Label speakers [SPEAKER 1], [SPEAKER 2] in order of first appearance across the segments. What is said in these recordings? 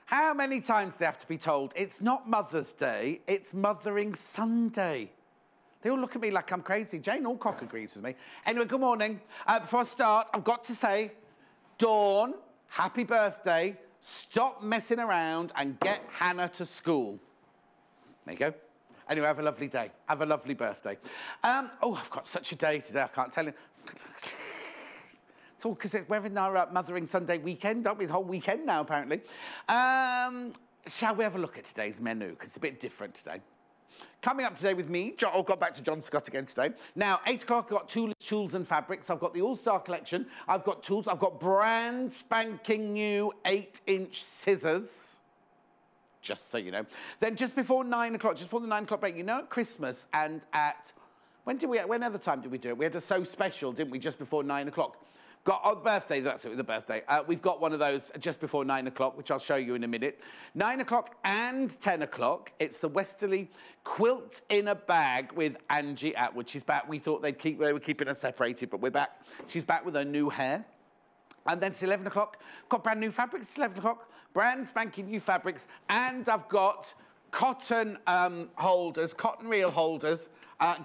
[SPEAKER 1] How many times do they have to be told, it's not Mother's Day, it's Mothering Sunday? They all look at me like I'm crazy. Jane Alcock agrees with me. Anyway, good morning. Before I start, I've got to say, Dawn, happy birthday. Stop messing around and get Hannah to school. There you go. Anyway, have a lovely day. Have a lovely birthday. Oh, I've got such a day today, I can't tell you. It's all because we're in our Mothering Sunday weekend, aren't we? The whole weekend now, apparently. Shall we have a look at today's menu? Because it's a bit different today. Coming up today with me, I've got back to John Scott again today. Now, 8 o'clock, I've got tools and fabrics. I've got the All-Star collection. I've got tools. I've got brand spanking new 8-inch scissors. Just so you know. Then just before 9 o'clock, just before the 9 o'clock break, you know, at Christmas and at... When other time did we do it? We had a So Special, didn't we, just before 9 o'clock? Got on birthday, that's it, the birthday. We've got one of those just before 9 o'clock, which I'll show you in a minute. 9 o'clock and 10 o'clock, it's the Westerley Quilt in a Bag with Angela Attwood. She's back. We thought they were keeping her separated, but we're back. She's back with her new hair. And then it's 11 o'clock, got brand new fabrics. It's 11 o'clock, brand spanking new fabrics. And I've got cotton holders, cotton reel holders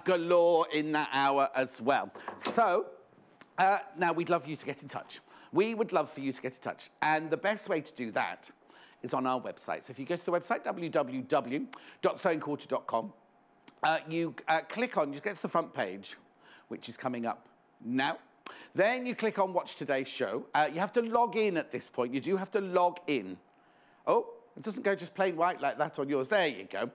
[SPEAKER 1] galore in that hour as well. So, now, we'd love you to get in touch. We would love for you to get in touch. And the best way to do that is on our website. So if you go to the website, www.sewingquarter.com, you click on, you get to the front page, which is coming up now. Then you click on Watch Today's Show. You have to log in at this point. You do have to log in. Oh, it doesn't go just plain white like that on yours. There you go.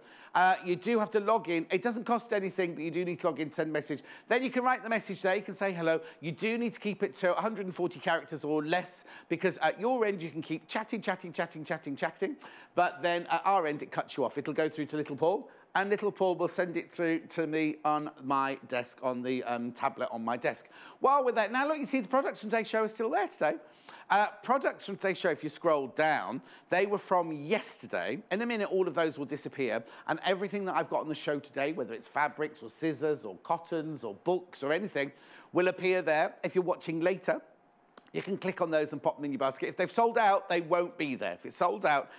[SPEAKER 1] You do have to log in. It doesn't cost anything, but you do need to log in, send a message. Then you can write the message there. You can say hello. You do need to keep it to 140 characters or less, because at your end, you can keep chatting. But then at our end, it cuts you off. It'll go through to Little Paul, and Little Paul will send it through to me on my desk, on the tablet on my desk. While we're there, now look, you see the products from today's show are still there today. Products from today's show, if you scroll down, they were from yesterday. In a minute, all of those will disappear. And everything that I've got on the show today, whether it's fabrics or scissors or cottons or books or anything, will appear there. If you're watching later, you can click on those and pop them in your basket. If they've sold out, they won't be there. If it's sold out,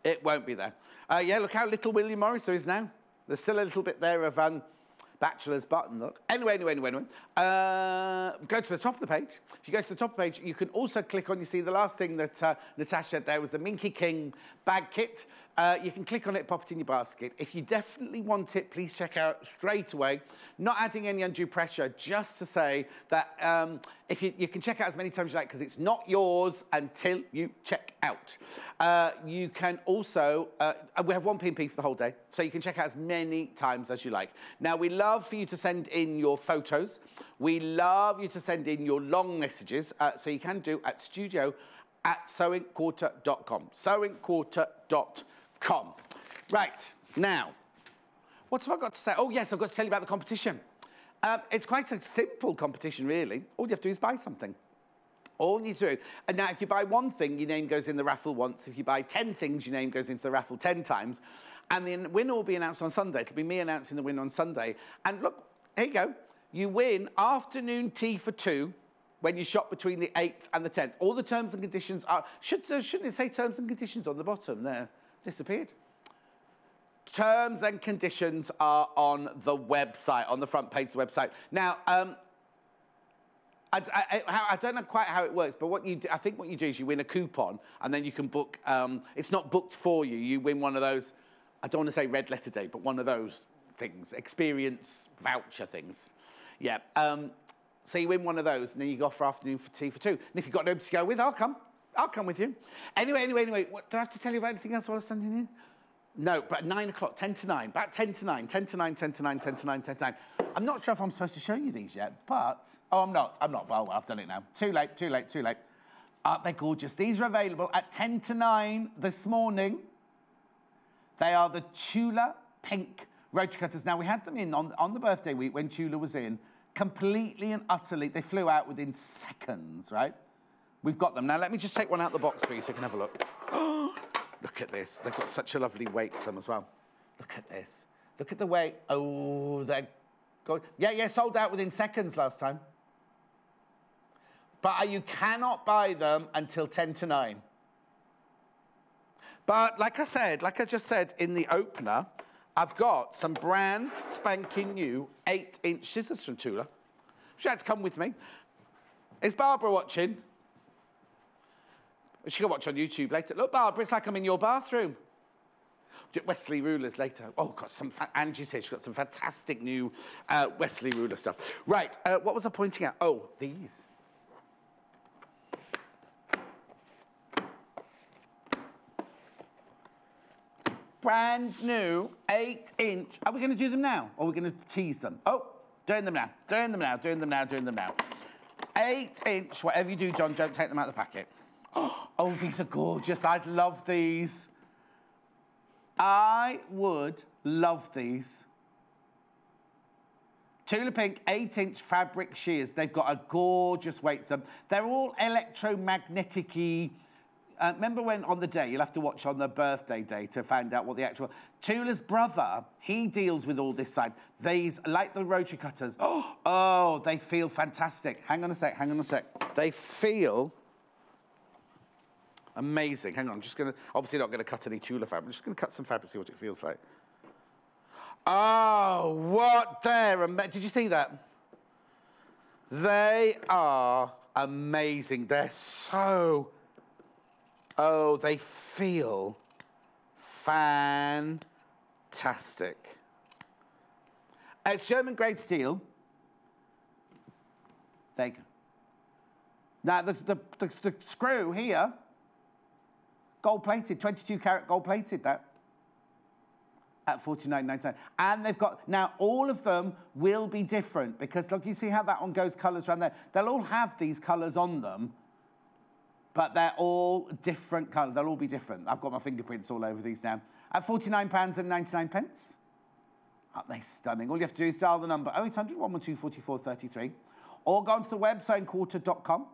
[SPEAKER 1] it won't be there. Yeah, look how little William Morris there is now. There's still a little bit there of bachelor's button, look. Anyway. Go to the top of the page. If you go to the top of the page, you can also click on, you see the last thing that Natasha said there was the Minky King bag kit. You can click on it, pop it in your basket. If you definitely want it, please check out straight away. Not adding any undue pressure, just to say that if you can check out as many times as you like, because it's not yours until you check out. You can also, we have 1p&p for the whole day, so you can check out as many times as you like. Now, we love for you to send in your photos. We love you to send in your long messages, so you can do at studio@sewingquarter.com. Sewingquarter.com. Right, now, what have I got to say? Oh, yes, I've got to tell you about the competition. It's quite a simple competition, really. All you have to do is buy something. All you do. And now, if you buy one thing, your name goes in the raffle once. If you buy 10 things, your name goes into the raffle 10 times. And the winner will be announced on Sunday. It'll be me announcing the winner on Sunday. And look, here you go. You win afternoon tea for 2 when you shop between the 8th and the 10th. All the terms and conditions are... Shouldn't it say terms and conditions on the bottom there? Disappeared. Terms and conditions are on the website, on the front page of the website. Now, I don't know quite how it works, but I think what you do is you win a coupon, and then you can book... it's not booked for you. You win one of those, I don't want to say red letter day, but one of those things, experience voucher things. Yeah. So you win one of those, and then you go off for afternoon for tea for 2. And if you've got nobody to go with, I'll come. I'll come with you. Anyway. What, do I have to tell you about anything else while I'm standing here? No, but at 9 o'clock, 10 to 9. About 10 to 9, 10 to 9, 10 to 9, 10 to 9, 10 to 9. I'm not sure if I'm supposed to show you these yet, but... Oh, I'm not. Well, I've done it now. Too late. Aren't they gorgeous? These are available at 10 to 9 this morning. They are the Tula Pink rotary cutters. Now, we had them in on the birthday week when Tula was in. Completely and utterly, they flew out within seconds, right? We've got them. Now, let me just take one out of the box for you so you can have a look. Look at this. They've got such a lovely weight to them as well. Look at this. Look at the weight. Oh, they're good. Yeah, sold out within seconds last time. But you cannot buy them until 10 to 9. But like I just said in the opener, I've got some brand spanking new 8-inch scissors from Tula. She had to come with me. Is Barbara watching? She can watch on YouTube later. Look, Barbara, it's like I'm in your bathroom. Westerley rulers later. Oh, got some. Angie's here. She's got some fantastic new Westerley ruler stuff. Right. What was I pointing at? Oh, these. Brand new 8-inch. Are we going to do them now? Or are we going to tease them? Oh, doing them now. Doing them now. Doing them now. Doing them now. 8-inch. Whatever you do, John, don't take them out of the packet. Oh, these are gorgeous. I'd love these. I would love these. Tula Pink 8-inch fabric shears. They've got a gorgeous weight to them. They're all electromagnetic-y. Remember when on the day, you'll have to watch on the birthday day to find out what the actual... Tula's brother, he deals with all this side. These, like the rotary cutters, oh, they feel fantastic. Hang on a sec, hang on a sec. They feel amazing. Hang on, I'm just going to... Obviously not going to cut any Tula fabric. I'm just going to cut some fabric, see what it feels like. Oh, what they're... Did you see that? They are amazing. They're so... Oh, they feel fantastic. It's German grade steel. There you go. Now, the screw here, gold-plated, 22-carat gold-plated, that, at $49.99. And they've got, now, all of them will be different, because, look, you see how that one goes colours around there? They'll all have these colours on them, but they're all different colours. They'll all be different. I've got my fingerprints all over these now. At £49.99. Aren't they stunning? All you have to do is dial the number 0800 112 44 33, or go onto the website quarter.com.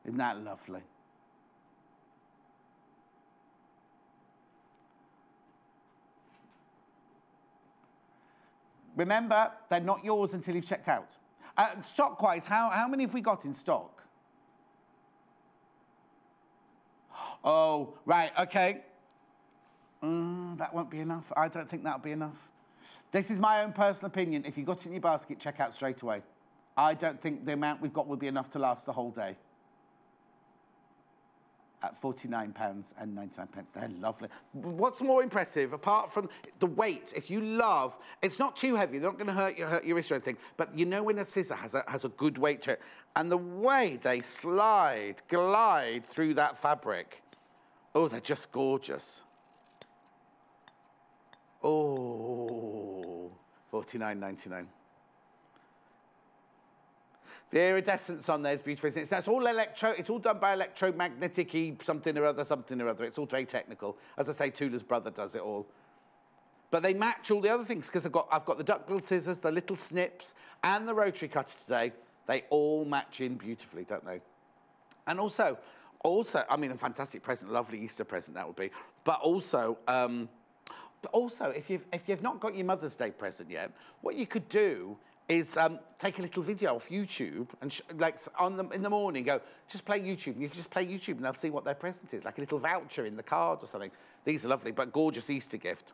[SPEAKER 1] Isn't that lovely? Remember, they're not yours until you've checked out. Stock-wise, how many have we got in stock? Oh, right, okay. That won't be enough. I don't think that'll be enough. This is my own personal opinion. If you got it in your basket, check out straight away. I don't think the amount we've got will be enough to last the whole day. At £49.99. They're lovely. What's more impressive, apart from the weight, if you love, it's not too heavy, they're not going to hurt your wrist or anything, but you know when a scissor has a good weight to it, and the way they glide through that fabric, oh, they're just gorgeous. Oh, £49.99. The iridescence on there is beautiful. It's all it's all done by electromagnetic-y something or other, something or other. It's all very technical. As I say, Tula's brother does it all. But they match all the other things, because I've got the duckbill scissors, the little snips, and the rotary cutter today. They all match in beautifully, don't they? And also, I mean, a fantastic present, lovely Easter present that would be. But also, if you've not got your Mother's Day present yet, what you could do is take a little video off YouTube and in the morning go, just play YouTube. And you can just play YouTube and they'll see what their present is, like a little voucher in the card or something. These are lovely, but gorgeous Easter gift.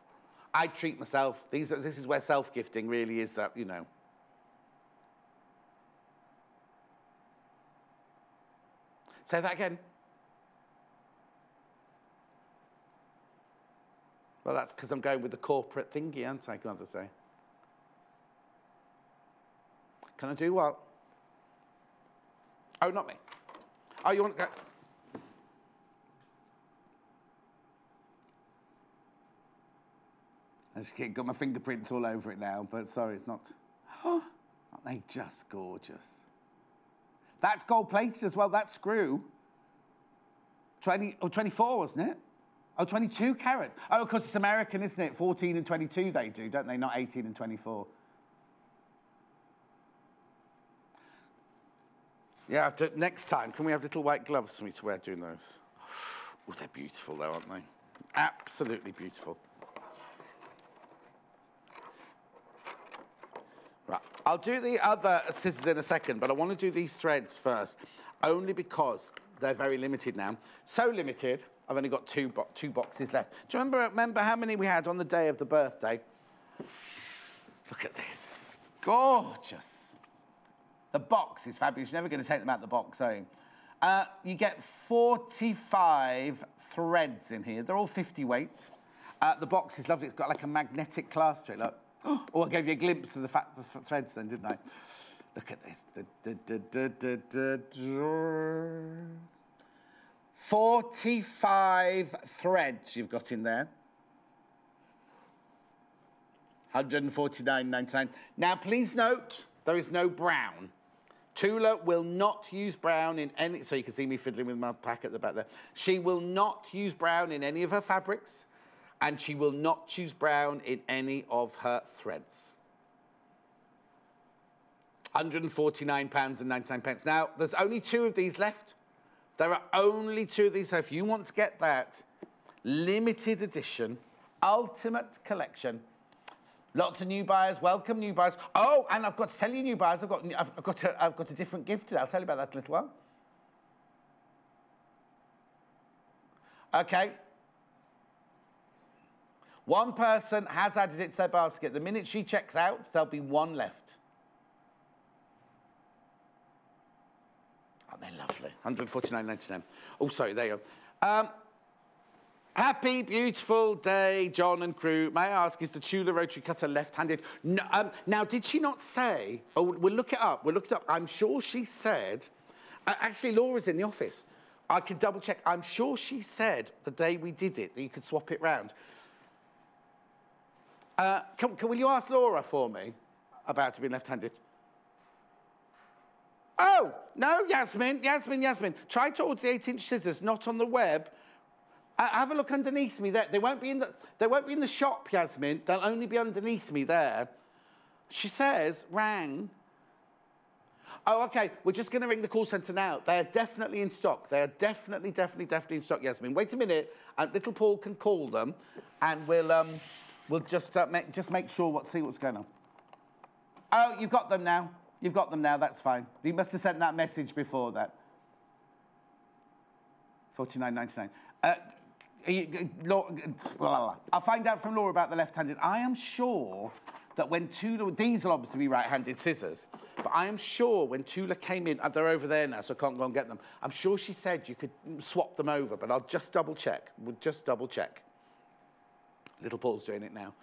[SPEAKER 1] I treat myself. This is where self-gifting really is, that, you know. Say that again. Well, that's because I'm going with the corporate thingy, aren't I, Mother's Day? Can I do what? Oh, not me. Oh, you want to go? I just got my fingerprints all over it now, but sorry, it's not. Aren't they just gorgeous? That's gold-plated as well, that screw. 24, wasn't it? Oh, 22 carat. Oh, because it's American, isn't it? 14 and 22 they do, don't they? Not 18 and 24. Yeah, next time, can we have little white gloves for me to wear doing those? Oh, they're beautiful though, aren't they? Absolutely beautiful. Right, I'll do the other scissors in a second, but I want to do these threads first, only because they're very limited now. So limited, I've only got two boxes left. Do you remember how many we had on the day of the birthday? Look at this. Gorgeous. The box is fabulous. You're never going to take them out of the box, are you? You get 45 threads in here. They're all 50 weight. The box is lovely. It's got like a magnetic clasp to it. Look. Oh, I gave you a glimpse of the threads then, didn't I? Look at this. 45 threads you've got in there. 149.99. Now, please note, there is no brown. Tula will not use brown in any, so you can see me fiddling with my pack at the back there. She will not use brown in any of her fabrics, and she will not choose brown in any of her threads. £149.99. Now, there's only 2 of these left. There are only 2 of these, so if you want to get that limited edition, ultimate collection, lots of new buyers, welcome new buyers. Oh, and I've got to tell you, new buyers, I've got a different gift today. I'll tell you about that in a little while. Okay. One person has added it to their basket. The minute she checks out, there'll be 1 left. Oh, they're lovely. £149.99. Oh, sorry, there you go. Happy, beautiful day, John and crew. May I ask, is the Tula rotary cutter left-handed? No, now, did she not say? Oh, we'll look it up. We'll look it up. I'm sure she said. Actually, Laura's in the office. I could double check. I'm sure she said the day we did it that you could swap it round. Will you ask Laura for me about it being left-handed? Oh, no, Yasmin. Try towards the 8-inch scissors, not on the web. Have a look underneath me there. They won't be in the shop, Yasmin. They'll only be underneath me there. She says, rang. Oh, okay. We're just going to ring the call centre now. They are definitely in stock. They are definitely in stock, Yasmin. Wait a minute. Little Paul can call them, and we'll just make sure see what's going on. Oh, you've got them now. You've got them now. That's fine. You must have sent that message before that. £49.99. I'll find out from Laura about the left-handed. I am sure that when Tula, these will obviously be right-handed scissors, but I am sure when Tula came in, they're over there now, so I can't go and get them. I'm sure she said you could swap them over, but I'll just double check. We'll just double check. Little Paul's doing it now.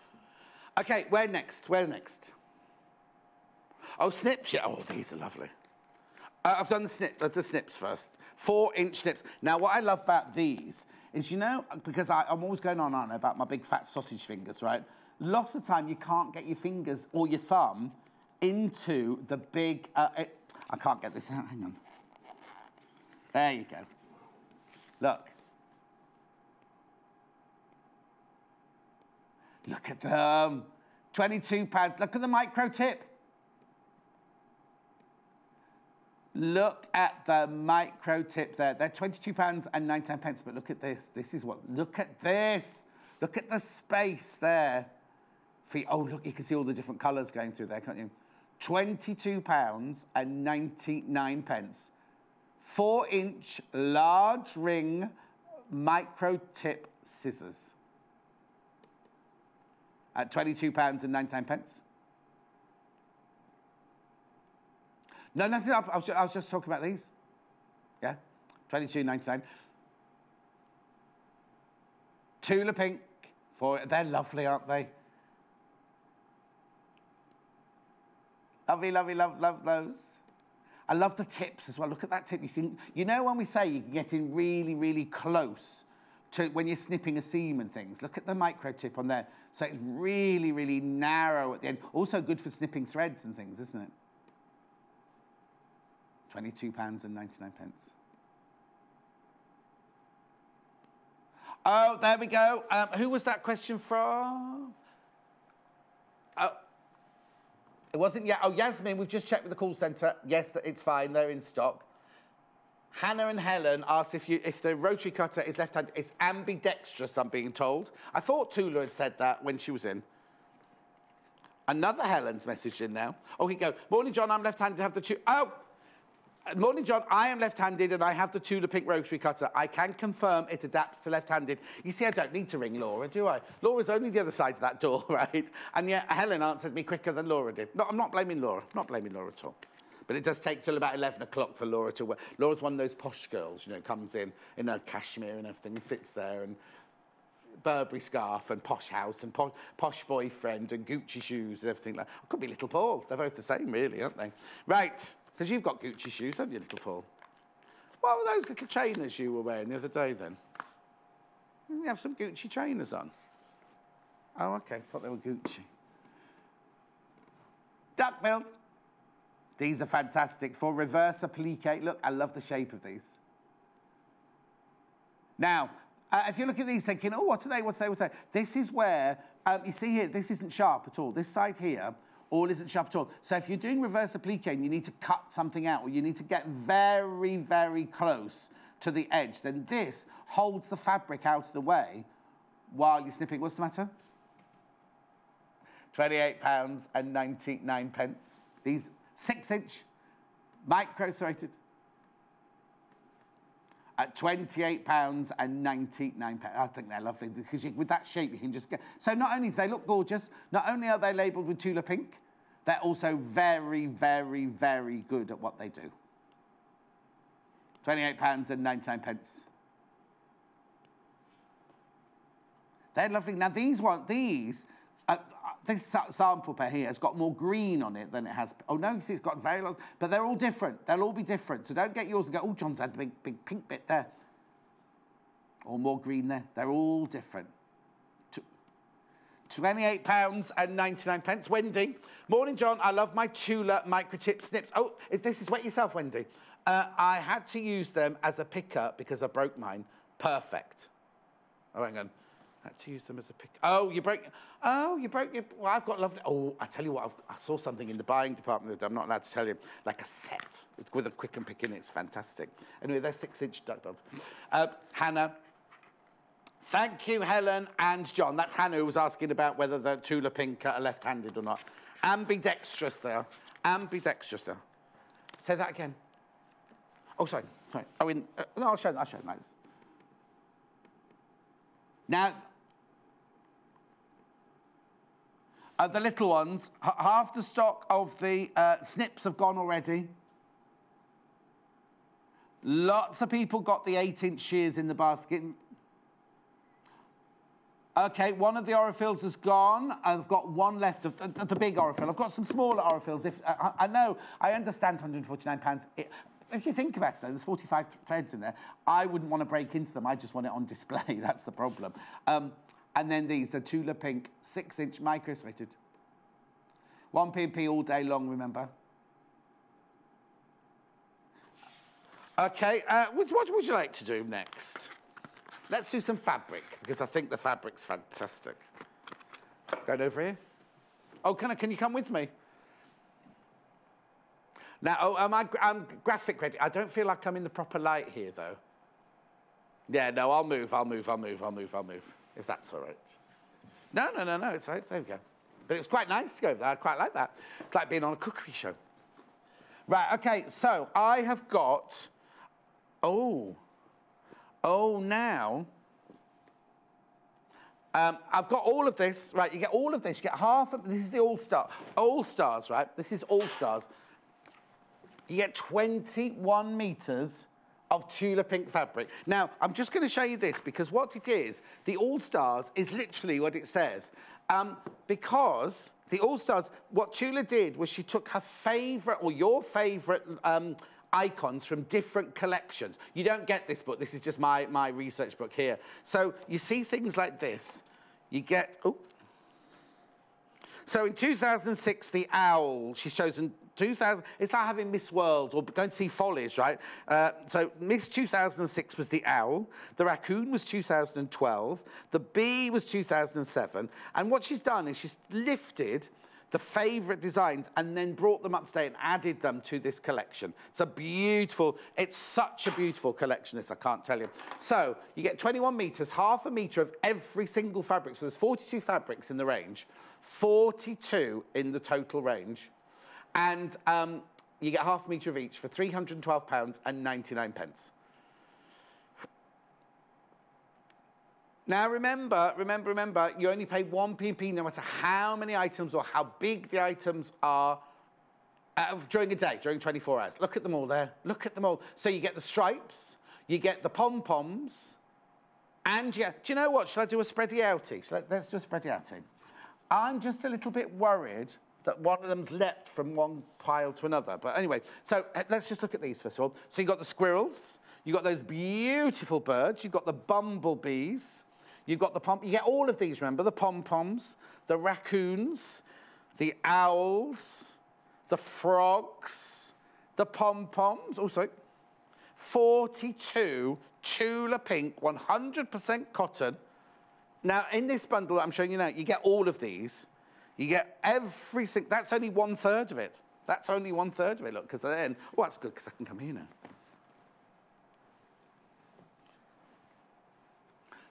[SPEAKER 1] Okay, where next? Oh, snips, yeah. Oh, these are lovely. I've done the snips first. 4-inch snips. Now, what I love about these is, you know, because I'm always going on about my big fat sausage fingers, right? Lots of the time, you can't get your fingers or your thumb into the big... I can't get this out. Hang on. There you go. Look. Look at them. £22. Look at the micro tip. Look at the micro tip there. They're £22.99, but look at this. This is what, look at this. Look at the space there. Oh, look, you can see all the different colours going through there, can't you? £22.99. 4-inch large ring micro tip scissors. At £22.99. No, nothing. I was just talking about these. Yeah, £22.99. Tula Pink. They're lovely, aren't they? Lovely, love those. I love the tips as well. Look at that tip. You know when we say you can get in really, really close to when you're snipping a seam and things. Look at the micro tip on there. So it's really, really narrow at the end. Also good for snipping threads and things, isn't it? £22.99. Oh, there we go. Who was that question from? Oh, it wasn't yet. Oh, Yasmin, we've just checked with the call centre. Yes, it's fine. They're in stock. Hannah and Helen asked if the rotary cutter is left-handed. It's ambidextrous, I'm being told. I thought Tula had said that when she was in. Another Helen's messaged in now. Oh, he go, morning, John, I'm left-handed, have the Oh, morning, John, I am left-handed and I have the Tula Pink rotary cutter. I can confirm it adapts to left-handed. You see, I don't need to ring Laura, do I? Laura's only the other side of that door, right? And yet Helen answered me quicker than Laura did. No, I'm not blaming Laura. I'm not blaming Laura at all. But it does take till about 11 o'clock for Laura to work. Laura's one of those posh girls, you know, comes in her cashmere and everything and sits there and Burberry scarf and posh house and posh boyfriend and Gucci shoes and everything like that. It could be little Paul. They're both the same, really, aren't they? Right, because you've got Gucci shoes, haven't you, little Paul? What were those little trainers you were wearing the other day, then? Didn't you have some Gucci trainers on? Oh, OK, thought they were Gucci. Duck-billed. These are fantastic for reverse applique. Look, I love the shape of these. Now, if you look at these thinking, oh, what are they, what are they, what are they? This is where, you see here, this isn't sharp at all. This side here, all isn't sharp at all. So if you're doing reverse applique and you need to cut something out or you need to get very, very close to the edge, then this holds the fabric out of the way while you're snipping. What's the matter? £28.99. These 6-inch, micro-serrated, at £28.99. I think they're lovely because with that shape you can just get. So not only do they look gorgeous, not only are they labelled with Tula Pink, they're also very, very, very good at what they do. £28.99. They're lovely. Now this sample pair here has got more green on it than it has. Oh no, you see it's got very long, but they're all different. They'll all be different. So don't get yours and go, oh, John's had a big pink bit there. Or more green there. They're all different. £28.99. Wendy, morning, John. I love my Tula microtip snips. Oh, this is wet yourself, Wendy. I had to use them as a picker because I broke mine. Perfect. Oh, hang on. Had to use them as a pick. Oh, you broke your. Well, I've got lovely. Oh, I tell you what, I saw something in the buying department that I'm not allowed to tell you, like a set with a quick and pick in it. It's fantastic. Anyway, they're 6-inch duck builds. Hannah, thank you, Helen and John. That's Hannah who was asking about whether the Tula Pink are left-handed or not. Ambidextrous there. Ambidextrous there. Say that again. Oh, sorry. Oh, no, I'll show them like this. Now. The little ones, half the stock of the snips have gone already. Lots of people got the 8-inch shears in the basket. OK, one of the Aurifils has gone. I've got one left of the big Aurifil. I've got some smaller Aurifils. I know, I understand £149. If you think about it, though, there's 45 threads in there. I wouldn't want to break into them. I just want it on display. That's the problem. And then these are Tula Pink, 6-inch micro-serrated. 1 p&p all day long, remember? OK, what would you like to do next? Let's do some fabric, because I think the fabric's fantastic. Going over here. Oh, can you come with me? Now, I'm graphic ready. I don't feel like I'm in the proper light here, though. Yeah, no, I'll move, if that's all right. No, it's all right, there we go. But it was quite nice to go over there, I quite like that. It's like being on a cookery show. Right, OK, so I have got, now, I've got all of this, right, you get all of this, you get half of, this is the all-stars, right, this is all-stars. You get 21 metres of Tula Pink fabric. Now, I'm just going to show you this, because what it is, the All-Stars is literally what it says. Because the All-Stars, what Tula did was she took her favourite, or your favourite icons from different collections. You don't get this book. This is just my research book here. So you see things like this. You get... Oh. So in 2006, the owl, she's chosen 2000, it's like having Miss World or going to see Follies, right? So Miss 2006 was the owl, the raccoon was 2012, the bee was 2007, and what she's done is she's lifted the favourite designs, and then brought them up today and added them to this collection. It's such a beautiful collection, this, I can't tell you. So you get 21 metres, half a metre of every single fabric. So there's 42 fabrics in the range, 42 in the total range. And you get half a metre of each for £312.99. Now remember, you only pay 1p no matter how many items or how big the items are during a day, during 24 hours. Look at them all there, look at them all. So you get the stripes, you get the pom-poms, and do you know what, shall I do a spready outie? Let's do a spready outie. I'm just a little bit worried that one of them's leapt from one pile to another. But anyway, so let's just look at these first of all. So you've got the squirrels, you've got those beautiful birds, you've got the bumblebees, you've got you get all of these, remember, the pom-poms, the raccoons, the owls, the frogs, the pom-poms, also 42 Tula Pink, 100% cotton. Now, in this bundle I'm showing you now, you get all of these. You get every single, that's only 1/3 of it. That's only 1/3 of it, look, because then, oh, that's good, because I can come here now.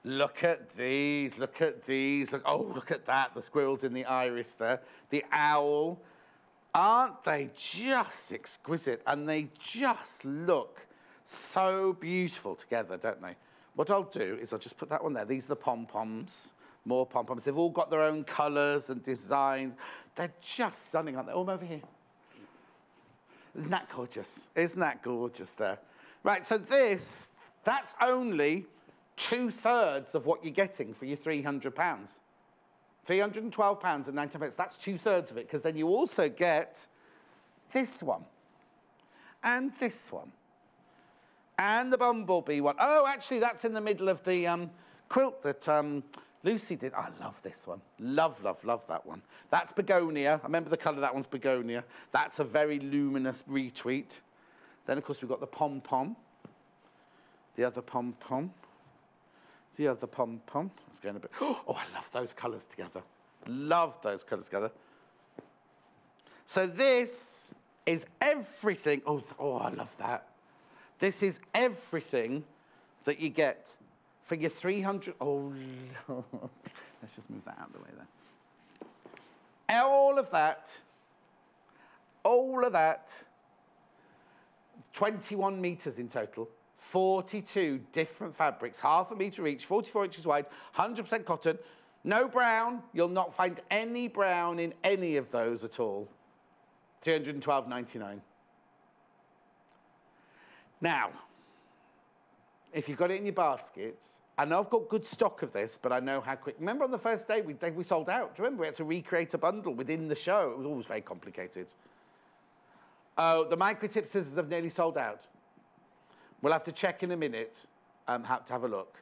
[SPEAKER 1] Look at these, look at these. Look, oh, look at that, the squirrels in the iris there. The owl. Aren't they just exquisite? And they just look so beautiful together, don't they? What I'll do is I'll just put that one there. These are the pom-poms, more pom-poms. They've all got their own colours and designs. They're just stunning, aren't they? Oh, over here. Isn't that gorgeous? Isn't that gorgeous there? Right, so that's only 2/3 of what you're getting for your £300. £312.99. That's 2/3 of it, because then you also get this one, and this one, and the bumblebee one. Oh, actually, that's in the middle of the quilt that Lucy did. I love this one. Love, love, love that one. That's begonia. I remember the colour, that one's begonia. That's a very luminous retweet. Then, of course, we've got the pom-pom, the other pom-pom, the other pom-pom. It's going a bit. Oh, I love those colours together. Love those colours together. So this is everything. Oh, I love that. This is everything that you get for your 300. Oh, let's just move that out of the way there. All of that, 21 metres in total. 42 different fabrics, half a metre each, 44 inches wide, 100% cotton. No brown. You'll not find any brown in any of those at all. £312.99. Now, if you've got it in your basket, I know I've got good stock of this, but I know how quick. Remember on the first day we sold out? Do you remember we had to recreate a bundle within the show? It was always very complicated. Oh, the microtip scissors have nearly sold out. We'll have to check in a minute to have a look.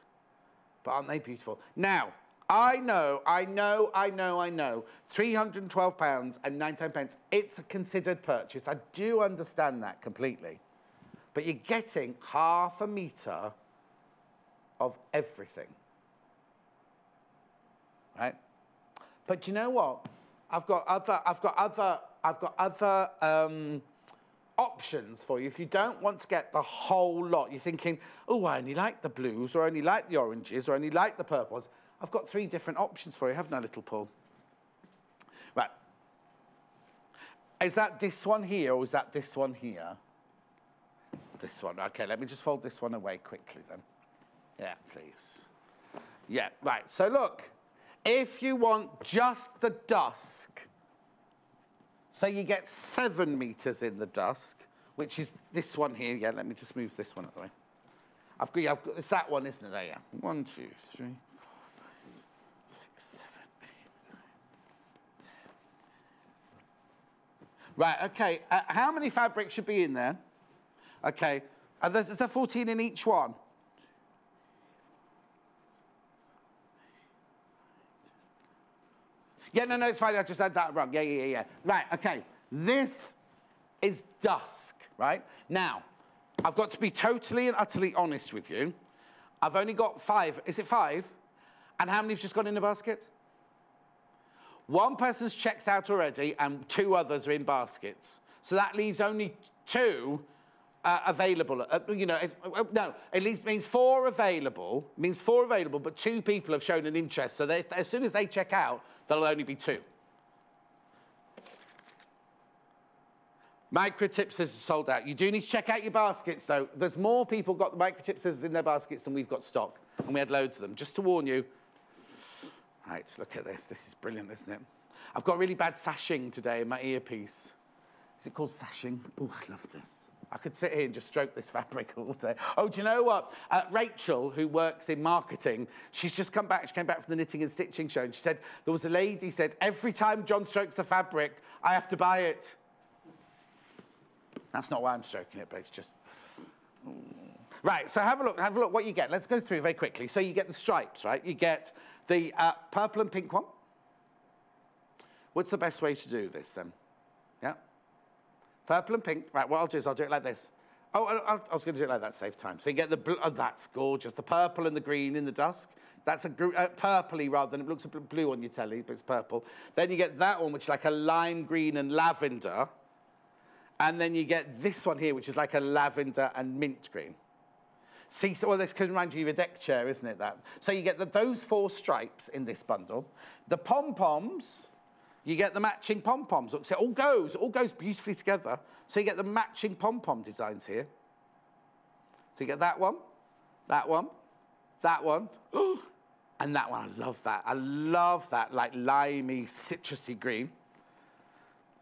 [SPEAKER 1] But aren't they beautiful? Now, I know. £312.99. It's a considered purchase. I do understand that completely. But you're getting half a metre of everything. Right? But you know what? I've got other options for you. If you don't want to get the whole lot, you're thinking, oh, I only like the blues, or I only like the oranges, or I only like the purples. I've got 3 different options for you, haven't I, little Paul? Right. Is that this one here, or is that this one here? This one. Okay, let me just fold this one away quickly then. Yeah, please. Yeah, right. So look, if you want just the dusk, so you get 7 metres in the dusk, which is this one here. Yeah, let me just move this one out of the way. I've got, it's that one, isn't it? There, yeah. 1, 2, 3, 4, 5, 6, 7, 8, 9, 10. Right, okay. How many fabrics should be in there? Okay. Is there 14 in each one? Yeah, no, it's fine. I just had that wrong. Yeah. Right, okay. This is dusk, right? Now, I've got to be totally and utterly honest with you. I've only got 5. Is it 5? And how many have just gone in the basket? One person's checked out already and 2 others are in baskets. So that leaves only 2 available. You know, no, it least means 4 available, but 2 people have shown an interest. So as soon as they check out, there'll only be 2. Microtip scissors sold out. You do need to check out your baskets, though. There's more people got the microtip scissors in their baskets than we've got stock. And we had loads of them, just to warn you. Right, look at this. This is brilliant, isn't it? I've got really bad sashing today in my earpiece. Is it called sashing? Oh, I love this. I could sit here and just stroke this fabric all day. Oh, do you know what? Rachel, who works in marketing, she's just come back. She came back from the knitting and stitching show, and she said, there was a lady said, every time John strokes the fabric, I have to buy it. That's not why I'm stroking it, but it's just... Right, so have a look what you get. Let's go through very quickly. So you get the stripes, right? You get the purple and pink one. What's the best way to do this, then? Yeah? Purple and pink. Right, what I'll do is I'll do it like this. Oh, I was going to do it like that, save time. So you get the blue. Oh, that's gorgeous. The purple and the green in the dusk. That's a purpley rather than... It looks a bit blue on your telly, but it's purple. Then you get that one, which is like a lime green and lavender. And then you get this one here, which is like a lavender and mint green. See, so, well, this can remind you of a deck chair, isn't it, that? So you get those 4 stripes in this bundle. The pom-poms, you get the matching pom-poms. Look, so it all goes beautifully together. So you get the matching pom-pom designs here. So you get that one, that one, that one, and that one. I love that. I love that, like limey, citrusy green.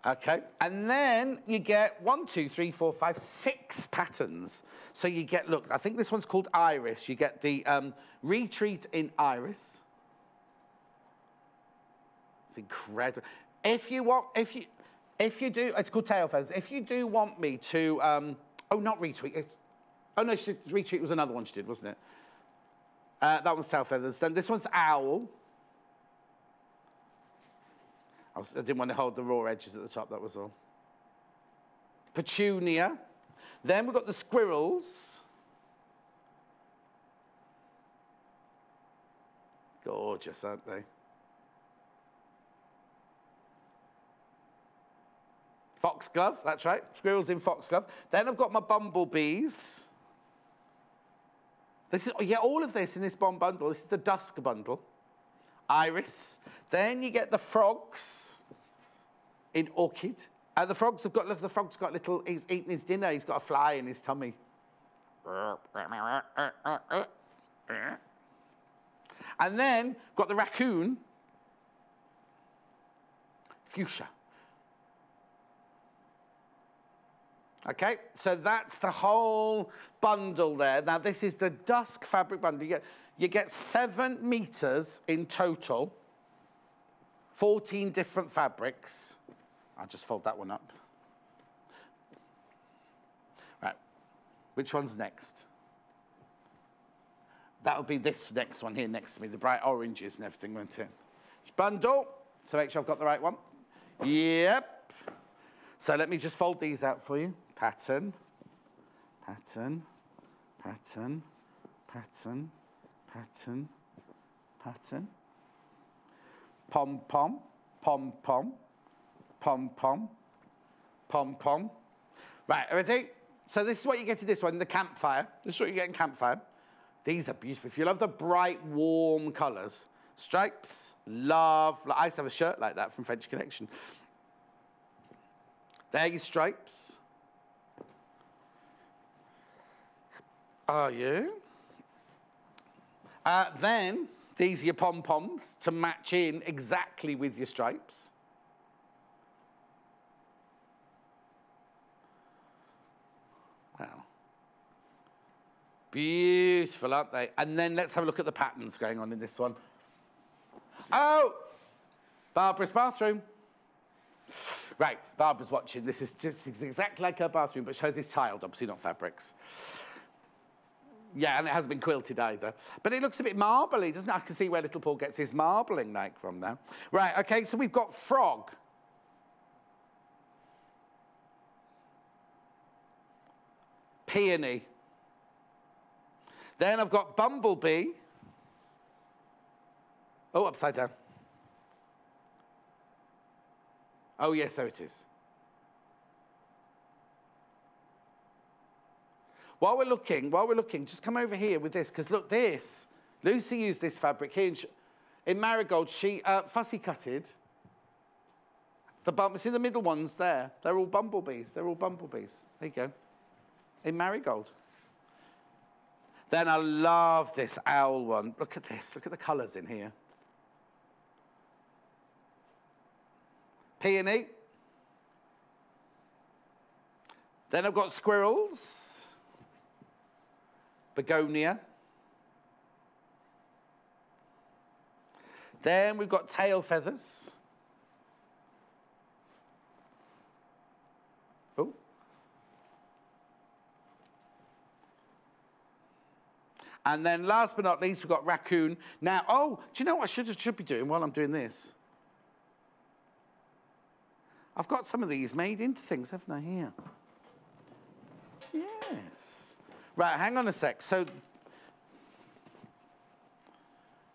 [SPEAKER 1] Okay, and then you get 1, 2, 3, 4, 5, 6 patterns. So you get, look, I think this one's called Iris. You get the Retreat in Iris. It's incredible. If you do, it's called Tail Feathers. If you do want me to, oh, not Retreat. Oh no, Retreat was another one she did, wasn't it? That one's Tail Feathers. Then this one's Owl. I didn't want to hold the raw edges at the top, that was all. Petunia. Then we've got the squirrels. Gorgeous, aren't they? Foxglove, that's right. Squirrels in foxglove. Then I've got my bumblebees. This is, yeah, all of this in this bomb bundle. This is the dusk bundle. Iris. Then you get the frogs in orchid. The frogs have got, look, the frog's got little, he's eating his dinner, he's got a fly in his tummy. And then got the raccoon, fuchsia. Okay, so that's the whole bundle there. Now this is the dusk fabric bundle. You get 7 meters in total, 14 different fabrics. I'll just fold that one up. Right, which one's next? That'll be this next one here next to me, the bright oranges and everything, won't it? Bundle, so make sure I've got the right one. Yep. So let me just fold these out for you. Pattern, pattern, pattern, pattern, pattern, pattern. Pom-pom, pom-pom, pom-pom, pom-pom. Right, ready? So this is what you get in this one, the campfire. This is what you get in campfire. These are beautiful. If you love the bright, warm colours, stripes, love. I used to have a shirt like that from French Connection. There are your stripes. Are you? Then these are your pom-poms to match in exactly with your stripes. Wow. Beautiful, aren't they? And then let's have a look at the patterns going on in this one. Oh, Barbara's bathroom. Right, Barbara's watching. This is just exactly like her bathroom, but hers is tiled, obviously not fabrics. Yeah, and it hasn't been quilted either. But it looks a bit marbly, doesn't it? I can see where little Paul gets his marbling like from now. Right, okay, so we've got frog. Peony. Then I've got bumblebee. Oh, upside down. Oh, yes, so it is. While we're looking, just come over here with this, because look, this. Lucy used this fabric here in Marigold. She fussy cutted see the middle ones there? They're all bumblebees. They're all bumblebees. There you go. In Marigold. Then I love this owl one. Look at this. Look at the colours in here. Peony. Then I've got squirrels. Begonia. Then we've got tail feathers. Oh. And then last but not least, we've got raccoon. Now, oh, do you know what I should be doing while I'm doing this? I've got some of these made into things, haven't I, here? Yes. Right, hang on a sec. So,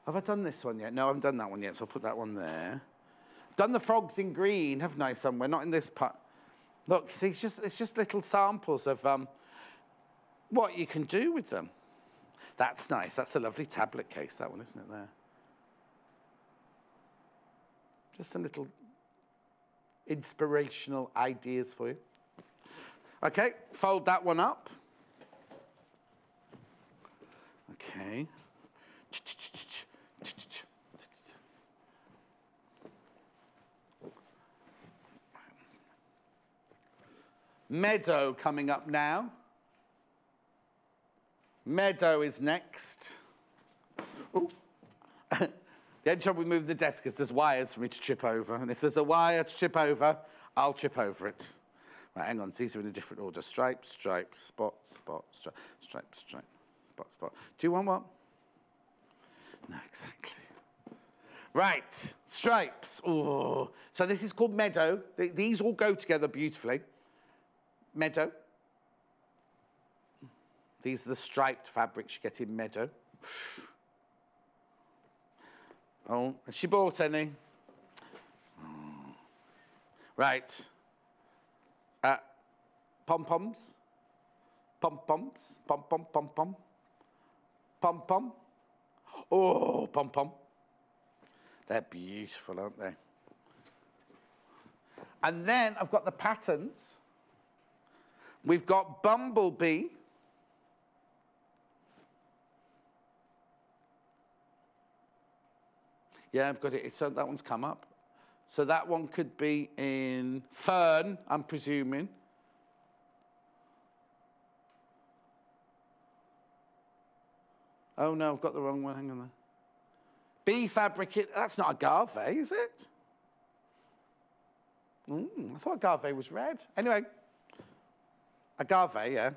[SPEAKER 1] have I done this one yet? No, I haven't done that one yet, so I'll put that one there. Done the frogs in green, haven't I, somewhere? Not in this part. Look, see, it's just little samples of what you can do with them. That's nice. That's a lovely tablet case, that one, isn't it, there? Just some little inspirational ideas for you. Okay, fold that one up. Okay. Meadow coming up now. Meadow is next. Ooh. The only trouble with moving the desk is there's wires for me to trip over. And if there's a wire to trip over, I'll trip over it. Right, hang on. These are in a different order. Stripe, stripe, spot, spot, stripe, stripe, stripe, spot, spot. Do you want what? No, exactly. Right, stripes. Oh, so this is called Meadow. These all go together beautifully. Meadow. These are the striped fabrics you get in Meadow. Oh, has she bought any? Oh. Right. Pom-poms. Pom-poms. Pom-pom, pom-pom. Pom-pom. Oh, pom-pom. They're beautiful, aren't they? And then I've got the patterns. We've got Bumblebee. Yeah, I've got it. So that one's come up. So that one could be in Fern, I'm presuming. Oh, no, I've got the wrong one. Hang on there. Bee fabric. That's not agave, is it? I thought agave was red. Anyway, agave, yeah.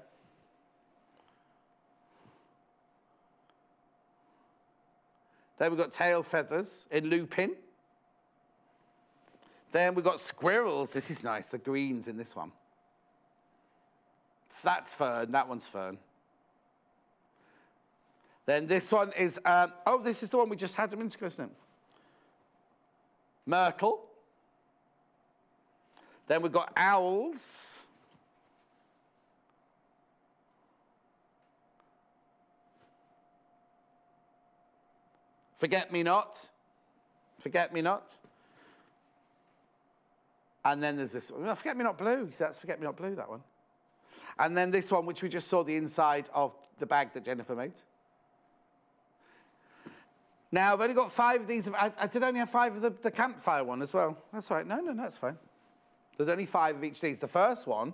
[SPEAKER 1] Then we've got tail feathers in lupin. Then we've got squirrels. This is nice. The greens in this one. That's fern. That one's fern. Then this one is, oh, this is the one we just had a minute ago, isn't it? Myrtle. Then we've got owls. Forget-me-not. Forget-me-not. And then there's this one. Forget-me-not blue. That's Forget-me-not blue, that one. And then this one, which we just saw the inside of the bag that Jennifer made. Now, I've only got 5 of these. I did only have 5 of the campfire one as well. That's all right. No, that's fine. There's only 5 of each of these. The first one,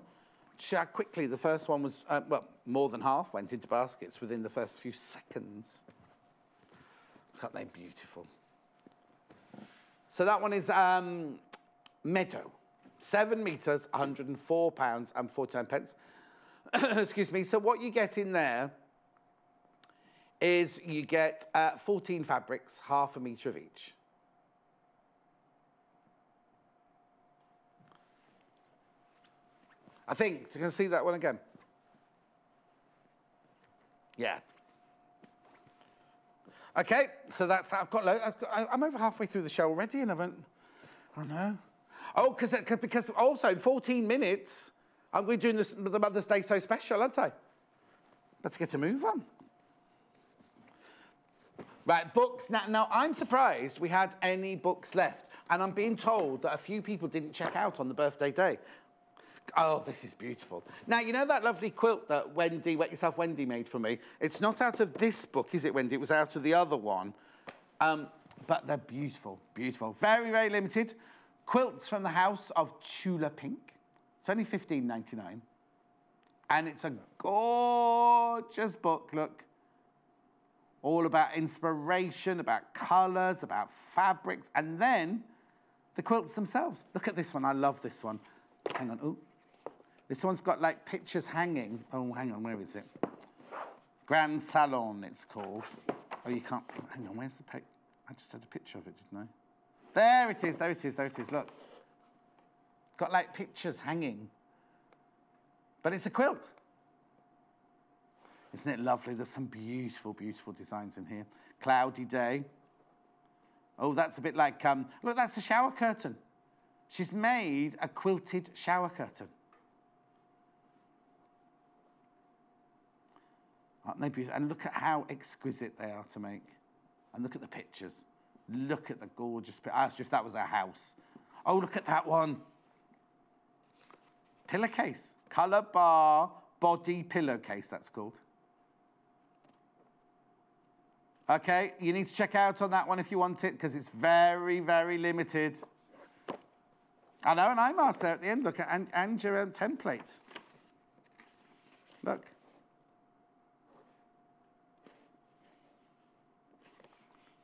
[SPEAKER 1] quickly, the first one was, well, more than half went into baskets within the first few seconds. Aren't they beautiful? So that one is Meadow. 7 metres, £104 and 49 pence. Excuse me. So what you get in there is you get 14 fabrics, half a metre of each. I think. You can see that one again. Yeah. Okay, so that's that. I'm over halfway through the show already, and I haven't. Oh no. Oh, because also in 14 minutes, we're doing this, the Mother's Day So Special, aren't I? Let's get a move on. Right, books. Now, I'm surprised we had any books left. And I'm being told that a few people didn't check out on the birthday day. Oh, this is beautiful. Now, you know that lovely quilt that Wendy, Wet Yourself Wendy, made for me? It's not out of this book, is it, Wendy? It was out of the other one. But they're beautiful, beautiful. Very, very limited. Quilts from the house of Tula Pink. It's only $15.99. And it's a gorgeous book, look. All about inspiration, about colours, about fabrics, and then the quilts themselves. Look at this one. I love this one. Hang on. Ooh. This one's got, like, pictures hanging. Oh, hang on. Where is it? Grand Salon, it's called. Oh, you can't. Hang on. Where's the picture? I just had a picture of it, didn't I? There it is. There it is. There it is. Look. Got, like, pictures hanging. But it's a quilt. Isn't it lovely? There's some beautiful, beautiful designs in here. Cloudy day. Oh, that's a bit like, look, that's a shower curtain. She's made a quilted shower curtain. Aren't they beautiful? And look at how exquisite they are to make. And look at the pictures. Look at the gorgeous picture. I asked you if that was a house. Oh, look at that one. Pillowcase. Colour bar body pillowcase, that's called. Okay, you need to check out on that one if you want it, because it's very, very limited. I know, an eye mask there at the end. Look at Angela template. Look.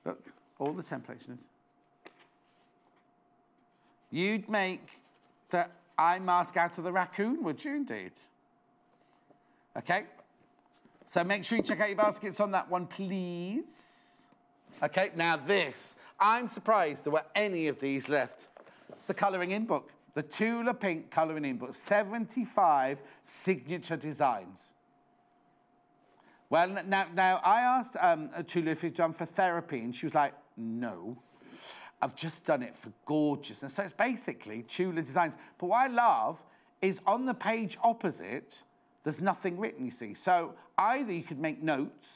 [SPEAKER 1] Look, all the templates in it. You'd make the eye mask out of the raccoon, would you indeed? Okay. So make sure you check out your baskets on that one, please. Okay, now this. I'm surprised there were any of these left. It's the colouring in book. The Tula Pink colouring in book. 75 signature designs. Well, now I asked Tula if she'd done for therapy, and she was like, no. I've just done it for gorgeousness. So it's basically Tula designs. But what I love is on the page opposite, there's nothing written, you see. So either you could make notes,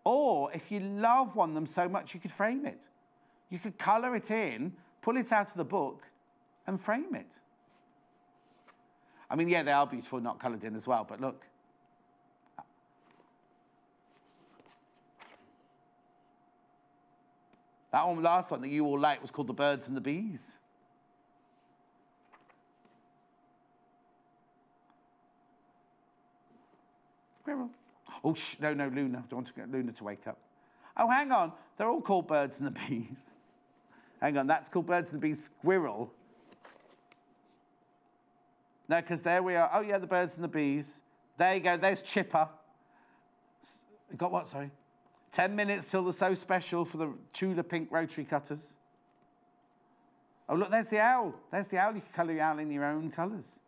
[SPEAKER 1] or if you love one of them so much, you could frame it. You could colour it in, pull it out of the book, and frame it. I mean, yeah, they are beautiful, not coloured in as well, but look. That one, last one that you all liked was called The Birds and the Bees. Squirrel. Oh, no, Luna. I don't want to get Luna to wake up. Oh, hang on. They're all called Birds and the Bees. Hang on, that's called Birds and the Bees Squirrel. No, because there we are. Oh, yeah, the Birds and the Bees. There you go. There's Chipper. Got what, sorry? 10 minutes till the So Special for the Tula Pink rotary cutters. Oh, look, there's the owl. There's the owl. You can colour your owl in your own colours.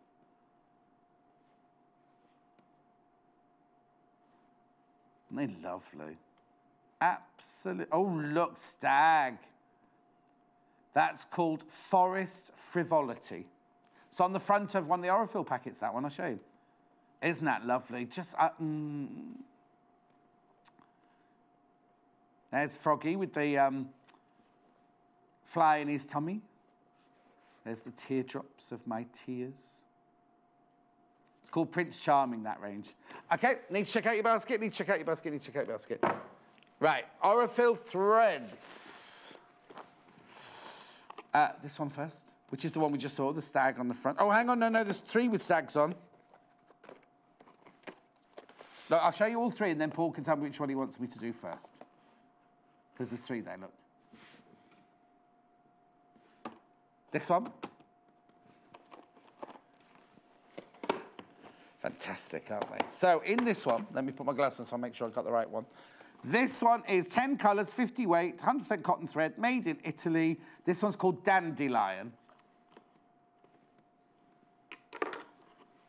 [SPEAKER 1] Isn't they lovely? Absolutely. Oh, look, stag. That's called Forest Frivolity. It's on the front of one of the Aurifil packets, that one. I'll show you. Isn't that lovely? Just, There's Froggy with the fly in his tummy. There's the teardrops of my tears. It's called Prince Charming, that range. Okay, need to check out your basket, need to check out your basket, need to check out your basket. Right, Aurifil threads. This one first, which is the one we just saw, the stag on the front. Oh, hang on, no, there's 3 with stags on. Look, I'll show you all 3, and then Paul can tell me which one he wants me to do first. Because there's 3 there, look. This one. Fantastic, aren't they? So in this one, let me put my glasses on so I'll make sure I've got the right one. This one is 10 colours, 50 weight, 100% cotton thread, made in Italy. This one's called Dandelion.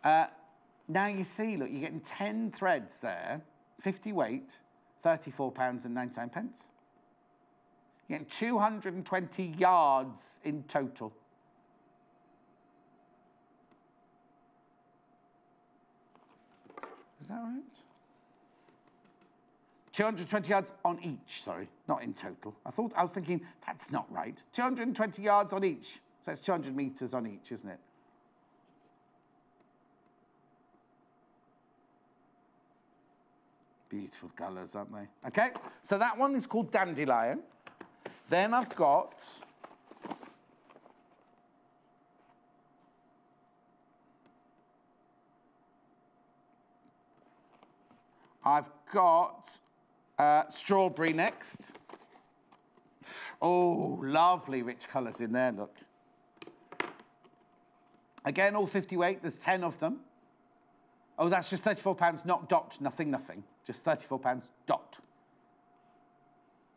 [SPEAKER 1] Now you see, look, you're getting 10 threads there, 50 weight, £34.99. You're getting 220 yards in total. Is that right? 220 yards on each, sorry, not in total. I was thinking, that's not right. 220 yards on each. So it's 200 meters on each, isn't it? Beautiful colours, aren't they? Okay, so that one is called Dandelion. Then I've got Strawberry next. Oh, lovely rich colours in there, look. Again, all 50 weight, there's 10 of them. Oh, that's just £34, not dot, nothing, nothing. Just £34 dot.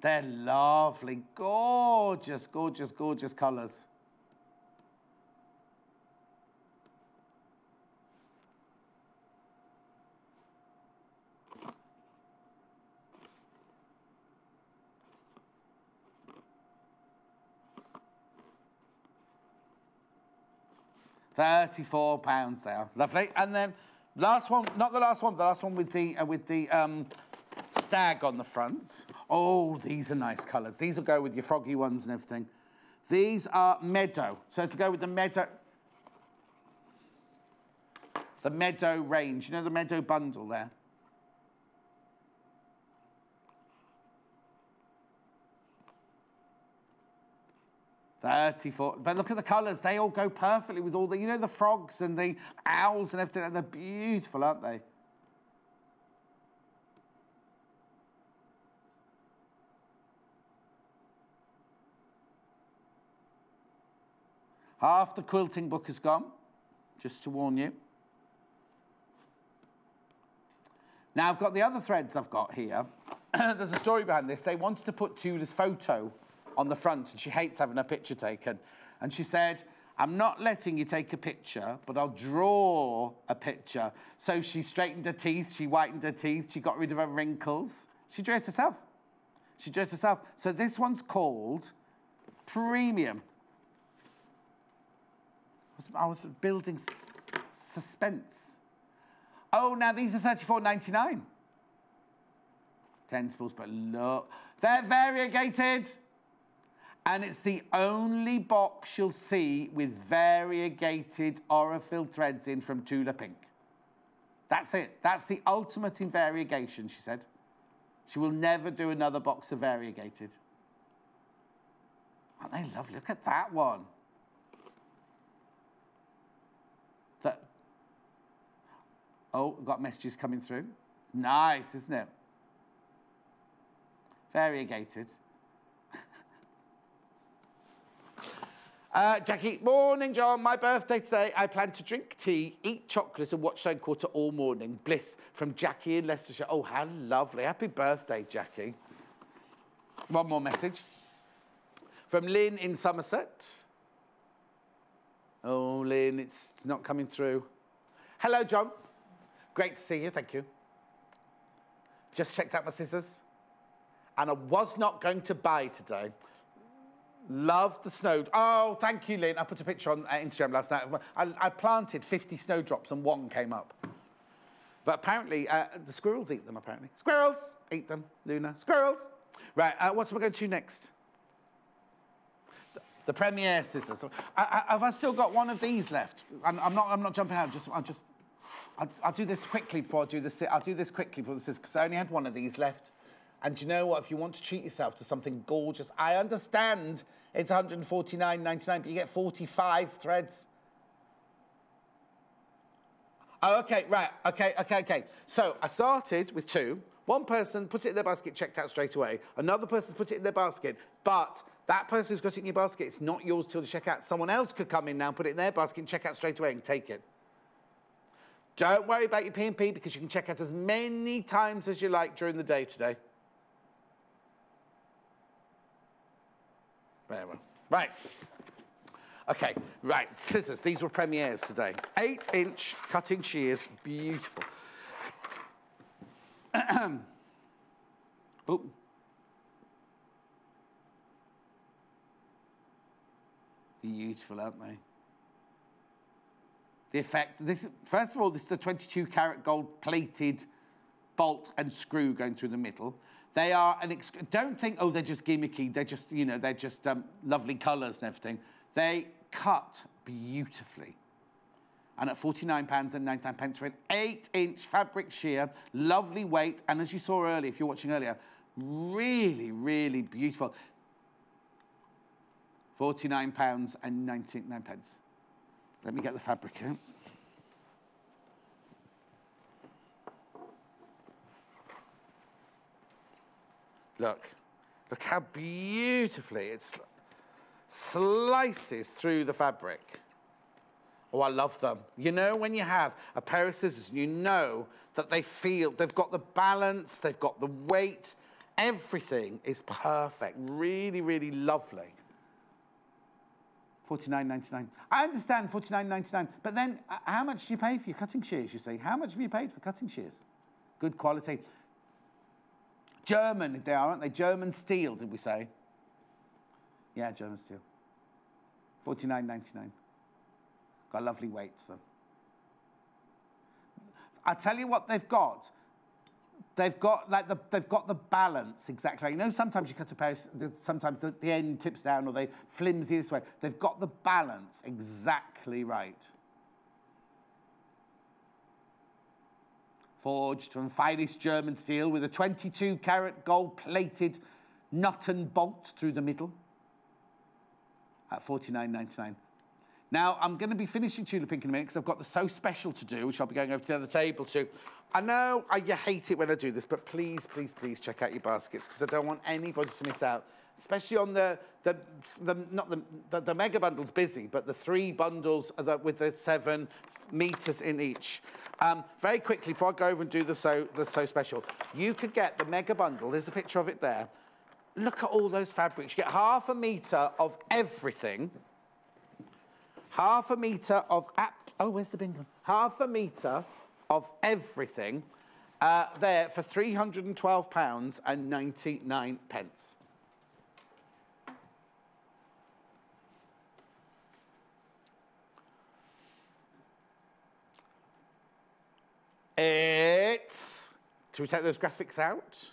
[SPEAKER 1] They're lovely, gorgeous, gorgeous, gorgeous colours. £34 there, lovely. And then last one, not the last one, but the last one with the stag on the front. Oh, these are nice colours. These will go with your froggy ones and everything. These are meadow, so to go with the meadow range. You know the meadow bundle there. $34, but look at the colours. They all go perfectly with all the, you know, the frogs and the owls and everything. And they're beautiful, aren't they? Half the quilting book is gone, just to warn you. Now I've got the other threads I've got here. There's a story behind this. They wanted to put Tula's photo on the front, and she hates having her picture taken. And she said, I'm not letting you take a picture, but I'll draw a picture. So she straightened her teeth, she whitened her teeth, she got rid of her wrinkles. She drew it herself. She drew it herself. So this one's called Premium. I was building suspense. Oh, now these are $34.99. 10 spools, but look, they're variegated. And it's the only box you'll see with variegated Aurifil threads in from Tula Pink. That's it. That's the ultimate in variegation, she said. She will never do another box of variegated. Aren't they lovely? Look at that one. Oh, got messages coming through. Nice, isn't it? Variegated. Jackie, morning, John. My birthday today. I plan to drink tea, eat chocolate, and watch Stone Quarter all morning. Bliss from Jackie in Leicestershire. Oh, how lovely. Happy birthday, Jackie. One more message. From Lynn in Somerset. Oh, Lynn, it's not coming through. Hello, John. Great to see you. Thank you. Just checked out my scissors. And I was not going to buy today. Love the snow. Oh, thank you, Lynn. I put a picture on Instagram last night. I planted 50 snowdrops and one came up. But apparently, the squirrels eat them, apparently. Squirrels eat them, Luna. Squirrels. Right, what am I going to next? The Premiere scissors. Have I still got one of these left? I'm not jumping out. I'll do this quickly before I do this. I'll do this quickly before the scissors because I only had one of these left. And do you know what? If you want to treat yourself to something gorgeous, I understand it's $149.99, but you get 45 threads. Oh, okay, right, okay. So I started with 2. One person put it in their basket, checked out straight away. Another person's put it in their basket, but that person who's got it in your basket, it's not yours till the checkout. Someone else could come in now, put it in their basket and check out straight away and take it. Don't worry about your P&P because you can check out as many times as you like during the day today. Very well. Right. Okay, right, scissors. These were premieres today. 8-inch cutting shears, beautiful. Oh. Beautiful, aren't they? the effect. First of all, this is a 22 karat gold plated bolt and screw going through the middle. They are don't think, oh, they're just gimmicky. They're just, you know, they're just lovely colours and everything. They cut beautifully. And at £49.99 for an 8-inch fabric shear, lovely weight, and as you saw earlier, if you're watching earlier, really, really beautiful. £49.99. Let me get the fabric out. Look how beautifully it slices through the fabric. Oh, I love them. You know, when you have a pair of scissors, you know that they've got the balance, they've got the weight, everything is perfect. Really, really lovely. $49.99. I understand $49.99, but then how much do you pay for your cutting shears, you see? How much have you paid for cutting shears? Good quality. German, they are, aren't they? German steel, did we say? Yeah, German steel. $49.99. Got a lovely weight to them. I'll tell you what they've got. They've got the balance exactly. You know, sometimes you cut a pair, sometimes the end tips down or they flimsy this way. They've got the balance exactly right. Forged from finest German steel with a 22 karat gold plated nut and bolt through the middle at $49.99. Now, I'm going to be finishing Tula Pink in a minute because I've got the So Special to do, which I'll be going over to the other table to. I know you hate it when I do this, but please, please, please check out your baskets because I don't want anybody to miss out, especially on the mega bundle's busy, but the 3 bundles with the 7 meters in each. Very quickly, before I go over and do the So Special, you could get the mega bundle. There's a picture of it there. Look at all those fabrics. You get half a meter of everything. Half a meter of, oh, where's the bin gone? Half a meter of everything there for £312.99. Do we take those graphics out?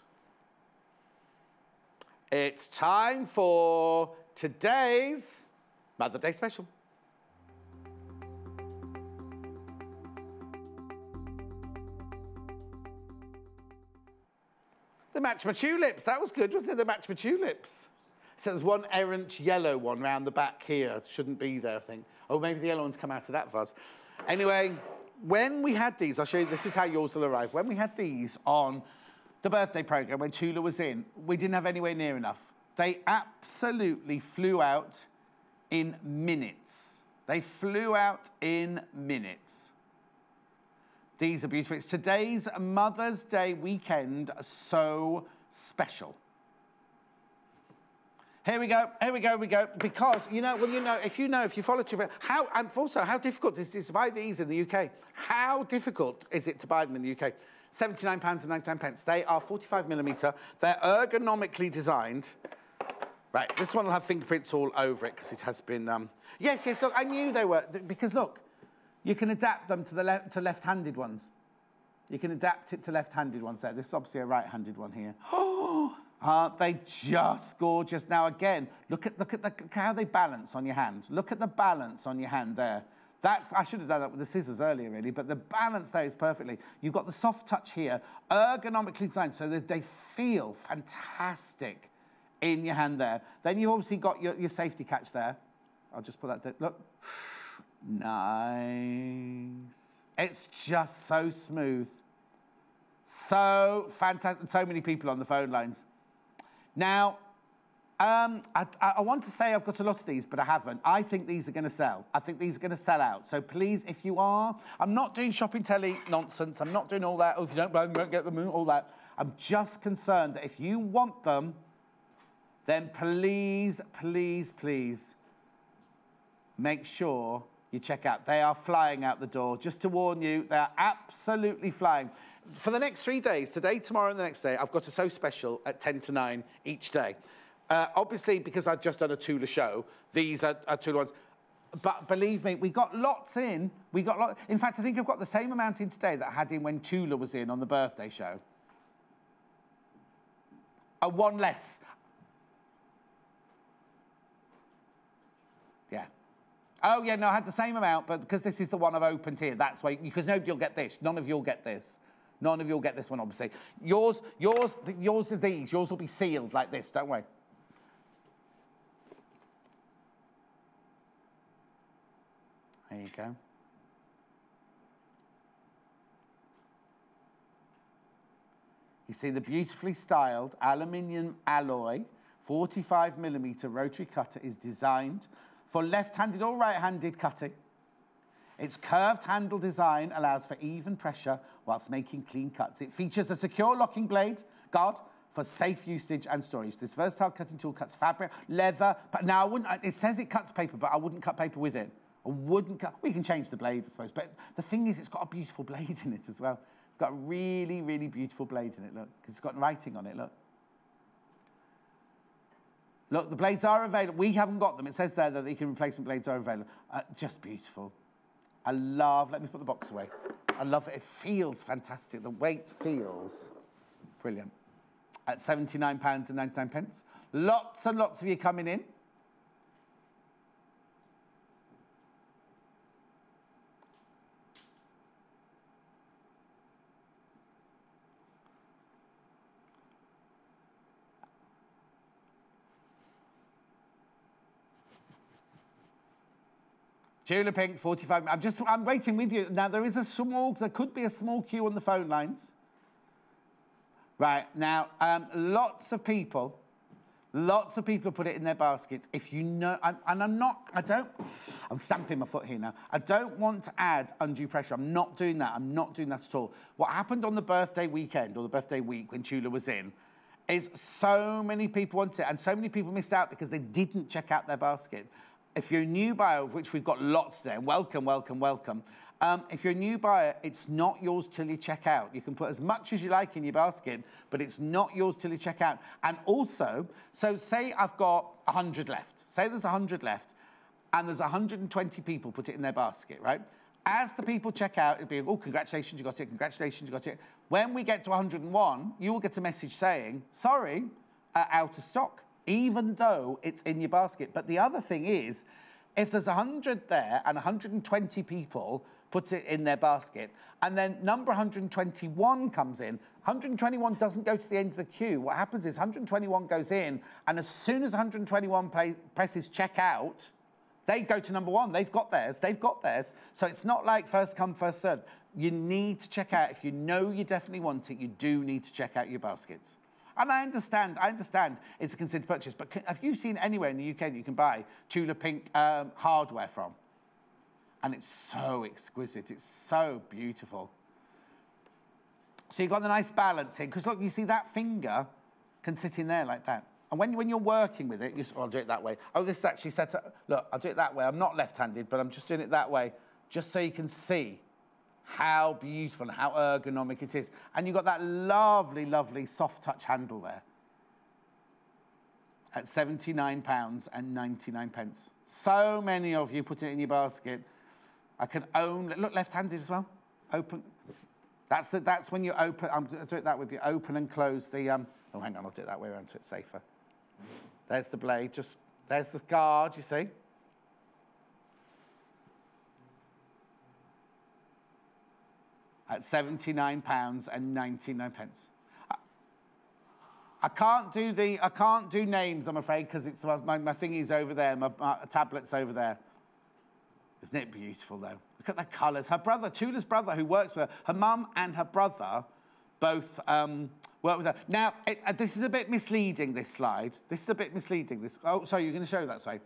[SPEAKER 1] It's time for today's Mother's Day special. The Match My Tulips. That was good, wasn't it? The Match My Tulips. So there's one errant yellow one round the back here. Shouldn't be there, I think. Oh, maybe the yellow one's come out of that vase. Anyway, when we had these, I'll show you, this is how yours will arrive. When we had these on the birthday programme, when Tula was in, we didn't have anywhere near enough. They absolutely flew out in minutes. They flew out in minutes. These are beautiful. It's today's Mother's Day weekend So Special. Here we go, here we go, because, you know, well, if you follow Tula, how difficult is it to buy these in the UK? How difficult is it to buy them in the UK? £79.99. They are 45mm. They're ergonomically designed. Right, this one will have fingerprints all over it because it has been, yes, look, I knew they were, because look, you can adapt them to left-handed ones. You can adapt it to left-handed ones there. This is obviously a right-handed one here. Oh, aren't they just gorgeous? Now again, look at how they balance on your hand. Look at the balance on your hand there. I should have done that with the scissors earlier, really, but the balance there is perfectly. You've got the soft touch here, ergonomically designed so that they feel fantastic in your hand there. Then you've obviously got your safety catch there. I'll just put that there. Look. Nice. It's just so smooth. So fantastic. So many people on the phone lines. Now, I want to say I've got a lot of these, but I haven't. I think these are going to sell. I think these are going to sell out. So please, if you are, I'm not doing shopping telly nonsense. I'm not doing all that. Oh, if you don't buy them, you won't get them, all that. I'm just concerned that if you want them, then please, please, please make sure you check out. They are flying out the door. Just to warn you, they are absolutely flying. For the next 3 days, today, tomorrow, and the next day, I've got a So Special at 10 to 9 each day. Obviously, because I've just done a Tula show, these are Tula ones. But believe me, we got lots in. We got lots. In fact, I think I've got the same amount in today that I had in when Tula was in on the birthday show. One less. Yeah. Oh, yeah, no, I had the same amount, but because this is the one I've opened here, that's why, because nobody will get this. None of you will get this. None of you will get this one, obviously. Yours are these. Yours will be sealed like this, don't worry. There you go. You see the beautifully styled aluminium alloy 45mm rotary cutter is designed for left-handed or right-handed cutting. Its curved handle design allows for even pressure whilst making clean cuts. It features a secure locking blade guard for safe usage and storage. This versatile cutting tool cuts fabric, leather. But now, it says it cuts paper, but I wouldn't cut paper with it. I wouldn't cut. We can change the blade, I suppose. But the thing is, it's got a beautiful blade in it as well. It's got a really, really beautiful blade in it, look, because it's got writing on it, look. Look, the blades are available. We haven't got them. It says there that the replacement blades are available. Just beautiful. I love, let me put the box away. I love it. It feels fantastic. The weight feels brilliant. At £79.99. Lots and lots of you coming in. Tula Pink, 45. I'm waiting with you. Now, there could be a small queue on the phone lines. Right, now, lots of people put it in their baskets. If you know, I'm stamping my foot here now. I don't want to add undue pressure. I'm not doing that. I'm not doing that at all. What happened on the birthday weekend, or the birthday week when Tula was in, is so many people wanted it, and so many people missed out because they didn't check out their basket. If you're a new buyer, of which we've got lots there, welcome, welcome, welcome. If you're a new buyer, it's not yours till you check out. You can put as much as you like in your basket, but it's not yours till you check out. And also, so say I've got 100 left. Say there's 100 left, and there's 120 people put it in their basket, right? As the people check out, it'll be, oh, congratulations, you got it, congratulations, you got it. When we get to 101, you will get a message saying, sorry, out of stock, even though it's in your basket. But the other thing is, if there's 100 there and 120 people put it in their basket, and then number 121 comes in, 121 doesn't go to the end of the queue. What happens is 121 goes in, and as soon as 121 presses check out, they go to number one. They've got theirs. They've got theirs. So it's not like first come, first served. You need to check out. If you know you definitely want it, you do need to check out your baskets. And I understand it's a considered purchase, but have you seen anywhere in the UK that you can buy Tula Pink hardware from? And it's so exquisite, it's so beautiful. So you've got the nice balance here, because look, you see that finger can sit in there like that. And when you're working with it, I'll do it that way. Oh, this is actually set up, look, I'll do it that way. I'm not left-handed, but I'm just doing it that way, just so you can see how beautiful and how ergonomic it is. And you've got that lovely, lovely soft touch handle there at £79.99. So many of you put it in your basket. I can own, look, left-handed as well, open. That's when you open, I'll do it that way, you open and close the, oh, hang on, I'll do it that way around so it's safer. There's the blade, there's the guard, you see. At £79.99. I can't do names, I'm afraid, because it's my thingy's over there, my tablet's over there. Isn't it beautiful, though? Look at the colours. Her brother, Tula's brother, who works with her mum and her brother both work with her. Now, this is a bit misleading, this slide. This is a bit misleading. Oh, sorry, you're going to show that, sorry.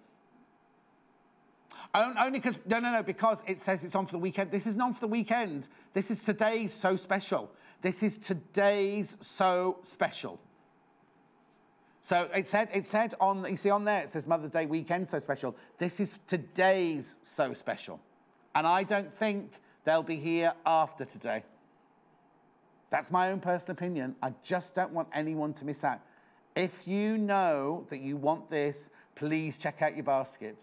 [SPEAKER 1] Only because, no, because it says it's on for the weekend. This isn't on for the weekend. This is today's So Special. This is today's So Special. So it said on, you see on there, it says Mother's Day weekend So Special. This is today's So Special. And I don't think they'll be here after today. That's my own personal opinion. I just don't want anyone to miss out. If you know that you want this, please check out your basket.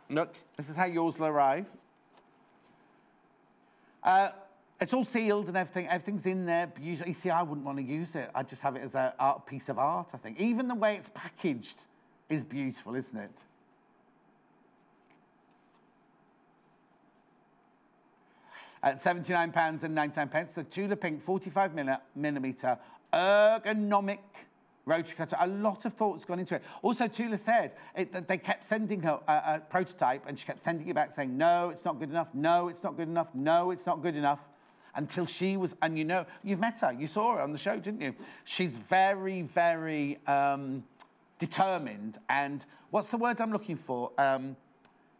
[SPEAKER 1] Look, this is how yours will arrive. It's all sealed and everything. Everything's in there. You see, I wouldn't want to use it. I'd just have it as a piece of art, I think. Even the way it's packaged is beautiful, isn't it? At £79.99, the Tula Pink 45mm ergonomic rotary cutter. A lot of thought's gone into it. Also, Tula said that they kept sending her a prototype, and she kept sending it back saying, no, it's not good enough, no, it's not good enough, no, it's not good enough. Until she was, and you know, you've met her, you saw her on the show, didn't you? She's very, very determined, and what's the word I'm looking for?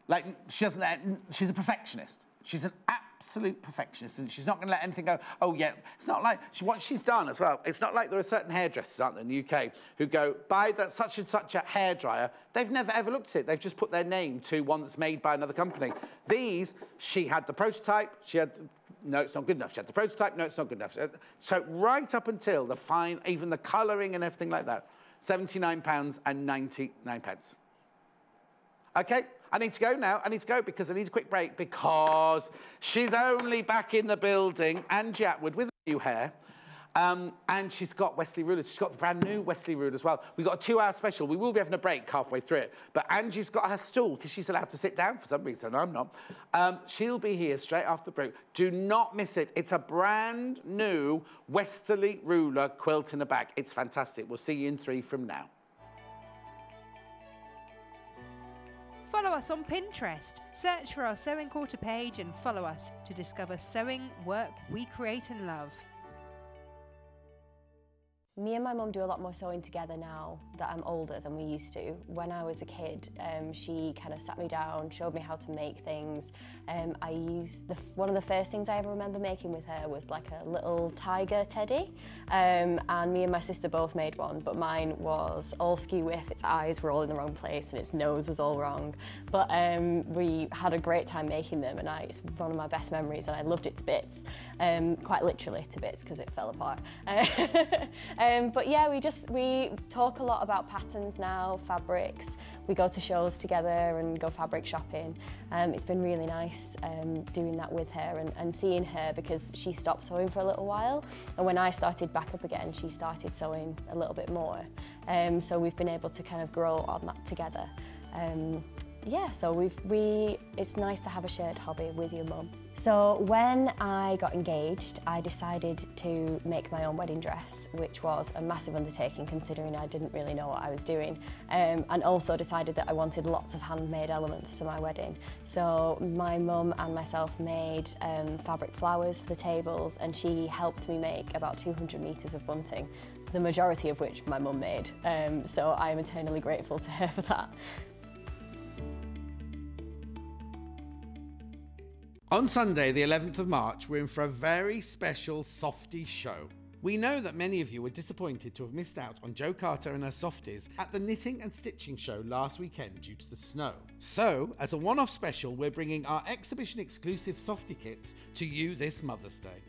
[SPEAKER 1] Like, she's a perfectionist. She's an absolute perfectionist, and she's not going to let anything go, oh yeah. It's not like, what she's done as well, it's not like there are certain hairdressers, aren't there, in the UK, who go, buy that such and such a hairdryer. They've never ever looked at it. They've just put their name to one that's made by another company. These, she had the prototype, she had, no, it's not good enough. She had the prototype, no, it's not good enough. So right up until the fine, even the colouring and everything like that, £79.99. Okay, I need to go now. I need to go because I need a quick break because she's only back in the building, Angela Attwood, with new hair. And she's got Westerley rulers. She's got the brand new Westerley ruler as well. We've got a 2-hour special. We will be having a break halfway through it. But Angie's got her stool because she's allowed to sit down for some reason. I'm not. She'll be here straight after the break. Do not miss it. It's a brand new Westerley ruler quilt in a bag. It's fantastic. We'll see you in 3 from now.
[SPEAKER 2] Follow us on Pinterest. Search for our Sewing Quarter page and follow us to discover sewing work we create and love.
[SPEAKER 3] Me and my mum do a lot more sewing together now that I'm older than we used to. When I was a kid, she kind of sat me down, showed me how to make things. I used one of the first things I ever remember making with her was like a little tiger teddy. And me and my sister both made one, but mine was all skew with, its eyes were all in the wrong place and its nose was all wrong. But we had a great time making them, and it's one of my best memories, and I loved it to bits. Quite literally to bits because it fell apart. But yeah, we talk a lot about patterns now, fabrics. We go to shows together and go fabric shopping. It's been really nice doing that with her and seeing her, because she stopped sewing for a little while. And when I started back up again, she started sewing a little bit more. So we've been able to kind of grow on that together. Yeah, so it's nice to have a shared hobby with your mum. So when I got engaged, I decided to make my own wedding dress, which was a massive undertaking considering I didn't really know what I was doing, and also decided that I wanted lots of handmade elements to my wedding. So my mum and myself made fabric flowers for the tables, and she helped me make about 200 metres of bunting, the majority of which my mum made. So I am eternally grateful to her for that.
[SPEAKER 1] On Sunday, the 11th of March, we're in for a very special softie show. We know that many of you were disappointed to have missed out on Jo Carter and her softies at the knitting and stitching show last weekend due to the snow. So, as a one-off special, we're bringing our exhibition exclusive softie kits to you this Mother's Day.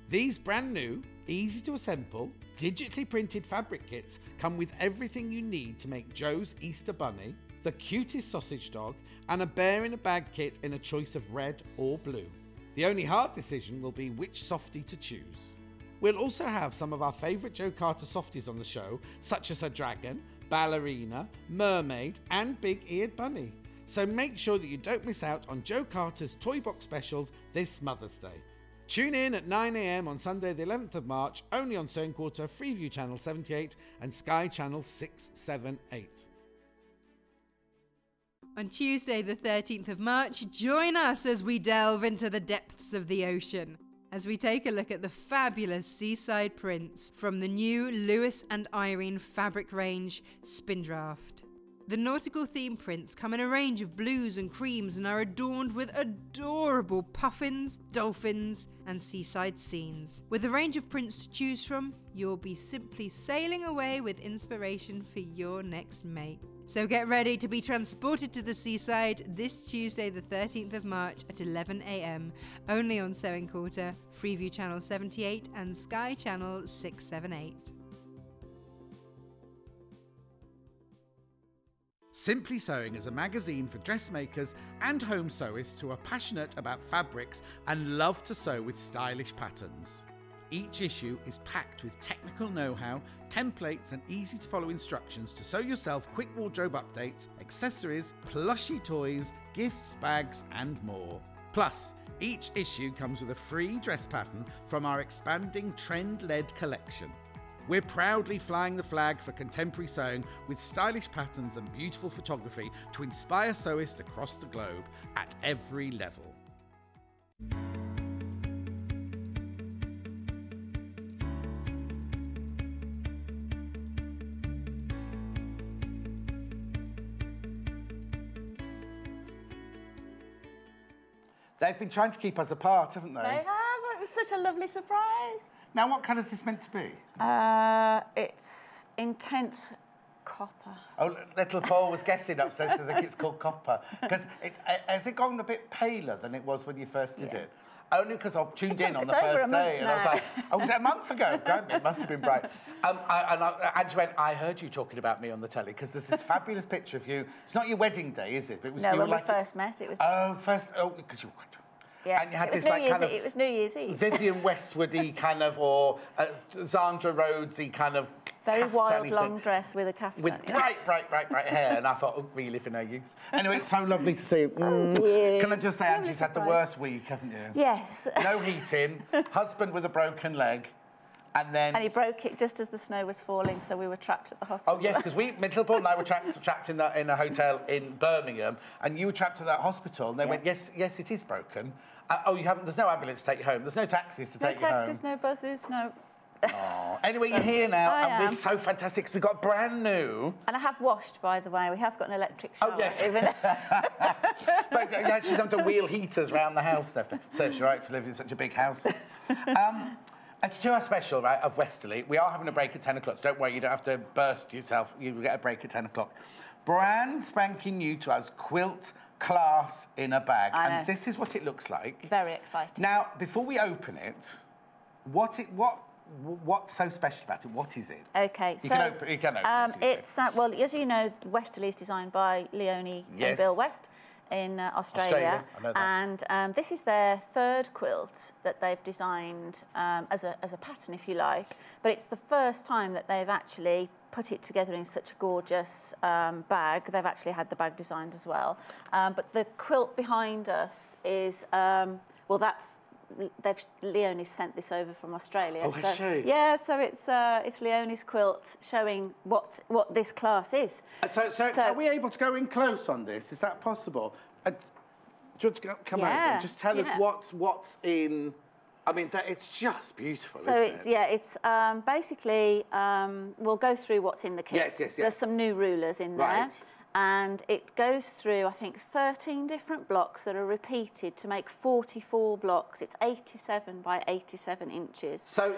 [SPEAKER 1] These brand new, easy to assemble, digitally printed fabric kits come with everything you need to make Jo's Easter Bunny, the cutest sausage dog, and a bear in a bag kit in a choice of red or blue. The only hard decision will be which softie to choose. We'll also have some of our favourite Jo Carter softies on the show, such as her dragon, ballerina, mermaid, and big-eared bunny. So make sure that you don't miss out on Jo Carter's Toy Box specials this Mother's Day. Tune in at 9 AM on Sunday the 11th of March, only on Sewing Quarter, Freeview Channel 78 and Sky Channel 678.
[SPEAKER 2] On Tuesday the 13th of March, join us as we delve into the depths of the ocean, as we take a look at the fabulous seaside prints from the new Lewis and Irene fabric range, Spindraft. The nautical theme prints come in a range of blues and creams and are adorned with adorable puffins, dolphins and seaside scenes. With a range of prints to choose from, you'll be simply sailing away with inspiration for your next mate. So get ready to be transported to the seaside this Tuesday the 13th of March at 11 AM, only on Sewing Quarter, Freeview Channel 78 and Sky Channel 678.
[SPEAKER 1] Simply Sewing is a magazine for dressmakers and home sewists who are passionate about fabrics and love to sew with stylish patterns. Each issue is packed with technical know-how, templates and easy to follow instructions to sew yourself quick wardrobe updates, accessories, plushy toys, gifts, bags and more. Plus, each issue comes with a free dress pattern from our expanding trend-led collection. We're proudly flying the flag for contemporary sewing with stylish patterns and beautiful photography to inspire sewists across the globe at every level. They've been trying to keep us apart, haven't they?
[SPEAKER 4] They have. It was such a lovely surprise.
[SPEAKER 1] Now, what colour is this meant to be?
[SPEAKER 4] It's intense copper.
[SPEAKER 1] Oh, little Paul was guessing upstairs. I think it's called copper. Because has it gone a bit paler than it was when you first did it? Only because I tuned in on the first day and I was like, oh, was it a month ago? God, it must have been bright. Angela went, I heard you talking about me on the telly because there's this fabulous picture of you. It's not your wedding day, is it? But it was,
[SPEAKER 4] no, when
[SPEAKER 1] like
[SPEAKER 4] we first met, it was...
[SPEAKER 1] Oh, because you were quite drunk.
[SPEAKER 4] Yeah,
[SPEAKER 1] and you had
[SPEAKER 4] it was
[SPEAKER 1] this like kind of...
[SPEAKER 4] It was New Year's Eve.
[SPEAKER 1] Vivian Westwoody kind of, or Zandra Rhodesy kind of...
[SPEAKER 4] Very wild, long dress with a caftan.
[SPEAKER 1] With bright hair. And I thought, oh, reliving her youth. Anyway, it's so lovely to see you. Can I just say, Angie's had the worst week, haven't you?
[SPEAKER 4] Yes.
[SPEAKER 1] No heating, husband with a broken leg, and then...
[SPEAKER 4] And he broke it just as the snow was falling, so we were trapped at the hospital.
[SPEAKER 1] Oh, yes, because little Paul and I were trapped in a hotel in Birmingham, and you were trapped at that hospital, and they went, yes, it is broken. Oh, you haven't... There's no ambulance to take you home. There's no taxis to take you home.
[SPEAKER 4] No taxis, no buses, no...
[SPEAKER 1] Oh. Anyway, you're here now, and we're so fantastic because we've got brand new.
[SPEAKER 4] And I have washed, by the way. We have got an electric shower.
[SPEAKER 1] Oh, yes.
[SPEAKER 4] Even...
[SPEAKER 1] But she's having to wheel heaters around the house. Serves you right for living in such a big house. To our special, right, of Westerley, we are having a break at 10 o'clock, so don't worry, you don't have to burst yourself. You get a break at 10 o'clock. Brand spanking new to us, Quilt Class in a Bag. And this is what it looks like.
[SPEAKER 4] Very exciting.
[SPEAKER 1] Now, before we open it, what's so special about it? What is it?
[SPEAKER 4] Okay,
[SPEAKER 1] you can open it.
[SPEAKER 4] It's well, as you know, Westerley is designed by Leonie and Bill West in Australia.
[SPEAKER 1] I know that.
[SPEAKER 4] And this is their third quilt that they've designed as a pattern, if you like. But it's the first time that they've actually put it together in such a gorgeous bag. They've actually had the bag designed as well. But the quilt behind us is well, that's. Leonie's sent this over from Australia.
[SPEAKER 1] Oh, has she?
[SPEAKER 4] Yeah, so it's Leonie's quilt showing what this class is.
[SPEAKER 1] So are we able to go in close on this? Is that possible? Do you want to come over and just tell us what's in? I mean, it's just beautiful, isn't it?
[SPEAKER 4] It's basically we'll go through what's in the kit.
[SPEAKER 1] Yes.
[SPEAKER 4] There's some new rulers in there. And it goes through, I think, 13 different blocks that are repeated to make 44 blocks. It's 87 by 87 inches. So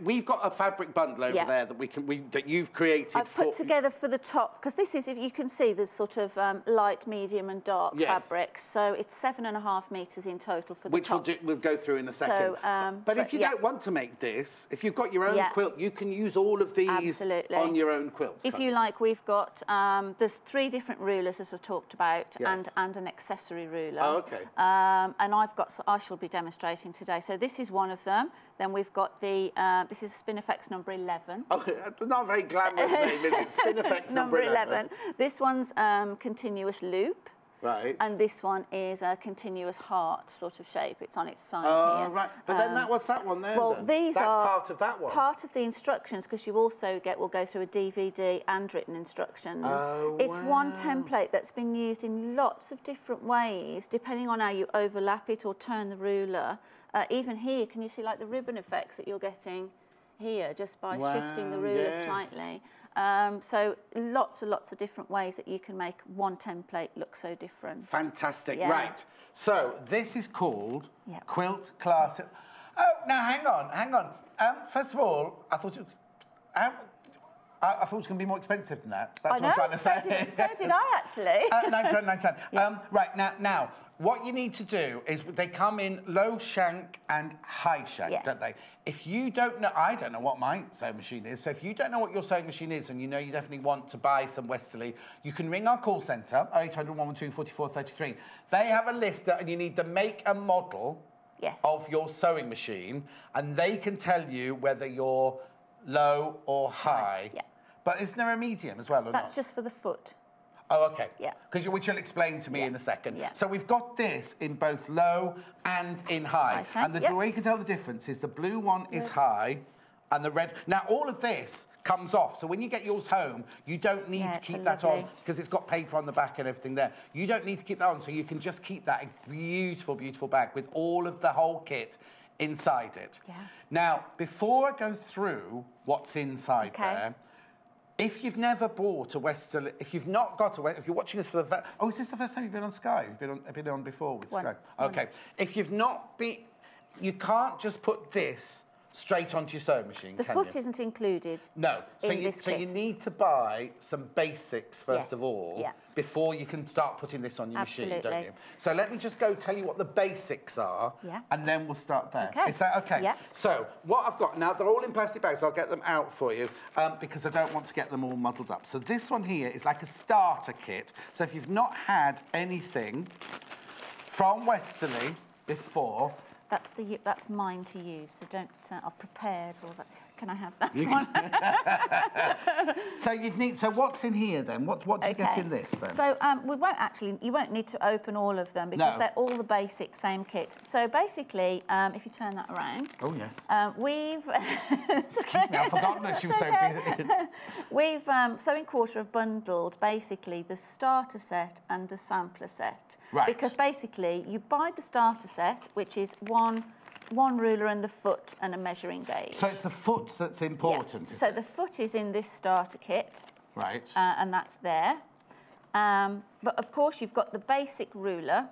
[SPEAKER 1] we've got a fabric bundle over there that you've created.
[SPEAKER 4] I've put together for the top, because this is, if you can see, there's sort of light, medium and dark fabrics. So it's 7.5 metres in total for the top.
[SPEAKER 1] Which we'll go through in a second. But if you don't want to make this, if you've got your own quilt, you can use all of these on your own quilts.
[SPEAKER 4] If you like, we've got, there's 3 different rulers, as I talked about, and an accessory ruler.
[SPEAKER 1] Oh, okay.
[SPEAKER 4] And I shall be demonstrating today. So this is one of them. Then we've got the, this is Spinifex number 11.
[SPEAKER 1] Oh, not a very glamorous name, is it? Spinifex number 11.
[SPEAKER 4] This one's continuous loop.
[SPEAKER 1] Right.
[SPEAKER 4] And this one is a continuous heart sort of shape. It's on its side here.
[SPEAKER 1] Oh, right. But then what's that one there?
[SPEAKER 4] Well,
[SPEAKER 1] these
[SPEAKER 4] are
[SPEAKER 1] part of that one.
[SPEAKER 4] Part of the instructions, because you also will go through a DVD and written instructions.
[SPEAKER 1] Oh,
[SPEAKER 4] it's one template that's been used in lots of different ways, depending on how you overlap it or turn the ruler. Even here, can you see like the ribbon effects that you're getting here just by shifting the ruler slightly? So lots and lots of different ways that you can make one template look so different.
[SPEAKER 1] Fantastic. Right. So this is called Quilt Class. Oh, now hang on. First of all, I thought I thought it was going to be more expensive than that. That's
[SPEAKER 4] I know,
[SPEAKER 1] what I'm trying to say.
[SPEAKER 4] so did I actually.
[SPEAKER 1] 910.
[SPEAKER 4] Yeah.
[SPEAKER 1] Right, now, what you need to do is they come in low shank and high shank,
[SPEAKER 4] Yes.
[SPEAKER 1] don't they? If you don't know, I don't know what my sewing machine is, so if you don't know what your sewing machine is and you know you definitely want to buy some Westerley, you can ring our call centre, 0800 112 4433. They have a list and you need the make and model
[SPEAKER 4] Yes.
[SPEAKER 1] of your sewing machine, and they can tell you whether you're low or high.
[SPEAKER 4] Yeah.
[SPEAKER 1] But isn't there a medium as well, or
[SPEAKER 4] That's
[SPEAKER 1] not?
[SPEAKER 4] just for the foot.
[SPEAKER 1] Oh, okay.
[SPEAKER 4] Yeah.
[SPEAKER 1] Which you'll explain to me in a second.
[SPEAKER 4] Yeah.
[SPEAKER 1] So we've got this in both low and in high.
[SPEAKER 4] High
[SPEAKER 1] And the
[SPEAKER 4] shank,
[SPEAKER 1] way you can tell the difference is the blue one is high and the red... Now, all of this comes off. So when you get yours home, you don't need to
[SPEAKER 4] it's
[SPEAKER 1] keep
[SPEAKER 4] a
[SPEAKER 1] that on
[SPEAKER 4] lovely-
[SPEAKER 1] because it's got paper on the back and everything there. You don't need to keep that on, so you can just keep that a beautiful, beautiful bag with all of the whole kit inside it.
[SPEAKER 4] Yeah.
[SPEAKER 1] Now, before I go through what's inside there, if you've never bought a Westerley, if you've not got a, if you're watching this for the, oh, is this the first time you've been on Sky? You've been on before with Sky? Okay. If you've not been, you can't just put this straight onto your sewing machine,
[SPEAKER 4] The
[SPEAKER 1] can
[SPEAKER 4] foot
[SPEAKER 1] you?
[SPEAKER 4] isn't included.
[SPEAKER 1] No. So
[SPEAKER 4] in
[SPEAKER 1] you,
[SPEAKER 4] this
[SPEAKER 1] so you
[SPEAKER 4] kit.
[SPEAKER 1] need to buy some basics first
[SPEAKER 4] Yes.
[SPEAKER 1] of all
[SPEAKER 4] Yeah.
[SPEAKER 1] before you can start putting this on your machine, don't
[SPEAKER 4] Absolutely.
[SPEAKER 1] you? So let me just go tell you what the basics are,
[SPEAKER 4] Yeah.
[SPEAKER 1] and then we'll start there.
[SPEAKER 4] Okay.
[SPEAKER 1] Is that okay?
[SPEAKER 4] Yeah.
[SPEAKER 1] So what I've got now, they're all in plastic bags. So I'll get them out for you because I don't want to get them all muddled up. So this one here is like a starter kit. So if you've not had anything from Westerley before,
[SPEAKER 4] That's mine to use, so don't. I've prepared all that. Can I have that one?
[SPEAKER 1] so you'd need. So what's in here then? What do you get
[SPEAKER 4] Okay.
[SPEAKER 1] in this then?
[SPEAKER 4] So you won't need to open all of them because
[SPEAKER 1] No.
[SPEAKER 4] they're all the basic same kit. So basically, if you turn that around,
[SPEAKER 1] Oh yes.
[SPEAKER 4] we've
[SPEAKER 1] Excuse me, I've forgotten that she was so busy.
[SPEAKER 4] we've Sewing Quarter have bundled basically the starter set and the sampler set.
[SPEAKER 1] Right.
[SPEAKER 4] Because basically you buy the starter set, which is one ruler and the foot and a measuring gauge.
[SPEAKER 1] So it's the foot that's important, is
[SPEAKER 4] So
[SPEAKER 1] it?
[SPEAKER 4] the foot is in this starter kit.
[SPEAKER 1] Right.
[SPEAKER 4] And that's there. But of course, you've got the basic ruler,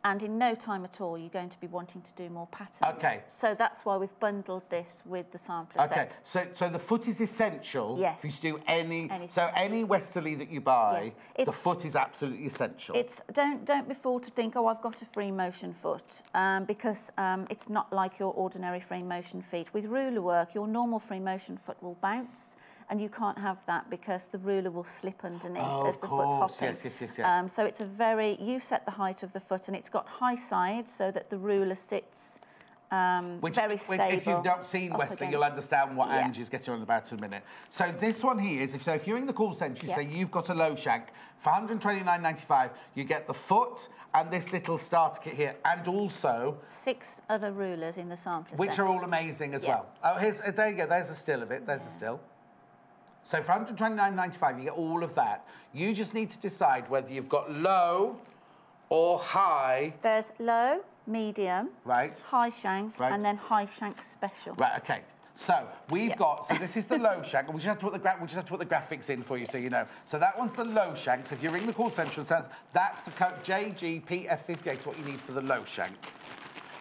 [SPEAKER 4] and in no time at all, you're going to be wanting to do more patterns.
[SPEAKER 1] Okay.
[SPEAKER 4] So that's why we've bundled this with the sampler
[SPEAKER 1] Okay,
[SPEAKER 4] set.
[SPEAKER 1] so the foot is essential
[SPEAKER 4] Yes.
[SPEAKER 1] for you to do any.
[SPEAKER 4] Anything.
[SPEAKER 1] So any Westerley that you buy,
[SPEAKER 4] Yes.
[SPEAKER 1] the
[SPEAKER 4] It's-
[SPEAKER 1] foot is absolutely essential.
[SPEAKER 4] Don't be fooled to think, oh, I've got a free motion foot, because it's not like your ordinary free motion feet. With ruler work, your normal free motion foot will bounce, and you can't have that because the ruler will slip underneath as the foot's hopping.
[SPEAKER 1] Yes.
[SPEAKER 4] So it's you set the height of the foot, and it's got high sides so that the ruler sits very stable.
[SPEAKER 1] If you've not seen
[SPEAKER 4] up
[SPEAKER 1] Westerley, you'll
[SPEAKER 4] against.
[SPEAKER 1] understand what
[SPEAKER 4] Yeah.
[SPEAKER 1] Angie's getting on about in a minute. So this one here is, if you're in the call centre, you
[SPEAKER 4] Yeah.
[SPEAKER 1] say you've got a low shank, for £129.95, you get the foot and this little starter kit here, and also
[SPEAKER 4] 6 other rulers in the sampler
[SPEAKER 1] which
[SPEAKER 4] set.
[SPEAKER 1] are all amazing as
[SPEAKER 4] Yeah.
[SPEAKER 1] well. Oh, there you go. There's a still of it. There's a still. So for £129.95, you get all of that. You just need to decide whether you've got low or high.
[SPEAKER 4] There's low, medium,
[SPEAKER 1] Right.
[SPEAKER 4] high shank,
[SPEAKER 1] Right.
[SPEAKER 4] and then high shank special.
[SPEAKER 1] Right. Okay. So we've got. So this is the low shank. We just have to put the graphics in for you, so you know. So that one's the low shank. So if you ring the call centre and says that's the code JGPF58, is what you need for the low shank.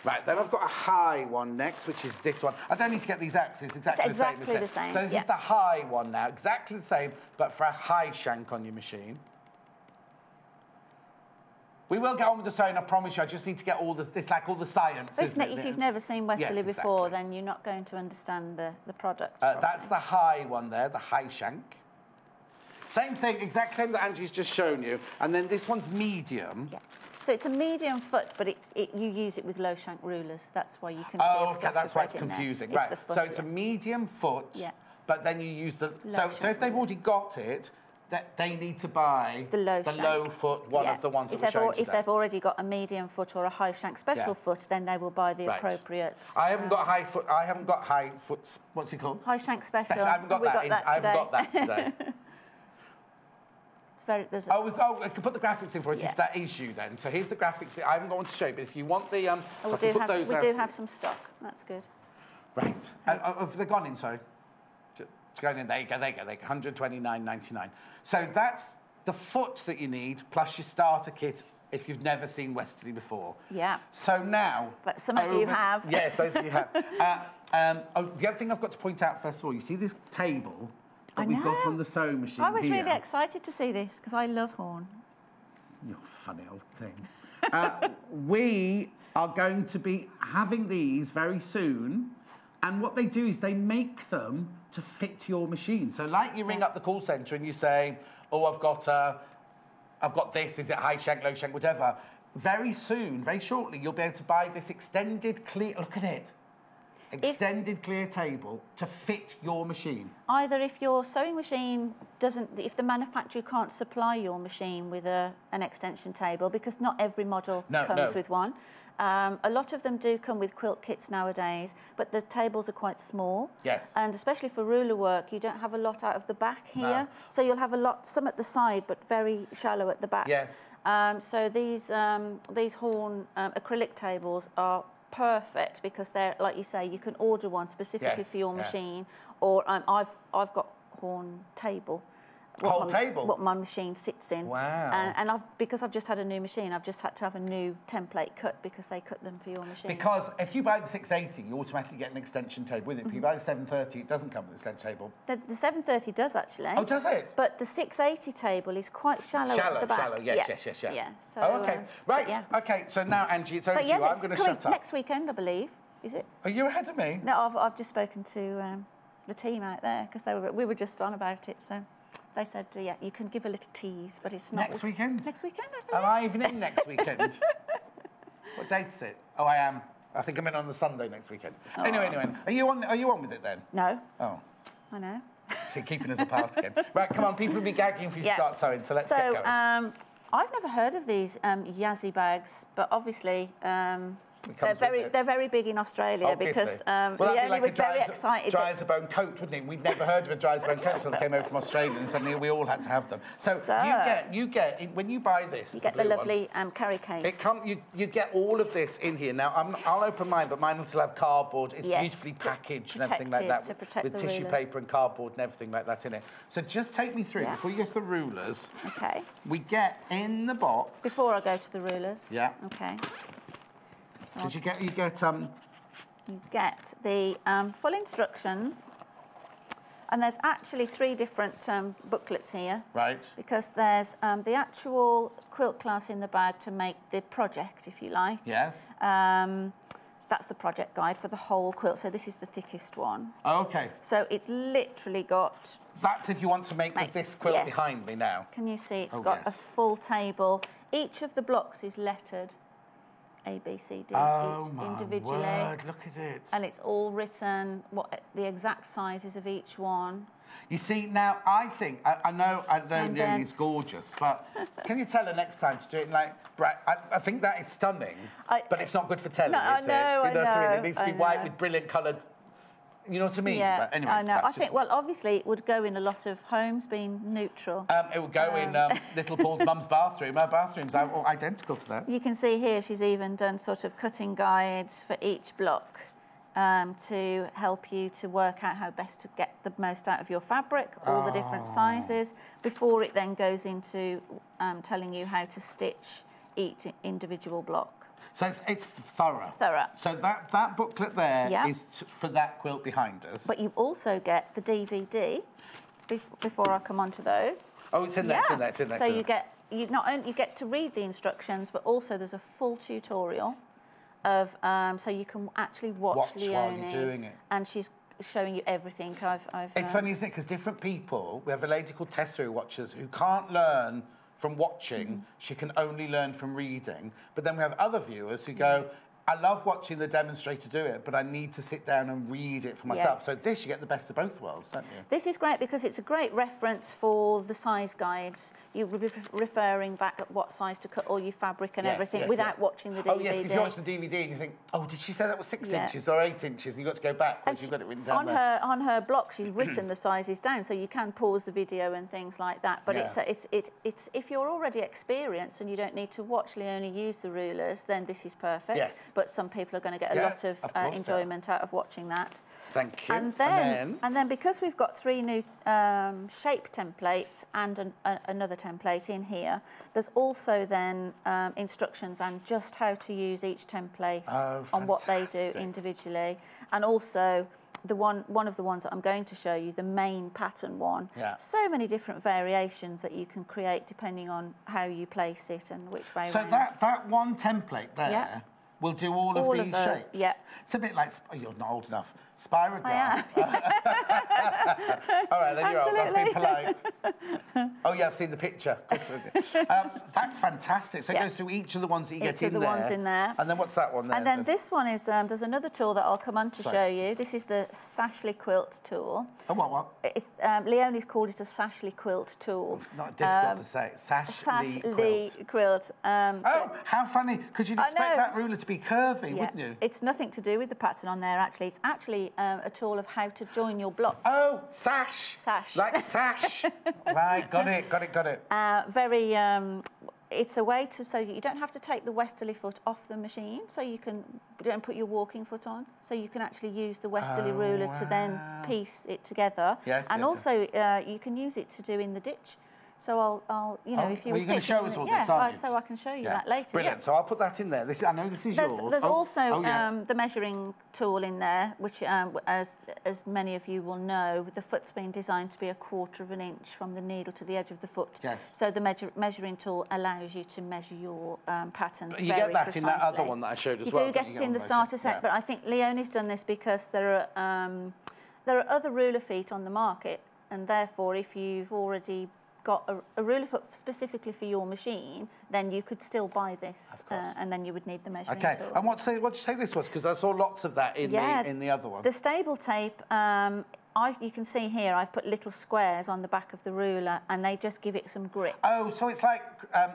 [SPEAKER 1] Right, then I've got a high one next, which is this one. I don't need to get these axes, exactly the same.
[SPEAKER 4] exactly the same,
[SPEAKER 1] So this
[SPEAKER 4] yeah.
[SPEAKER 1] is the high one now, exactly the same, but for a high shank on your machine. We will get on with the sewing, I promise you. I just need to get all the, it's like all the science, isn't it?
[SPEAKER 4] If you've never seen Westerley
[SPEAKER 1] Yes,
[SPEAKER 4] before,
[SPEAKER 1] exactly.
[SPEAKER 4] then you're not going to understand the product.
[SPEAKER 1] That's the high one there, the high shank. Same thing, exact same that Angie's just shown you. And then this one's medium.
[SPEAKER 4] Yeah. So it's a medium foot, but you use it with low shank rulers. That's why you can see
[SPEAKER 1] Oh,
[SPEAKER 4] a
[SPEAKER 1] okay,
[SPEAKER 4] flash
[SPEAKER 1] that's
[SPEAKER 4] of
[SPEAKER 1] why
[SPEAKER 4] red
[SPEAKER 1] it's
[SPEAKER 4] in there.
[SPEAKER 1] confusing.
[SPEAKER 4] It's
[SPEAKER 1] Right,
[SPEAKER 4] the foot,
[SPEAKER 1] so it's a
[SPEAKER 4] yeah.
[SPEAKER 1] medium foot,
[SPEAKER 4] Yeah.
[SPEAKER 1] but then you use the...
[SPEAKER 4] Low
[SPEAKER 1] So
[SPEAKER 4] shank
[SPEAKER 1] if they've
[SPEAKER 4] rulers.
[SPEAKER 1] already got it, that they need to buy
[SPEAKER 4] The low shank.
[SPEAKER 1] foot, one
[SPEAKER 4] Yeah.
[SPEAKER 1] of the ones that
[SPEAKER 4] If
[SPEAKER 1] we're
[SPEAKER 4] they've
[SPEAKER 1] showing
[SPEAKER 4] If
[SPEAKER 1] today.
[SPEAKER 4] they've already got a medium foot or a high shank special
[SPEAKER 1] Yeah.
[SPEAKER 4] foot, then they will buy the
[SPEAKER 1] Right.
[SPEAKER 4] appropriate.
[SPEAKER 1] I haven't got high foot. I haven't got high foot. What's it called?
[SPEAKER 4] High shank special.
[SPEAKER 1] I haven't got
[SPEAKER 4] We
[SPEAKER 1] that. I haven't got that
[SPEAKER 4] today.
[SPEAKER 1] today.
[SPEAKER 4] It's very. There's
[SPEAKER 1] I can put the graphics in for it
[SPEAKER 4] Yeah.
[SPEAKER 1] if that is you then. So here's the graphics. I haven't got one to show you, but if you want the
[SPEAKER 4] Oh,
[SPEAKER 1] I
[SPEAKER 4] we
[SPEAKER 1] can
[SPEAKER 4] do
[SPEAKER 1] put those
[SPEAKER 4] we
[SPEAKER 1] out.
[SPEAKER 4] do have some stock. That's good.
[SPEAKER 1] Right. Have they gone in? Sorry. Just going in. There you go. There you go. There you go. £129.99. So that's the foot that you need plus your starter kit if you've never seen Westerley before.
[SPEAKER 4] Yeah.
[SPEAKER 1] So now.
[SPEAKER 4] But some of you have.
[SPEAKER 1] Yes, those of you have. The other thing I've got to point out first of all, you see this table. that we've got on the sewing machine
[SPEAKER 4] I was
[SPEAKER 1] here.
[SPEAKER 4] really excited to see this because I love horn.
[SPEAKER 1] You're a funny old thing. We are going to be having these very soon. And what they do is they make them to fit your machine. So like you ring up the call centre and you say, oh, I've got this, is it high shank, low shank, whatever. Very soon, very shortly, you'll be able to buy this extended clear, look at it. Extended clear table to fit your machine.
[SPEAKER 4] Either if your sewing machine doesn't, if the manufacturer can't supply your machine with an extension table, because not every model comes with one. A lot of them do come with quilt kits nowadays, but the tables are quite small.
[SPEAKER 1] Yes. And
[SPEAKER 4] especially for ruler work, you don't have a lot out of the back here. No. So you'll have a lot, some at the side, but very shallow at the back.
[SPEAKER 1] Yes.
[SPEAKER 4] So these horn acrylic tables are perfect because they're, like you say, you can order one specifically for your machine, or I've got horn table. What my machine sits in.
[SPEAKER 1] Wow.
[SPEAKER 4] And because I've just had a new machine, I've just had to have a new template cut because they cut them for your machine.
[SPEAKER 1] Because if you buy the 680, you automatically get an extension table with it. If you buy the 730, it doesn't come with an extension table.
[SPEAKER 4] The 730 does actually.
[SPEAKER 1] Oh, does it?
[SPEAKER 4] But the 680 table is quite shallow at the back.
[SPEAKER 1] Shallow, yes.
[SPEAKER 4] Yeah. So,
[SPEAKER 1] oh, okay. Right. Okay. So now, Angie, it's over to you. I'm going to shut up.
[SPEAKER 4] Next weekend, I believe. Is it?
[SPEAKER 1] Are you ahead of me?
[SPEAKER 4] No, I've just spoken to the team out there because we were just on about it. So. They said, yeah, you can give a little tease, but it's not...
[SPEAKER 1] Next weekend?
[SPEAKER 4] Next weekend, I think.
[SPEAKER 1] Am I even in next weekend? What date's it? Oh, I am. I think I'm in on the Sunday next weekend. Oh. Anyway, are you on with it then?
[SPEAKER 4] No.
[SPEAKER 1] Oh.
[SPEAKER 4] I know.
[SPEAKER 1] See, keeping us apart again. Right, come on, people will be gagging if you start sewing, so let's get going.
[SPEAKER 4] I've never heard of these Yazzie bags, but obviously... They're very big in Australia because Leonie was very excited.
[SPEAKER 1] Dry as a bone coat, wouldn't it? We'd never heard of a dry as a bone coat until they came over from Australia, and suddenly we all had to have them. So you get when you buy this,
[SPEAKER 4] you get the lovely carry case.
[SPEAKER 1] You get all of this in here. Now I'll open mine, but mine will still have cardboard. It's beautifully packaged and everything like that, with tissue paper and cardboard and everything like that in it. So just take me through before you get to the rulers.
[SPEAKER 4] Okay.
[SPEAKER 1] We get in the box
[SPEAKER 4] before I go to the rulers.
[SPEAKER 1] Yeah.
[SPEAKER 4] Okay.
[SPEAKER 1] Because you get
[SPEAKER 4] the full instructions, and there's actually 3 different booklets here.
[SPEAKER 1] Right.
[SPEAKER 4] Because there's the actual quilt class in the bag to make the project, if you like.
[SPEAKER 1] Yes.
[SPEAKER 4] That's the project guide for the whole quilt. So this is the thickest one.
[SPEAKER 1] Oh, okay.
[SPEAKER 4] So it's literally got...
[SPEAKER 1] That's if you want to make this quilt behind me now.
[SPEAKER 4] Can you see? It's got a full table. Each of the blocks is lettered. A, B, C, D, each individually.
[SPEAKER 1] Word, look at it.
[SPEAKER 4] And it's all written, what the exact sizes of each one.
[SPEAKER 1] You see, now, I think, I know Leonie's gorgeous, but can you tell her next time to do it in like, I think that is stunning, but it's not good for telly, is it? You know what I mean? It needs to be white with brilliant coloured. You know what I mean?
[SPEAKER 4] Yeah,
[SPEAKER 1] but anyway,
[SPEAKER 4] I know. I think, well, obviously it would go in a lot of homes being neutral.
[SPEAKER 1] It would go in little Paul's mum's bathroom. Her bathrooms are all identical to that.
[SPEAKER 4] You can see here she's even done sort of cutting guides for each block to help you to work out how best to get the most out of your fabric, all the different sizes, before it then goes into telling you how to stitch each individual block.
[SPEAKER 1] So it's thorough.
[SPEAKER 4] Thorough.
[SPEAKER 1] So that booklet there is for that quilt behind us.
[SPEAKER 4] But you also get the DVD before I come on to those.
[SPEAKER 1] Oh, it's in there, it's in there.
[SPEAKER 4] So you not only get to read the instructions, but also there's a full tutorial of so you can actually watch Leonie
[SPEAKER 1] while you're doing it.
[SPEAKER 4] And she's showing you everything.
[SPEAKER 1] It's funny, isn't it? Because different people, we have a lady called Tessa who watches who can't learn from watching, she can only learn from reading. But then we have other viewers who go, I love watching the demonstrator do it, but I need to sit down and read it for myself.
[SPEAKER 4] Yes.
[SPEAKER 1] So this, you get the best of both worlds, don't you?
[SPEAKER 4] This is great because it's a great reference for the size guides. You'll be referring back at what size to cut all your fabric and everything without watching the DVD.
[SPEAKER 1] Oh, yes, if you watch the DVD and you think, oh, did she say that was 6 inches or 8 inches? And you've got to go back because you've got it written down
[SPEAKER 4] on her block, she's written the sizes down, so you can pause the video and things like that. But it's if you're already experienced and you don't need to watch Leonie use the rulers, then this is perfect.
[SPEAKER 1] Yes.
[SPEAKER 4] But some people are going to get a lot of enjoyment out of watching that.
[SPEAKER 1] Thank you.
[SPEAKER 4] And then because we've got 3 new shape templates and another template in here, there's also then instructions and just how to use each template on what they do individually, and also one of the ones that I'm going to show you, the main pattern one.
[SPEAKER 1] Yeah.
[SPEAKER 4] So many different variations that you can create depending on how you place it and which way
[SPEAKER 1] So
[SPEAKER 4] round.
[SPEAKER 1] that one template there will do all of these
[SPEAKER 4] those,
[SPEAKER 1] shapes?
[SPEAKER 4] yeah.
[SPEAKER 1] It's a bit like, you're not old enough, spirograph.
[SPEAKER 4] I
[SPEAKER 1] All right, then you're old. That's being
[SPEAKER 4] Absolutely.
[SPEAKER 1] polite. Oh, yeah, I've seen the picture. That's fantastic. So it goes through each of the ones that you get in there.
[SPEAKER 4] Each of the ones in there.
[SPEAKER 1] And then what's that one there?
[SPEAKER 4] And then this one is, there's another tool that I'll come on to show you. This is the Sashing quilt tool.
[SPEAKER 1] Oh, what?
[SPEAKER 4] It's, Leonie's called it a Sashing quilt tool.
[SPEAKER 1] Not difficult to say. Sashing quilt.
[SPEAKER 4] Oh,
[SPEAKER 1] how funny, because you'd expect that ruler to be curvy, wouldn't you?
[SPEAKER 4] It's nothing to do with the pattern on there, actually. It's actually a tool of how to join your blocks.
[SPEAKER 1] Oh, sash.
[SPEAKER 4] Sash.
[SPEAKER 1] Like sash. Right, got it.
[SPEAKER 4] It's a way to, so you don't have to take the Westerley foot off the machine, so you don't put your walking foot on, so you can actually use the Westerley ruler to then piece it together.
[SPEAKER 1] Yes,
[SPEAKER 4] and also you can use it to do in the ditch. So I'll you know, if you were
[SPEAKER 1] you're going to show us all this, aren't you?
[SPEAKER 4] So I can show you that later.
[SPEAKER 1] Brilliant. So I'll put that in there. I know this is yours.
[SPEAKER 4] There's also the measuring tool in there, which, as many of you will know, the foot's been designed to be 1/4 of an inch from the needle to the edge of the foot.
[SPEAKER 1] Yes.
[SPEAKER 4] So the measuring tool allows you to measure your patterns
[SPEAKER 1] you
[SPEAKER 4] very
[SPEAKER 1] get that
[SPEAKER 4] precisely.
[SPEAKER 1] in that other one that I showed as well.
[SPEAKER 4] You do get it in the starter set, but I think Leonie's done this because there are other ruler feet on the market, and therefore, if you've already got a ruler foot specifically for your machine, then you could still buy this, and then you would need the measuring tool.
[SPEAKER 1] Okay, and what did you say this was? Because I saw lots of that in the other one.
[SPEAKER 4] The stable tape, you can see here, I've put little squares on the back of the ruler, and they just give it some grip.
[SPEAKER 1] Oh, so it's like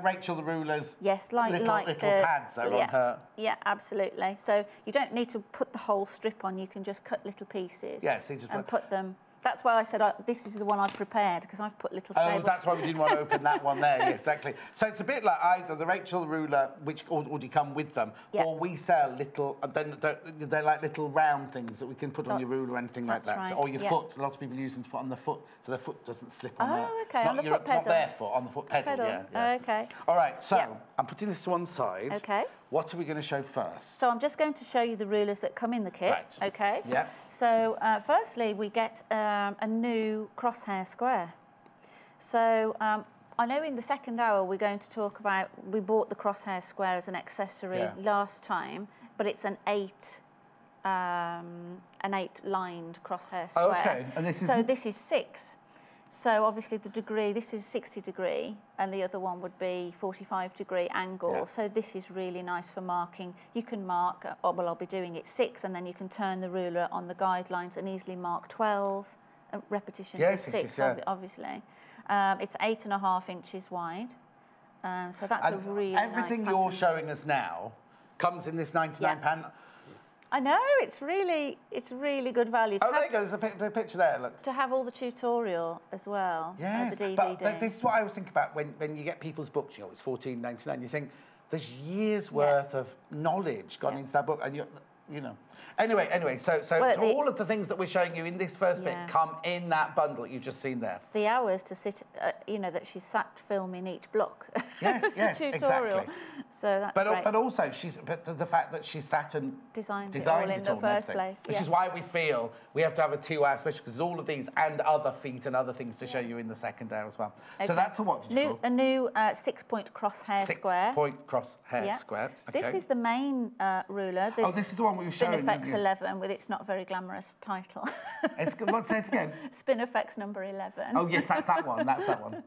[SPEAKER 1] Rachel the ruler's little pads there on her.
[SPEAKER 4] Yeah, absolutely. So you don't need to put the whole strip on, you can just cut little pieces and put them. That's why I said this is the one I've prepared, because I've put little stable.
[SPEAKER 1] Oh, that's why we didn't want to open that one there. Yeah, exactly. So it's a bit like either the Rachel ruler, which already come with them, or we sell little. They're like little round things that we can put on your ruler or anything like that,
[SPEAKER 4] right.
[SPEAKER 1] or your foot. A lot of people use them to put on the foot, so their foot doesn't slip on there.
[SPEAKER 4] Oh, okay. On the foot pedal.
[SPEAKER 1] Not their foot, on the foot pedal. Yeah.
[SPEAKER 4] Okay.
[SPEAKER 1] All right. So I'm putting this to one side.
[SPEAKER 4] Okay.
[SPEAKER 1] What are we going to show first?
[SPEAKER 4] So I'm just going to show you the rulers that come in the kit.
[SPEAKER 1] Right.
[SPEAKER 4] Okay.
[SPEAKER 1] Yeah.
[SPEAKER 4] So firstly, we get a new crosshair square. So I know in the second hour we're going to talk about, we bought the crosshair square as an accessory last time, but it's an 8 lined crosshair square.
[SPEAKER 1] Okay. And this is
[SPEAKER 4] this is 6. So obviously the degree, this is 60 degree, and the other one would be 45 degree angle.
[SPEAKER 1] Yeah.
[SPEAKER 4] So this is really nice for marking. You can mark, I'll be doing it 6, and then you can turn the ruler on the guidelines and easily mark 12 repetitions of 6, obviously. It's 8.5 inches wide. So that's a really nice
[SPEAKER 1] everything
[SPEAKER 4] pattern.
[SPEAKER 1] you're showing us now comes in this £99.
[SPEAKER 4] I know, it's really good value.
[SPEAKER 1] There you go, there's a picture there, look.
[SPEAKER 4] To have all the tutorial as well, the DVD.
[SPEAKER 1] But this is what I always think about when you get people's books, it's $14.99, you think there's years worth of knowledge gone into that book, and you know. Anyway, so all of the things that we're showing you in this first bit come in that bundle that you've just seen there.
[SPEAKER 4] The hours to sit, that she sat filming each block.
[SPEAKER 1] Yes,
[SPEAKER 4] tutorial.
[SPEAKER 1] Exactly.
[SPEAKER 4] So that's great.
[SPEAKER 1] But also, the fact that she sat and
[SPEAKER 4] designed it all in the first place.
[SPEAKER 1] Which is why we feel we have to have a 2-hour special, because all of these and other feet and other things to show you in the second hour as well. Okay. So that's what did you call?
[SPEAKER 4] A new 6-point crosshair square.
[SPEAKER 1] 6-point crosshair square. Okay.
[SPEAKER 4] This is the main ruler.
[SPEAKER 1] This is the one we were showing.
[SPEAKER 4] Spinifex 11 with its not very glamorous title.
[SPEAKER 1] Say it again.
[SPEAKER 4] Spinifex number 11.
[SPEAKER 1] Oh yes, that's that one. That's that one.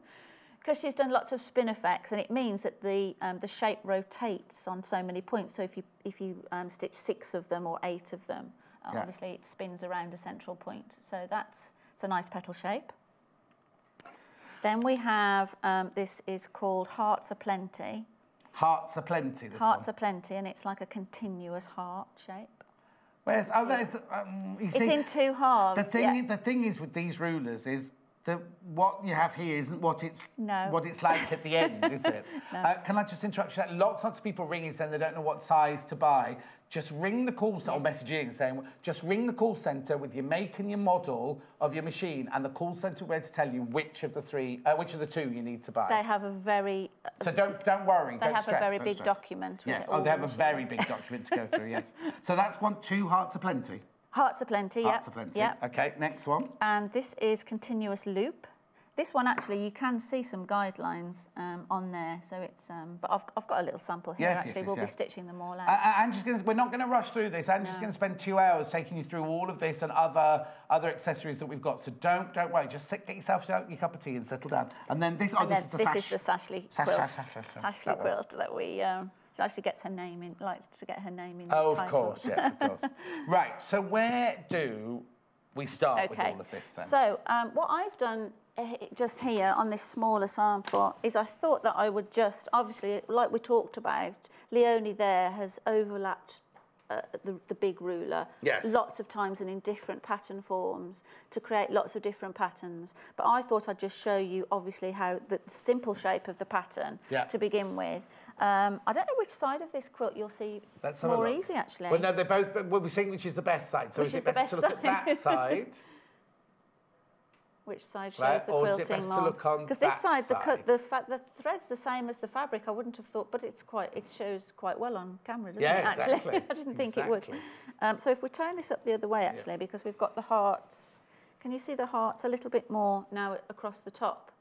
[SPEAKER 4] Because she's done lots of spinifex, and it means that the shape rotates on so many points. So if you stitch 6 of them or 8 of them, obviously it spins around a central point. So it's a nice petal shape. Then we have this is called Hearts Aplenty.
[SPEAKER 1] Hearts Aplenty.
[SPEAKER 4] Hearts Aplenty, and it's like a continuous heart shape.
[SPEAKER 1] Where's
[SPEAKER 4] it's in 2 halves.
[SPEAKER 1] The thing is with these rulers is that what you have here isn't what it's like at the end, is it?
[SPEAKER 4] No.
[SPEAKER 1] Can I just interrupt you? Lots of people ringing saying they don't know what size to buy. Just ring the call centre, or message in saying, just ring the call centre with your make and your model of your machine, and the call centre will be able to tell you which of the 2 you need to buy.
[SPEAKER 4] They have a very...
[SPEAKER 1] So don't worry,
[SPEAKER 4] they have a very big document.
[SPEAKER 1] Yes, they have a very big document to go through, yes. So that's 2 Hearts Aplenty.
[SPEAKER 4] Hearts are plenty,
[SPEAKER 1] Hearts are plenty.
[SPEAKER 4] Yeah.
[SPEAKER 1] Okay, next one.
[SPEAKER 4] And this is continuous loop. This one, actually, you can see some guidelines on there, so it's. But I've got a little sample here. Actually, we'll be stitching them all out.
[SPEAKER 1] We're not going to rush through this. Angie's going to spend 2 hours taking you through all of this and other accessories that we've got. So don't worry. Just get yourself your cup of tea and settle down. And then this. This is the Sashing quilt. Sashing quilt that we. She actually gets her name in. Likes to get her name in. Oh, of course, yes, of course. Right. So where do we start with all of this then?
[SPEAKER 4] So what I've done just here on this smaller sample is I thought that I would just, obviously, like we talked about, Leonie there has overlapped the big ruler lots of times and in different pattern forms to create lots of different patterns. But I thought I'd just show you, obviously, how the simple shape of the pattern to begin with. I don't know which side of this quilt you'll see more easy, actually.
[SPEAKER 1] Well, no, they're both, but we're seeing which is the best side. So is it best to look at that side?
[SPEAKER 4] Which side shows the quilting
[SPEAKER 1] or is it best to look on
[SPEAKER 4] because this side, the thread's the same as the fabric. I wouldn't have thought, but it shows quite well on camera, doesn't it? Actually,
[SPEAKER 1] exactly.
[SPEAKER 4] I didn't think it would. So if we turn this up the other way, actually, because we've got the hearts. Can you see the hearts a little bit more now across the top?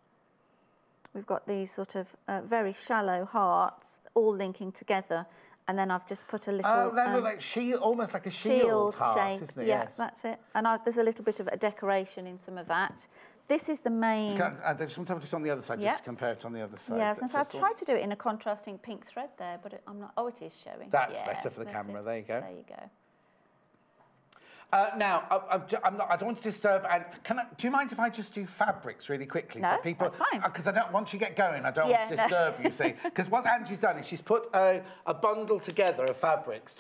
[SPEAKER 4] We've got these sort of very shallow hearts, all linking together. And then I've just put a little...
[SPEAKER 1] Oh, they look like almost like a shield heart,
[SPEAKER 4] shape,
[SPEAKER 1] isn't it?
[SPEAKER 4] Yeah, that's it. And there's a little bit of a decoration in some of that. This is the main...
[SPEAKER 1] Just want to have it on the other side, just to compare it on the other side.
[SPEAKER 4] Yeah, I was going to say, I've tried to do it in a contrasting pink thread there, but I'm not... Oh, it is showing.
[SPEAKER 1] That's better for the camera. There you go.
[SPEAKER 4] There you go.
[SPEAKER 1] Now, I don't want to disturb. And do you mind if I just do fabrics really quickly?
[SPEAKER 4] No, that's fine.
[SPEAKER 1] Because once you get going, I don't want to disturb you. See, because what Angie's done is she's put a bundle together of fabrics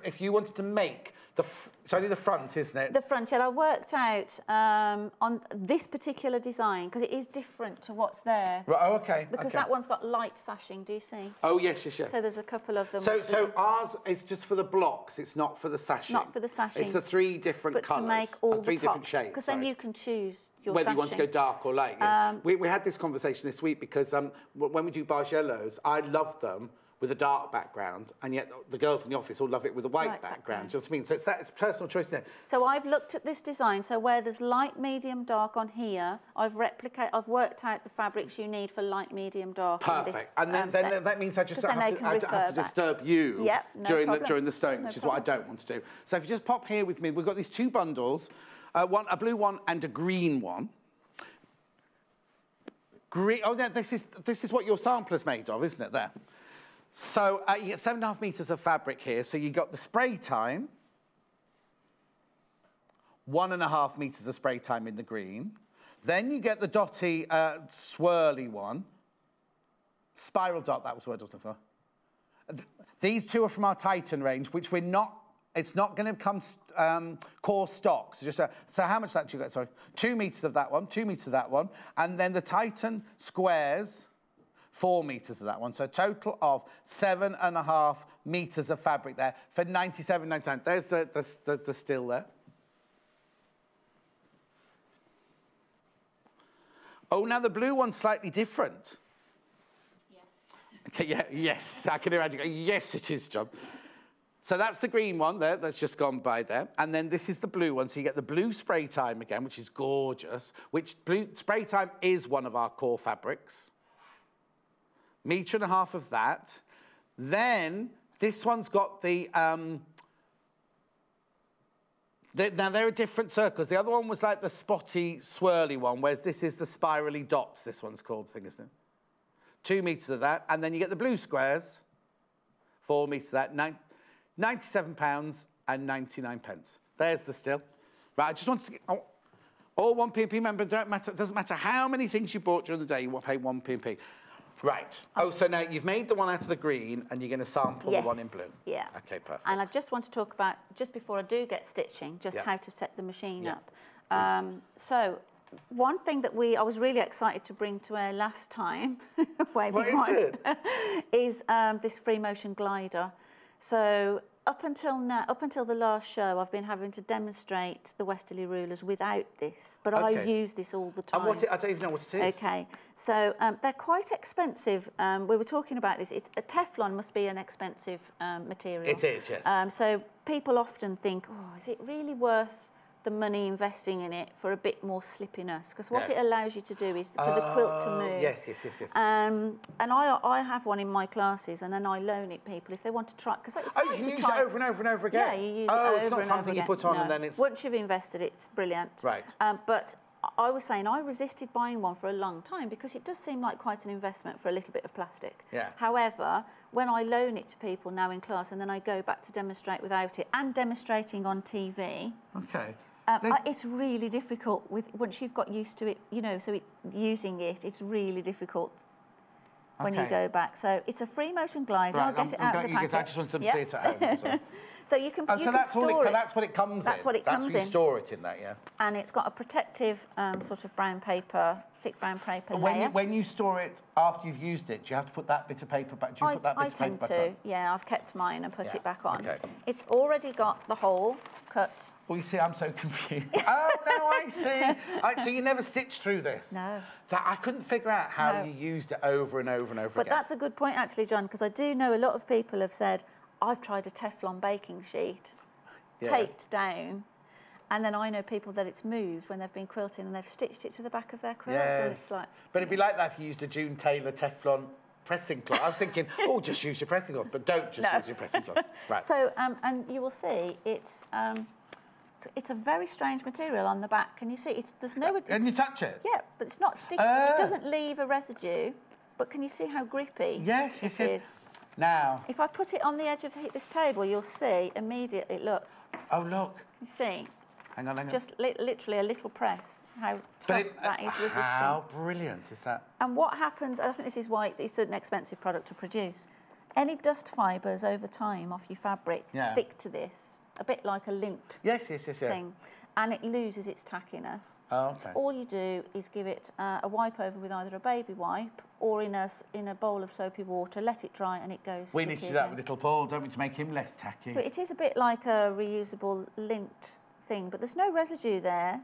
[SPEAKER 1] if you wanted to make it's only the front, isn't it?
[SPEAKER 4] The front, yeah. I worked out on this particular design because it is different to what's there.
[SPEAKER 1] Right. Oh, okay.
[SPEAKER 4] Because that one's got light sashing. Do you see?
[SPEAKER 1] Oh yes.
[SPEAKER 4] So there's a couple of them.
[SPEAKER 1] So ours is just for the blocks. It's not for the sashing.
[SPEAKER 4] Not for the sashing.
[SPEAKER 1] It's the 3 different colours.
[SPEAKER 4] To make all
[SPEAKER 1] three different shapes.
[SPEAKER 4] Because then you can choose your
[SPEAKER 1] whether
[SPEAKER 4] sashing.
[SPEAKER 1] you want to go dark or light. Yeah. We had this conversation this week because when we do beige yellows, I love them with a dark background, and yet the girls in the office all love it with a white background. Do you know what I mean? So it's personal choice there.
[SPEAKER 4] So I've looked at this design. So where there's light, medium, dark on here, I've worked out the fabrics you need for light, medium, dark.
[SPEAKER 1] Perfect. And then that means I just don't have to disturb you during the stone, which is what I don't want to do. So if you just pop here with me, we've got these 2 bundles, a blue one and a green one. Green. Oh, no, this is what your sampler's made of, isn't it? There. So you get 7.5 meters of fabric here. So you got the spray time, 1.5 meters of spray time in the green. Then you get the dotty, swirly one. Spiral dot, that was what I was looking for. These 2 are from our Titan range, which it's not going to come core stock. So how much of that do you get? Sorry, 2 meters of that one, 2 meters of that one. And then the Titan squares, 4 meters of that one, so a total of 7.5 meters of fabric there for £97.99. There's the still there. Oh, now the blue one's slightly different. Yeah. Okay, yeah, yes, I can imagine. Yes, it is, John. So that's the green one there, that's just gone by there. And then this is the blue one, so you get the blue spray time again, which is gorgeous, which blue spray time is one of our core fabrics. 1.5 meters of that. Then this one's got the, now there are different circles. The other one was like the spotty, swirly one, whereas this is the spirally dots, this one's called, thing, isn't it? 2 meters of that. And then you get the blue squares, 4 meters of that, £97.99. There's the still. Right, I just want to get, all 1p&p, remember, it doesn't matter how many things you bought during the day, you will pay 1p&p. Right. Oh, so now you've made the one out of the green and you're going to sample the one in blue.
[SPEAKER 4] Yeah.
[SPEAKER 1] Okay, perfect.
[SPEAKER 4] And I just want to talk about, just before I do get stitching, just how to set the machine up. So one thing that I was really excited to bring to air last time,
[SPEAKER 1] what is it?
[SPEAKER 4] is this free motion glider. So up until now, up until the last show, I've been having to demonstrate the Westerley rulers without this, but I use this all the time.
[SPEAKER 1] And I don't even know what it is.
[SPEAKER 4] Okay, so they're quite expensive. We were talking about this. A Teflon must be an expensive material.
[SPEAKER 1] It is, yes.
[SPEAKER 4] So people often think, oh, is it really worth the money investing in it for a bit more slippiness? Because what it allows you to do is for the quilt to move.
[SPEAKER 1] Yes.
[SPEAKER 4] And I have one in my classes, and then I loan it people if they want to try. Because it's nice
[SPEAKER 1] you
[SPEAKER 4] to
[SPEAKER 1] use
[SPEAKER 4] try.
[SPEAKER 1] it over and over and over again?
[SPEAKER 4] Yeah, you use it
[SPEAKER 1] over
[SPEAKER 4] over
[SPEAKER 1] it's not
[SPEAKER 4] and
[SPEAKER 1] something
[SPEAKER 4] over
[SPEAKER 1] you put on
[SPEAKER 4] again.
[SPEAKER 1] and then it's...
[SPEAKER 4] Once you've invested, it's brilliant.
[SPEAKER 1] Right.
[SPEAKER 4] But I was saying I resisted buying one for a long time because it does seem like quite an investment for a little bit of plastic.
[SPEAKER 1] Yeah.
[SPEAKER 4] However, when I loan it to people now in class and then I go back to demonstrate without it and demonstrating on TV...
[SPEAKER 1] Okay.
[SPEAKER 4] it's really difficult once you've got used to it, you know, using it, it's really difficult when you go back. So it's a free motion glider.
[SPEAKER 1] Right,
[SPEAKER 4] I'll get it out of the packet.
[SPEAKER 1] I just want them to see it at home. So,
[SPEAKER 4] so you can,
[SPEAKER 1] that's what it comes in.
[SPEAKER 4] That's what it comes in.
[SPEAKER 1] That's what you store it in that, yeah.
[SPEAKER 4] And it's got a protective sort of brown paper, thick brown paper layer.
[SPEAKER 1] When you store it after you've used it, do you have to put that bit of paper back? Do you put that bit of paper back on? I tend to, yeah. I've kept mine and put it back on. Okay.
[SPEAKER 4] It's already got the hole cut.
[SPEAKER 1] Well, you see, I'm so confused. Oh, no, I see. So you never stitched through this?
[SPEAKER 4] No.
[SPEAKER 1] I couldn't figure out how you used it over and over and over again.
[SPEAKER 4] But that's a good point, actually, John, because I do know a lot of people have said, I've tried a Teflon baking sheet, taped down, and then I know people that it's moved when they've been quilting and they've stitched it to the back of their quilt.
[SPEAKER 1] Yes.
[SPEAKER 4] And it's like,
[SPEAKER 1] but it'd be like that if you used a June Taylor Teflon pressing cloth. I was thinking, oh, just use your pressing cloth, but don't just use your pressing cloth. Right.
[SPEAKER 4] So, and you will see it's a very strange material on the back. Can you see? There's no...
[SPEAKER 1] And you touch it?
[SPEAKER 4] Yeah, but it's not sticky. It doesn't leave a residue, but can you see how grippy
[SPEAKER 1] it is? Now...
[SPEAKER 4] If I put it on the edge of this table, you'll see immediately, look.
[SPEAKER 1] Oh, look.
[SPEAKER 4] You see?
[SPEAKER 1] Hang on.
[SPEAKER 4] Just literally a little press, how tough that is resistant.
[SPEAKER 1] How brilliant is that?
[SPEAKER 4] And what happens, I think this is why it's an expensive product to produce. Any dust fibres over time off your fabric stick to this. A bit like a lint thing, and it loses its tackiness.
[SPEAKER 1] Oh, okay.
[SPEAKER 4] All you do is give it a wipe over with either a baby wipe or in a bowl of soapy water, let it dry, and it goes
[SPEAKER 1] We need to do that with little Paul, don't we, to make him less tacky?
[SPEAKER 4] So it is a bit like a reusable lint thing, but there's no residue there.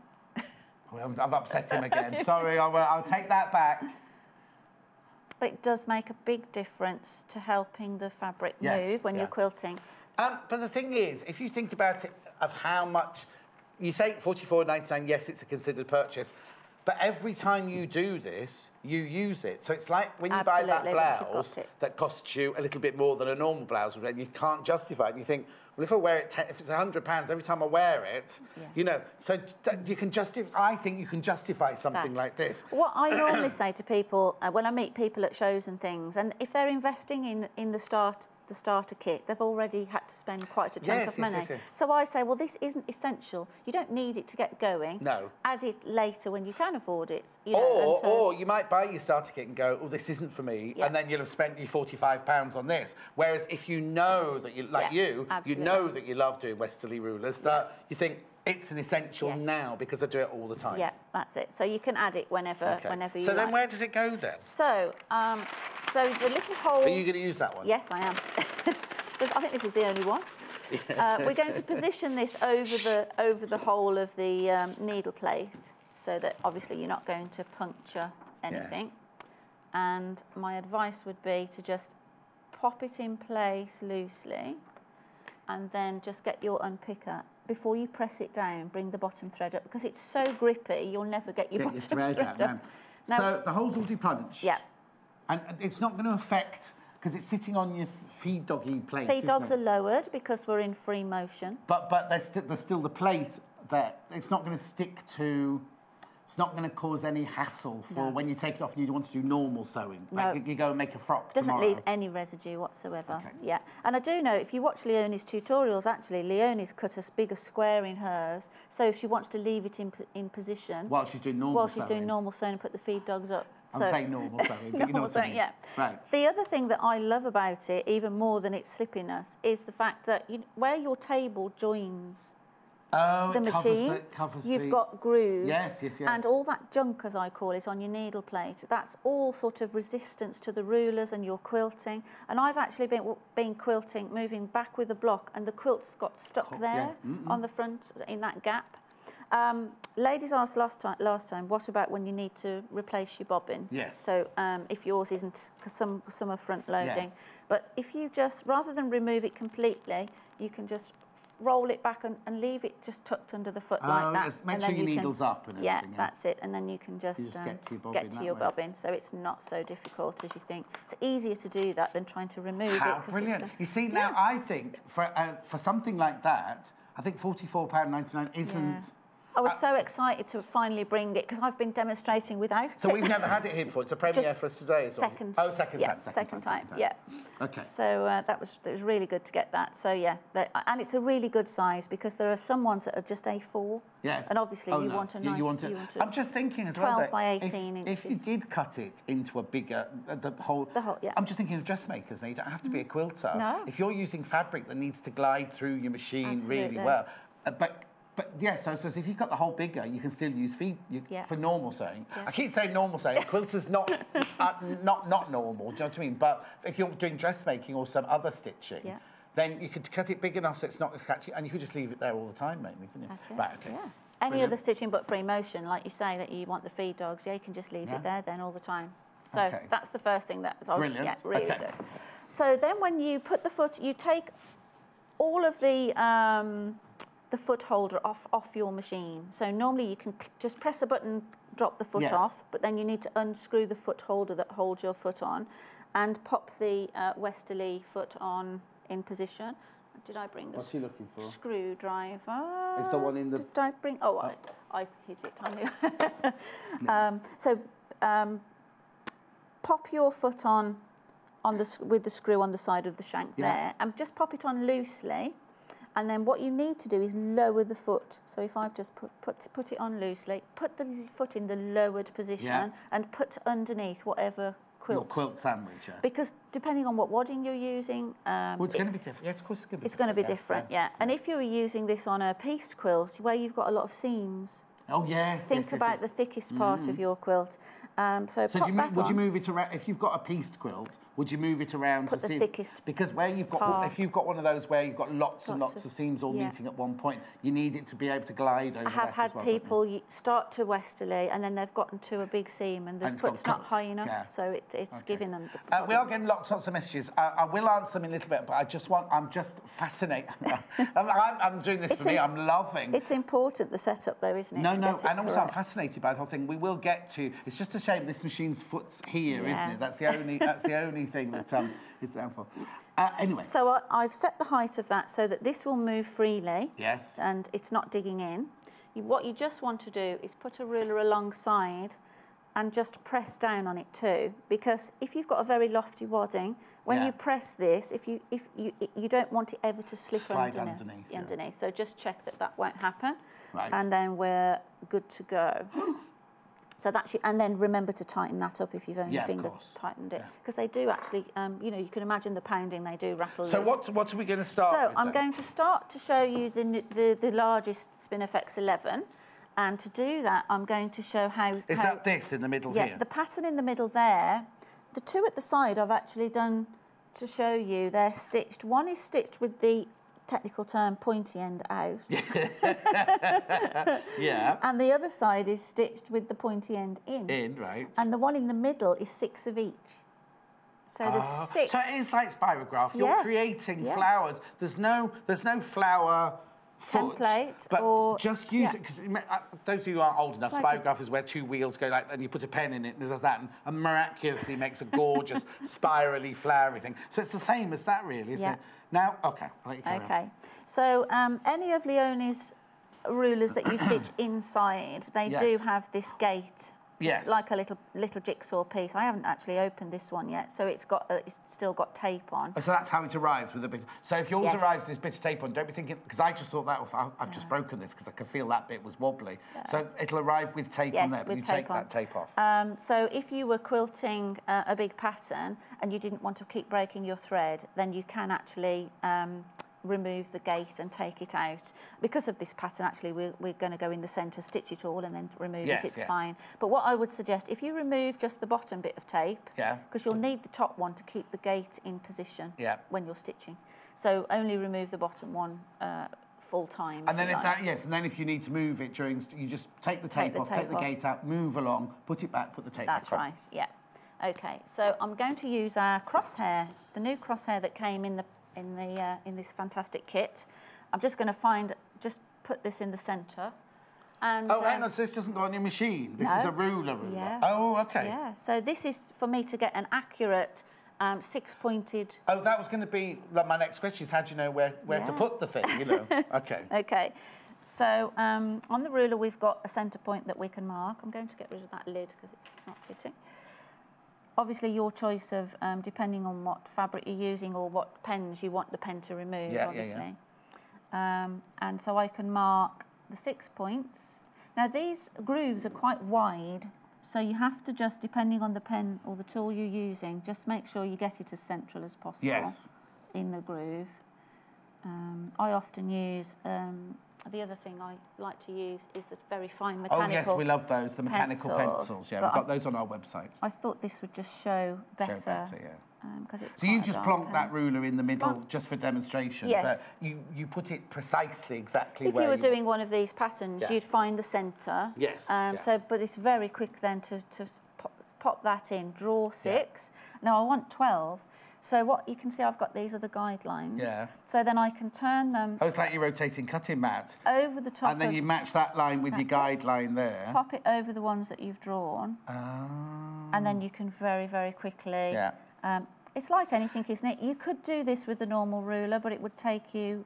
[SPEAKER 1] Well, I've upset him again. Sorry, I'll take that back.
[SPEAKER 4] But it does make a big difference to helping the fabric move when you're quilting.
[SPEAKER 1] But the thing is, if you think about it, of how much, you say $44.99, yes, it's a considered purchase, but every time you do this, you use it. So it's like when you buy that blouse that costs you a little bit more than a normal blouse would, and you can't justify it. And you think, well, if I wear it, if it's £100 every time I wear it, you know, so you can justify. I think you can justify something like this.
[SPEAKER 4] What I normally say to people when I meet people at shows and things, and if they're investing in the starter kit, they've already had to spend quite a chunk of money. So I say, well, this isn't essential. You don't need it to get going.
[SPEAKER 1] No.
[SPEAKER 4] Add it later when you can afford it. You know,
[SPEAKER 1] or you might buy your starter kit and go, oh, this isn't for me, and then you'll have spent your £45 on this. Whereas if you know that you, like you know that you love doing Westerley rulers, that you think, it's an essential now because I do it all the time.
[SPEAKER 4] Yeah, that's it. So you can add it whenever you like.
[SPEAKER 1] So then where does it go then?
[SPEAKER 4] So, so the little hole...
[SPEAKER 1] Are you going to use that one?
[SPEAKER 4] Yes, I am. I think this is the only one. We're going to position this over the hole of the needle plate so that obviously you're not going to puncture anything. And my advice would be to just pop it in place loosely and then just get your unpicker. Before you press it down, bring the bottom thread up because it's so grippy, you'll never get your bottom thread up.
[SPEAKER 1] Now, so the hole's already punched.
[SPEAKER 4] Yeah.
[SPEAKER 1] And it's not going to affect, because it's sitting on your feed doggy plate.
[SPEAKER 4] Feed dogs are lowered because we're in free motion.
[SPEAKER 1] But there's still the plate that it's not going to stick to. It's not going to cause any hassle for when you take it off and you want to do normal sewing.
[SPEAKER 4] No.
[SPEAKER 1] Like you go and make a frock
[SPEAKER 4] Doesn't
[SPEAKER 1] tomorrow.
[SPEAKER 4] leave any residue whatsoever. Okay. Yeah. And I do know, if you watch Leonie's tutorials, actually, Leonie's cut a bigger square in hers. So if she wants to leave it in position...
[SPEAKER 1] While she's doing normal sewing.
[SPEAKER 4] While she's doing normal sewing and put the feed dogs up.
[SPEAKER 1] I'm saying normal sewing, but you know what I mean.
[SPEAKER 4] Yeah.
[SPEAKER 1] Right.
[SPEAKER 4] The other thing that I love about it, even more than its slippiness, is the fact that where your table joins
[SPEAKER 1] Oh,
[SPEAKER 4] the
[SPEAKER 1] it
[SPEAKER 4] machine.
[SPEAKER 1] covers
[SPEAKER 4] You've got grooves.
[SPEAKER 1] Yes, yes, yes.
[SPEAKER 4] And all that junk, as I call it, on your needle plate, that's all sort of resistance to the rulers and your quilting. And I've actually been quilting, moving back with a block, and the quilt's got stuck there on the front, in that gap. Ladies asked last time, what about when you need to replace your bobbin?
[SPEAKER 1] Yes.
[SPEAKER 4] So if yours isn't, because some are front loading. Yeah. But if you just, rather than remove it completely, you can just roll it back and leave it just tucked under the foot like that.
[SPEAKER 1] Make sure your needle's up and everything.
[SPEAKER 4] Yeah, that's it. And then you can just get to your bobbin. So it's not so difficult as you think. It's easier to do that than trying to remove it.
[SPEAKER 1] How brilliant. You see, now I think for something like that, I think £44.99 isn't...
[SPEAKER 4] Yeah. I was so excited to finally bring it because I've been demonstrating without it.
[SPEAKER 1] So we've never had it here before. It's a premiere for us today.
[SPEAKER 4] Second.
[SPEAKER 1] Oh, second time.
[SPEAKER 4] Yeah.
[SPEAKER 1] Okay.
[SPEAKER 4] So it was really good to get that. So yeah, and it's a really good size because there are some ones that are just A4.
[SPEAKER 1] Yes.
[SPEAKER 4] And obviously you want a nice. You want a,
[SPEAKER 1] I'm just thinking as well.
[SPEAKER 4] 12 by 18 inches.
[SPEAKER 1] If you did cut it into a bigger, the whole. Yeah. I'm just thinking of dressmakers. Now you don't have to be a quilter.
[SPEAKER 4] No.
[SPEAKER 1] If you're using fabric that needs to glide through your machine really well, But yeah, so if you've got the hole bigger, you can still use feet for normal sewing. Yeah. I keep saying normal sewing. Quilter's not normal. Do you know what I mean? But if you're doing dressmaking or some other stitching, then you could cut it big enough so it's not going to catch you, and you could just leave it there all the time, maybe, couldn't you?
[SPEAKER 4] That's it.
[SPEAKER 1] Right. Okay.
[SPEAKER 4] Yeah. Any other stitching but free motion, like you say that you want the feed dogs, you can just leave it there then all the time. So that's the first thing that's
[SPEAKER 1] brilliant.
[SPEAKER 4] Yeah, really good. So then when you put the foot, you take all of the foot holder off your machine. So normally you can just press a button, drop the foot off, but then you need to unscrew the foot holder that holds your foot on and pop the Westerley foot on in position. Did I bring the
[SPEAKER 1] What's she looking for?
[SPEAKER 4] Screwdriver?
[SPEAKER 1] It's the one in the...
[SPEAKER 4] Did I bring... Oh, I hit it. I knew. Pop your foot on with the screw on the side of the shank there, and just pop it on loosely. And then what you need to do is lower the foot. So if I've just put it on loosely, put the foot in the lowered position and put underneath whatever quilt.
[SPEAKER 1] Your quilt sandwich,
[SPEAKER 4] Because depending on what wadding you're using...
[SPEAKER 1] well, it's going to be different. Yes, of course
[SPEAKER 4] it's going to be different. Yeah. And if you're using this on a pieced quilt, where you've got a lot of seams...
[SPEAKER 1] Oh, yes.
[SPEAKER 4] Think about the thickest part of your quilt. So pop
[SPEAKER 1] would you move it around... If you've got a pieced quilt, would you move it around
[SPEAKER 4] to see... thickest
[SPEAKER 1] Because where you've got... If you've got one of those where you've got lots and lots of seams all meeting at one point, you need it to be able to glide over.
[SPEAKER 4] I have had people start to Westerley and then they've gotten to a big seam and the foot's not high enough, so it's giving them the
[SPEAKER 1] we are getting lots of messages. I will answer them in a little bit, but I'm just fascinated. I'm doing this for me. I'm loving.
[SPEAKER 4] It's important, the setup, though, isn't it?
[SPEAKER 1] No, and also I'm fascinated by the whole thing. We will get to... It's just a shame this machine's foot's here, isn't it? That's the only thing that is down for. Anyway.
[SPEAKER 4] So I've set the height of that so that this will move freely.
[SPEAKER 1] Yes.
[SPEAKER 4] And it's not digging in. What you just want to do is put a ruler alongside and just press down on it too, because if you've got a very lofty wadding, when you press this, if you don't want it ever to slip underneath. So just check that won't happen.
[SPEAKER 1] Right.
[SPEAKER 4] And then we're good to go. So that's and then remember to tighten that up if you've only tightened it, because they do actually, you can imagine the pounding they do rattle.
[SPEAKER 1] So what are we going to start with?
[SPEAKER 4] So I'm going to start to show you the largest Spinifex 11, and to do that I'm going to show how.
[SPEAKER 1] Is that this in the middle here? Yeah,
[SPEAKER 4] the pattern in the middle there. The two at the side I've actually done to show you. They're stitched. One is stitched with the technical term pointy end out.
[SPEAKER 1] Yeah.
[SPEAKER 4] And the other side is stitched with the pointy end in.
[SPEAKER 1] In, right.
[SPEAKER 4] And the one in the middle is 6 of each. So there's 6.
[SPEAKER 1] So it is like spirograph. You're creating flowers. There's no flower foot,
[SPEAKER 4] template,
[SPEAKER 1] but just use it, because those of you who aren't old enough, spirograph is where 2 wheels go like that, and you put a pen in it and it does that, and miraculously makes a gorgeous spirally flowery thing. So it's the same as that, really, isn't it? Now, okay, I'll let you carry on. So any of Leonie's rulers that you stitch inside, they do have this gate. Yes. It's like a little jigsaw piece. I haven't actually opened this one yet, so it's still got tape on. So that's how it arrives, with a bit. So if yours arrives with this bit of tape on, don't be thinking, because I just thought that I've just broken this because I could feel that bit was wobbly. Yeah. So it'll arrive with tape on there, but you take that tape off. So if you were quilting a big pattern and you didn't want to keep breaking your thread, then you can actually
[SPEAKER 4] remove the gate and take it out. Because of this pattern, actually, we're going to go in the centre, stitch it all and then remove it, it's fine. But what I would suggest, if you remove just the bottom bit of tape, because you'll need the top one to keep the gate in position when you're stitching. So only remove the bottom one full time.
[SPEAKER 1] And then and then if you need to move it during, you just take the tape off, take the gate out, move along, put it back, put the tape back on.
[SPEAKER 4] That's right, yeah. Okay, so I'm going to use our crosshair, the new crosshair that came in this fantastic kit. I'm just going to just put this in the centre. And,
[SPEAKER 1] hang on, so this doesn't go on your machine? This is a ruler.
[SPEAKER 4] Yeah.
[SPEAKER 1] Oh, okay.
[SPEAKER 4] Yeah, so this is for me to get an accurate six-pointed...
[SPEAKER 1] Oh, that was going to be my next question, is how do you know where to put the thing, you know? Okay.
[SPEAKER 4] Okay, so on the ruler we've got a centre point that we can mark. I'm going to get rid of that lid because it's not fitting. Obviously, your choice of, depending on what fabric you're using or what pens you want the pen to remove, obviously. And so I can mark the 6 points. Now, these grooves are quite wide, so you have to just, depending on the pen or the tool you're using, just make sure you get it as central as possible in the groove. I often use... the other thing I like to use is the very fine mechanical.
[SPEAKER 1] Oh yes, we love those, the mechanical pencils. Yeah, we've got those on our website.
[SPEAKER 4] I thought this would just show better. Because it's
[SPEAKER 1] so you just plonk that ruler in the middle just for demonstration.
[SPEAKER 4] Yes.
[SPEAKER 1] But you put it precisely exactly
[SPEAKER 4] if
[SPEAKER 1] where
[SPEAKER 4] you were doing one of these patterns, you'd find the centre.
[SPEAKER 1] Yes.
[SPEAKER 4] So, but it's very quick then to pop that in. Draw 6. Now I want 12. So what you can see, I've got these are the guidelines. Yeah. So then I can turn them.
[SPEAKER 1] Oh, it's like you're rotating cutting mat.
[SPEAKER 4] Over the top.
[SPEAKER 1] And then you match that line with your guideline there.
[SPEAKER 4] Pop it over the ones that you've drawn. And then you can very, very quickly. Yeah. It's like anything, isn't it? You could do this with a normal ruler, but it would take you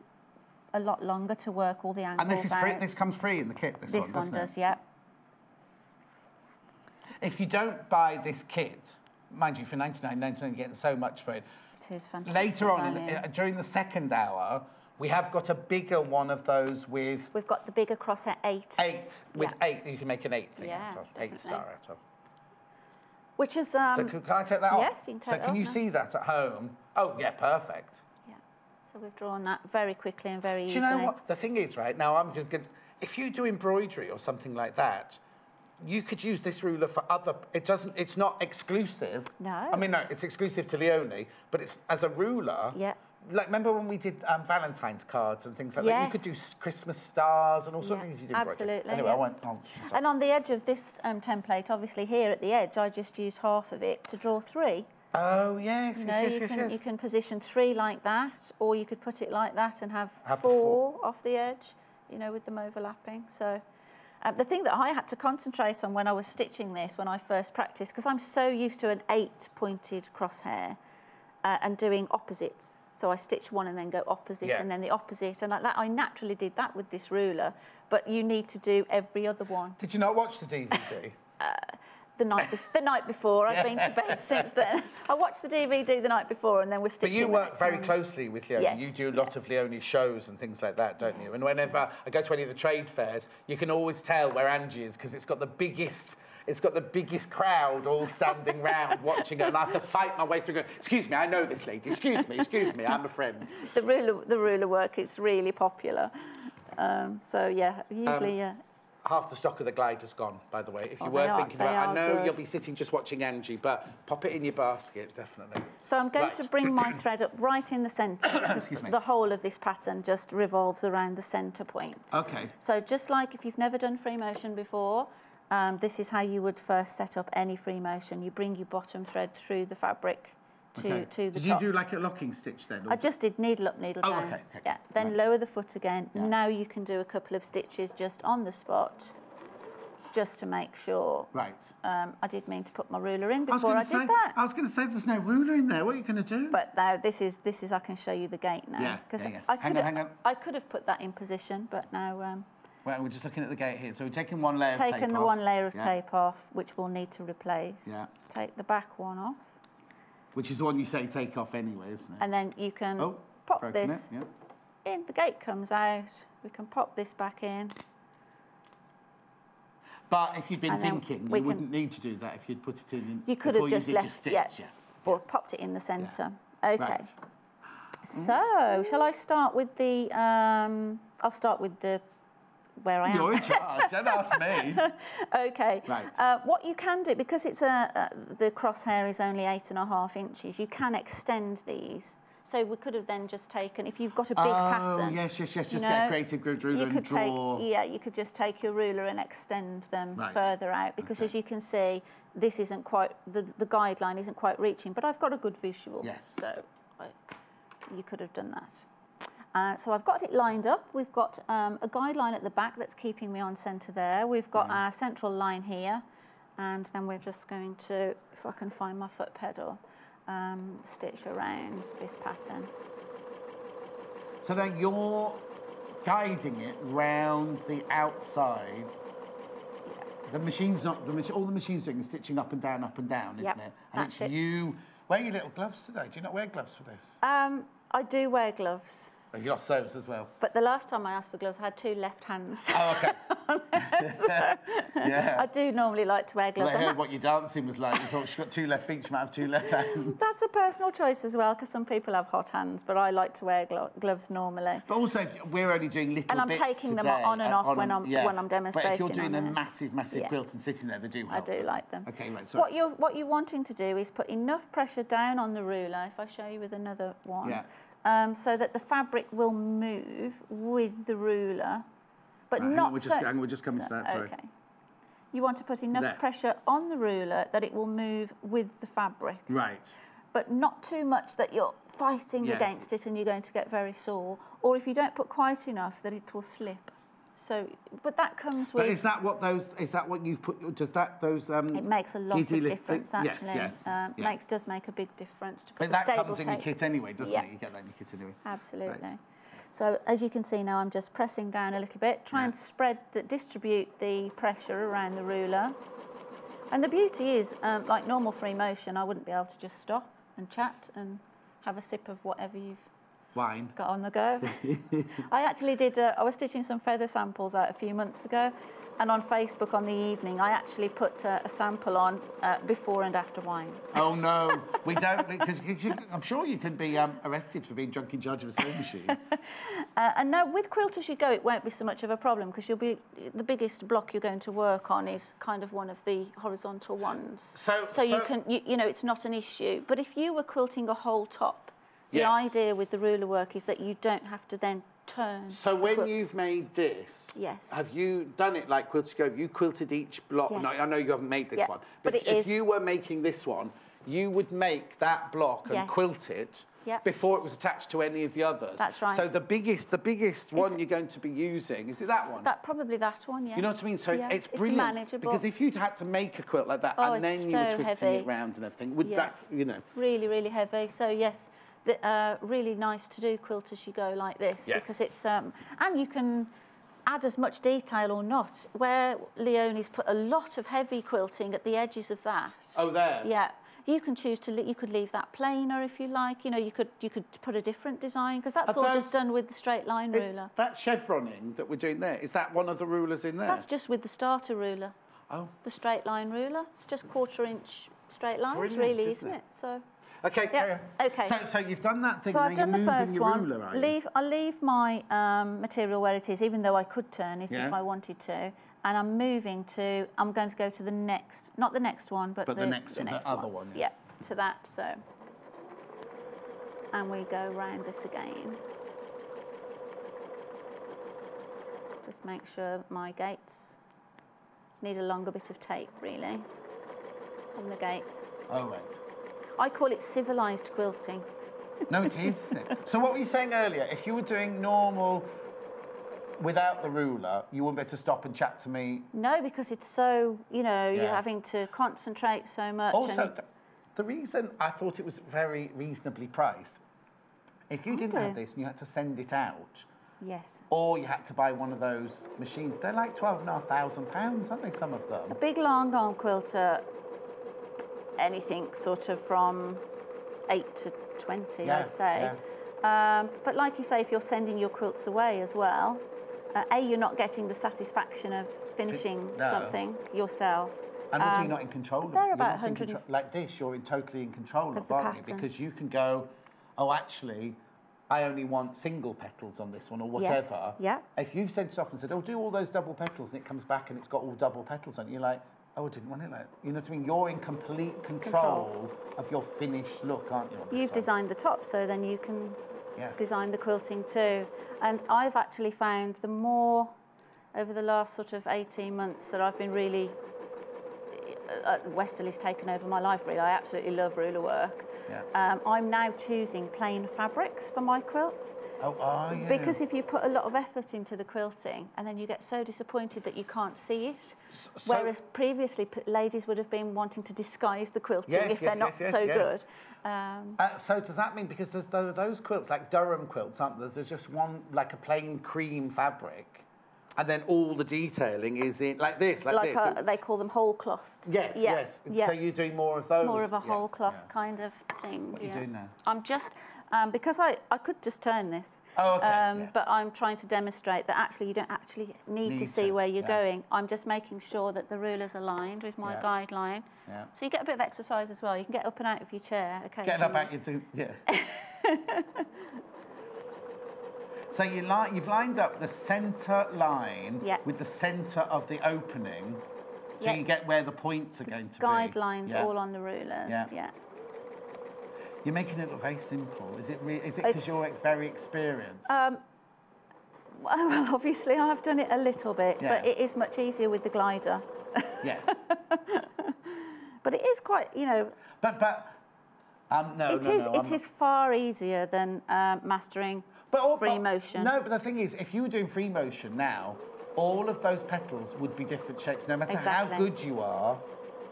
[SPEAKER 4] a lot longer to work all the angles.
[SPEAKER 1] And this is free. This comes free in the kit. This one does,
[SPEAKER 4] yeah.
[SPEAKER 1] If you don't buy this kit. Mind you, for $99.99, you're getting so much for it.
[SPEAKER 4] It is fantastic.
[SPEAKER 1] Later on, during the second hour, we have got a bigger one of those with...
[SPEAKER 4] We've got the bigger crosshair 8.
[SPEAKER 1] 8, with 8, you can make an 8 thing out of, 8-star out of.
[SPEAKER 4] Which is...
[SPEAKER 1] so can I take that off?
[SPEAKER 4] Yes, you can take it off.
[SPEAKER 1] So can you see that at home? Oh, yeah, perfect.
[SPEAKER 4] Yeah, so we've drawn that very quickly and very easily.
[SPEAKER 1] Do you know what? The thing is, right, now I'm just going to... If you do embroidery or something like that, you could use this ruler for other... It's not exclusive.
[SPEAKER 4] No.
[SPEAKER 1] I mean, no, it's exclusive to Leone, but it's as a ruler... Yeah. Like, remember when we did Valentine's cards and things like that? You could do Christmas stars and all sorts of things you do.
[SPEAKER 4] Absolutely.
[SPEAKER 1] Anyway, I won't...
[SPEAKER 4] And on the edge of this template, obviously here at the edge, I just used half of it to draw 3.
[SPEAKER 1] Oh, yes,
[SPEAKER 4] You can position 3 like that, or you could put it like that and have 4 off the edge, you know, with them overlapping. So... the thing that I had to concentrate on when I was stitching this, when I first practiced, because I'm so used to an 8-pointed crosshair and doing opposites. So I stitch one and then go opposite and then the opposite. And like that, I naturally did that with this ruler, but you need to do every other one.
[SPEAKER 1] Did you not watch the DVD?
[SPEAKER 4] The night before. I've been to bed since then. I watched the DVD the night before and then we're stitching.
[SPEAKER 1] But you work very closely with Leone. Yes. You do a lot of Leone shows and things like that, don't you? And whenever I go to any of the trade fairs, you can always tell where Angie is because it's got the biggest crowd all standing round watching it, and I have to fight my way through going, excuse me, I know this lady, excuse me, I'm a friend.
[SPEAKER 4] The ruler work is really popular. So yeah, usually,
[SPEAKER 1] Half the stock of the glider's gone, by the way. If you were thinking about, I know you'll be sitting just watching Angie, but pop it in your basket, definitely.
[SPEAKER 4] So I'm going to bring my thread up right in the centre.
[SPEAKER 1] Excuse me.
[SPEAKER 4] The whole of this pattern just revolves around the centre point.
[SPEAKER 1] Okay.
[SPEAKER 4] So just like if you've never done free motion before, this is how you would first set up any free motion. You bring your bottom thread through the fabric to the top.
[SPEAKER 1] Did you do like a locking stitch then?
[SPEAKER 4] I just did needle up, needle down.
[SPEAKER 1] Okay.
[SPEAKER 4] Yeah. Then lower the foot again. Yeah. Now you can do a couple of stitches just on the spot, just to make sure.
[SPEAKER 1] Right.
[SPEAKER 4] I did mean to put my ruler in before I did that.
[SPEAKER 1] I was going to say there's no ruler in there. What are you going to do?
[SPEAKER 4] But now this is I can show you the gate now.
[SPEAKER 1] Yeah.
[SPEAKER 4] Because
[SPEAKER 1] hang on.
[SPEAKER 4] I could have put that in position, but now.
[SPEAKER 1] Well, we're just looking at the gate here. So we're taking one layer of tape off.
[SPEAKER 4] Taking the one layer of tape off, which we'll need to replace.
[SPEAKER 1] Yeah.
[SPEAKER 4] Take the back one off.
[SPEAKER 1] Which is the one you say take off anyway, isn't it?
[SPEAKER 4] And then you can pop this in. The gate comes out. We can pop this back in.
[SPEAKER 1] But if you'd been thinking, you wouldn't need to do that if you'd put it in.
[SPEAKER 4] You could have just left,
[SPEAKER 1] stitch,
[SPEAKER 4] or popped it in the centre. Yeah. Okay.
[SPEAKER 1] Right.
[SPEAKER 4] So, shall I start with the, I'll start with the, where I am.
[SPEAKER 1] You're in charge, don't ask me.
[SPEAKER 4] Okay.
[SPEAKER 1] Right.
[SPEAKER 4] What you can do, because it's the crosshair is only 8.5 inches, you can extend these. So we could have then just taken, if you've got a big pattern.
[SPEAKER 1] Yes, just get a creative grid ruler and draw.
[SPEAKER 4] You could just take your ruler and extend them further out, because as you can see, this isn't quite, the guideline isn't quite reaching, but I've got a good visual.
[SPEAKER 1] Yes.
[SPEAKER 4] So you could have done that. So I've got it lined up. We've got a guideline at the back that's keeping me on centre there. We've got our central line here, and then we're just going to, if I can find my foot pedal, stitch around this pattern.
[SPEAKER 1] So then you're guiding it round the outside.
[SPEAKER 4] Yeah.
[SPEAKER 1] The machine's not, all the machine's doing is stitching up and down, isn't it? And
[SPEAKER 4] that's it.
[SPEAKER 1] You, wear your little gloves today. Do you not wear gloves for this?
[SPEAKER 4] I do wear gloves.
[SPEAKER 1] Oh, you lost those as well.
[SPEAKER 4] But the last time I asked for gloves, I had 2 left hands.
[SPEAKER 1] Oh, okay. Yeah.
[SPEAKER 4] I do normally like to wear gloves.
[SPEAKER 1] Well, I heard what your dancing was like. You thought she got 2 left feet, she might have 2 left hands.
[SPEAKER 4] That's a personal choice as well, because some people have hot hands, but I like to wear gloves normally.
[SPEAKER 1] But also, we're only doing little bits
[SPEAKER 4] and I'm taking them on and off when I'm demonstrating.
[SPEAKER 1] But if you're doing a massive quilt and sitting there, they do help.
[SPEAKER 4] I do like them.
[SPEAKER 1] Okay, right. Sorry.
[SPEAKER 4] What you're wanting to do is put enough pressure down on the ruler. If I show you with another one.
[SPEAKER 1] Yeah.
[SPEAKER 4] So that the fabric will move with the ruler, but not
[SPEAKER 1] we're just coming to that, sorry.
[SPEAKER 4] Okay. You want to put enough pressure on the ruler that it will move with the fabric.
[SPEAKER 1] Right.
[SPEAKER 4] But not too much that you're fighting against it and you're going to get very sore, or if you don't put quite enough that it will slip. So, but that comes with...
[SPEAKER 1] But is that what you've put, does that,
[SPEAKER 4] it makes a lot of difference, actually.
[SPEAKER 1] Yes,
[SPEAKER 4] does make a big difference. To put
[SPEAKER 1] but that comes in your kit anyway, doesn't it? You get that in your kit anyway.
[SPEAKER 4] Absolutely.
[SPEAKER 1] Right.
[SPEAKER 4] So, as you can see now, I'm just pressing down a little bit, trying to distribute the pressure around the ruler. And the beauty is, like normal free motion, I wouldn't be able to just stop and chat and have a sip of whatever you've
[SPEAKER 1] wine
[SPEAKER 4] got on the go. I actually did, I was stitching some feather samples out a few months ago, and on Facebook on the evening I actually put a sample on before and after wine.
[SPEAKER 1] Oh no, we don't, because I'm sure you can be arrested for being drunk in charge of a sewing machine.
[SPEAKER 4] And now with Quilt As You Go it won't be so much of a problem, because the biggest block you're going to work on is kind of one of the horizontal ones. So you can, you know, it's not an issue. But if you were quilting a whole top, the idea with the ruler work is that you don't have to then turn.
[SPEAKER 1] So when you've made this, have you done it like Quilt As You Go? Have you quilted each block?
[SPEAKER 4] Yes.
[SPEAKER 1] No, I know you haven't made this one.
[SPEAKER 4] But
[SPEAKER 1] if you were making this one, you would make that block and quilt it before it was attached to any of the others.
[SPEAKER 4] That's right.
[SPEAKER 1] So the biggest one you're going to be using, is it that one?
[SPEAKER 4] Probably that one, yeah.
[SPEAKER 1] You know what I mean? So it's brilliant.
[SPEAKER 4] It's manageable.
[SPEAKER 1] Because if you'd had to make a quilt like that and then you were twisting it round and everything, that's, you know.
[SPEAKER 4] Really, really heavy. So yes, really nice to do Quilt As You Go like this, because it's and you can add as much detail or not. Where Leonie's put a lot of heavy quilting at the edges of that.
[SPEAKER 1] Oh, there.
[SPEAKER 4] Yeah, you can choose to. You could leave that plainer if you like. You know, you could put a different design, because that's all just done with the straight line ruler.
[SPEAKER 1] That chevroning that we're doing there, is that one of the rulers in there?
[SPEAKER 4] That's just with the starter ruler.
[SPEAKER 1] Oh.
[SPEAKER 4] The straight line ruler. It's just 1/4 inch straight lines, really, isn't it? So.
[SPEAKER 1] Okay, carry on.
[SPEAKER 4] Okay.
[SPEAKER 1] So you've done that thing.
[SPEAKER 4] So I've done the first one.
[SPEAKER 1] Ruler,
[SPEAKER 4] I'll leave my material where it is, even though I could turn it if I wanted to. And I'm moving to. I'm going to go to the next, not the next one, but the next
[SPEAKER 1] other one.
[SPEAKER 4] Yeah, to that. So. And we go round this again. Just make sure my gates need a longer bit of tape, really, on the gate.
[SPEAKER 1] Oh right.
[SPEAKER 4] I call it civilised quilting.
[SPEAKER 1] No, it is, isn't it? So what were you saying earlier? If you were doing normal without the ruler, you wouldn't be able to stop and chat to me?
[SPEAKER 4] No, because it's so, you know, you're having to concentrate so much.
[SPEAKER 1] Also, the reason I thought it was very reasonably priced, if you didn't have this and you had to send it out, or you had to buy one of those machines, they're like £12,500, aren't they, some of them?
[SPEAKER 4] A big long arm quilter, anything sort of from 8 to 20, I'd say. But like you say, if you're sending your quilts away as well, you're not getting the satisfaction of finishing something yourself.
[SPEAKER 1] And also you're not in control of it.
[SPEAKER 4] They're about 100.
[SPEAKER 1] Like this, you're totally in control of, aren't you? Because you can go, oh, actually, I only want single petals on this one or whatever.
[SPEAKER 4] Yeah.
[SPEAKER 1] If you've sent it off and said, oh, do all those double petals, and it comes back and it's got all double petals on it, you're like, oh, I didn't want it like that. You know what I mean? You're in complete control of your finished look, aren't you?
[SPEAKER 4] You've designed the top, so then you can design the quilting too. And I've actually found the more, over the last sort of 18 months that I've been really, Westerley's taken over my life really. I absolutely love ruler work. Yeah. I'm now choosing plain fabrics for my quilts.
[SPEAKER 1] Oh, are you?
[SPEAKER 4] Because if you put a lot of effort into the quilting and then you get so disappointed that you can't see it, whereas previously ladies would have been wanting to disguise the quilting if they're not so good.
[SPEAKER 1] So does that mean, because there's those quilts, like Durham quilts, aren't there? There's just one, like a plain cream fabric, and then all the detailing is in, like this.
[SPEAKER 4] They call them whole cloths.
[SPEAKER 1] Yes, yes. So you're doing more of those?
[SPEAKER 4] More of a whole cloth kind of thing.
[SPEAKER 1] What are you doing now?
[SPEAKER 4] I'm just, because I could just turn this.
[SPEAKER 1] Oh, okay.
[SPEAKER 4] But I'm trying to demonstrate that actually you don't actually need to see where you're going. I'm just making sure that the ruler's aligned with my guideline. Yeah. So you get a bit of exercise as well. You can get up and out of your chair occasionally.
[SPEAKER 1] Get up out, you do, So you've lined up the centre line with the centre of the opening, so you get where the points are going to be.
[SPEAKER 4] Guidelines all on the rulers. Yeah.
[SPEAKER 1] You're making it look very simple. Is it because you're very experienced?
[SPEAKER 4] Well, obviously I've done it a little bit, but it is much easier with the glider.
[SPEAKER 1] Yes.
[SPEAKER 4] But it is quite, you know. It is far easier than mastering free motion.
[SPEAKER 1] No, but the thing is, if you were doing free motion now, all of those petals would be different shapes. No matter how good you are,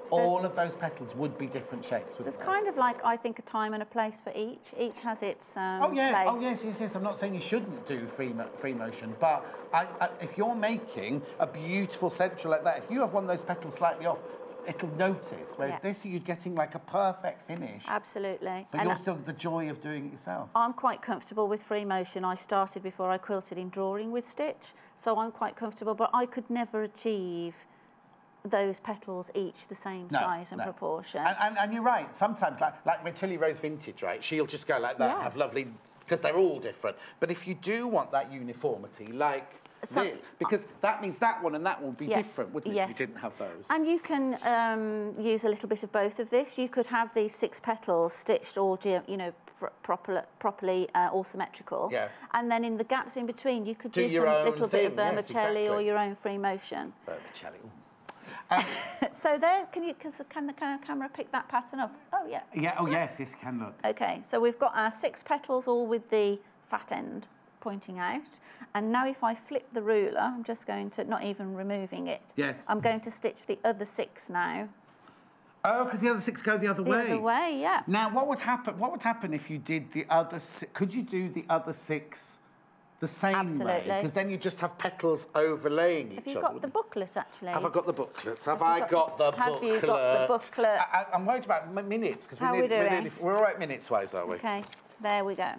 [SPEAKER 1] all of those petals would be different shapes.
[SPEAKER 4] There's kind of like, I think, a time and a place for each. Each has its place.
[SPEAKER 1] Oh, yes. I'm not saying you shouldn't do free motion, but if you're making a beautiful central like that, if you have one of those petals slightly off, it'll notice. Whereas this, you're getting like a perfect finish.
[SPEAKER 4] Absolutely.
[SPEAKER 1] But you're still the joy of doing it yourself.
[SPEAKER 4] I'm quite comfortable with free motion. I started before I quilted in drawing with stitch, so I'm quite comfortable, but I could never achieve those petals each the same size and proportion.
[SPEAKER 1] And you're right, sometimes, like with Tilly Rose Vintage, right, she'll just go like that and have lovely, because they're all different. But if you do want that uniformity, like this, because that means that one and that one would be different, wouldn't it, if you didn't have those?
[SPEAKER 4] And you can use a little bit of both of this. You could have these 6 petals stitched all, properly all symmetrical. Yeah. And then in the gaps in between, you could do some little bit of vermicelli or your own free motion.
[SPEAKER 1] Vermicelli.
[SPEAKER 4] So there, can the camera pick that pattern up? Oh, yeah.
[SPEAKER 1] Yeah, oh, yes, it can look.
[SPEAKER 4] OK, so we've got our 6 petals all with the fat end pointing out. And now if I flip the ruler, I'm just going to, not even removing it. Yes. I'm going to stitch the other 6 now.
[SPEAKER 1] Oh, because the other 6 go the other way.
[SPEAKER 4] The other way, yeah.
[SPEAKER 1] Now, what would happen if you did the other 6? Could you do the other 6 the same way? Because then you just have petals overlaying each other.
[SPEAKER 4] Have you got the booklet, actually?
[SPEAKER 1] Have I got the booklet? Have I got the booklet?
[SPEAKER 4] Have you got the booklet?
[SPEAKER 1] I'm worried about minutes, because we're all right minutes-wise, are we?
[SPEAKER 4] OK, there we go.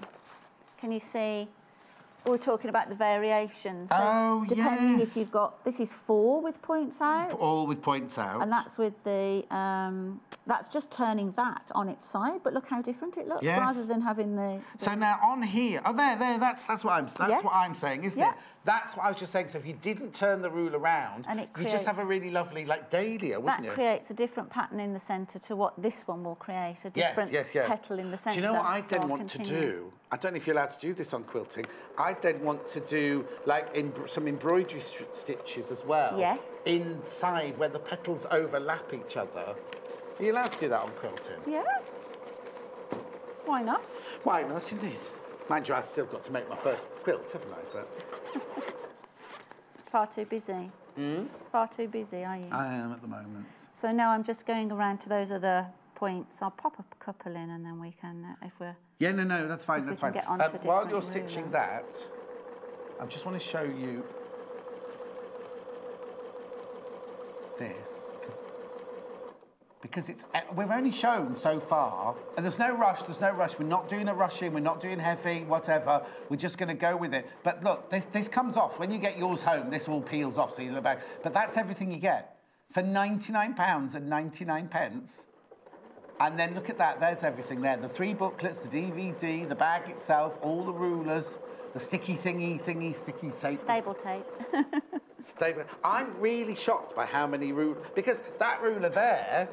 [SPEAKER 4] Can you see? We're talking about the variations. So depending if you've got, this is 4 with points out.
[SPEAKER 1] All with points out.
[SPEAKER 4] And that's with the, that's just turning that on its side. But look how different it looks, rather than having the.
[SPEAKER 1] So now on here, that's what I'm saying, isn't it? That's what I was just saying. So if you didn't turn the rule around, you just have a really lovely like dahlia, wouldn't you?
[SPEAKER 4] That creates a different pattern in the centre to what this one will create, a different petal in the centre.
[SPEAKER 1] Do you know what I then want to do? I don't know if you're allowed to do this on quilting. I then want to do like some embroidery stitches as well. Yes. Inside where the petals overlap each other. Are you allowed to do that on quilting?
[SPEAKER 4] Yeah. Why not?
[SPEAKER 1] Why not, indeed. Mind you, I've still got to make my first quilt, haven't I? But...
[SPEAKER 4] Far too busy. Far too busy, are you?
[SPEAKER 1] I am at the moment.
[SPEAKER 4] So now I'm just going around to those other points. I'll pop a couple in, and then we can, if we're...
[SPEAKER 1] Yeah, no, that's fine, that's fine.
[SPEAKER 4] Get onto a different
[SPEAKER 1] while you're stitching that, I just want to show you this. Because we've only shown so far, and there's no rush, we're not doing a rushing, we're not doing heavy, whatever, we're just going to go with it. But look, this comes off, when you get yours home, this all peels off, so you look back, but that's everything you get. For £99 and 99 pence, And then look at that, there's everything there. The 3 booklets, the DVD, the bag itself, all the rulers, the sticky sticky tape.
[SPEAKER 4] Stable tape.
[SPEAKER 1] Stable. I'm really shocked by how many rulers, because that ruler there,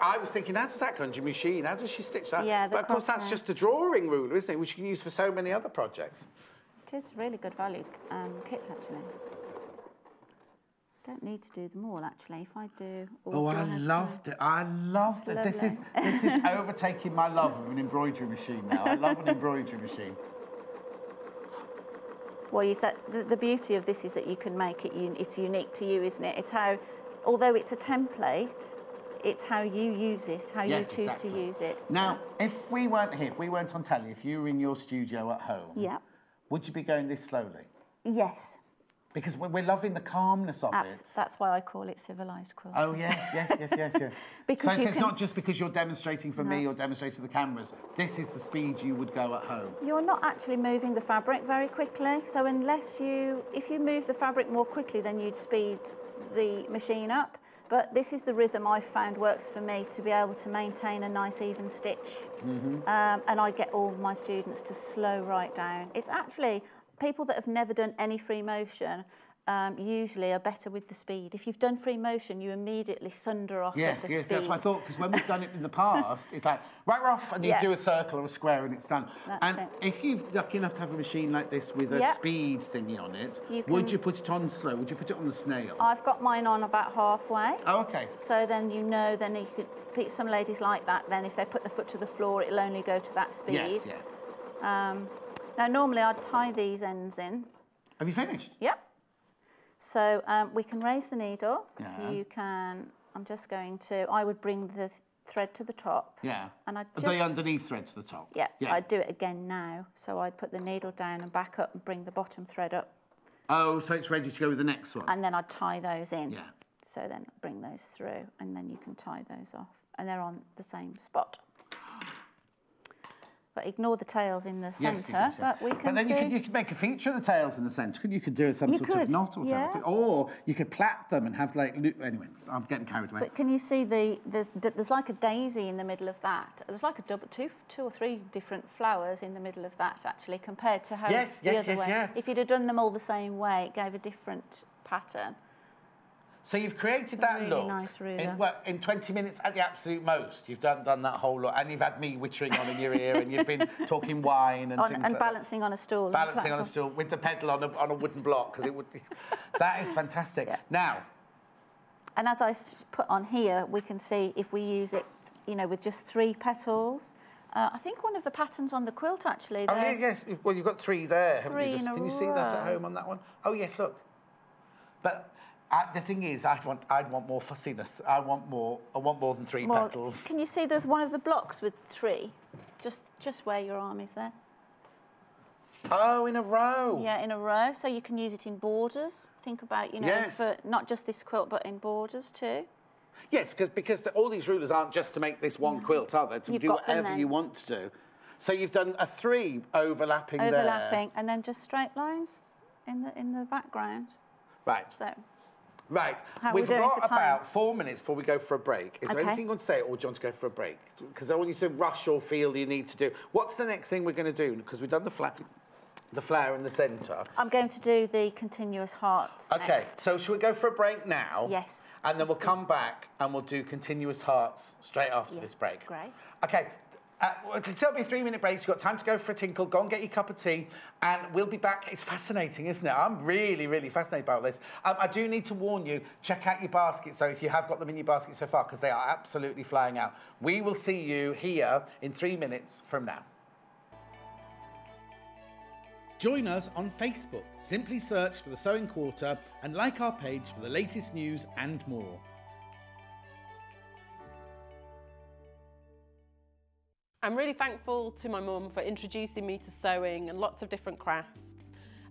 [SPEAKER 1] I was thinking, how does that go into your machine? How does she stitch that?
[SPEAKER 4] Yeah,
[SPEAKER 1] but of course that's just a drawing ruler, isn't it? Which you can use for so many other projects.
[SPEAKER 4] It is really good value kit, actually. Don't need to do them all, actually. If I do...
[SPEAKER 1] Oh, I loved it. I loved it. This is overtaking my love of an embroidery machine now. I love an embroidery machine.
[SPEAKER 4] Well, the beauty of this is that you can make it, it's unique to you, isn't it? It's how, although it's a template, it's how you use it, how you choose to use it.
[SPEAKER 1] Now, if we weren't here, if we weren't on telly, if you were in your studio at home,
[SPEAKER 4] yeah,
[SPEAKER 1] would you be going this slowly?
[SPEAKER 4] Yes.
[SPEAKER 1] Because we're loving the calmness of it.
[SPEAKER 4] That's why I call it civilised quilting.
[SPEAKER 1] Oh, yes. Because so it's not just because you're demonstrating for me or demonstrating for the cameras. This is the speed you would go at home. You're
[SPEAKER 4] not actually moving the fabric very quickly. So if you move the fabric more quickly, then you'd speed the machine up. But this is the rhythm I've found works for me to be able to maintain a nice even stitch. And I get all my students to slow right down. It's actually... People that have never done any free motion usually are better with the speed. If you've done free motion, you immediately thunder off at a speed. Yes, that's what I thought, because when we've done it in the past, it's like, right, we're off, and you do a circle or a square and it's done. That's it. If you're lucky enough to have a machine like this with a speed thingy on it, would you put it on slow? Would you put it on the snail? I've got mine on about halfway. Oh, OK. So then then you could, some ladies like that, then if they put the foot to the floor, it'll only go to that speed. Yes, yeah. Now, normally I'd tie these ends in. Have you finished? Yep. So we can raise the needle. Yeah. You can, I would bring the thread to the top. Yeah. And I'd just... The underneath thread to the top. Yeah. I'd do it again now. So I'd put the needle down and back up and bring the bottom thread up. Oh, so it's ready to go with the next one? And then I'd tie those in. Yeah. So then bring those through and then you can tie those off. And they're on the same spot. But ignore the tails in the centre. Yes. But we can But then you could make a feature of the tails in the centre. You could do some sort of knot or something. Or you could plait them and have like... Anyway, I'm getting carried away. But can you see there's like a daisy in the middle of that. There's like a two or three different flowers in the middle of that, actually, compared to how the other way. Yeah. If you'd have done them all the same way, it gave a different pattern. So you've created that really look nice in 20 minutes at the absolute most. You've done that whole look, and you've had me whittering on in your ear, and you've been talking wine and things like balancing that. On a stool. Balancing on a stool with the pedal on a wooden block, because it would. That is fantastic. Yeah. Now. And as I put on here, we can see if we use it, with just 3 petals. I think one of the patterns on the quilt actually. Oh yes. Well, you've got 3 there, haven't you? Can you see that at home on that one? Oh yes, look. But. The thing is, I'd want more fussiness. I want more than 3 petals. Can you see there's one of the blocks with 3? Just where your arm is there. Oh, in a row. Yeah, in a row. So you can use it in borders. Think about, for not just this quilt, but in borders too. Yes, because all these rulers aren't just to make this one quilt, are they? To do whatever you want to do. So you've done a 3 overlapping there. Overlapping, and then just straight lines in the background. Right. So. Right, we've got about 4 minutes before we go for a break. Is there anything you want to say, or do you want to go for a break? Because I want you to rush or feel you need to do. What's the next thing we're going to do? Because we've done the flower in the centre. I'm going to do the continuous hearts next. So should we go for a break now? Yes. And then we'll come back and we'll do continuous hearts straight after this break. Great. Okay. It'll be a 3-minute break. You've got time to go for a tinkle. Go and get your cup of tea, and we'll be back. It's fascinating, isn't it? I'm really, really fascinated about this. I do need to warn you, check out your baskets, though, if you have got them in your basket so far, because they are absolutely flying out. We will see you here in 3 minutes from now. Join us on Facebook. Simply search for The Sewing Quarter and like our page for the latest news and more.
[SPEAKER 5] I'm really thankful to my mum for introducing me to sewing and lots of different crafts.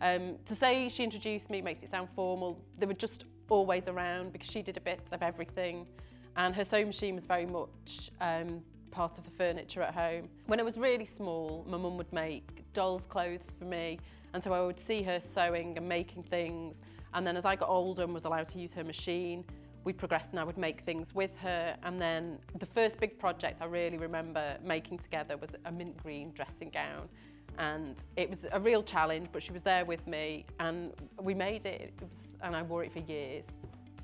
[SPEAKER 5] To say she introduced me makes it sound formal. They were just always around because she did a bit of everything, and her sewing machine was very much part of the furniture at home. When I was really small, my mum would make dolls' clothes for me, and so I would see her sewing and making things, and then as I got older and was allowed to use her machine, we progressed and I would make things with her. And then the first big project I really remember making together was a mint green dressing gown. And it was a real challenge, but she was there with me and we made it, and I wore it for years.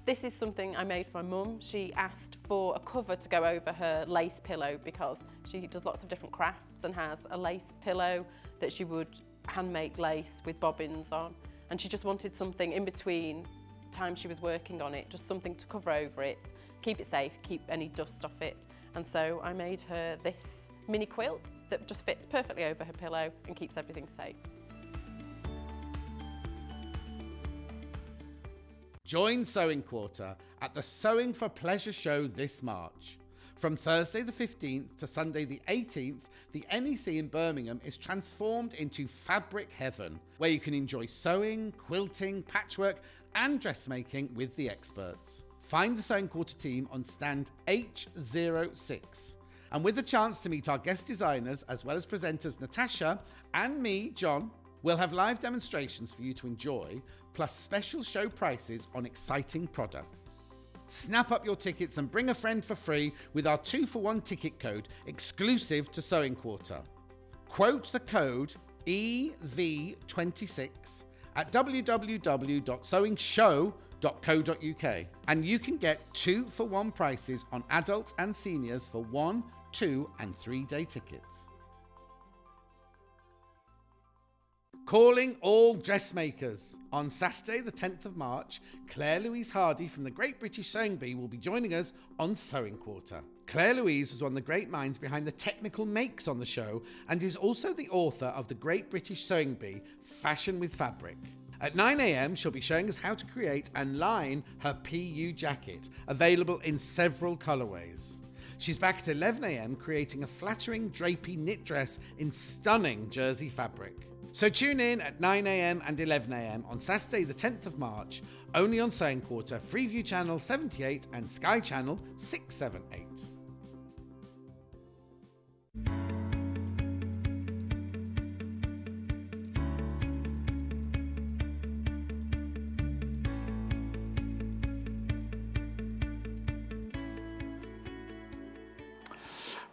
[SPEAKER 5] This is something I made for my mum. She asked for a cover to go over her lace pillow because she does lots of different crafts and has a lace pillow that she would hand make lace with bobbins on. And she just wanted something in between time she was working on it, just something to cover over it, keep it safe, keep any dust off it. And so I made her this mini quilt that just fits perfectly over her pillow and keeps everything safe.
[SPEAKER 1] Join Sewing Quarter at the Sewing for Pleasure show this March. From Thursday the 15th to Sunday the 18th, the NEC in Birmingham is transformed into fabric heaven, where you can enjoy sewing, quilting, patchwork and dressmaking with the experts. Find the Sewing Quarter team on stand H06. And with the chance to meet our guest designers as well as presenters Natasha and me, John, we'll have live demonstrations for you to enjoy, plus special show prices on exciting product. Snap up your tickets and bring a friend for free with our 2-for-1 ticket code exclusive to Sewing Quarter. Quote the code EV26 at www.sewingshow.co.uk and you can get 2-for-1 prices on adults and seniors for 1, 2 and 3 day tickets. Calling all dressmakers. On Saturday the 10th of March, Claire Louise Hardy from the Great British Sewing Bee will be joining us on Sewing Quarter. Claire Louise was one of the great minds behind the technical makes on the show and is also the author of the Great British Sewing Bee, Fashion with Fabric. At 9 AM, she'll be showing us how to create and line her PU jacket, available in several colourways. She's back at 11 AM creating a flattering drapey knit dress in stunning jersey fabric. So tune in at 9 AM and 11 AM on Saturday the 10th of March, only on Sewing Quarter, Freeview Channel 78 and Sky Channel 678.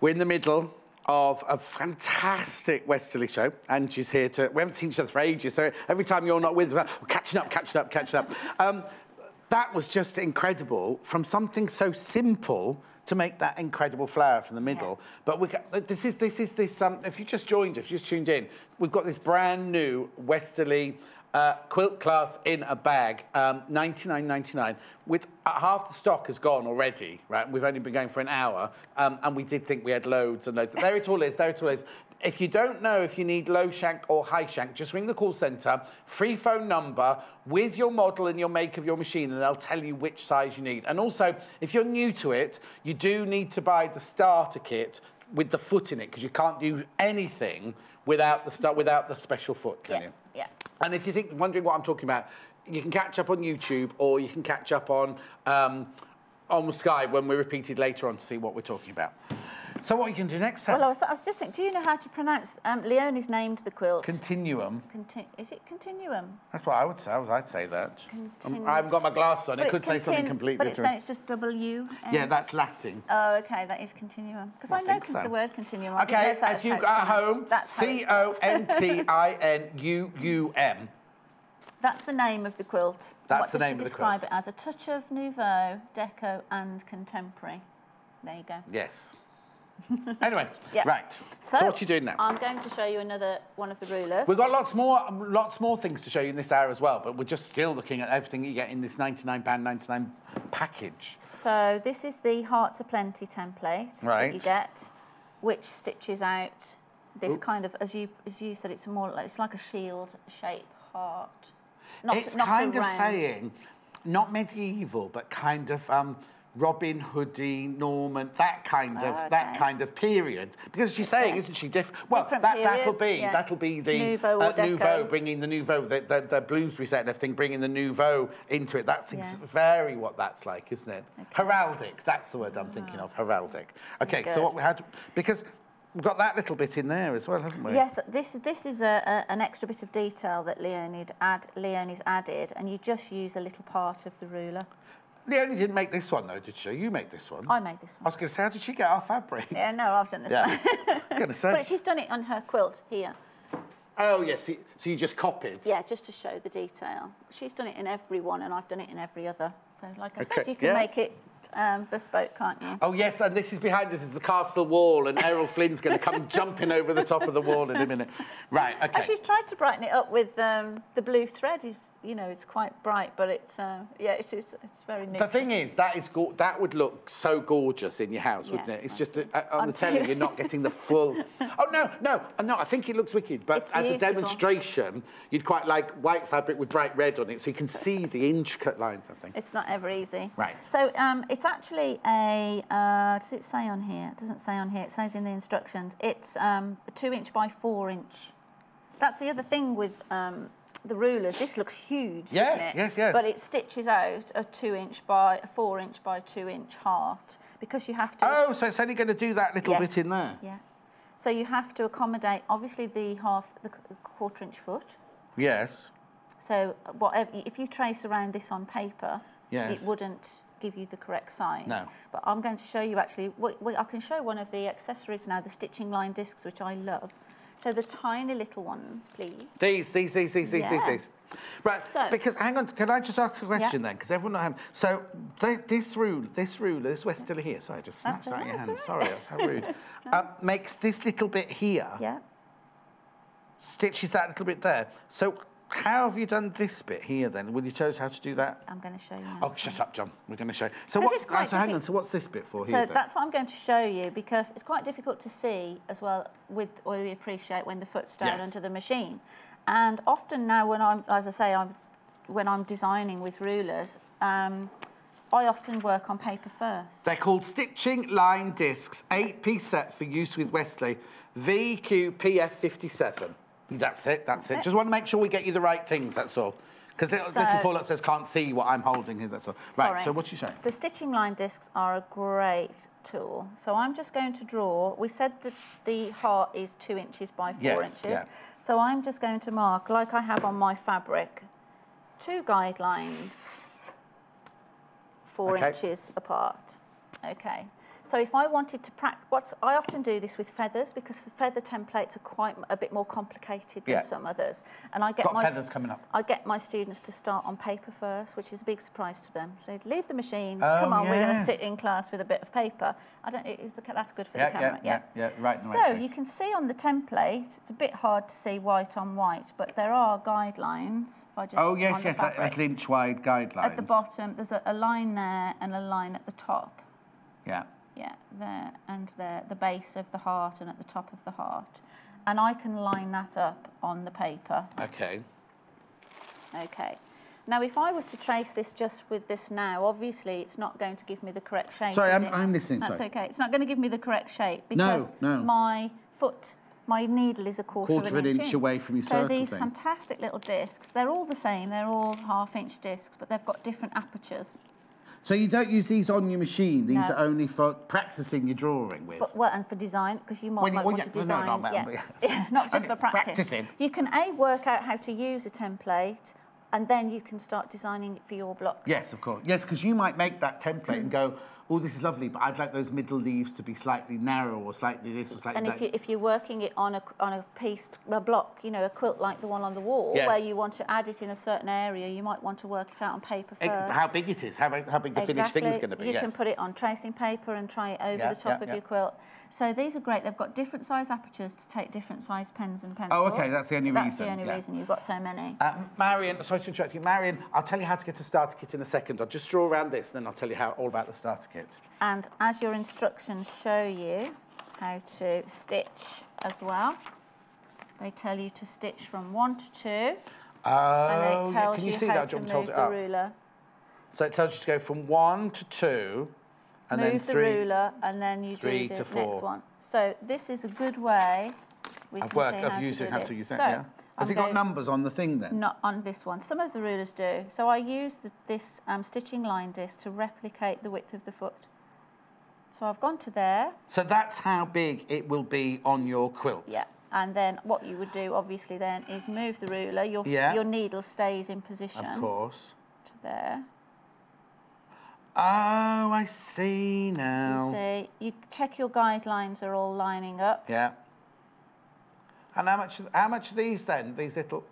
[SPEAKER 1] We're in the middle of a fantastic Westerley show. Angie's here to, we haven't seen each other for ages, so every time you're not with us, we're catching up. That was just incredible, from something so simple to make that incredible flower from the middle. Yeah. But this is if you just joined us, if you just tuned in, we've got this brand new Westerley quilt class in a bag, $99.99, with half the stock has gone already, right? We've only been going for an hour, and we did think we had loads and loads. There it all is, there it all is. If you don't know if you need low shank or high shank, just ring the call centre, free phone number with your model and your make of your machine, and they'll tell you which size you need. And also, if you're new to it, you do need to buy the starter kit with the foot in it, because you can't do anything without the special foot, can you?
[SPEAKER 4] Yeah.
[SPEAKER 1] And if you're wondering what I'm talking about, you can catch up on YouTube, or you can catch up on Sky when we're repeated later on to see what we're talking about. So what are you going to do next, Sam?
[SPEAKER 4] Well, I was just thinking, do you know how to pronounce, Leonie's named the quilt?
[SPEAKER 1] Continuum.
[SPEAKER 4] Is it continuum?
[SPEAKER 1] That's what I would say. I'd say that. I haven't got my glasses on. It could say something completely different.
[SPEAKER 4] But then it's just W.
[SPEAKER 1] Yeah, that's Latin.
[SPEAKER 4] Oh, okay, that is continuum. Because I know the word continuum.
[SPEAKER 1] Okay, if you've got at home, CONTINUUM.
[SPEAKER 4] That's the name of the quilt.
[SPEAKER 1] That's the name of the quilt.
[SPEAKER 4] Describe it as a touch of Nouveau, Deco and Contemporary. There you go.
[SPEAKER 1] Yes. Anyway,
[SPEAKER 4] yeah.
[SPEAKER 1] Right. So what are you doing now?
[SPEAKER 4] I'm going to show you another one of the rulers.
[SPEAKER 1] We've got lots more things to show you in this hour as well, but we're just still looking at everything you get in this £99.99 package.
[SPEAKER 4] So this is the Hearts of Plenty template that you get, which stitches out this kind of, as you said, it's like a shield shape heart.
[SPEAKER 1] It's kind of saying, not medieval, but kind of Robin Hoody, Norman, that kind of period. Because she's saying, isn't she, well, that'll be the Nouveau, bringing the Nouveau, the Bloomsbury set and everything, bringing the Nouveau into it. That's very what that's like, isn't it? Okay. Heraldic, that's the word I'm thinking of, heraldic. Okay, so what we had, because we've got that little bit in there as well, haven't we?
[SPEAKER 4] Yes, this is an extra bit of detail that Leonie's added, and you just use a little part of the ruler.
[SPEAKER 1] Leonie didn't make this one, though, did she? You made this one.
[SPEAKER 4] I made this one.
[SPEAKER 1] I was going to say, how did she get our fabric?
[SPEAKER 4] Yeah, no, I've done this one.
[SPEAKER 1] Gonna say.
[SPEAKER 4] But she's done it on her quilt here.
[SPEAKER 1] Oh, yes. So you just copied?
[SPEAKER 4] Yeah, just to show the detail. She's done it in every one, and I've done it in every other. So, like I said, you can make it bespoke, can't you?
[SPEAKER 1] Oh, yes, and this is behind us is the castle wall, and Errol Flynn's going to come jumping over the top of the wall in a minute. Right, OK.
[SPEAKER 4] And she's tried to brighten it up with the blue thread. You know, it's quite bright, but it's, yeah, it's very neat.
[SPEAKER 1] The thing is, that would look so gorgeous in your house, wouldn't it? It's just, on the telly, you're not getting the full... Oh, no, I think it looks wicked, but as a demonstration, you'd quite like white fabric with bright red on it, so you can see the intricate lines, I think.
[SPEAKER 4] It's not ever easy.
[SPEAKER 1] Right.
[SPEAKER 4] So it's actually a, does it say on here? It doesn't say on here, it says in the instructions. It's a 2" by 4". That's the other thing with the rulers. This looks huge, doesn't it?
[SPEAKER 1] Yes.
[SPEAKER 4] But it stitches out a 2" by a 4" by 2" heart because you have to...
[SPEAKER 1] Oh, so it's only going to do that little bit in there?
[SPEAKER 4] Yeah. So you have to accommodate, obviously, the 1/4" foot.
[SPEAKER 1] Yes.
[SPEAKER 4] So whatever, if you trace around this on paper,
[SPEAKER 1] yes,
[SPEAKER 4] it wouldn't give you the correct size.
[SPEAKER 1] No.
[SPEAKER 4] But I'm going to show you actually, I can show one of the accessories now, the stitching line discs, which I love. So the tiny little ones, please. These.
[SPEAKER 1] Right,
[SPEAKER 4] so,
[SPEAKER 1] because, hang on, can I just ask a question then? Because everyone knows. So this ruler, this Westerley here, sorry, I just snatched out your hand. Right. Sorry, that's how rude. Makes this little bit here.
[SPEAKER 4] Yeah.
[SPEAKER 1] Stitches that little bit there. So how have you done this bit here then? Will you tell us how to do that?
[SPEAKER 4] I'm going to show you now.
[SPEAKER 1] Oh, shut up, John. We're going to show you. So hang on, so what's this bit for here?
[SPEAKER 4] So that's what I'm going to show you because it's quite difficult to see as well or we appreciate when the foot's down under the machine. And often now when when I'm designing with rulers, I often work on paper first.
[SPEAKER 1] They're called stitching line discs, 8-piece set for use with Westerley, VQPF57. That's it. Just want to make sure we get you the right things, that's all. Because little Paul up says can't see what I'm holding here, that's all. Right, so what you saying?
[SPEAKER 4] The stitching line discs are a great tool. So I'm just going to draw, we said that the heart is 2" by 4".
[SPEAKER 1] Yeah.
[SPEAKER 4] So I'm just going to mark, like I have on my fabric, 2 guidelines, 4 inches apart. Okay. So if I wanted to practice, I often do this with feathers because the feather templates are quite a bit more complicated than some others. And I get
[SPEAKER 1] feathers coming up.
[SPEAKER 4] I get my students to start on paper first, which is a big surprise to them. So leave the machines, come on, we're going to sit in class with a bit of paper. That's good for the camera.
[SPEAKER 1] Yeah, right.
[SPEAKER 4] So you can see on the template, it's a bit hard to see white on white, but there are guidelines. If I just
[SPEAKER 1] that inch wide guidelines.
[SPEAKER 4] At the bottom, there's a line there and a line at the top.
[SPEAKER 1] Yeah.
[SPEAKER 4] Yeah, there and there, the base of the heart and at the top of the heart. And I can line that up on the paper.
[SPEAKER 1] Okay.
[SPEAKER 4] Okay. Now, if I was to trace this just with this now, obviously it's not going to give me the correct shape.
[SPEAKER 1] Sorry, I'm listening.
[SPEAKER 4] That's okay. It's not going to give me the correct shape because my needle is a quarter of an inch
[SPEAKER 1] away from your circle.
[SPEAKER 4] So these fantastic little discs, they're all the same. They're all 1/2" discs, but they've got different apertures.
[SPEAKER 1] So you don't use these on your machine? These are only for practising your drawing with?
[SPEAKER 4] And for design, because you might want to design. Not just for practice.
[SPEAKER 1] Practicing.
[SPEAKER 4] You can work out how to use a template, and then you can start designing it for your blocks.
[SPEAKER 1] Yes, of course. Yes, because you might make that template and go, oh, this is lovely, but I'd like those middle leaves to be slightly narrow or slightly this or slightly that.
[SPEAKER 4] And if you're working it on a block, you know, a quilt like the one on the wall, where you want to add it in a certain area, you might want to work it out on paper first.
[SPEAKER 1] How big it is, how big the finished thing is going to be.
[SPEAKER 4] You can put it on tracing paper and try it over the top of your quilt. So these are great. They've got different size apertures to take different size pens and pencils.
[SPEAKER 1] Oh, okay, that's the only reason.
[SPEAKER 4] That's the only reason you've got so many.
[SPEAKER 1] Marion, sorry to interrupt you. Marion, I'll tell you how to get a starter kit in a second. I'll just draw around this, then I'll tell you all about the starter kit.
[SPEAKER 4] And as your instructions show you how to stitch as well, they tell you to stitch from 1 to 2. And it tells you how to move the ruler.
[SPEAKER 1] So it tells you to go from 1 to 2. And
[SPEAKER 4] move the ruler, and then you do the next one. So this is a good way
[SPEAKER 1] of using how to use that. Yeah. Has it got numbers on the thing then?
[SPEAKER 4] Not on this one. Some of the rulers do. So I use this stitching line disc to replicate the width of the foot. So I've gone to there.
[SPEAKER 1] So that's how big it will be on your quilt.
[SPEAKER 4] Yeah. And then what you would do, obviously, then is move the ruler. Your needle stays in position.
[SPEAKER 1] Of course.
[SPEAKER 4] To there.
[SPEAKER 1] Oh, I see now.
[SPEAKER 4] You see, you check your guidelines are all lining up.
[SPEAKER 1] Yeah. And how much are these then? These little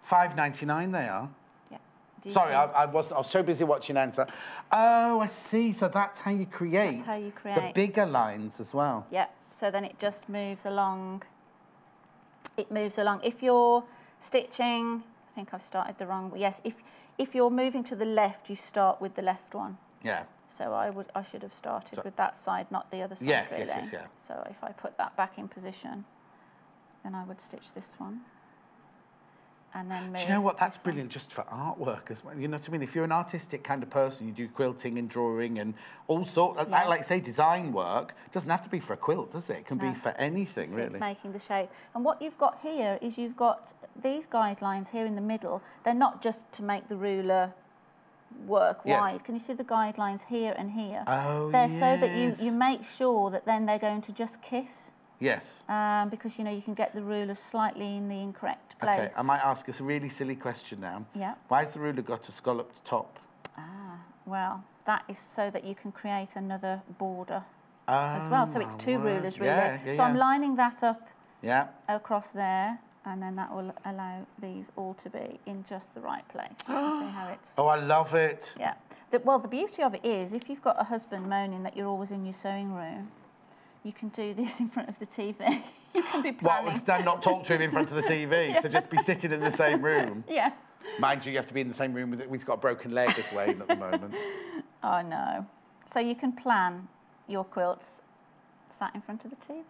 [SPEAKER 1] $5.99 they are.
[SPEAKER 4] Yeah.
[SPEAKER 1] Sorry, I was so busy watching Angela. Oh, I see. So that's how you create.
[SPEAKER 4] That's how you create
[SPEAKER 1] the bigger lines as well.
[SPEAKER 4] Yeah. So then it just moves along. It moves along. If you're stitching, I think I've started the wrong. Yes. If you're moving to the left, you start with the left one.
[SPEAKER 1] Yeah.
[SPEAKER 4] So I should have started with that side, not the other side.
[SPEAKER 1] Yes,
[SPEAKER 4] really.
[SPEAKER 1] yes, yeah.
[SPEAKER 4] So if I put that back in position, then I would stitch this one. And then move.
[SPEAKER 1] Do you know what? That's brilliant just for artwork as well. You know what I mean? If you're an artistic kind of person, you do quilting and drawing and all sorts.
[SPEAKER 4] Yeah.
[SPEAKER 1] Like say design work doesn't have to be for a quilt, does it? It can be for anything,
[SPEAKER 4] So
[SPEAKER 1] really.
[SPEAKER 4] it's making the shape. And what you've got here is you've got these guidelines here in the middle. They're not just to make the ruler work wide. Can you see the guidelines here and here?
[SPEAKER 1] Oh,
[SPEAKER 4] they're
[SPEAKER 1] yes.
[SPEAKER 4] so that you make sure that then they're going to just kiss.
[SPEAKER 1] Yes.
[SPEAKER 4] Because, you know, you can get the ruler slightly in the incorrect place.
[SPEAKER 1] Okay, I might ask us a really silly question now.
[SPEAKER 4] Yeah.
[SPEAKER 1] Why has the ruler got a scalloped top?
[SPEAKER 4] Well, that is so that you can create another border as well. So it's two rulers, really.
[SPEAKER 1] Yeah,
[SPEAKER 4] so I'm lining that up
[SPEAKER 1] Yeah.
[SPEAKER 4] across there, and then that will allow these all to be in just the right place. You can see how it's...
[SPEAKER 1] Oh, I love it.
[SPEAKER 4] Yeah. Well, the beauty of it is, if you've got a husband moaning that you're always in your sewing room, you can do this in front of the TV. You can be planning.
[SPEAKER 1] Well, then not talk to him in front of the TV, so just be sitting in the same room.
[SPEAKER 4] Yeah.
[SPEAKER 1] Mind you, you have to be in the same room with it. We've got a broken leg as well at the moment.
[SPEAKER 4] Oh, no. So you can plan your quilts sat in front of the TV.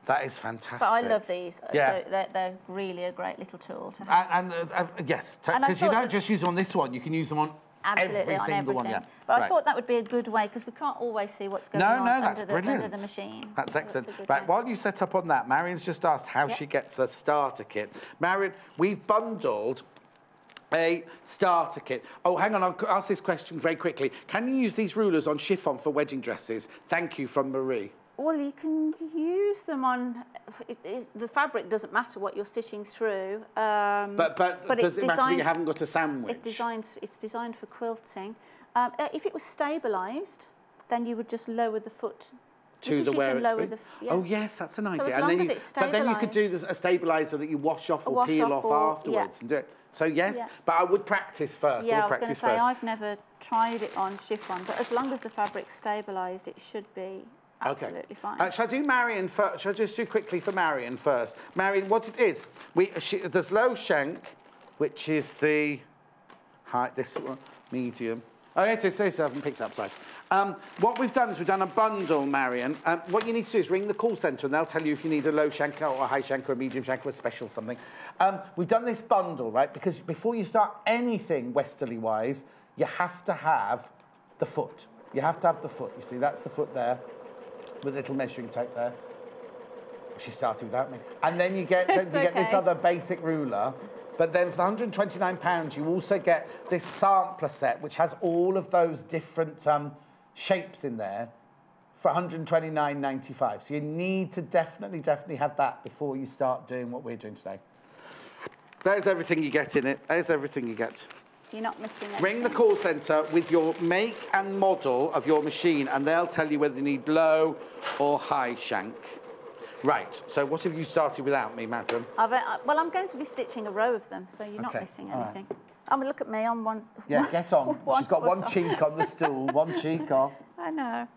[SPEAKER 1] That is fantastic.
[SPEAKER 4] But I love these.
[SPEAKER 1] Yeah.
[SPEAKER 4] So they're really a great little tool to have.
[SPEAKER 1] And yes,
[SPEAKER 4] And I
[SPEAKER 1] because you
[SPEAKER 4] thought
[SPEAKER 1] don't
[SPEAKER 4] that-
[SPEAKER 1] just use them on this one, you can use them on
[SPEAKER 4] Absolutely,
[SPEAKER 1] every
[SPEAKER 4] on
[SPEAKER 1] single
[SPEAKER 4] everything.
[SPEAKER 1] one. Yeah.
[SPEAKER 4] But I
[SPEAKER 1] Right.
[SPEAKER 4] thought that would be a good way, because we can't always see what's going on
[SPEAKER 1] that's
[SPEAKER 4] under
[SPEAKER 1] brilliant.
[SPEAKER 4] the machine.
[SPEAKER 1] That's
[SPEAKER 4] So
[SPEAKER 1] excellent.
[SPEAKER 4] a good
[SPEAKER 1] Right,
[SPEAKER 4] way.
[SPEAKER 1] while you set up on that, Marion's just asked how she gets a starter kit. Marion, we've bundled a starter kit. Oh, hang on, I'll ask this question very quickly. Can you use these rulers on chiffon for wedding dresses? Thank you, from Marie.
[SPEAKER 4] Well, you can use them on... the fabric doesn't matter what you're stitching through.
[SPEAKER 1] But does it matter that you haven't got a sandwich?
[SPEAKER 4] It's designed for quilting. If it was stabilised, then you would just lower the foot.
[SPEAKER 1] To the where
[SPEAKER 4] lower
[SPEAKER 1] Oh yes, that's an idea.
[SPEAKER 4] as long as it's
[SPEAKER 1] but then you could do a stabiliser that you wash off or peel off afterwards and do it. So yes, but I would practice first.
[SPEAKER 4] Yeah,
[SPEAKER 1] I
[SPEAKER 4] I
[SPEAKER 1] would
[SPEAKER 4] was going to
[SPEAKER 1] practice
[SPEAKER 4] say
[SPEAKER 1] first.
[SPEAKER 4] I've never tried it on chiffon, but as long as the fabric's stabilised, it should be absolutely fine.
[SPEAKER 1] Shall I do Marion first? Shall I just do quickly for Marion first? Marion, what it is, there's low shank, which is the height, this one, medium. Oh, it is, so I haven't picked up side. What we've done is we've done a bundle, Marion. What you need to do is ring the call centre and they'll tell you if you need a low shank or a high shank or a medium shank or a special something. We've done this bundle, right, because before you start anything Westerly-wise, you have to have the foot. You have to have the foot. You see, that's the foot there with a little measuring tape there. She started without me. And then you get, this other basic ruler. But then for the £129, you also get this sampler set, which has all of those different shapes in there for £129.95. So you need to definitely have that before you start doing what we're doing today. There's everything you get in it. There's everything you get.
[SPEAKER 4] You're not missing anything.
[SPEAKER 1] Ring the call centre with your make and model of your machine, and they'll tell you whether you need low or high shank. Right, so what have you started without me, madam?
[SPEAKER 4] Well, I'm going to be stitching a row of them, so you're not missing anything. I mean, look at me, I'm one...
[SPEAKER 1] Yeah, get on. She's got one cheek on the stool, one cheek off.
[SPEAKER 4] I know.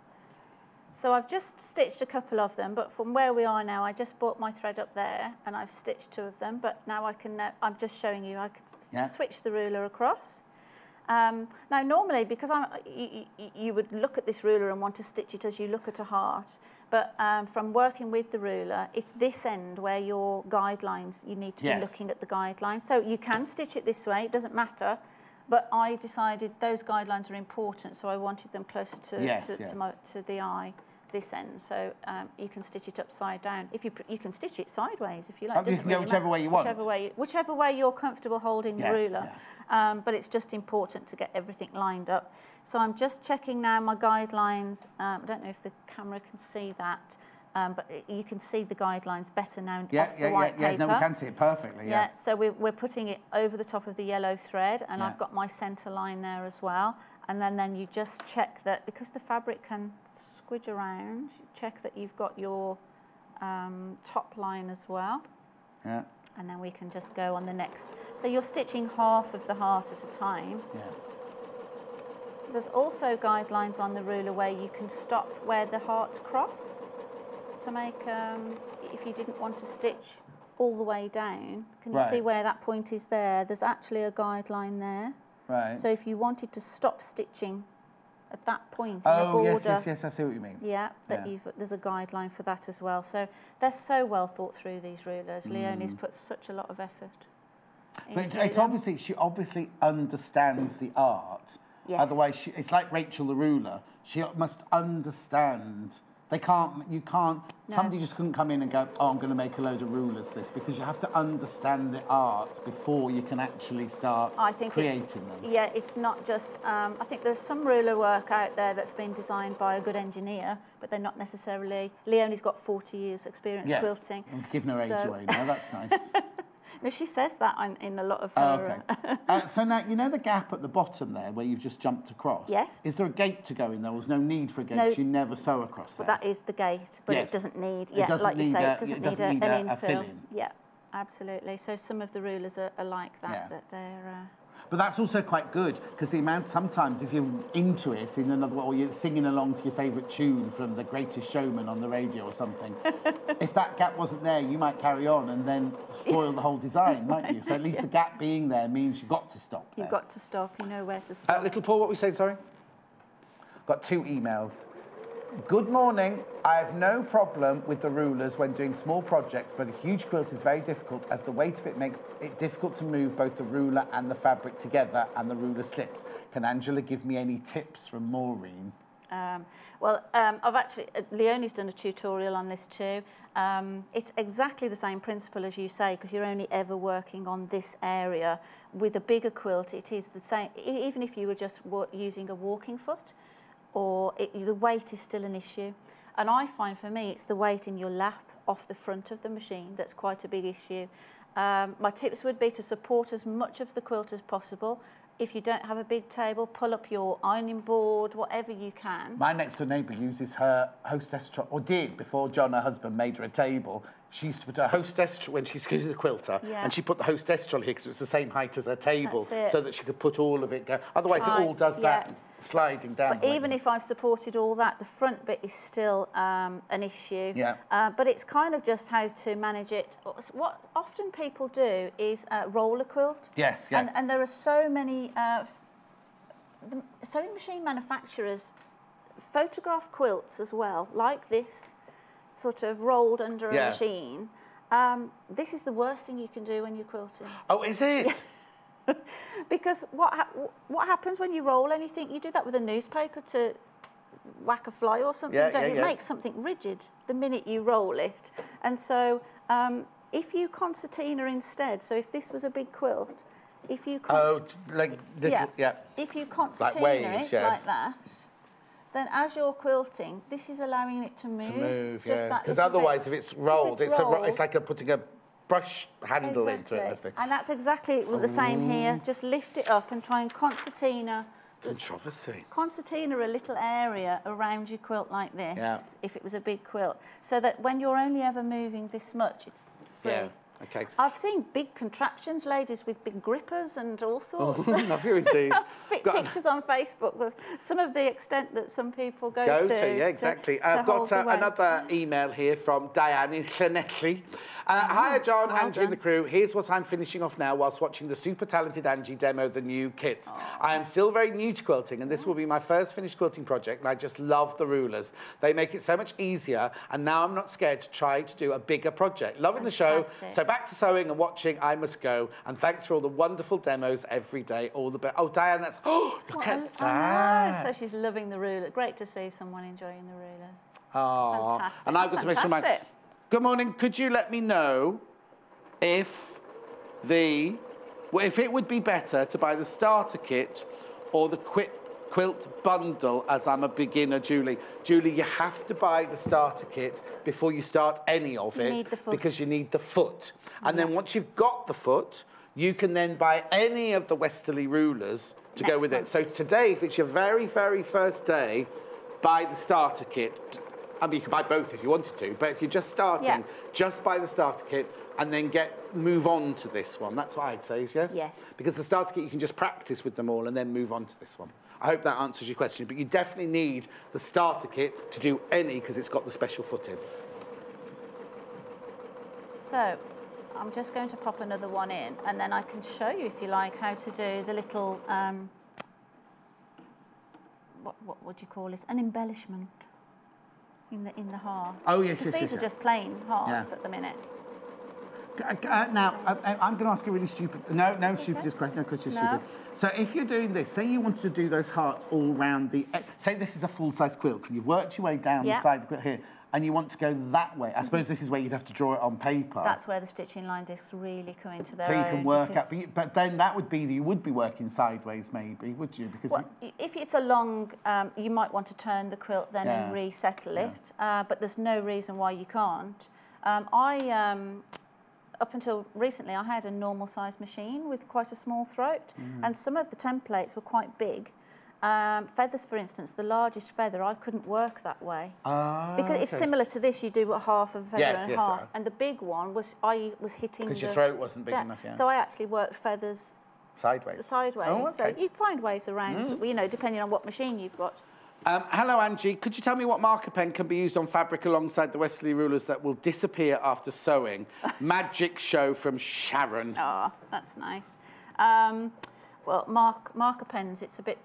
[SPEAKER 4] So I've just stitched a couple of them, but from where we are now, I just brought my thread up there, and I've stitched two of them, but now I can... I'm just showing you, I could switch the ruler across. Now, normally, because you would look at this ruler and want to stitch it as you look at a heart, but from working with the ruler, it's this end where your guidelines, you need to be looking at the guidelines. So you can stitch it this way, it doesn't matter, but I decided those guidelines are important, so I wanted them closer to the eye, this end. So you can stitch it upside down. If you can stitch it sideways if you like.
[SPEAKER 1] Oh, you can go whichever way you want.
[SPEAKER 4] Whichever way you're comfortable holding the ruler. But it's just important to get everything lined up. So I'm just checking now my guidelines. I don't know if the camera can see that, but you can see the guidelines better now off the white paper.
[SPEAKER 1] No, we can see it perfectly,
[SPEAKER 4] So we're putting it over the top of the yellow thread, and I've got my centre line there as well. And then you just check that, because the fabric can squidge around, check that you've got your top line as well.
[SPEAKER 1] Yeah.
[SPEAKER 4] And then we can just go on the next. So you're stitching half of the heart at a time.
[SPEAKER 1] Yes.
[SPEAKER 4] There's also guidelines on the ruler where you can stop where the hearts cross to make, if you didn't want to stitch all the way down, can you see where that point is there? There's actually a guideline there.
[SPEAKER 1] Right.
[SPEAKER 4] So if you wanted to stop stitching at that point in the border.
[SPEAKER 1] Yes, I see what you mean.
[SPEAKER 4] Yeah, there's a guideline for that as well. So they're so well thought through, these rulers. Leonie's put such a lot of effort into
[SPEAKER 1] But it's obviously, she obviously understands the art.
[SPEAKER 4] Yes.
[SPEAKER 1] Otherwise, it's like Rachel the ruler. She must understand. You can't, somebody just couldn't come in and go, oh, I'm going to make a load of rulers this, because you have to understand the art before you can actually start creating them.
[SPEAKER 4] Yeah, it's not just, I think there's some ruler work out there that's been designed by a good engineer, but they're not necessarily, Leonie's got 40 years experience quilting.
[SPEAKER 1] I'm giving her age away now, that's nice.
[SPEAKER 4] No, she says that in a lot of her...
[SPEAKER 1] Okay. So now, you know the gap at the bottom there where you've just jumped across?
[SPEAKER 4] Yes.
[SPEAKER 1] Is there a gate to go in there? There's no need for a gate.
[SPEAKER 4] No.
[SPEAKER 1] You never sew across there.
[SPEAKER 4] Well, that is the gate, but it doesn't need, like you say, it doesn't need an infill.
[SPEAKER 1] fill-in.
[SPEAKER 4] Yeah, absolutely. So some of the rulers are like that, that they're...
[SPEAKER 1] But that's also quite good, because the amount, sometimes if you're into it in another way, or you're singing along to your favourite tune from The Greatest Showman on the radio or something, if that gap wasn't there, you might carry on and then spoil the whole design, might you? So at least the gap being there means you've got to stop there.
[SPEAKER 4] You've got to stop, you know where to stop.
[SPEAKER 1] Little Paul, what were we saying, sorry? Got 2 emails. Good morning. I have no problem with the rulers when doing small projects, but a huge quilt is very difficult as the weight of it makes it difficult to move both the ruler and the fabric together and the ruler slips. Can Angela give me any tips from Maureen?
[SPEAKER 4] I've actually, Leonie's done a tutorial on this too. It's exactly the same principle as you say, because you're only ever working on this area. With a bigger quilt, it is the same, even if you were just using a walking foot, or the weight is still an issue. And I find for me, it's the weight in your lap off the front of the machine that's quite a big issue. My tips would be to support as much of the quilt as possible. If you don't have a big table, pull up your ironing board, whatever you can.
[SPEAKER 1] My next door neighbour uses her hostess trolley, or did before John, her husband, made her a table. She used to put her hostess, when she's a quilter, and she put the hostess trolley here because it was the same height as her table, so that she could put all of it, otherwise it all does that sliding down.
[SPEAKER 4] But even if I've supported all that, the front bit is still an issue.
[SPEAKER 1] Yeah.
[SPEAKER 4] But it's kind of just how to manage it. What often people do is roll a quilt.
[SPEAKER 1] Yes, yeah.
[SPEAKER 4] And there are so many the sewing machine manufacturers photograph quilts as well, like this, sort of rolled under a machine. This is the worst thing you can do when you're quilting.
[SPEAKER 1] Oh, is it?
[SPEAKER 4] Because what happens when you roll anything? You do that with a newspaper to whack a fly or something, don't you? It makes something rigid the minute you roll it. And so if you concertina instead, so if this was a big quilt, if you if you concertina
[SPEAKER 1] waves,
[SPEAKER 4] it like that, then as you're quilting, this is allowing it to move.
[SPEAKER 1] To move,
[SPEAKER 4] just
[SPEAKER 1] because otherwise, if it's rolled, it's like putting a brush handle into it. I think.
[SPEAKER 4] And that's exactly the same here. Just lift it up and try and concertina.
[SPEAKER 1] Controversy.
[SPEAKER 4] Concertina a little area around your quilt like this, if it was a big quilt, so that when you're only ever moving this much, it's free.
[SPEAKER 1] Yeah. Okay.
[SPEAKER 4] I've seen big contraptions, ladies with big grippers and all sorts.
[SPEAKER 1] Have you indeed?
[SPEAKER 4] Pictures on Facebook of some of the extent that some people go to.
[SPEAKER 1] Yeah, exactly. I've got another email here from Diane in Llanelli. Hi, John, Angie and the crew. Here's what I'm finishing off now whilst watching the super talented Angie demo the new kits. I am still very new to quilting, and this will be my first finished quilting project, and I just love the rulers. They make it so much easier, and now I'm not scared to try to do a bigger project. Loving the show. So back to sewing and watching, I must go. And thanks for all the wonderful demos every day. All the best. Oh, Diane, that's... Oh, look at that.
[SPEAKER 4] So she's loving the ruler. Great to see someone enjoying the rulers.
[SPEAKER 1] Oh,
[SPEAKER 4] fantastic.
[SPEAKER 1] And I've got to mention mine. Good morning. Could you let me know if it would be better to buy the starter kit or the quilt bundle, as I'm a beginner, Julie. Julie, you have to buy the starter kit before you start any of it, because you need the foot. And then once you've got the foot, you can then buy any of the Westerley rulers to go with it. So today, if it's your very, very first day, buy the starter kit. I mean, you can buy both if you wanted to, but if you're just starting, just buy the starter kit and then move on to this one. That's what I'd say, yes?
[SPEAKER 4] Yes.
[SPEAKER 1] Because the starter kit, you can just practice with them all and then move on to this one. I hope that answers your question, but you definitely need the starter kit to do any because it's got the special foot in.
[SPEAKER 4] So, I'm just going to pop another one in and then I can show you, if you like, how to do the little, what would you call it? An embellishment in the heart.
[SPEAKER 1] Oh, yes,
[SPEAKER 4] because these are just plain hearts at the minute.
[SPEAKER 1] Now, I'm going to ask a really stupid... No stupid question. No, because you're stupid. So if you're doing this, say you wanted to do those hearts all round the... Say this is a full-size quilt, and you've worked your way down the side of the quilt here, and you want to go that way. I suppose this is where you'd have to draw it on paper.
[SPEAKER 4] That's where the stitching line discs really come into their own.
[SPEAKER 1] So you can work out... But then that would be... You would be working sideways, maybe, would you? Because
[SPEAKER 4] if it's a long... you might want to turn the quilt then and resettle it, but there's no reason why you can't. Up until recently, I had a normal size machine with quite a small throat, and some of the templates were quite big. Feathers, for instance, the largest feather, I couldn't work that way. Because it's similar to this, you do a half of a feather and half, and the big one I was hitting
[SPEAKER 1] because your throat wasn't big enough,
[SPEAKER 4] So I actually worked feathers
[SPEAKER 1] sideways.
[SPEAKER 4] Oh, okay. So you find ways around, you know, depending on what machine you've got.
[SPEAKER 1] Hello, Angie. Could you tell me what marker pen can be used on fabric alongside the Westerley rulers that will disappear after sewing? Magic show from Sharon.
[SPEAKER 4] Oh, that's nice. Well, marker pens, it's a bit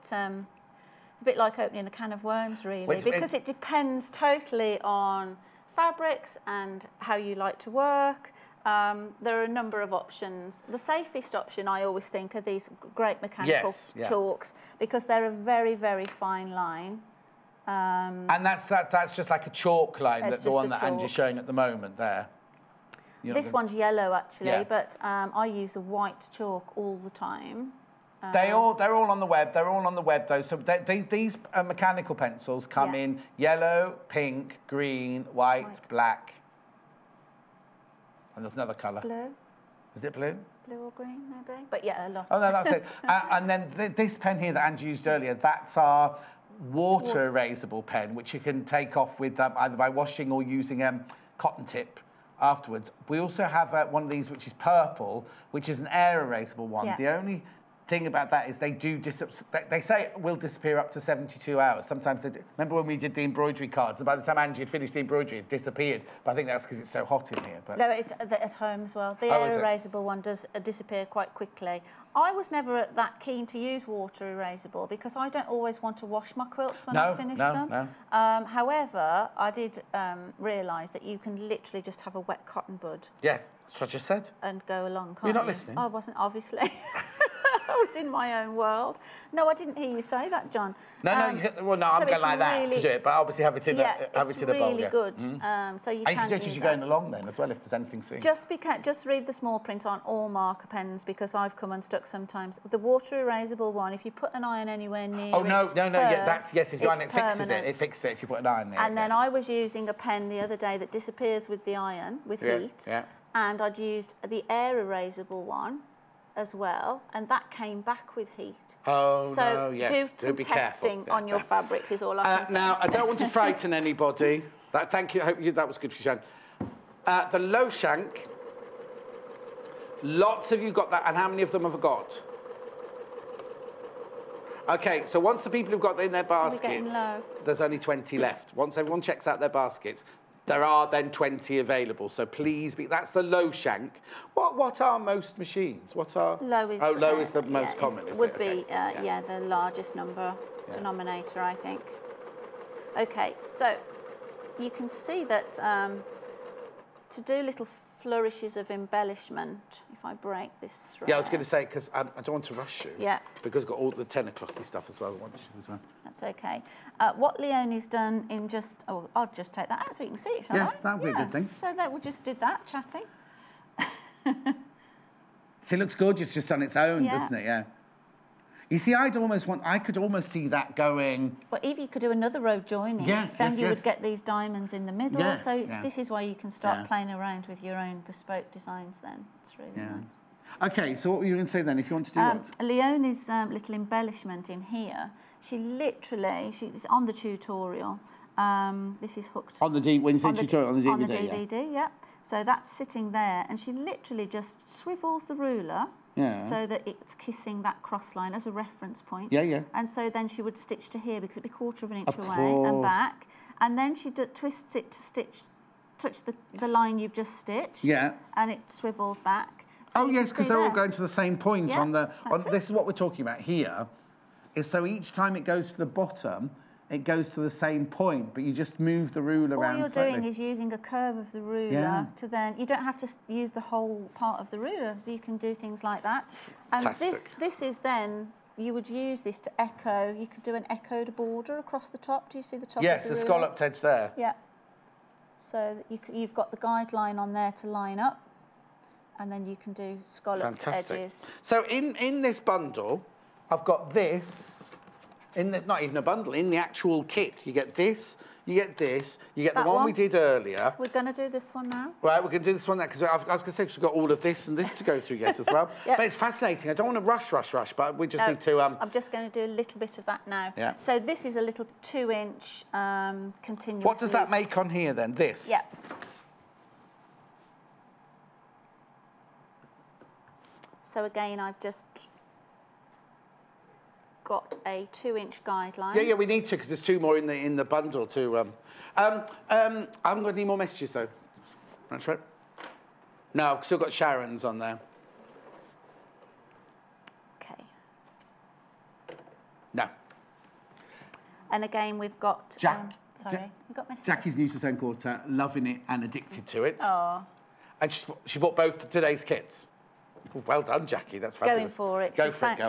[SPEAKER 4] like opening a can of worms, really, because it depends totally on fabrics and how you like to work. There are a number of options. The safest option, I always think, are these great mechanical chalks, because they're a very, very fine line.
[SPEAKER 1] And that's just like a chalk line, that's the one that Angie's showing at the moment there.
[SPEAKER 4] This one's yellow, actually, but I use a white chalk all the time.
[SPEAKER 1] They're all on the web. They're all on the web, though. So these mechanical pencils come in yellow, pink, green, white, black. And there's another colour.
[SPEAKER 4] Blue.
[SPEAKER 1] Is it blue?
[SPEAKER 4] Blue or green, maybe. But yeah, a lot.
[SPEAKER 1] Oh, no, that's it. And then this pen here that Angie used earlier, that's our water erasable pen, which you can take off with either by washing or using cotton tip afterwards. We also have one of these, which is purple, which is an air erasable one.
[SPEAKER 4] Yeah.
[SPEAKER 1] The only thing about that is they say it will disappear up to 72 hours. Sometimes they do. Remember when we did the embroidery cards, and by the time Angie had finished the embroidery, it disappeared. But I think that's because it's so hot in here. But
[SPEAKER 4] no, it's at home as well. The air erasable one does disappear quite quickly. I was never that keen to use water erasable because I don't always want to wash my quilts when I finish them. However, I did realise that you can literally just have a wet cotton bud.
[SPEAKER 1] Yes, that's what I just said.
[SPEAKER 4] And go along, can't
[SPEAKER 1] You're not
[SPEAKER 4] you?
[SPEAKER 1] listening.
[SPEAKER 4] I wasn't, obviously. I was in my own world. No, I didn't hear you say that, John.
[SPEAKER 1] No, I'm going like that to do it, but obviously have it in a bowl.
[SPEAKER 4] Really good. So you can
[SPEAKER 1] do it as you're going along then as well, if there's anything seen.
[SPEAKER 4] Just read the small print on all marker pens, because I've come unstuck sometimes. The water erasable one, if you put an iron anywhere near
[SPEAKER 1] if you iron it, fixes it. It fixes it if you put an iron near it.
[SPEAKER 4] And then I was using a pen the other day that disappears with the iron, with heat.
[SPEAKER 1] Yeah.
[SPEAKER 4] And I'd used the air erasable one as well, and that came back with heat.
[SPEAKER 1] Oh,
[SPEAKER 4] so
[SPEAKER 1] no, yes.
[SPEAKER 4] do some testing on your fabrics is all I can say.
[SPEAKER 1] Now, I don't want to frighten anybody. Thank you. I hope that was good for you, Sharon. The low shank, lots of you got that, and how many of them have I got? Okay, so once the people who've got in their baskets, there's only 20 left. Once everyone checks out their baskets, there are then 20 available, so please that's the low shank. What are most machines?
[SPEAKER 4] Low is
[SPEAKER 1] the most common, is it?
[SPEAKER 4] Would be, the largest denominator, I think. Okay, so you can see that to do little flourishes of embellishment, if I break this thread.
[SPEAKER 1] Yeah, I was going to say, because I don't want to rush you.
[SPEAKER 4] Yeah.
[SPEAKER 1] Because I've got all the 10 o'clocky stuff as well.
[SPEAKER 4] That's okay. What Leonie's done in I'll just take that out so you can see it, shall I?
[SPEAKER 1] Yes, that would be a good thing.
[SPEAKER 4] So that we just did that, chatting.
[SPEAKER 1] See, it looks gorgeous just on its own, doesn't it? Yeah. You see, I could almost see that going...
[SPEAKER 4] Well, if you could do another row joining, then you would get these diamonds in the middle. This is why you can start playing around with your own bespoke designs then. It's really nice.
[SPEAKER 1] Okay, so what were you going to say then, if you want to do what?
[SPEAKER 4] Leonie's little embellishment in here, she literally, she's on the tutorial. This is hooked.
[SPEAKER 1] On the when you say tutorial, on the DVD?
[SPEAKER 4] On the DVD, yeah. So that's sitting there, and she literally just swivels the ruler so that it's kissing that cross line as a reference point.
[SPEAKER 1] Yeah, yeah.
[SPEAKER 4] And so then she would stitch to here because it'd be a quarter of an inch away and back. And then she twists it to touch the line you've just stitched. Yeah. And it swivels back. So
[SPEAKER 1] yes, because they're all going to the same point on the. This is what we're talking about here. Is so each time it goes to the bottom, it goes to the same point, but you just move the ruler around.
[SPEAKER 4] All you're doing is using a curve of the ruler to then. You don't have to use the whole part of the ruler. You can do things like that. And this is then. You would use this to echo. You could do an echoed border across the top. Do you see the top?
[SPEAKER 1] Yes,
[SPEAKER 4] of the
[SPEAKER 1] scalloped edge there.
[SPEAKER 4] Yeah. So you've got the guideline on there to line up, and then you can do scalloped edges. So
[SPEAKER 1] in this bundle, I've got this. Not even a bundle, in the actual kit, you get this, you get this, you get the one we did earlier.
[SPEAKER 4] We're going to do this one now.
[SPEAKER 1] Right, we're going to do this one now, because I was going to say we've got all of this and this to go through yet as well. But it's fascinating. I don't want to rush, but we just need to...
[SPEAKER 4] I'm just going to do a little bit of that now. Yeah. So this is a little 2-inch continuous
[SPEAKER 1] What does that make on here then, this?
[SPEAKER 4] Yeah. So again, I've just got a 2-inch guideline.
[SPEAKER 1] Yeah, we need to, because there's 2 more in the bundle too. I haven't got any more messages though. That's right. No, I've still got Sharon's on there.
[SPEAKER 4] Okay.
[SPEAKER 1] No.
[SPEAKER 4] And again, we've got
[SPEAKER 1] Jack.
[SPEAKER 4] Sorry, you got messages.
[SPEAKER 1] Jackie's new to Stone Quarter, loving it and addicted to it.
[SPEAKER 4] Oh.
[SPEAKER 1] And she bought both today's kits. Well done, Jackie. That's fabulous.
[SPEAKER 4] Going for it.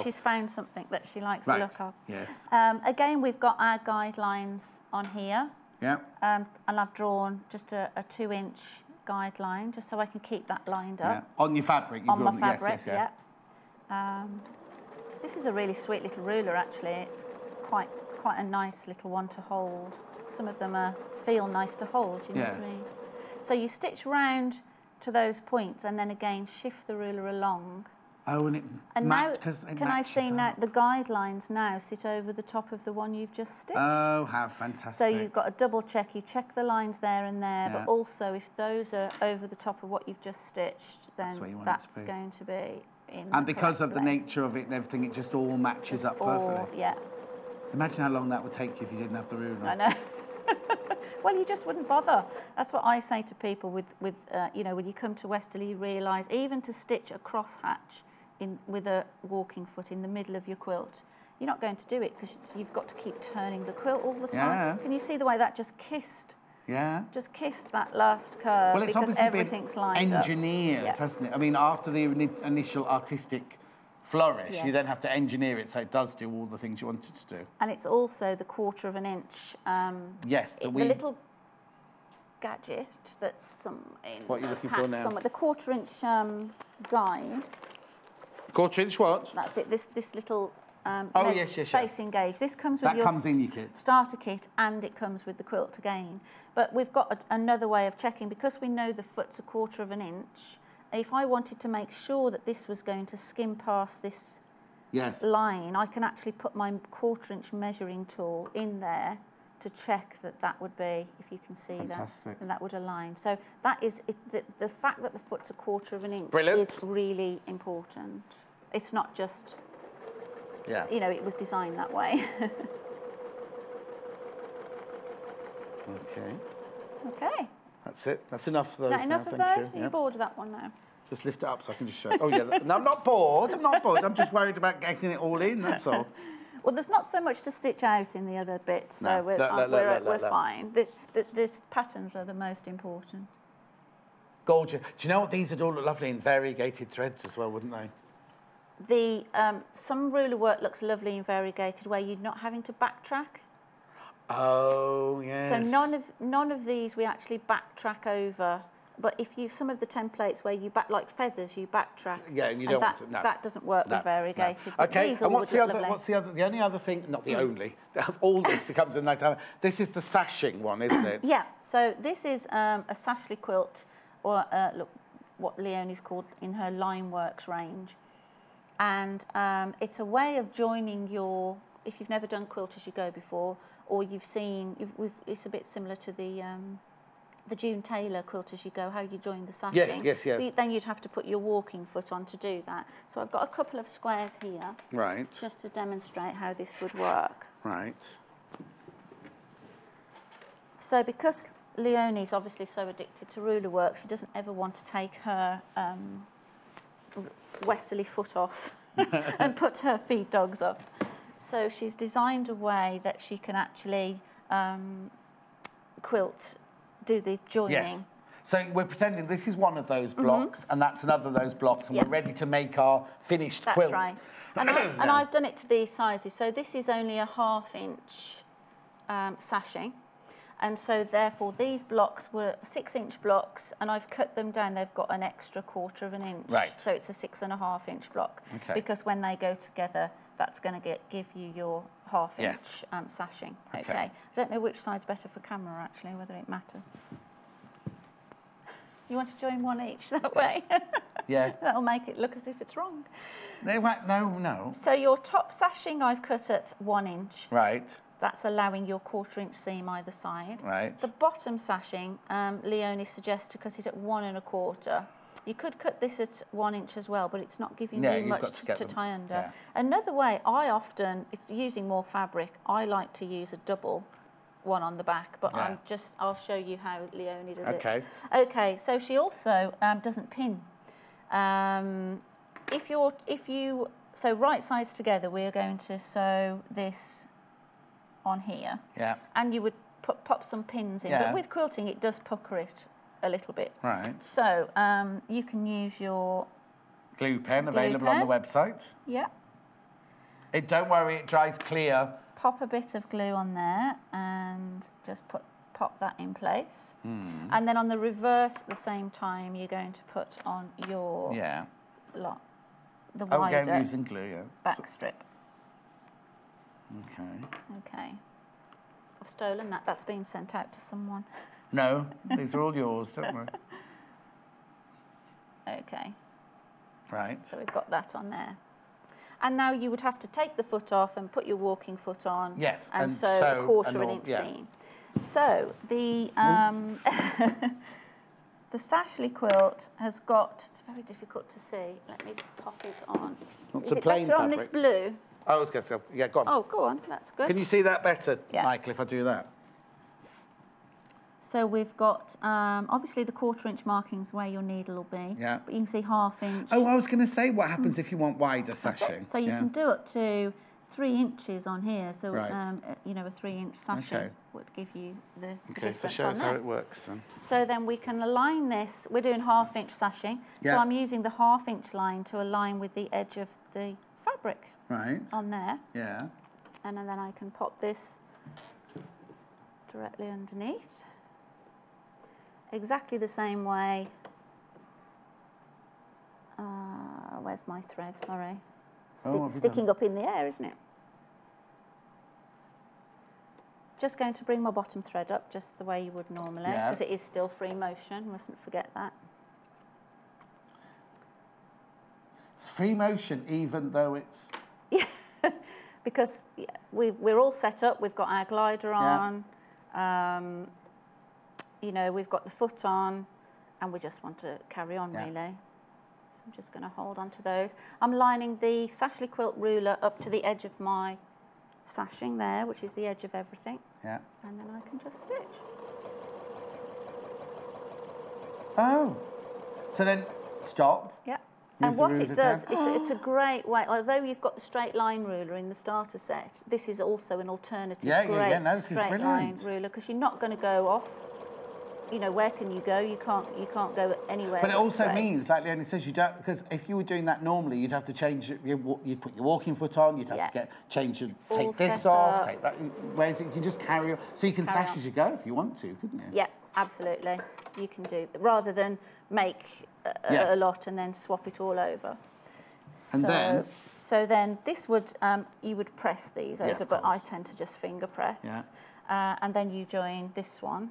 [SPEAKER 4] She's found something that she likes the look of.
[SPEAKER 1] Yes.
[SPEAKER 4] Again, we've got our guidelines on here.
[SPEAKER 1] Yeah.
[SPEAKER 4] And I've drawn just a 2-inch guideline, just so I can keep that lined up.
[SPEAKER 1] Yeah. On your fabric.
[SPEAKER 4] On my fabric. Yes, this is a really sweet little ruler. Actually, it's quite a nice little one to hold. Some of them feel nice to hold. You know what I mean? So you stitch round to those points, and then again shift the ruler along.
[SPEAKER 1] Oh, and
[SPEAKER 4] now, can I see now the guidelines now sit over the top of the one you've just stitched?
[SPEAKER 1] Oh, how fantastic!
[SPEAKER 4] So you've got a double check. You check the lines there and there, but also if those are over the top of what you've just stitched, then that's going to be in.
[SPEAKER 1] And because of the nature of it and everything, it just all matches up perfectly.
[SPEAKER 4] Yeah.
[SPEAKER 1] Imagine how long that would take you if you didn't have the ruler.
[SPEAKER 4] I know. Well, you just wouldn't bother. That's what I say to people with you know, when you come to Westerley, you realise even to stitch a crosshatch with a walking foot in the middle of your quilt, you're not going to do it because you've got to keep turning the quilt all the time. Yeah. Can you see the way that just kissed? Yeah. Just kissed that last curve,
[SPEAKER 1] well, it's
[SPEAKER 4] because everything's lined up.
[SPEAKER 1] Engineered, hasn't it? I mean, after the initial artistic flourish, you then have to engineer it so it does do all the things you want it to do.
[SPEAKER 4] And it's also the 1/4 of an inch. The little gadget that's in
[SPEAKER 1] what are you looking for now?
[SPEAKER 4] The 1/4 inch guide.
[SPEAKER 1] 1/4 inch what?
[SPEAKER 4] That's it. This little spacing gauge. This comes with
[SPEAKER 1] that comes in your kit.
[SPEAKER 4] Starter kit, and it comes with the quilt again. But we've got another way of checking, because we know the foot's 1/4 of an inch. If I wanted to make sure that this was going to skim past this line, I can actually put my 1/4 inch measuring tool in there to check that would be, if you can see that, and that would align. So that is, the fact that the foot's 1/4 of an inch is really important. It's not just, you know, it was designed that way. Okay.
[SPEAKER 1] That's it. That's enough of those.
[SPEAKER 4] Is that enough of those? Are you bored of that one now?
[SPEAKER 1] Just lift it up so I can just show it. Oh, yeah. No, I'm not bored. I'm not bored. I'm just worried about getting it all in, that's all.
[SPEAKER 4] Well, there's not so much to stitch out in the other bits, so we're fine. The patterns are the most important.
[SPEAKER 1] Gorgeous. Do you know what? These would all look lovely in variegated threads as well, wouldn't they?
[SPEAKER 4] Some ruler work looks lovely in variegated, where you're not having to backtrack.
[SPEAKER 1] Oh, yes.
[SPEAKER 4] So none of these we actually backtrack over. But if some of the templates where you like feathers, you backtrack. Yeah, and you don't want to. No. That doesn't work with variegated. No.
[SPEAKER 1] Okay, and what's the other? The only other thing, not the only, all this that comes in that time. This is the sashing one, isn't it?
[SPEAKER 4] Yeah. So this is a Sashing quilt, or look, what Leonie's called in her line works range. And it's a way of joining your, if you've never done quilt as you go before, or you've seen, it's a bit similar to the June Taylor quilt as you go, how you join the sashing.
[SPEAKER 1] Yes, yes, yeah.
[SPEAKER 4] Then you'd have to put your walking foot on to do that. So I've got a couple of squares here.
[SPEAKER 1] Right.
[SPEAKER 4] Just to demonstrate how this would work.
[SPEAKER 1] Right.
[SPEAKER 4] So because Leonie's obviously so addicted to ruler work, she doesn't ever want to take her Westerley foot off and put her feed dogs up. So she's designed a way that she can actually do the joining.
[SPEAKER 1] Yes. So we're pretending this is one of those blocks and that's another of those blocks, and we're ready to make our finished quilt.
[SPEAKER 4] That's right. And I've done it to these sizes. So this is only a 1/2 inch sashing. And so therefore these blocks were 6-inch blocks, and I've cut them down. They've got an extra 1/4 inch.
[SPEAKER 1] Right.
[SPEAKER 4] So it's a 6.5 inch block.
[SPEAKER 1] Okay.
[SPEAKER 4] Because when they go together, that's going to give you your 1/2 inch sashing. Okay. I don't know which side's better for camera actually, whether it matters. You want to join one each that way?
[SPEAKER 1] Yeah.
[SPEAKER 4] That'll make it look as if it's wrong.
[SPEAKER 1] No.
[SPEAKER 4] So your top sashing I've cut at 1 inch.
[SPEAKER 1] Right.
[SPEAKER 4] That's allowing your 1/4 inch seam either side.
[SPEAKER 1] Right.
[SPEAKER 4] The bottom sashing, Leonie suggests to cut it at 1 1/4. You could cut this at 1 inch as well, but it's not giving you much to tie under.
[SPEAKER 1] Yeah.
[SPEAKER 4] Another way, it's using more fabric. I like to use a double one on the back, but I'll show you how Leonie does it. Okay, so she also doesn't pin. So right sides together, we're going to sew this on here. Yeah. And you would pop some pins in, but with quilting it does pucker it a little bit.
[SPEAKER 1] Right.
[SPEAKER 4] So you can use your
[SPEAKER 1] glue pen available on the website.
[SPEAKER 4] Yeah.
[SPEAKER 1] Don't worry, it dries clear.
[SPEAKER 4] Pop a bit of glue on there and just pop that in place. And then on the reverse at the same time, you're going to put on your the wider
[SPEAKER 1] again, using glue,
[SPEAKER 4] back strip.
[SPEAKER 1] Okay.
[SPEAKER 4] I've stolen that. That's been sent out to someone.
[SPEAKER 1] No, these are all yours, don't worry.
[SPEAKER 4] Okay.
[SPEAKER 1] Right.
[SPEAKER 4] So we've got that on there. And now you would have to take the foot off and put your walking foot on.
[SPEAKER 1] Yes.
[SPEAKER 4] And sew a 1/4 inch seam. So the the Sashley quilt has got, it's very difficult to see. Let me pop it on.
[SPEAKER 1] Is it better
[SPEAKER 4] on this blue?
[SPEAKER 1] I was going to say, go on.
[SPEAKER 4] Oh, go on, that's good.
[SPEAKER 1] Can you see that better, Michael, if I do that?
[SPEAKER 4] So we've got, obviously the 1/4 inch markings where your needle will be. Yeah. But you can see 1/2 inch.
[SPEAKER 1] Oh, I was going to say, what happens if you want wider sashing?
[SPEAKER 4] So you can do up to 3 inches on here. So, you know, a 3-inch sashing would give you the difference
[SPEAKER 1] so show us how it works then.
[SPEAKER 4] So then we can align this. We're doing 1/2 inch sashing. So I'm using the 1/2 inch line to align with the edge of the fabric.
[SPEAKER 1] Right.
[SPEAKER 4] On there.
[SPEAKER 1] Yeah.
[SPEAKER 4] And then I can pop this directly underneath. Exactly the same way. Where's my thread? Sorry. Sticking up in the air, isn't it? Just going to bring my bottom thread up just the way you would normally, because it is still free motion. Mustn't forget that.
[SPEAKER 1] It's free motion even though it's...
[SPEAKER 4] Yeah, because we're all set up. We've got our glider on. You know, we've got the foot on, and we just want to carry on, really. So I'm just going to hold on to those. I'm lining the Sashley quilt ruler up to the edge of my sashing there, which is the edge of everything. Yeah. And then I can just stitch.
[SPEAKER 1] Oh. So then stop.
[SPEAKER 4] Yeah. And what it does, it's a great way, although you've got the straight line ruler in the starter set, this is also an alternative great straight line ruler, because you're not going to go off. You know, where can you go? You can't go anywhere.
[SPEAKER 1] But it also means, like Leonie says, you don't, because if you were doing that normally, you'd have to change, you'd put your walking foot on, you'd have to take this off, take that, whereas you can just carry on. So you can sash as you go if you want to, couldn't you?
[SPEAKER 4] Yeah, absolutely. You can do that, rather than make a lot and then swap it all over.
[SPEAKER 1] And
[SPEAKER 4] so then this would, you would press these over, but I tend to just finger press. Yeah. And then you join this one.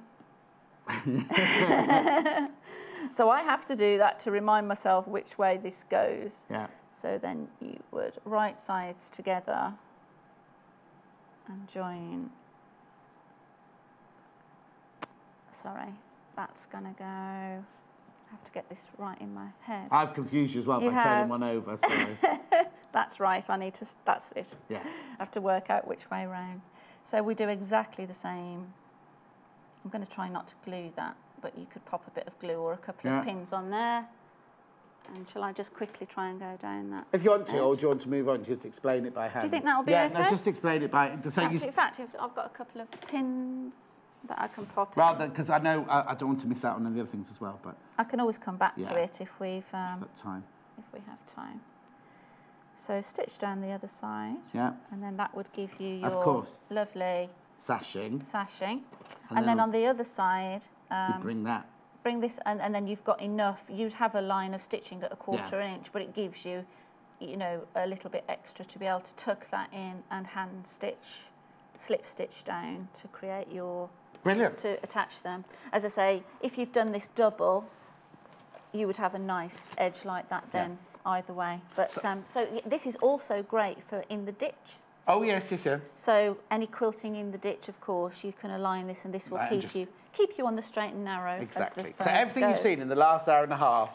[SPEAKER 4] So I have to do that to remind myself which way this goes.
[SPEAKER 1] Yeah.
[SPEAKER 4] So then you would right sides together and join. Sorry, that's going to go. I have to get this right in my head.
[SPEAKER 1] I've confused you as well by turning one over, sorry.
[SPEAKER 4] That's right, I need to, that's it.
[SPEAKER 1] Yeah.
[SPEAKER 4] I have to work out which way round. So we do exactly the same. I'm going to try not to glue that, but you could pop a bit of glue or a couple of pins on there. And shall I just quickly try and go down that?
[SPEAKER 1] If you want to, or do you want to move on, just explain it by hand?
[SPEAKER 4] Do you think that'll be okay?
[SPEAKER 1] Yeah, no, just explain it by... So
[SPEAKER 4] in fact, I've got a couple of pins that I can pop
[SPEAKER 1] rather, because I know I don't want to miss out on the other things as well, but...
[SPEAKER 4] I can always come back to it if we've...
[SPEAKER 1] got time.
[SPEAKER 4] If we have time. So stitch down the other side.
[SPEAKER 1] Yeah.
[SPEAKER 4] And then that would give you your
[SPEAKER 1] of course.
[SPEAKER 4] Lovely...
[SPEAKER 1] Sashing.
[SPEAKER 4] And then on the other side...
[SPEAKER 1] you bring that.
[SPEAKER 4] Bring this, and then you've got enough. You'd have a line of stitching at a quarter inch, but it gives you, you know, a little bit extra to be able to tuck that in and hand stitch, slip stitch down to create your...
[SPEAKER 1] Brilliant.
[SPEAKER 4] To attach them. As I say, if you've done this double, you would have a nice edge like that then, either way. But so this is also great for in the ditch.
[SPEAKER 1] Oh, yes, yes, yeah.
[SPEAKER 4] So any quilting in the ditch, of course, you can align this and this will keep you on the straight and narrow.
[SPEAKER 1] Exactly. So everything you've seen in the last hour and a half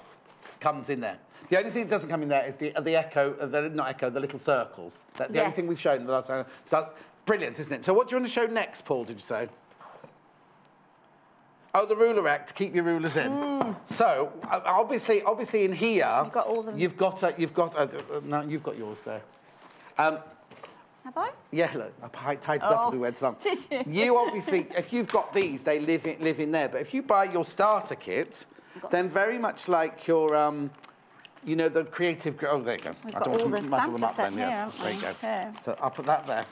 [SPEAKER 1] comes in there. The only thing that doesn't come in there is the echo, the little circles. That's the only thing we've shown in the last hour. Brilliant, isn't it? So what do you want to show next, Paul, did you say? Oh, the ruler rack to keep your rulers in. So obviously in here,
[SPEAKER 3] You've got all them.
[SPEAKER 1] You've got no, you've got yours there.
[SPEAKER 3] Have I?
[SPEAKER 1] Yeah, look, I tied it up as we went along.
[SPEAKER 3] Did you?
[SPEAKER 1] You obviously, if you've got these, they live in there. But if you buy your starter kit, then very much like your, you know, the creative. Oh, there you go.
[SPEAKER 3] We've got all the sampler set here,
[SPEAKER 1] Yes,
[SPEAKER 3] haven't
[SPEAKER 1] there you
[SPEAKER 3] we?
[SPEAKER 1] go.
[SPEAKER 3] Here.
[SPEAKER 1] So I'll put that there.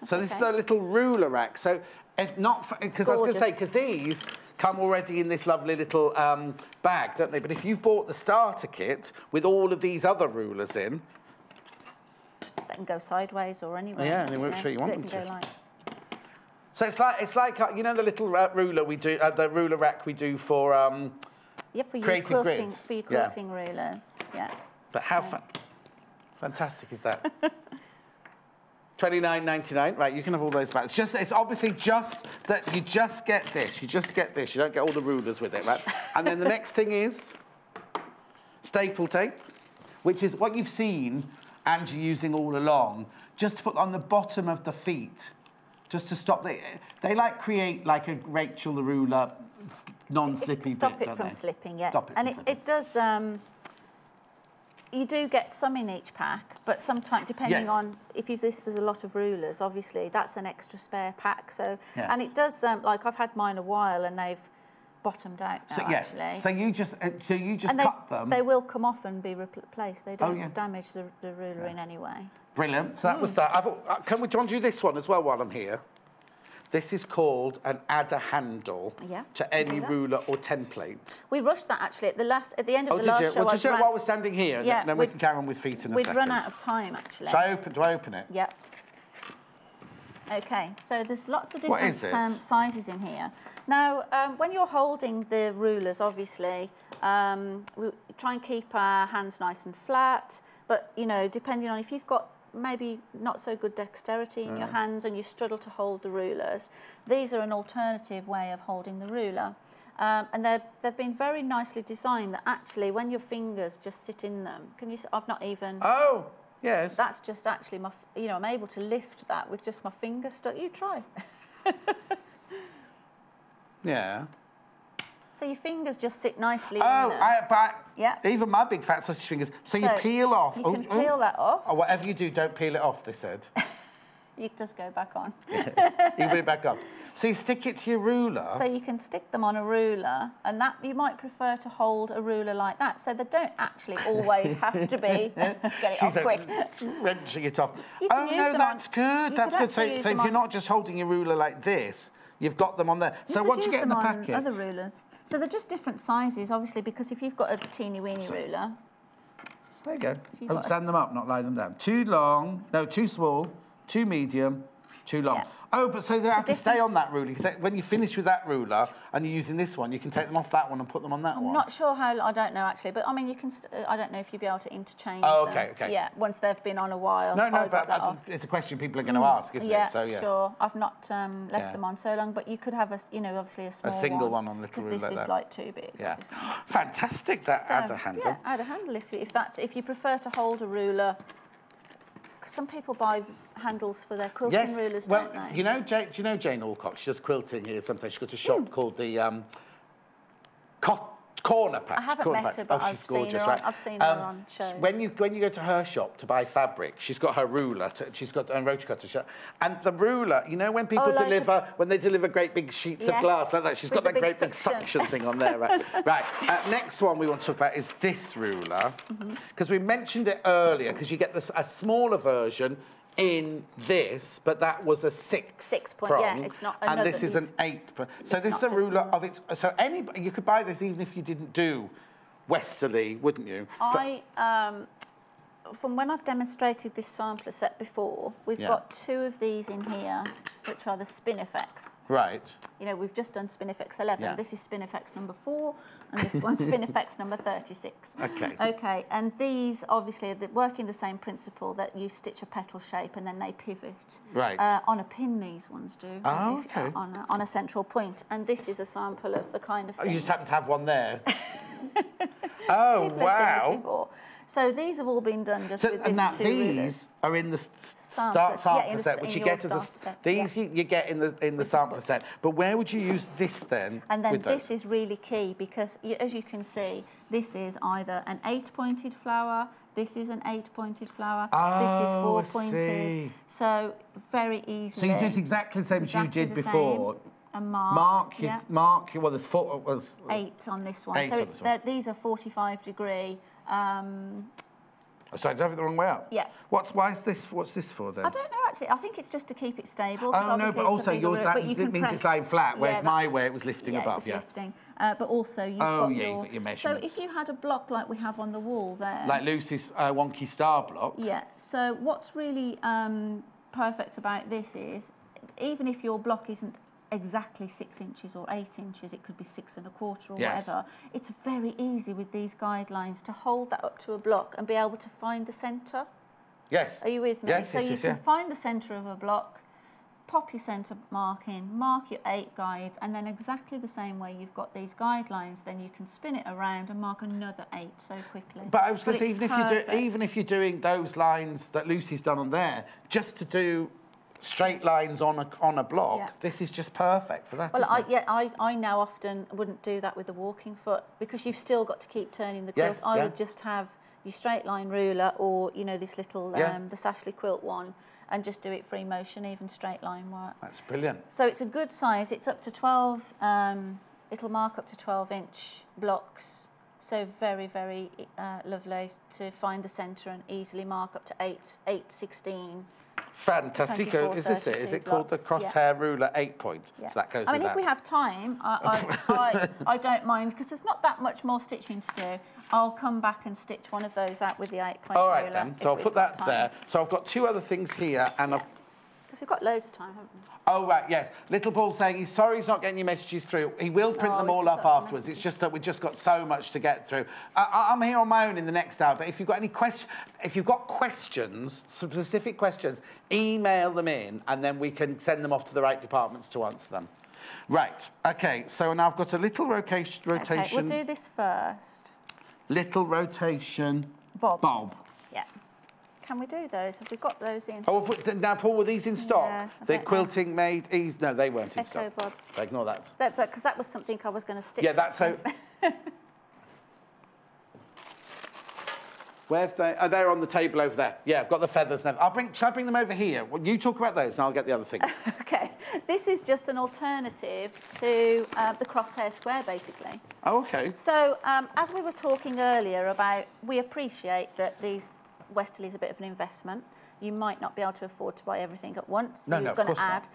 [SPEAKER 1] So this is
[SPEAKER 3] okay.
[SPEAKER 1] a little ruler rack. So if not, because I was going to say, because these come already in this lovely little bag, don't they? But if you've bought the starter kit with all of these other rulers in,
[SPEAKER 4] They can go sideways or anywhere.
[SPEAKER 1] yeah, and which way you want them to.
[SPEAKER 4] Go like...
[SPEAKER 1] So it's like you know the little ruler we do, the ruler rack we do for
[SPEAKER 4] yeah, for your
[SPEAKER 1] creative
[SPEAKER 4] quilting,
[SPEAKER 1] grids.
[SPEAKER 4] for your quilting rulers. Yeah.
[SPEAKER 1] But how fantastic is that? $29.99. Right, you can have all those back. It's obviously just that you just get this. You just get this. You don't get all the rulers with it, right? And then the next thing is staple tape, which is what you've seen Angie using all along, just to put on the bottom of the feet, just to stop they like create like a Rachel the ruler non-slippy
[SPEAKER 4] It's to stop
[SPEAKER 1] bit,
[SPEAKER 4] it
[SPEAKER 1] don't
[SPEAKER 4] from
[SPEAKER 1] they?
[SPEAKER 4] slipping, yes.
[SPEAKER 1] Stop it
[SPEAKER 4] And
[SPEAKER 1] from
[SPEAKER 4] it does. You do get some in each pack, but sometimes depending on if there's a lot of rulers, obviously that's an extra spare pack. So and it does like I've had mine a while and they've bottomed out now, actually.
[SPEAKER 1] So you just
[SPEAKER 4] and
[SPEAKER 1] cut them.
[SPEAKER 4] They will come off and be replaced. They don't damage the ruler in any way.
[SPEAKER 1] Brilliant. So that was that. Do you want to do this one as well while I'm here? This is called an adder handle to any ruler or template.
[SPEAKER 4] We rushed that actually at the end of the last show.
[SPEAKER 1] Well, just while we're standing here, and then we can carry on with feet in a second.
[SPEAKER 4] We'd run out of time actually.
[SPEAKER 1] Do I open it?
[SPEAKER 4] Yep. Okay, so there's lots of different sizes in here. Now, when you're holding the rulers, obviously, we try and keep our hands nice and flat. But, you know, depending on if you've got maybe not so good dexterity in your hands and you struggle to hold the rulers, these are an alternative way of holding the ruler. And they've been very nicely designed that actually when your fingers just sit in them, can you see, I've not even...
[SPEAKER 1] Oh, yes.
[SPEAKER 4] That's just actually my, you know, I'm able to lift that with just my fingers stuck. You try.
[SPEAKER 1] Yeah.
[SPEAKER 4] So your fingers just sit nicely in
[SPEAKER 1] there. Even my big fat sausage fingers. So you peel off.
[SPEAKER 4] You can peel that off.
[SPEAKER 1] Or whatever you do, don't peel it off, they said.
[SPEAKER 4] You just go back on.
[SPEAKER 1] You put it back up. So you stick it to your ruler.
[SPEAKER 4] So you can stick them on a ruler, and that you might prefer to hold a ruler like that. So they don't actually always have to be. Get it off quick.
[SPEAKER 1] Wrenching it off.
[SPEAKER 4] Oh no,
[SPEAKER 1] that's good. That's good. So if you're not just holding your ruler like this, you've got them on there. So what do you get in the packet?
[SPEAKER 4] Other rulers. So they're just different sizes, obviously, because if you've got a teeny-weeny ruler...
[SPEAKER 1] There you go. Stand them up, not lie them down. Too long, no, too small, too medium, Too long.
[SPEAKER 4] Yeah.
[SPEAKER 1] Oh, but so they have to stay
[SPEAKER 4] difference-
[SPEAKER 1] on that ruler. Because when you finish with that ruler and you're using this one, you can take them off that one and put them on that one.
[SPEAKER 4] I'm not sure how, I don't know actually, but I mean, you can, I don't know if you'd be able to interchange
[SPEAKER 1] Oh,
[SPEAKER 4] them.
[SPEAKER 1] okay, okay.
[SPEAKER 4] Yeah, once they've been on a while.
[SPEAKER 1] No,
[SPEAKER 4] I got
[SPEAKER 1] but
[SPEAKER 4] that off.
[SPEAKER 1] it's a question people are going to ask, isn't
[SPEAKER 4] Yeah,
[SPEAKER 1] it? So, yeah,
[SPEAKER 4] sure. I've not left them on so long, but you could have a, you know, obviously a small
[SPEAKER 1] single one on a little ruler
[SPEAKER 4] because
[SPEAKER 1] like
[SPEAKER 4] this
[SPEAKER 1] that.
[SPEAKER 4] is like too big.
[SPEAKER 1] Yeah.
[SPEAKER 4] Obviously.
[SPEAKER 1] Fantastic, that
[SPEAKER 4] So,
[SPEAKER 1] adder handle.
[SPEAKER 4] Yeah, adder handle if you prefer to hold a ruler. Some people buy handles for their quilting rulers,
[SPEAKER 1] well,
[SPEAKER 4] don't they?
[SPEAKER 1] you know, do you know Jane Alcock? She does quilting here sometimes. She's got a shop called the Corner Patch.
[SPEAKER 4] I haven't
[SPEAKER 1] Corner
[SPEAKER 4] met
[SPEAKER 1] Patch.
[SPEAKER 4] her, but
[SPEAKER 1] oh,
[SPEAKER 4] I've
[SPEAKER 1] she's
[SPEAKER 4] seen
[SPEAKER 1] gorgeous,
[SPEAKER 4] her on,
[SPEAKER 1] right?
[SPEAKER 4] I've seen her on shows.
[SPEAKER 1] When you go to her shop to buy fabric, she's got her ruler. She's got a rotary cutter. And the ruler, you know, when people when they deliver great big sheets of glass like that, she's got that great big suction thing on there, right? Right. Next one we want to talk about is this ruler, because we mentioned it earlier, because you get a smaller version in this, but that was a 6 prong,
[SPEAKER 4] yeah, it's not another,
[SPEAKER 1] and this is an 8 prong. So this is a ruler of its. So you could buy this even if you didn't do Westerley, wouldn't you?
[SPEAKER 4] From when I've demonstrated this sampler set before, we've got 2 of these in here, which are the Spinifex.
[SPEAKER 1] Right.
[SPEAKER 4] You know, we've just done Spinifex 11.
[SPEAKER 1] Yeah.
[SPEAKER 4] This is Spinifex number 4, and this one's Spinifex number 36.
[SPEAKER 1] Okay.
[SPEAKER 4] Okay, and these obviously work in the same principle that you stitch a petal shape and then they pivot.
[SPEAKER 1] Right.
[SPEAKER 4] On a pin, these ones do.
[SPEAKER 1] Oh, okay.
[SPEAKER 4] On a central point, and this is a sample of the kind of thing.
[SPEAKER 1] You just happen to have one there. Oh,
[SPEAKER 4] People have seen this
[SPEAKER 1] wow.
[SPEAKER 4] before. So these have all been done just with
[SPEAKER 1] And
[SPEAKER 4] these
[SPEAKER 1] now
[SPEAKER 4] 2
[SPEAKER 1] these
[SPEAKER 4] rulers.
[SPEAKER 1] are in the
[SPEAKER 4] Sampler,
[SPEAKER 1] sampler set,
[SPEAKER 4] in
[SPEAKER 1] which you
[SPEAKER 4] your
[SPEAKER 1] get in the
[SPEAKER 4] starter set,
[SPEAKER 1] these you get in the sampler set. But where would you use this then?
[SPEAKER 4] And then
[SPEAKER 1] with
[SPEAKER 4] this
[SPEAKER 1] those?
[SPEAKER 4] is really key because, as you can see, this is either an 8-pointed flower, this is an 8-pointed flower, this is 4-pointed.
[SPEAKER 1] See.
[SPEAKER 4] So very easily.
[SPEAKER 1] So you did exactly the same as you did before.
[SPEAKER 4] And mark.
[SPEAKER 1] Well, there's 4. Was
[SPEAKER 4] 8 on this one.
[SPEAKER 1] 8
[SPEAKER 4] so
[SPEAKER 1] on
[SPEAKER 4] it's
[SPEAKER 1] this one.
[SPEAKER 4] these are 45-degree.
[SPEAKER 1] Sorry, did I have it the wrong way up?
[SPEAKER 4] Yeah.
[SPEAKER 1] What's this for then?
[SPEAKER 4] I don't know actually. I think it's just to keep it stable.
[SPEAKER 1] Oh no, but also yours
[SPEAKER 4] it
[SPEAKER 1] means it's lying flat, whereas my way it was lifting
[SPEAKER 4] yeah,
[SPEAKER 1] above.
[SPEAKER 4] It was lifting. But also you've got
[SPEAKER 1] you've
[SPEAKER 4] your.
[SPEAKER 1] got your
[SPEAKER 4] So
[SPEAKER 1] measurements.
[SPEAKER 4] if you had a block like we have on the wall there.
[SPEAKER 1] Like Lucy's wonky star block.
[SPEAKER 4] Yeah. So what's really perfect about this is, even if your block isn't exactly 6 inches or 8 inches, it could be 6 1/4 or whatever. It's very easy with these guidelines to hold that up to a block and be able to find the centre.
[SPEAKER 1] Yes.
[SPEAKER 4] Are you with me?
[SPEAKER 1] Yes,
[SPEAKER 4] so
[SPEAKER 1] yes,
[SPEAKER 4] you
[SPEAKER 1] yes,
[SPEAKER 4] can
[SPEAKER 1] yeah.
[SPEAKER 4] find the centre of a block, pop your centre mark in, mark your 8 guides, and then exactly the same way you've got these guidelines, then you can spin it around and mark another 8 so quickly.
[SPEAKER 1] But I was going to say,
[SPEAKER 4] it's
[SPEAKER 1] even if you're doing those lines that Lucy's done on there, just to do straight lines on a block, this is just perfect for that.
[SPEAKER 4] Well,
[SPEAKER 1] isn't it?
[SPEAKER 4] I now often wouldn't do that with a walking foot because you've still got to keep turning the quilt. I would just have your straight line ruler or, you know, this little, the Sashing quilt one, and just do it free motion, even straight line work.
[SPEAKER 1] That's brilliant.
[SPEAKER 4] So it's a good size. It's up to 12, it'll mark up to 12-inch blocks. So very, very lovely to find the centre and easily mark up to 8, 16.
[SPEAKER 1] Fantastico. Is this it? Is it called the crosshair ruler 8-point?
[SPEAKER 4] Yeah.
[SPEAKER 1] So that goes
[SPEAKER 4] I mean,
[SPEAKER 1] with
[SPEAKER 4] if we have time, I don't mind, because there's not that much more stitching to do. I'll come back and stitch one of those out with the 8-point ruler.
[SPEAKER 1] All right, then. So I'll put that there. So I've got 2 other things here, and I've...
[SPEAKER 4] Because we've got loads of time, haven't we?
[SPEAKER 1] Oh, right, yes. Little Paul's saying he's sorry he's not getting your messages through. He will print them all up afterwards. It's just that we've just got so much to get through. I'm here on my own in the next hour, but if you've got any questions, specific questions, email them in, and then we can send them off to the right departments to answer them. Right, OK, so now I've got a little rotation.
[SPEAKER 4] Okay, we'll do this first.
[SPEAKER 1] Little rotation
[SPEAKER 4] bob. Yeah. Can we do those? Have we got those in?
[SPEAKER 1] Oh, now, Paul, were these in stock?
[SPEAKER 4] Yeah,
[SPEAKER 1] The quilting made ease? No, they weren't in
[SPEAKER 4] Echo
[SPEAKER 1] stock.
[SPEAKER 4] bobs.
[SPEAKER 1] Ignore that.
[SPEAKER 4] Because that was something I was going to stitch.
[SPEAKER 1] Yeah, that's how... Where have they? Oh, they're on the table over there. Yeah, I've got the feathers now. Shall I bring them over here? Well, you talk about those and I'll get the other things.
[SPEAKER 4] OK. This is just an alternative to the crosshair square, basically.
[SPEAKER 1] Oh, OK.
[SPEAKER 4] So, as we were talking earlier about, we appreciate that these Westerley's a bit of an investment. You might not be able to afford to buy everything at once.
[SPEAKER 1] No,
[SPEAKER 4] you're
[SPEAKER 1] of
[SPEAKER 4] going
[SPEAKER 1] course
[SPEAKER 4] to add.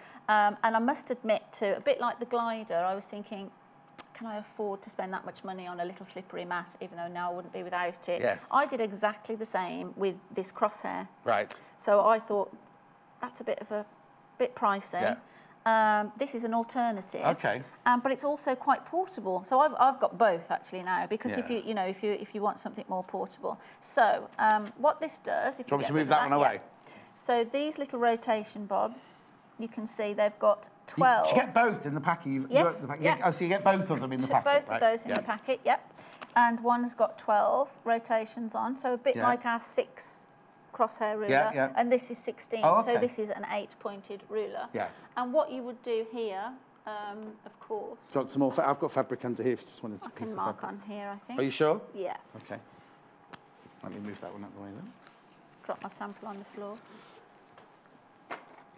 [SPEAKER 4] And I must admit, too, a bit like the glider, I was thinking, can I afford to spend that much money on a little slippery mat, even though now I wouldn't be without it?
[SPEAKER 1] Yes.
[SPEAKER 4] I did exactly the same with this crosshair.
[SPEAKER 1] Right.
[SPEAKER 4] So I thought, that's a bit of bit pricey.
[SPEAKER 1] Yeah.
[SPEAKER 4] This is an alternative.
[SPEAKER 1] Okay.
[SPEAKER 4] But it's also quite portable. So I've got both actually now because if
[SPEAKER 1] Yeah.
[SPEAKER 4] you know if you want something more portable. So what this does, if
[SPEAKER 1] Do you
[SPEAKER 4] you
[SPEAKER 1] want me
[SPEAKER 4] get
[SPEAKER 1] to move
[SPEAKER 4] rid of
[SPEAKER 1] that one away?
[SPEAKER 4] yeah. So these little rotation bobs, you can see they've got 12.
[SPEAKER 1] You get both in the packet.
[SPEAKER 4] Yes, yeah.
[SPEAKER 1] Oh, so you get both of them in the packet,
[SPEAKER 4] Both
[SPEAKER 1] right?
[SPEAKER 4] of those in
[SPEAKER 1] Yeah.
[SPEAKER 4] the packet, yep. And one's got 12 rotations on, so a bit
[SPEAKER 1] Yeah.
[SPEAKER 4] like our 6 crosshair ruler.
[SPEAKER 1] Yeah, yeah.
[SPEAKER 4] And this is 16,
[SPEAKER 1] Oh,
[SPEAKER 4] so
[SPEAKER 1] okay.
[SPEAKER 4] this is an 8-pointed ruler.
[SPEAKER 1] Yeah.
[SPEAKER 4] And what you would do here, of course,
[SPEAKER 1] Do you want some more? I've got fabric under here if you just wanted a
[SPEAKER 4] I
[SPEAKER 1] piece
[SPEAKER 4] can
[SPEAKER 1] of
[SPEAKER 4] mark
[SPEAKER 1] fabric.
[SPEAKER 4] on here, I think.
[SPEAKER 1] Are you sure?
[SPEAKER 4] Yeah.
[SPEAKER 1] Okay. Let me move that one out the way then.
[SPEAKER 4] Drop my sample on the floor.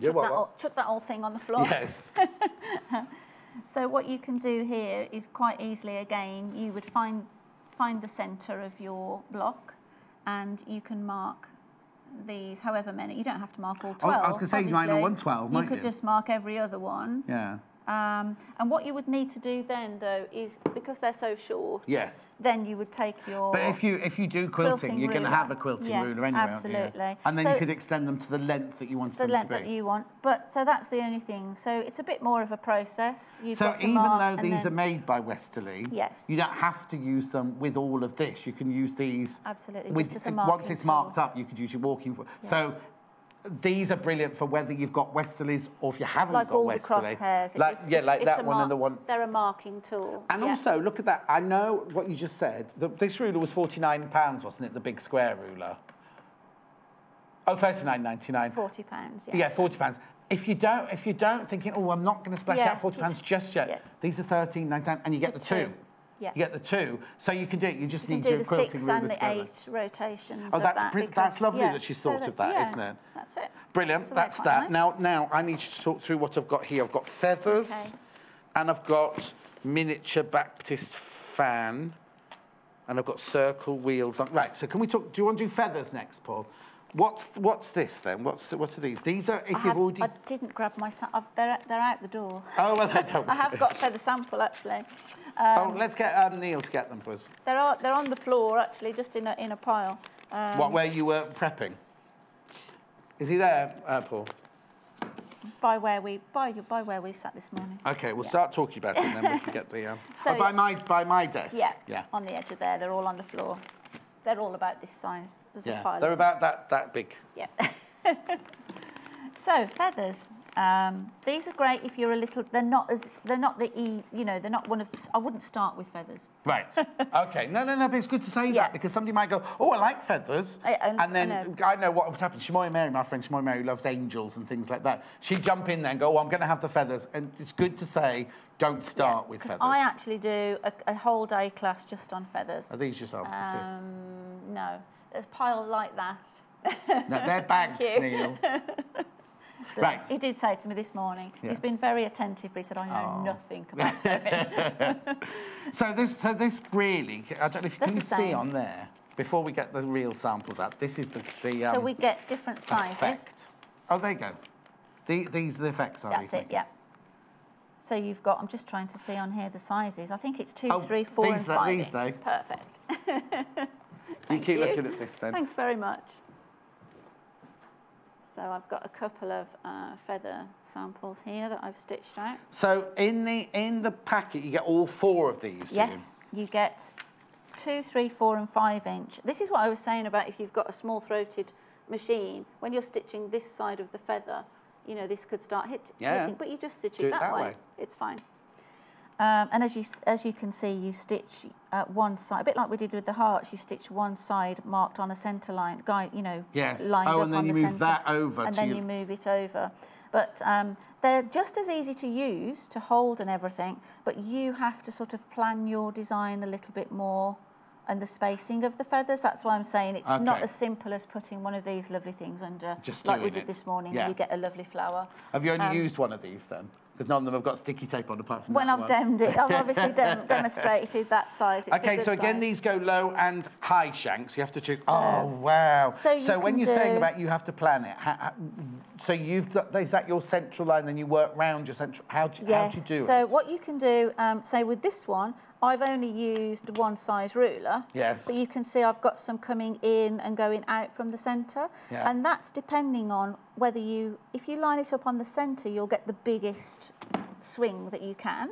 [SPEAKER 1] Yeah,
[SPEAKER 4] Chuck that old thing on the floor.
[SPEAKER 1] Yes.
[SPEAKER 4] So what you can do here is quite easily, again, you would find the centre of your block and you can mark these however many. You don't have to mark all 12.
[SPEAKER 1] I was going to say, you might not want 12, might
[SPEAKER 4] you? could just mark every other one.
[SPEAKER 1] Yeah.
[SPEAKER 4] And what you would need to do then, though, is because they're so short,
[SPEAKER 1] Yes.
[SPEAKER 4] then you would take your
[SPEAKER 1] But if you do quilting, you're going to
[SPEAKER 4] ruler.
[SPEAKER 1] have a quilting
[SPEAKER 4] Yeah,
[SPEAKER 1] ruler anyway,
[SPEAKER 4] absolutely.
[SPEAKER 1] aren't you? And then
[SPEAKER 4] So-
[SPEAKER 1] you could extend them to the length that you wanted
[SPEAKER 4] the
[SPEAKER 1] them
[SPEAKER 4] length
[SPEAKER 1] to be.
[SPEAKER 4] that you want. But so that's the only thing. So it's a bit more of a process. You've
[SPEAKER 1] So
[SPEAKER 4] got to
[SPEAKER 1] even
[SPEAKER 4] mark
[SPEAKER 1] though
[SPEAKER 4] and
[SPEAKER 1] these
[SPEAKER 4] then-
[SPEAKER 1] are made by Westerley,
[SPEAKER 4] Yes.
[SPEAKER 1] you don't have to use them with all of this. You can use these
[SPEAKER 4] Absolutely,
[SPEAKER 1] with,
[SPEAKER 4] just as a
[SPEAKER 1] once
[SPEAKER 4] marking
[SPEAKER 1] it's marked
[SPEAKER 4] tool.
[SPEAKER 1] up, you could use your walking foot. So these are brilliant for whether you've got Westerleys or if you haven't
[SPEAKER 4] like
[SPEAKER 1] got
[SPEAKER 4] all the
[SPEAKER 1] Westerley.
[SPEAKER 4] crosshairs.
[SPEAKER 1] Like, like
[SPEAKER 4] it's
[SPEAKER 1] that
[SPEAKER 4] a
[SPEAKER 1] one and the one.
[SPEAKER 4] They're a marking tool.
[SPEAKER 1] And
[SPEAKER 4] yeah.
[SPEAKER 1] also, look at that. I know what you just said. This ruler was £49, wasn't it? The big square ruler. Oh, £39.99.
[SPEAKER 4] £40. Yeah.
[SPEAKER 1] Yeah, £40. If you don't thinking, oh, I'm not going to splash
[SPEAKER 4] Yeah,
[SPEAKER 1] out £40 just yet.
[SPEAKER 4] yet.
[SPEAKER 1] These are £13.99, and you get the two.
[SPEAKER 4] Yeah.
[SPEAKER 1] You get the two, so you can do it. You just
[SPEAKER 4] You
[SPEAKER 1] need
[SPEAKER 4] can do
[SPEAKER 1] your
[SPEAKER 4] the
[SPEAKER 1] quilting
[SPEAKER 4] 6
[SPEAKER 1] ruler
[SPEAKER 4] and the
[SPEAKER 1] together.
[SPEAKER 4] 8 rotations.
[SPEAKER 1] Oh,
[SPEAKER 4] of
[SPEAKER 1] that's
[SPEAKER 4] that
[SPEAKER 1] that's
[SPEAKER 4] because-
[SPEAKER 1] lovely
[SPEAKER 4] yeah,
[SPEAKER 1] that she's
[SPEAKER 4] so
[SPEAKER 1] thought of that,
[SPEAKER 4] yeah,
[SPEAKER 1] isn't it?
[SPEAKER 4] That's it.
[SPEAKER 1] Brilliant.
[SPEAKER 4] So
[SPEAKER 1] That's
[SPEAKER 4] quite
[SPEAKER 1] that.
[SPEAKER 4] nice.
[SPEAKER 1] Now I need you to talk through what I've got here. I've got feathers,
[SPEAKER 4] Okay.
[SPEAKER 1] and I've got miniature Baptist fan, and I've got circle wheels on. Right. So can we talk? Do you want to do feathers next, Paul? What's this then? What are these? These are if you've already.
[SPEAKER 4] I didn't grab my they're out the door.
[SPEAKER 1] Oh well, they don't.
[SPEAKER 4] I have got a feather sample actually.
[SPEAKER 1] Oh, let's get Neil to get them for us.
[SPEAKER 4] They're on the floor actually, just in a pile.
[SPEAKER 1] Where you were prepping? Is he there, Paul?
[SPEAKER 4] By where we sat this morning.
[SPEAKER 1] Okay, we'll start talking about it, and then we can get the.
[SPEAKER 4] So-
[SPEAKER 1] by my desk.
[SPEAKER 4] Yeah.
[SPEAKER 1] Yeah.
[SPEAKER 4] On the edge of there, they're all on the floor. They're all about this size. There's a
[SPEAKER 1] Yeah.
[SPEAKER 4] pile.
[SPEAKER 1] They're
[SPEAKER 4] of them.
[SPEAKER 1] about that big.
[SPEAKER 4] Yeah. So feathers. These are great if you're a little. They're not they're not one of. I wouldn't start with feathers.
[SPEAKER 1] Right. Okay. No. But it's good to say
[SPEAKER 4] Yeah.
[SPEAKER 1] that because somebody might go, "Oh, I like feathers,"
[SPEAKER 4] I
[SPEAKER 1] and then
[SPEAKER 4] know.
[SPEAKER 1] I know what would happen. Shimoy Mary, my friend Shimoy Mary, who loves angels and things like that. She'd jump in there and go, "Oh, I'm going to have the feathers," and it's good to say, "Don't start with
[SPEAKER 4] 'Cause
[SPEAKER 1] feathers."
[SPEAKER 4] I actually do a whole day class just on feathers.
[SPEAKER 1] Are these your samples?
[SPEAKER 4] No, there's a pile like that.
[SPEAKER 1] No, they're bags,
[SPEAKER 4] you.
[SPEAKER 1] Neil. Right.
[SPEAKER 4] He did say to me this morning.
[SPEAKER 1] Yeah.
[SPEAKER 4] He's been very attentive. But he said, "I know nothing about sewing."
[SPEAKER 1] So this really, I don't know if you
[SPEAKER 4] That's
[SPEAKER 1] can
[SPEAKER 4] the
[SPEAKER 1] see
[SPEAKER 4] same.
[SPEAKER 1] on there before we get the real samples out. This is the
[SPEAKER 4] So we get different sizes.
[SPEAKER 1] effect. Oh, there you go. These are the effects, are
[SPEAKER 4] That's
[SPEAKER 1] they?
[SPEAKER 4] it. Yeah. So you've got. I'm just trying to see on here the sizes. I think it's 2,
[SPEAKER 1] Oh,
[SPEAKER 4] 3, 4,
[SPEAKER 1] these
[SPEAKER 4] and
[SPEAKER 1] there,
[SPEAKER 4] 5.
[SPEAKER 1] these though.
[SPEAKER 4] Perfect.
[SPEAKER 1] You
[SPEAKER 4] Thank
[SPEAKER 1] keep
[SPEAKER 4] you.
[SPEAKER 1] looking at this then.
[SPEAKER 4] Thanks very much. So I've got a couple of feather samples here that I've stitched out.
[SPEAKER 1] So in the packet, you get all 4 of these. do you?
[SPEAKER 4] Yes, you get 2, 3, 4, and 5 inch. This is what I was saying about if you've got a small-throated machine. When you're stitching this side of the feather, you know this could start hitting, but you just stitch
[SPEAKER 1] Do
[SPEAKER 4] it that way. It's fine. And as you can see, you stitch one side, a bit like we did with the hearts. You stitch one side marked on a centre line,
[SPEAKER 1] Yes.
[SPEAKER 4] lined
[SPEAKER 1] Oh,
[SPEAKER 4] up
[SPEAKER 1] and then
[SPEAKER 4] on
[SPEAKER 1] you
[SPEAKER 4] the
[SPEAKER 1] move
[SPEAKER 4] centre,
[SPEAKER 1] that over
[SPEAKER 4] and
[SPEAKER 1] to
[SPEAKER 4] then
[SPEAKER 1] your-
[SPEAKER 4] you move it over. But they're just as easy to use, to hold and everything. But you have to sort of plan your design a little bit more, and the spacing of the feathers. That's why I'm saying it's not
[SPEAKER 1] Okay.
[SPEAKER 4] as simple as putting one of these lovely things under,
[SPEAKER 1] Just
[SPEAKER 4] like we
[SPEAKER 1] doing
[SPEAKER 4] did
[SPEAKER 1] it.
[SPEAKER 4] this morning,
[SPEAKER 1] Yeah.
[SPEAKER 4] and you get a lovely flower.
[SPEAKER 1] Have you only used one of these then? Because none of them have got sticky tape on apart from
[SPEAKER 4] When
[SPEAKER 1] that
[SPEAKER 4] I've
[SPEAKER 1] one.
[SPEAKER 4] demmed it, I've obviously demonstrated that size. It's a
[SPEAKER 1] Okay,
[SPEAKER 4] good
[SPEAKER 1] so again,
[SPEAKER 4] size.
[SPEAKER 1] these go low and high shanks. You have to choose. Oh, wow.
[SPEAKER 4] so you
[SPEAKER 1] when
[SPEAKER 4] can
[SPEAKER 1] you're saying
[SPEAKER 4] do-
[SPEAKER 1] about you have to plan it, so you've got, is that your central line, then you work round your central, how do you do it?
[SPEAKER 4] So what you can do, say with this one, I've only used one size ruler.
[SPEAKER 1] Yes.
[SPEAKER 4] But you can see I've got some coming in and going out from the centre.
[SPEAKER 1] Yeah.
[SPEAKER 4] And that's depending on whether if you line it up on the centre, you'll get the biggest swing that you can.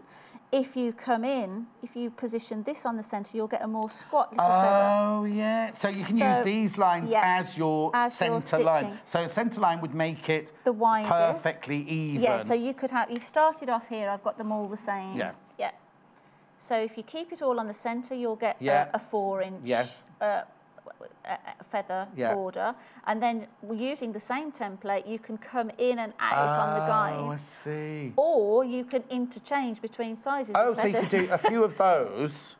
[SPEAKER 4] If you come in, if you position this on the centre, you'll get a more squat little feather.
[SPEAKER 1] Oh, yeah. So you can use these lines as your centre line. So centre line would make it
[SPEAKER 4] the widest,
[SPEAKER 1] perfectly even.
[SPEAKER 4] Yeah, so you could have, you've started off here, I've got them all the same.
[SPEAKER 1] Yeah.
[SPEAKER 4] Yeah. So if you keep it all on the centre, you'll get a 4-inch feather border. And then using the same template, you can come in and out on the guides.
[SPEAKER 1] Oh, I see.
[SPEAKER 4] Or you can interchange between sizes of
[SPEAKER 1] so you
[SPEAKER 4] feathers.
[SPEAKER 1] could do a few of those,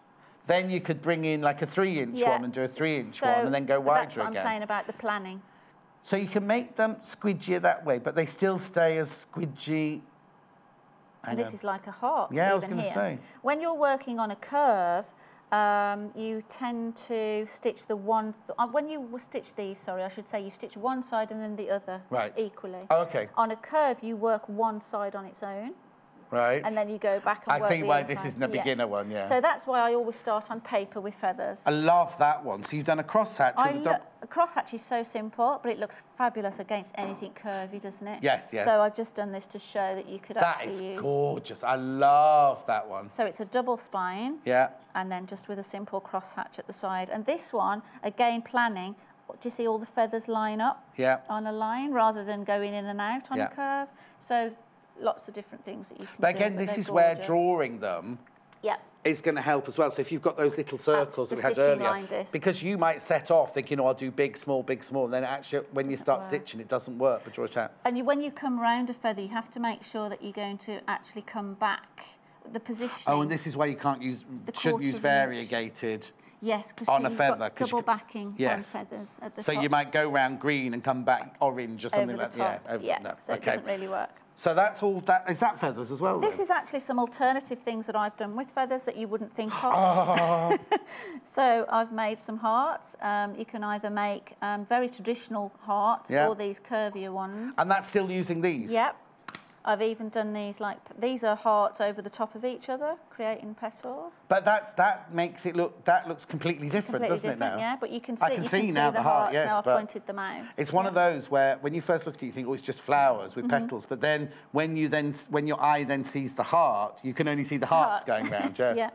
[SPEAKER 1] then you could bring in like a 3-inch one and do a 3-inch one and then go wider again.
[SPEAKER 4] That's what I'm saying about the planning.
[SPEAKER 1] So you can make them squidgier that way, but they still stay as squidgy.
[SPEAKER 4] And this is like a heart.
[SPEAKER 1] Yeah, I was
[SPEAKER 4] going to
[SPEAKER 1] say.
[SPEAKER 4] When you're working on a curve, you tend to stitch the one. When you stitch these, sorry, I should say you stitch one side and then the other equally.
[SPEAKER 1] Oh, okay.
[SPEAKER 4] On a curve, you work one side on its own.
[SPEAKER 1] Right.
[SPEAKER 4] And then you go back and work the
[SPEAKER 1] I see why
[SPEAKER 4] other
[SPEAKER 1] this
[SPEAKER 4] side.
[SPEAKER 1] isn't a beginner one, yeah.
[SPEAKER 4] So that's why I always start on paper with feathers.
[SPEAKER 1] I love that one. So you've done a crosshatch.
[SPEAKER 4] A crosshatch is so simple, but it looks fabulous against anything curvy, doesn't it?
[SPEAKER 1] Yes, yeah.
[SPEAKER 4] So I've just done this to show that you could actually use.
[SPEAKER 1] That is gorgeous. I love that one.
[SPEAKER 4] So it's a double spine.
[SPEAKER 1] Yeah.
[SPEAKER 4] And then just with a simple crosshatch at the side. And this one, again, planning. Do you see all the feathers line up on a line rather than going in and out on a curve? So lots of different things that you can do.
[SPEAKER 1] But again, this is where drawing them is going to help as well. So if you've got those little circles that we had earlier, because you might set off thinking, oh, I'll do big, small, and then actually when you start stitching, it doesn't work, but draw it out.
[SPEAKER 4] And when you come round a feather, you have to make sure that you're going to actually come back. The positioning.
[SPEAKER 1] Oh, and this is why you can't use, shouldn't use variegated.
[SPEAKER 4] Yes, because
[SPEAKER 1] on a
[SPEAKER 4] you've
[SPEAKER 1] feather,
[SPEAKER 4] got double backing on feathers at the top.
[SPEAKER 1] So you might go round green and come back orange or something like that.
[SPEAKER 4] So it doesn't really work.
[SPEAKER 1] So that's all that, is that feathers as well?
[SPEAKER 4] This is actually some alternative things that I've done with feathers that you wouldn't think of. So I've made some hearts. You can either make very traditional hearts or these curvier ones.
[SPEAKER 1] And that's still using these?
[SPEAKER 4] Yep. I've even done these these are hearts over the top of each other, creating petals.
[SPEAKER 1] But that makes it look, that looks completely different, doesn't it now?
[SPEAKER 4] Yeah, but you can see,
[SPEAKER 1] I can see now the heart, yes.
[SPEAKER 4] Now I've pointed them out.
[SPEAKER 1] It's one of those where when you first look at it, you think, oh, it's just flowers with petals. But then when your eye then sees the heart, you can only see the hearts going round,
[SPEAKER 4] Yeah.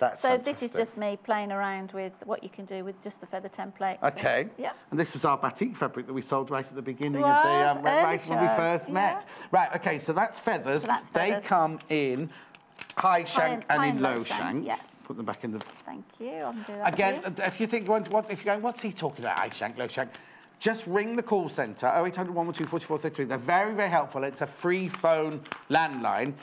[SPEAKER 1] That's
[SPEAKER 4] so
[SPEAKER 1] fantastic.
[SPEAKER 4] This is just me playing around with what you can do with just the feather template.
[SPEAKER 1] Okay.
[SPEAKER 4] So, yeah.
[SPEAKER 1] And this was our batik fabric that we sold right at the beginning of the right when we first met. Right. Okay. So that's feathers. They come in high shank and in low shank. Yeah. Put them back in the.
[SPEAKER 4] Thank you. I can do that.
[SPEAKER 1] Again, if you think, if you're going, what's he talking about? High shank, low shank. Just ring the call centre 0800 112 44 33. They're very, very helpful. It's a free phone landline.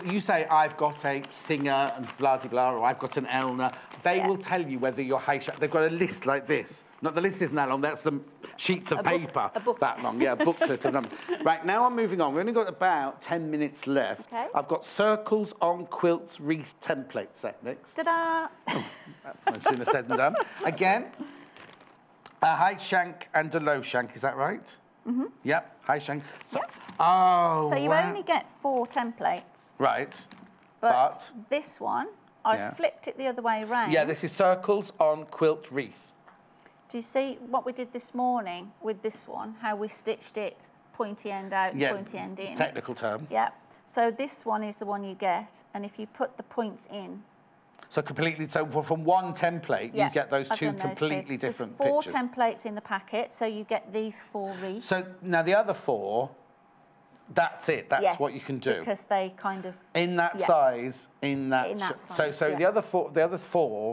[SPEAKER 1] You say, I've got a Singer and blah-de-blah, or I've got an Elna. They will tell you whether you're high shank. They've got a list like this. Not the list isn't that long, that's the sheets of paper that long. Yeah, a booklet of them. Right, now I'm moving on. We've only got about 10 minutes left.
[SPEAKER 4] Okay.
[SPEAKER 1] I've got circles on quilts wreath template set next.
[SPEAKER 4] Ta-da!
[SPEAKER 1] That's sooner said than done. Again, a high shank and a low shank, is that right? Mm-hmm. Yep, high shank. So, oh,
[SPEAKER 4] so you only get 4 templates.
[SPEAKER 1] Right.
[SPEAKER 4] But this one, I've flipped it the other way around.
[SPEAKER 1] Yeah, this is circles on quilt wreath.
[SPEAKER 4] Do you see what we did this morning with this one? How we stitched it pointy end out, pointy end in.
[SPEAKER 1] Technical term.
[SPEAKER 4] Yeah. So this one is the one you get, and if you put the points in.
[SPEAKER 1] So completely, so from one template, you get those two completely different
[SPEAKER 4] There's 4
[SPEAKER 1] pictures.
[SPEAKER 4] templates in the packet, so you get these 4 wreaths.
[SPEAKER 1] So now the other 4, that's it. That's what you can do.
[SPEAKER 4] Because they kind of
[SPEAKER 1] in that size, in that
[SPEAKER 4] size,
[SPEAKER 1] so the other 4,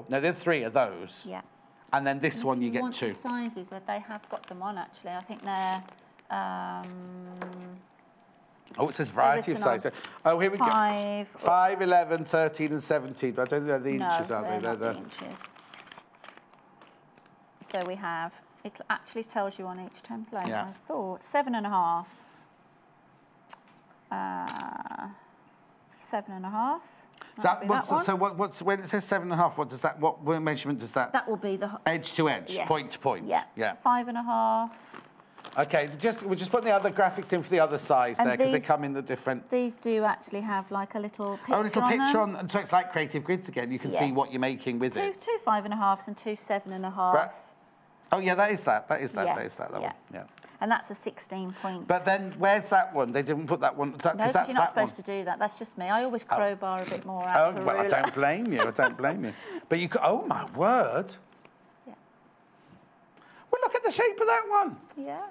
[SPEAKER 1] no, the other 3 are those.
[SPEAKER 4] Yeah.
[SPEAKER 1] And then this one you get 2.
[SPEAKER 4] The sizes that they have got them on actually. I think they're.
[SPEAKER 1] Oh, it says variety of sizes. Oh, here we go. 5, 11, 13, and 17. But I don't think they're the inches, are they?
[SPEAKER 4] They're the inches. So we have. It actually tells you on each template.
[SPEAKER 1] Yeah.
[SPEAKER 4] I thought 7.5. 7.5.
[SPEAKER 1] So what's when it says 7.5? What does that? What measurement does that?
[SPEAKER 4] That will be the
[SPEAKER 1] edge to edge, point to point.
[SPEAKER 4] Yeah. 5.5.
[SPEAKER 1] Okay, we're just putting the other graphics in for the other size there because they come in the different.
[SPEAKER 4] These do actually have like a little picture.
[SPEAKER 1] Oh, a little
[SPEAKER 4] on
[SPEAKER 1] picture
[SPEAKER 4] them.
[SPEAKER 1] on, so it's like creative grids again. You can see what you're making with it.
[SPEAKER 4] Two 5.5s and two 7.5.
[SPEAKER 1] Right. Oh yeah, that is that. That is that.
[SPEAKER 4] Yes,
[SPEAKER 1] That is that. That one. Yeah.
[SPEAKER 4] And that's a 16 point.
[SPEAKER 1] But then where's that one? They didn't put that one.
[SPEAKER 4] No,
[SPEAKER 1] that's
[SPEAKER 4] you're not
[SPEAKER 1] that
[SPEAKER 4] supposed
[SPEAKER 1] one.
[SPEAKER 4] to do that. That's just me. I always crowbar a bit more out of the
[SPEAKER 1] well,
[SPEAKER 4] ruler.
[SPEAKER 1] I don't blame you. I don't blame you. But you could. Oh my word.
[SPEAKER 4] Yeah.
[SPEAKER 1] Well, look at the shape of that one.
[SPEAKER 4] Yeah.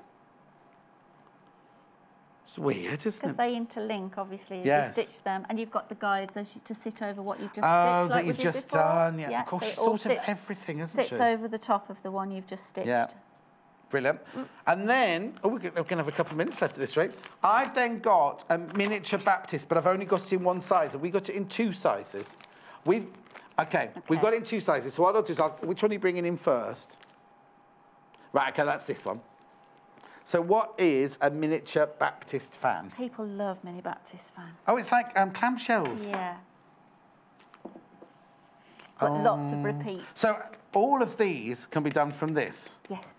[SPEAKER 1] It's weird, isn't
[SPEAKER 4] Because
[SPEAKER 1] it?
[SPEAKER 4] they interlink, obviously, as
[SPEAKER 1] Yes.
[SPEAKER 4] you stitch them, and you've got the guides as you, to sit over what you've just
[SPEAKER 1] Oh,
[SPEAKER 4] stitched.
[SPEAKER 1] that
[SPEAKER 4] like we
[SPEAKER 1] you've
[SPEAKER 4] did
[SPEAKER 1] just
[SPEAKER 4] before.
[SPEAKER 1] done. Yeah. Of course,
[SPEAKER 4] so
[SPEAKER 1] she's
[SPEAKER 4] it all
[SPEAKER 1] thought of
[SPEAKER 4] sits,
[SPEAKER 1] everything, hasn't she?
[SPEAKER 4] sits over the top of the one you've just stitched.
[SPEAKER 1] Yeah. Brilliant. And then, we're going to have a couple of minutes left at this rate. I've then got a miniature Baptist, but I've only got it in one size. Have we got it in two sizes? We've got it in two sizes. So what I'll do is, which one are you bringing in first? Right, okay, that's this one. So what is a miniature Baptist fan?
[SPEAKER 4] People love Mini Baptist fan.
[SPEAKER 1] Oh, it's like clamshells.
[SPEAKER 4] Yeah. But lots of repeats.
[SPEAKER 1] So all of these can be done from this?
[SPEAKER 4] Yes.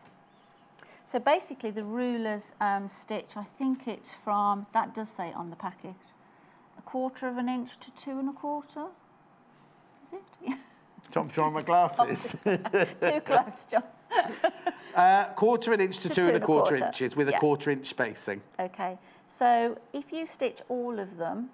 [SPEAKER 4] So basically the ruler's stitch, I think it's from, that does say it on the packet, 1/4 of an inch to 2 1/4. Is it? Yeah.
[SPEAKER 1] John, show my glasses.
[SPEAKER 4] Too close, John.
[SPEAKER 1] 1/4 of an inch to 2 1/4 inches with a 1/4 inch spacing.
[SPEAKER 4] Okay. So if you stitch all of them,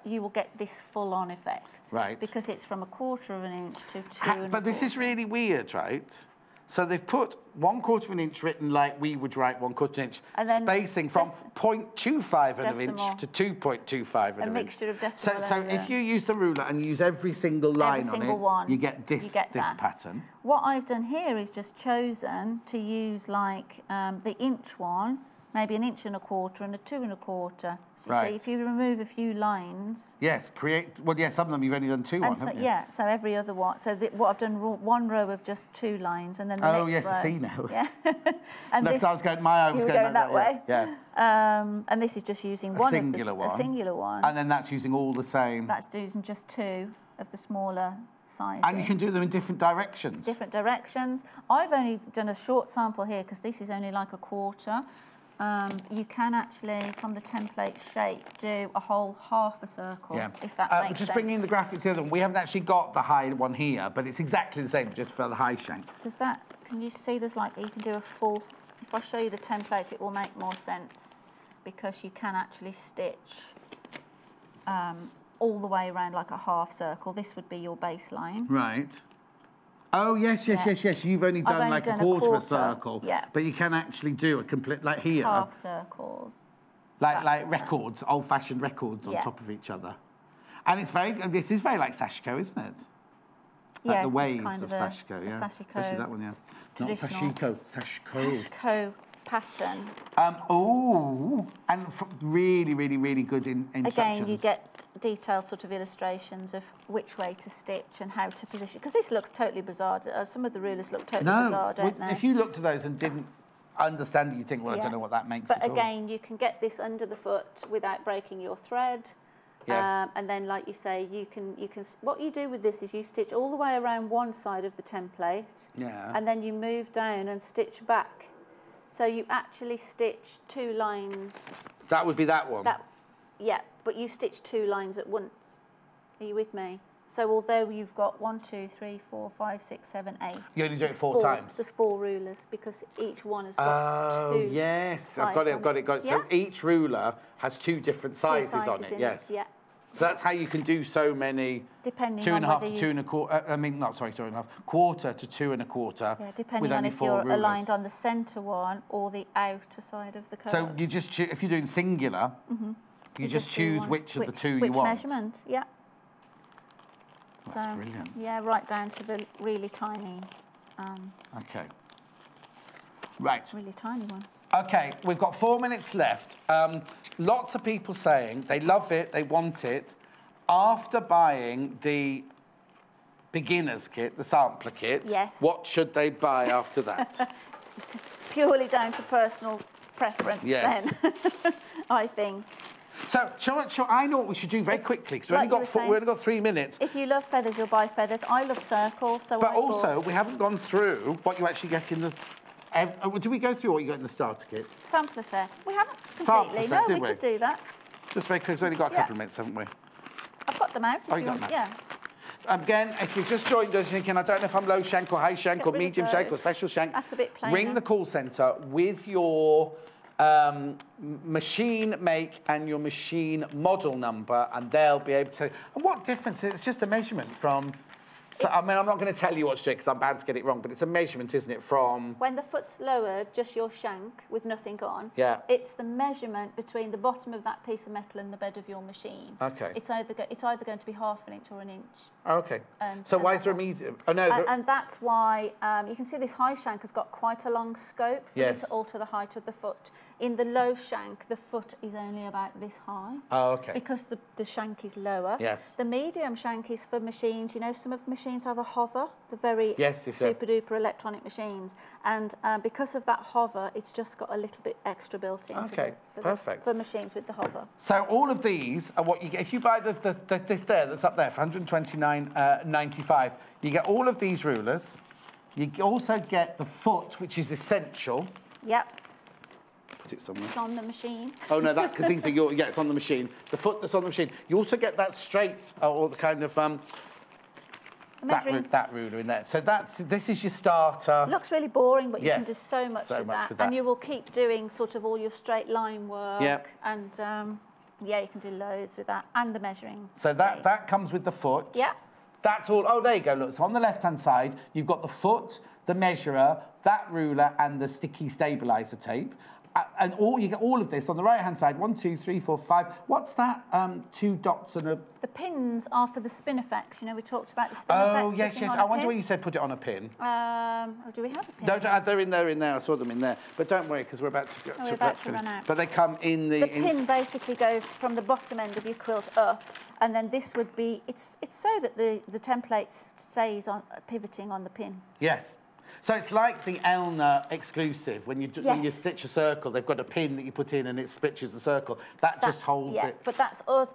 [SPEAKER 4] you will get this full-on effect.
[SPEAKER 1] Right.
[SPEAKER 4] Because it's from 1/4 of an inch to 2 1/4.
[SPEAKER 1] But this is really weird, right? So they've put 1/4 of an inch written like we would write 1/4 inch,
[SPEAKER 4] and then
[SPEAKER 1] spacing from 0.25 of an inch
[SPEAKER 4] decimal.
[SPEAKER 1] to 2.25 of an inch.
[SPEAKER 4] A mixture of decimal.
[SPEAKER 1] So if you use the ruler and use every single line
[SPEAKER 4] every
[SPEAKER 1] on
[SPEAKER 4] single
[SPEAKER 1] it,
[SPEAKER 4] one,
[SPEAKER 1] you get this pattern.
[SPEAKER 4] What I've done here is just chosen to use like the inch one, maybe 1 1/4 and a 2 1/4. So
[SPEAKER 1] Right.
[SPEAKER 4] see, if you remove a few lines.
[SPEAKER 1] Yes, some of them you've only done two on, haven't you?
[SPEAKER 4] Yeah, so every other one. So what I've done, one row of just 2 lines, and then the next row.
[SPEAKER 1] Oh yes, I see now.
[SPEAKER 4] Yeah. And
[SPEAKER 1] no,
[SPEAKER 4] this,
[SPEAKER 1] I was going, my eye was
[SPEAKER 4] you were
[SPEAKER 1] going
[SPEAKER 4] that way.
[SPEAKER 1] Yeah.
[SPEAKER 4] And this is just using
[SPEAKER 1] a singular
[SPEAKER 4] one.
[SPEAKER 1] And then that's using all the same.
[SPEAKER 4] That's using just 2 of the smaller sizes.
[SPEAKER 1] And you can do them in different directions.
[SPEAKER 4] Different directions. I've only done a short sample here because this is only like 1/4. You can actually, from the template shape, do a whole half a circle, if that makes sense.
[SPEAKER 1] Just bringing in the graphics here, we haven't actually got the high one here, but it's exactly the same, just for the high shank.
[SPEAKER 4] Can you see there's like, you can do a full, if I show you the template, it will make more sense, because you can actually stitch all the way around like a half circle. This would be your baseline.
[SPEAKER 1] Right. Oh, yes. You've only done like a 1/4 of a circle.
[SPEAKER 4] Yeah.
[SPEAKER 1] But you can actually do a complete, like here.
[SPEAKER 4] Half circles.
[SPEAKER 1] Like records, old-fashioned records on top of each other. And this is very like sashiko, isn't it? Like the waves
[SPEAKER 4] kind
[SPEAKER 1] of
[SPEAKER 4] a
[SPEAKER 1] sashiko, yeah.
[SPEAKER 4] Sashiko.
[SPEAKER 1] Especially that one, yeah. Not sashiko, sashiko.
[SPEAKER 4] Sashiko pattern.
[SPEAKER 1] And really, really, really good instructions.
[SPEAKER 4] Again, you get detailed sort of illustrations of which way to stitch and how to position. Because this looks totally bizarre. Some of the rulers look totally bizarre, don't they?
[SPEAKER 1] If you looked at those and didn't understand it, you think, well, I don't know what that makes.
[SPEAKER 4] But again, you can get this under the foot without breaking your thread.
[SPEAKER 1] Yes.
[SPEAKER 4] And then, like you say, you can. What you do with this is you stitch all the way around one side of the template.
[SPEAKER 1] Yeah.
[SPEAKER 4] And then you move down and stitch back. So you actually stitch 2 lines.
[SPEAKER 1] That would be that one.
[SPEAKER 4] Yeah, but you stitch 2 lines at once. Are you with me? So although you've got 1, 2, 3, 4, 5, 6, 7, 8.
[SPEAKER 1] You only do it 4 times.
[SPEAKER 4] There's 4 rulers because each one has got 2.
[SPEAKER 1] Oh yes, I've got it.
[SPEAKER 4] Yeah?
[SPEAKER 1] So each ruler has 2 different sizes on it. Yes.
[SPEAKER 4] Yeah.
[SPEAKER 1] So that's how you can do so many.
[SPEAKER 4] Depending
[SPEAKER 1] 2
[SPEAKER 4] on
[SPEAKER 1] 1/2
[SPEAKER 4] whether
[SPEAKER 1] to 2 1/4. 2 2.5. 1/4 to 2 1/4.
[SPEAKER 4] Yeah, depending
[SPEAKER 1] with
[SPEAKER 4] on
[SPEAKER 1] only
[SPEAKER 4] if
[SPEAKER 1] 4
[SPEAKER 4] you're
[SPEAKER 1] rulers.
[SPEAKER 4] aligned on the centre one or the outer side of the curve.
[SPEAKER 1] So you just if you're doing singular, you just choose which of the 2 you want.
[SPEAKER 4] Which measurement? Yeah.
[SPEAKER 1] Oh, that's brilliant.
[SPEAKER 4] Yeah, right down to the really tiny.
[SPEAKER 1] Okay. Right.
[SPEAKER 4] Really tiny one.
[SPEAKER 1] Okay, we've got 4 minutes left. Lots of people saying they love it, they want it. After buying the beginner's kit, the sampler kit, what should they buy after that?
[SPEAKER 4] It's purely down to personal preference then, I think.
[SPEAKER 1] So, I know what we should do very quickly, because we've only got 3 minutes.
[SPEAKER 4] If you love feathers, you'll buy feathers. I love circles, so
[SPEAKER 1] But also, we haven't gone through what you actually get in the do we go through what you got in the starter kit?
[SPEAKER 4] Sampler set. We haven't
[SPEAKER 1] Sampler
[SPEAKER 4] completely.
[SPEAKER 1] set,
[SPEAKER 4] No,
[SPEAKER 1] did
[SPEAKER 4] we
[SPEAKER 1] we?
[SPEAKER 4] could do that.
[SPEAKER 1] Just very quick, we've only got a couple of minutes, haven't we?
[SPEAKER 4] I've got them out. If
[SPEAKER 1] Oh, you
[SPEAKER 4] you
[SPEAKER 1] got
[SPEAKER 4] want.
[SPEAKER 1] them out.
[SPEAKER 4] Yeah.
[SPEAKER 1] Again, if you've just joined us, you're thinking, I don't know if I'm low shank or high shank
[SPEAKER 4] Get
[SPEAKER 1] or
[SPEAKER 4] rid of
[SPEAKER 1] medium shank or
[SPEAKER 4] those.
[SPEAKER 1] special shank.
[SPEAKER 4] That's a bit plainer.
[SPEAKER 1] Ring the call centre with your machine make and your machine model number, and they'll be able to. And what difference is it? It's just a measurement from. So, I mean, I'm not going to tell you what to do because I'm bound to get it wrong, but it's a measurement, isn't it, from...
[SPEAKER 4] When the foot's lowered, just your shank with nothing on,
[SPEAKER 1] Yeah.
[SPEAKER 4] it's the measurement between the bottom of that piece of metal and the bed of your machine.
[SPEAKER 1] Okay.
[SPEAKER 4] It's either going to be half an inch or an inch.
[SPEAKER 1] Oh, okay. So why is there a medium? Oh, no.
[SPEAKER 4] And that's why you can see this high shank has got quite a long scope for you
[SPEAKER 1] Yes.
[SPEAKER 4] to alter the height of the foot. In the low shank, the foot is only about this high.
[SPEAKER 1] Oh, okay.
[SPEAKER 4] Because the shank is lower.
[SPEAKER 1] Yes.
[SPEAKER 4] The medium shank is for machines. You know, some of the machines have a hover, the very
[SPEAKER 1] Yes,
[SPEAKER 4] super duper electronic machines. And because of that hover, it's just got a little bit extra built in.
[SPEAKER 1] Okay, perfect.
[SPEAKER 4] For machines with the hover.
[SPEAKER 1] So all of these are what you get. If you buy this there, that's up there for $129.95, you get all of these rulers. You also get the foot, which is essential.
[SPEAKER 4] Yep.
[SPEAKER 1] Put it somewhere.
[SPEAKER 4] It's on the machine.
[SPEAKER 1] Oh, no, that, because these are your, yeah, it's on the machine. The foot that's on the machine. You also get that straight, or the kind of, that ruler in there. So this is your starter.
[SPEAKER 4] Looks really boring, but you
[SPEAKER 1] Yes,
[SPEAKER 4] can do so much, with that.
[SPEAKER 1] with that.
[SPEAKER 4] And you will keep doing sort of all your straight line work.
[SPEAKER 1] Yep.
[SPEAKER 4] And yeah, you can do loads with that. And the measuring.
[SPEAKER 1] So that comes with the foot.
[SPEAKER 4] Yeah.
[SPEAKER 1] That's all. Oh, there you go. Look, so on the left-hand side, you've got the foot, the measurer, that ruler, and the sticky stabilizer tape. And you get all of this on the right-hand side. 1, 2, 3, 4, 5. What's that? 2 dots and a...
[SPEAKER 4] The pins are for the spin effects. You know, we talked about the spin effects.
[SPEAKER 1] Oh, yes, yes. I wonder why you said put it on a pin.
[SPEAKER 4] Oh, do we have a pin?
[SPEAKER 1] No, they're in there. I saw them in there. But don't worry, because we're about to go.
[SPEAKER 4] We're about to run out.
[SPEAKER 1] But they come in the...
[SPEAKER 4] The pin basically goes from the bottom end of your quilt up, and then this would be... It's so that the template stays on pivoting on the pin.
[SPEAKER 1] Yes. So it's like the Elna exclusive. When you stitch a circle, they've got a pin that you put in and it stitches the circle. That just holds it.
[SPEAKER 4] But that's a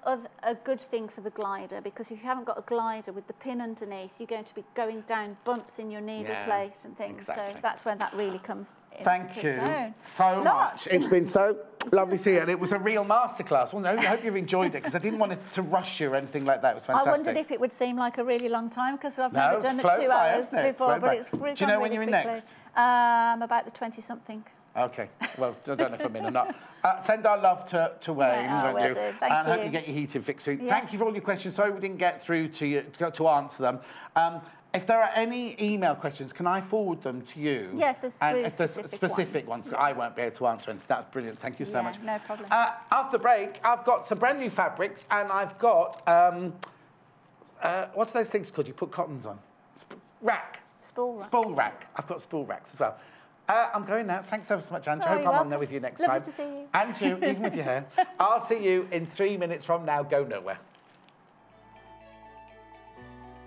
[SPEAKER 4] good thing for the glider, because if you haven't got a glider with the pin underneath, you're going to be going down bumps in your needle plate and things.
[SPEAKER 1] Exactly.
[SPEAKER 4] So that's when that really comes in.
[SPEAKER 1] Thank you so much. It's been so lovely to see you. And it was a real masterclass. Well, I hope you've enjoyed it, because I didn't want it to rush you or anything like that. It was fantastic.
[SPEAKER 4] I wondered if it would seem like a really long time, because I've never done the 2 hours before, but it's really.
[SPEAKER 1] Do you know when you're in next?
[SPEAKER 4] About the 20-something.
[SPEAKER 1] Okay. Well, I don't know if I'm in or not. Send our love to Wayne,
[SPEAKER 4] Yeah,
[SPEAKER 1] won't you?
[SPEAKER 4] will do. Thank
[SPEAKER 1] and
[SPEAKER 4] you.
[SPEAKER 1] hope you get your heating fixed soon.
[SPEAKER 4] Yes.
[SPEAKER 1] Thank you for all your questions. Sorry we didn't get through to answer them. If there are any email questions, can I forward them to you?
[SPEAKER 4] Yeah, if there's really
[SPEAKER 1] if there's specific ones, I won't be able to answer anything. That's brilliant. Thank you so much.
[SPEAKER 4] No problem.
[SPEAKER 1] After the break, I've got some brand new fabrics, and I've got what's those things called? You put cottons on. Rack.
[SPEAKER 4] Spool rack.
[SPEAKER 1] Spool rack. I've got spool racks as well. I'm going now. Thanks ever so much, Andrew.
[SPEAKER 4] Oh,
[SPEAKER 1] Hope I'm on there with you next
[SPEAKER 4] Lovely
[SPEAKER 1] time.
[SPEAKER 4] to see you.
[SPEAKER 1] Andrew, even with your hair. I'll see you in 3 minutes from now. Go nowhere.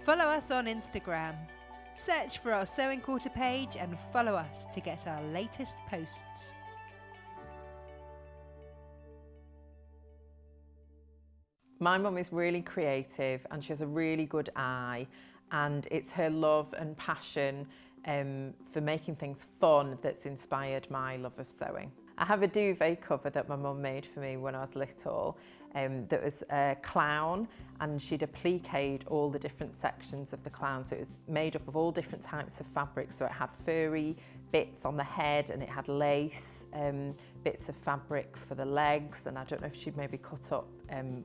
[SPEAKER 2] Follow us on Instagram. Search for our Sewing Quarter page and follow us to get our latest posts.
[SPEAKER 5] My mum is really creative and she has a really good eye, and it's her love and passion for making things fun that's inspired my love of sewing. I have a duvet cover that my mum made for me when I was little that was a clown, and she'd appliqued all the different sections of the clown. So it was made up of all different types of fabric. So it had furry bits on the head, and it had lace, bits of fabric for the legs, and I don't know if she'd maybe cut up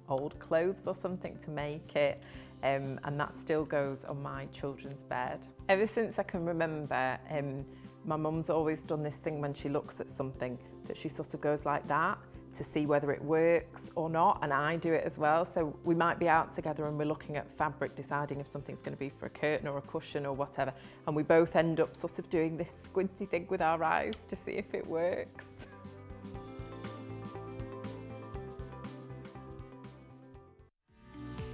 [SPEAKER 5] old clothes or something to make it. And that still goes on my children's bed. Ever since I can remember, my mum's always done this thing when she looks at something, that she sort of goes like that to see whether it works or not, and I do it as well. So we might be out together and we're looking at fabric, deciding if something's going to be for a curtain or a cushion or whatever, and we both end up sort of doing this squinty thing with our eyes to see if it works.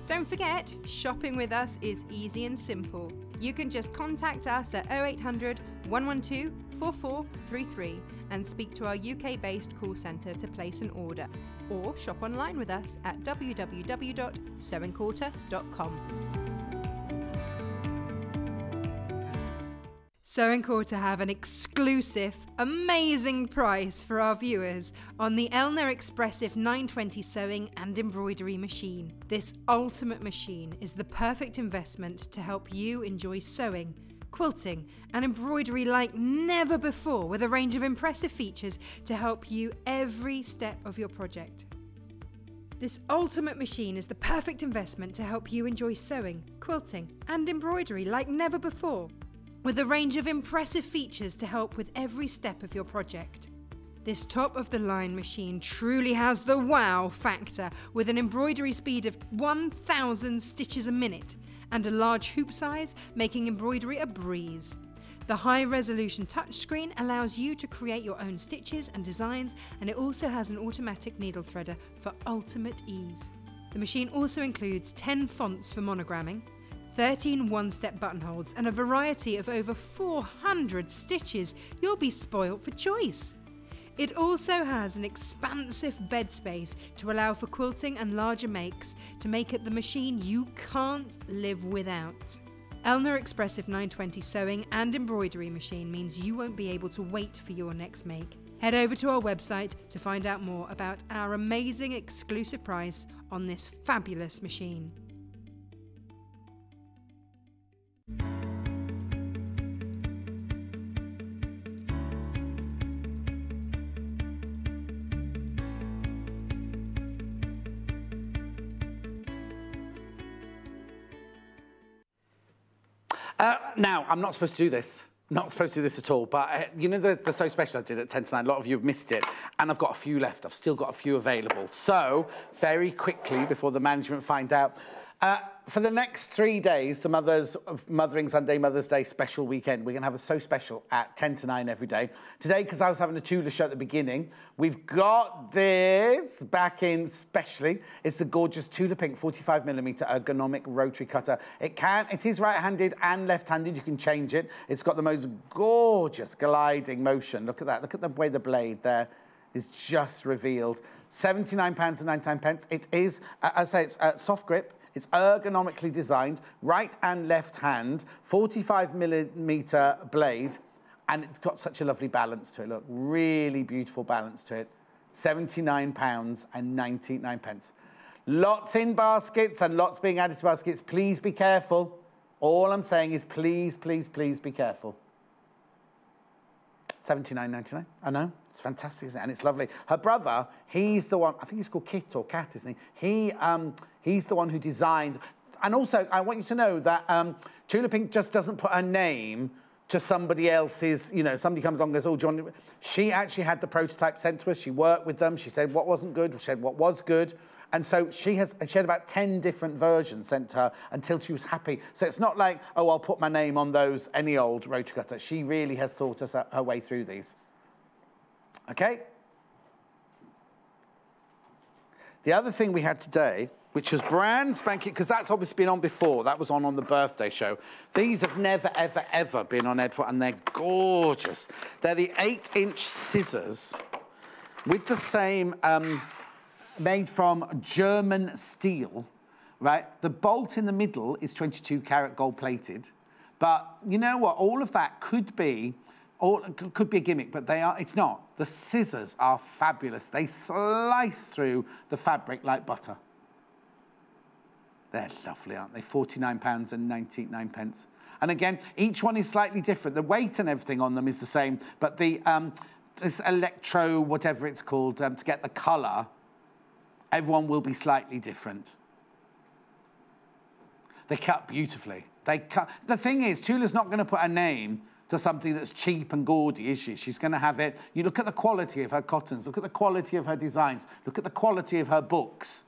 [SPEAKER 2] Don't forget, shopping with us is easy and simple. You can just contact us at 0800 112 4433 and speak to our UK-based call centre to place an order, or shop online with us at www.sewingquarter.com. Sewing Quarter have an exclusive, amazing price for our viewers on the Elna Expressive 920 sewing and embroidery machine. This ultimate machine is the perfect investment to help you enjoy sewing, quilting and embroidery like never before, with a range of impressive features to help you every step of your project. This ultimate machine is the perfect investment to help you enjoy sewing, quilting and embroidery like never before, with a range of impressive features to help with every step of your project. This top-of-the-line machine truly has the wow factor, with an embroidery speed of 1,000 stitches a minute and a large hoop size, making embroidery a breeze. The high-resolution touchscreen allows you to create your own stitches and designs, and it also has an automatic needle threader for ultimate ease. The machine also includes 10 fonts for monogramming, 13 one-step buttonholes and a variety of over 400 stitches. You'll be spoilt for choice. It also has an expansive bed space to allow for quilting and larger makes, to make it the machine you can't live without. Elna Expressive 920 sewing and embroidery machine means you won't be able to wait for your next make. Head over to our website to find out more about our amazing exclusive price on this fabulous machine.
[SPEAKER 1] Now, I'm not supposed to do this. Not supposed to do this at all, but you know the So Special I did at 10 to 9, a lot of you have missed it, and I've got a few left. I've still got a few available. So, very quickly, before the management find out, for the next 3 days, the Mothering Sunday, Mother's Day special weekend, we're going to have a So Special at 10 to 9 every day. Today, because I was having a Tula show at the beginning, we've got this back in specially. It's the gorgeous Tula Pink 45mm ergonomic rotary cutter. It is right-handed and left-handed. You can change it. It's got the most gorgeous gliding motion. Look at that. Look at the way the blade there is just revealed. £79.99. It is, as I say, it's soft grip. It's ergonomically designed, right and left hand, 45mm blade, and it's got such a lovely balance to it. Look, really beautiful balance to it. £79.99. Lots in baskets and lots being added to baskets. Please be careful. All I'm saying is please, please, please be careful. £79.99. I know. It's fantastic, isn't it? And it's lovely. Her brother, he's the one, I think he's called Kit or Cat, isn't he? He's the one who designed. And also, I want you to know that Tula Pink just doesn't put her name to somebody else's, you know, somebody comes along and goes, oh, John. She actually had the prototype sent to us. She worked with them. She said what wasn't good. She said what was good. And so she had about 10 different versions sent to her until she was happy. So it's not like, oh, I'll put my name on those, any old rotary cutter. She really has thought us her way through these. Okay? The other thing we had today, which was brand spanking, because that's obviously been on before. That was on the birthday show. These have never, ever, ever been on Edward, and they're gorgeous. They're the 8-inch scissors with the same, made from German steel, right? The bolt in the middle is 22 karat gold plated. But you know what? All of that could be a gimmick, but it's not. The scissors are fabulous. They slice through the fabric like butter. They're lovely, aren't they? £49.99. And again, each one is slightly different. The weight and everything on them is the same, but the this electro, whatever it's called, to get the colour, everyone will be slightly different. They cut beautifully. The thing is, Tula's not going to put a name to something that's cheap and gaudy, is she? She's going to have it. You look at the quality of her cottons. Look at the quality of her designs. Look at the quality of her books.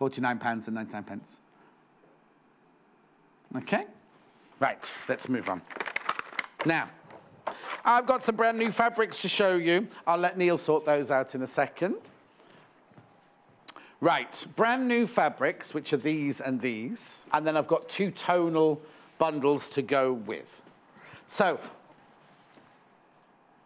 [SPEAKER 1] £49.99. Okay? Right, let's move on. Now, I've got some brand new fabrics to show you. I'll let Neil sort those out in a second. Right, brand new fabrics, which are these and these. And then I've got 2 tonal bundles to go with. So,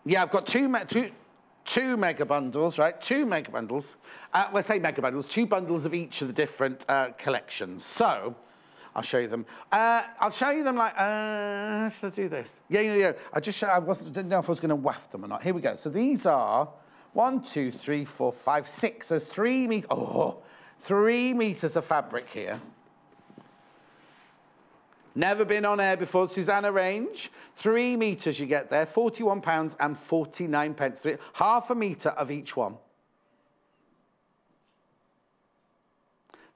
[SPEAKER 1] yeah, I've got two mega bundles, right? 2 mega bundles. Well, I say mega bundles, 2 bundles of each of the different collections. So, I'll show you them. I'll show you them like, should I do this? Yeah. Didn't know if I was going to waft them or not. Here we go. So these are 1, 2, 3, 4, 5, 6. There's 3 meters. Oh, 3 meters of fabric here. Never been on air before. Susanna range. 3 meters you get there. £41 and 49 pence. Half a meter of each one.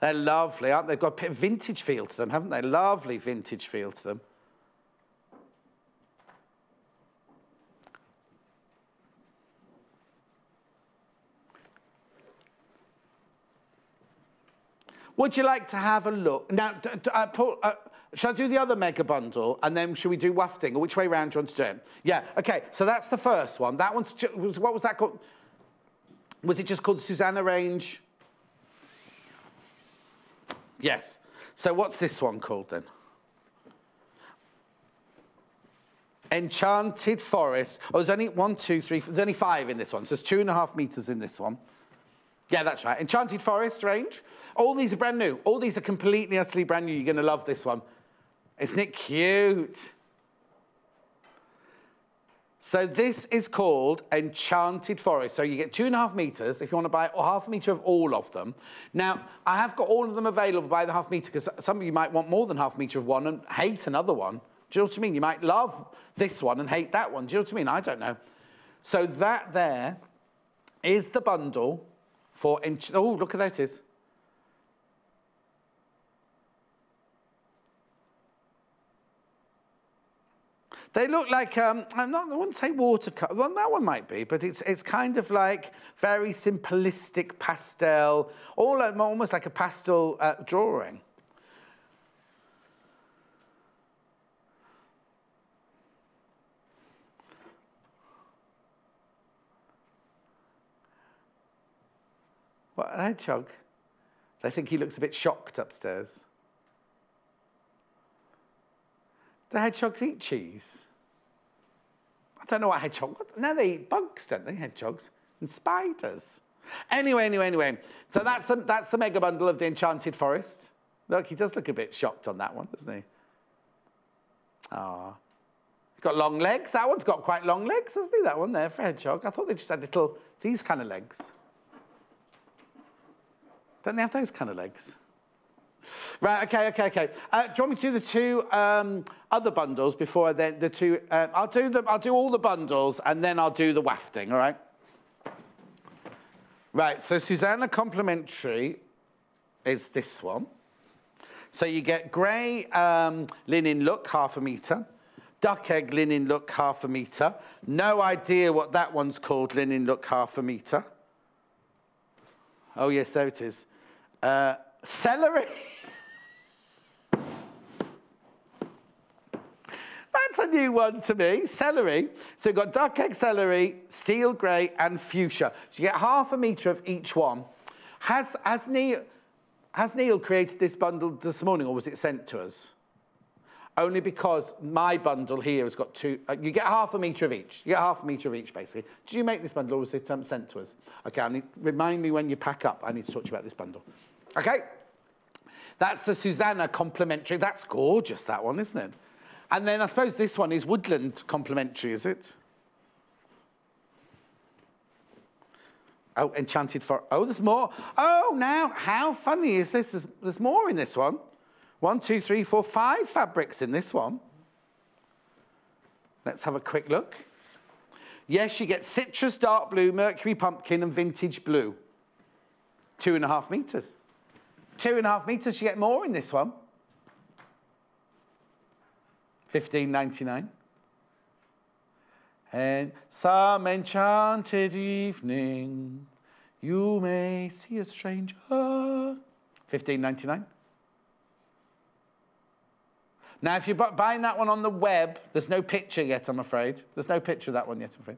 [SPEAKER 1] They're lovely, aren't they? They've got a bit of vintage feel to them, haven't they? Lovely vintage feel to them. Would you like to have a look? Now, Paul, shall I do the other mega bundle and then should we do wafting? Or which way round do you want to do it? Yeah, okay, so that's the first one. That one's, what was that called? Was it just called the Susanna range? Yes. So what's this one called then? Enchanted Forest. Oh, there's only 1, 2, 3, there's only 5 in this one. So there's 2.5 meters in this one. Yeah, that's right. Enchanted Forest range. All these are brand new. All these are completely, utterly brand new. You're going to love this one. Isn't it cute? So this is called Enchanted Forest. So you get 2.5 meters if you want to buy half a meter of all of them. Now, I have got all of them available by the half meter because some of you might want more than half a meter of one and hate another one. Do you know what I mean? You might love this one and hate that one. Do you know what I mean? I don't know. So that there is the bundle for... Oh, look at that it is. They look like, I wouldn't say watercolor, well, that one might be, but it's kind of like very simplistic pastel, almost like a pastel drawing. What, a hedgehog? They think he looks a bit shocked upstairs. Do hedgehogs eat cheese? I don't know what hedgehog... No, they eat bugs, don't they, hedgehogs? And spiders. Anyway. So that's the mega bundle of the Enchanted Forest. Look, he does look a bit shocked on that one, doesn't he? Ah. He's got long legs. That one's got quite long legs, hasn't he, that one there for a hedgehog? I thought they just had little... these kind of legs. Don't they have those kind of legs? Right, okay. Do you want me to do the 2 other bundles before then the 2? I'll do all the bundles and then I'll do the wafting, all right? Right, so Susanna complimentary is this one. So you get grey linen look, half a metre. Duck egg linen look, half a metre. No idea what that one's called, linen look, half a metre. Oh, yes, there it is. Celery. That's a new one to me, celery. So you've got duck egg celery, steel grey and fuchsia. So you get half a metre of each one. Has Neil created this bundle this morning or was it sent to us? Only because my bundle here has got 2, you get half a metre of each. You get half a metre of each, basically. Did you make this bundle or was it sent to us? Okay, remind me when you pack up. I need to talk to you about this bundle. Okay, that's the Susanna complimentary. That's gorgeous, that one, isn't it? And then I suppose this one is woodland complimentary, is it? Oh, Enchanted Forest. Oh, there's more. Oh, now, how funny is this? There's more in this one. 1, 2, 3, 4, 5 fabrics in this one. Let's have a quick look. Yes, you get citrus, dark blue, mercury pumpkin, and vintage blue. 2.5 meters. 2.5 meters, you get more in this one. $15.99. And some enchanted evening, you may see a stranger. $15.99. Now, if you're buying that one on the web, there's no picture yet, I'm afraid. There's no picture of that one yet, I'm afraid.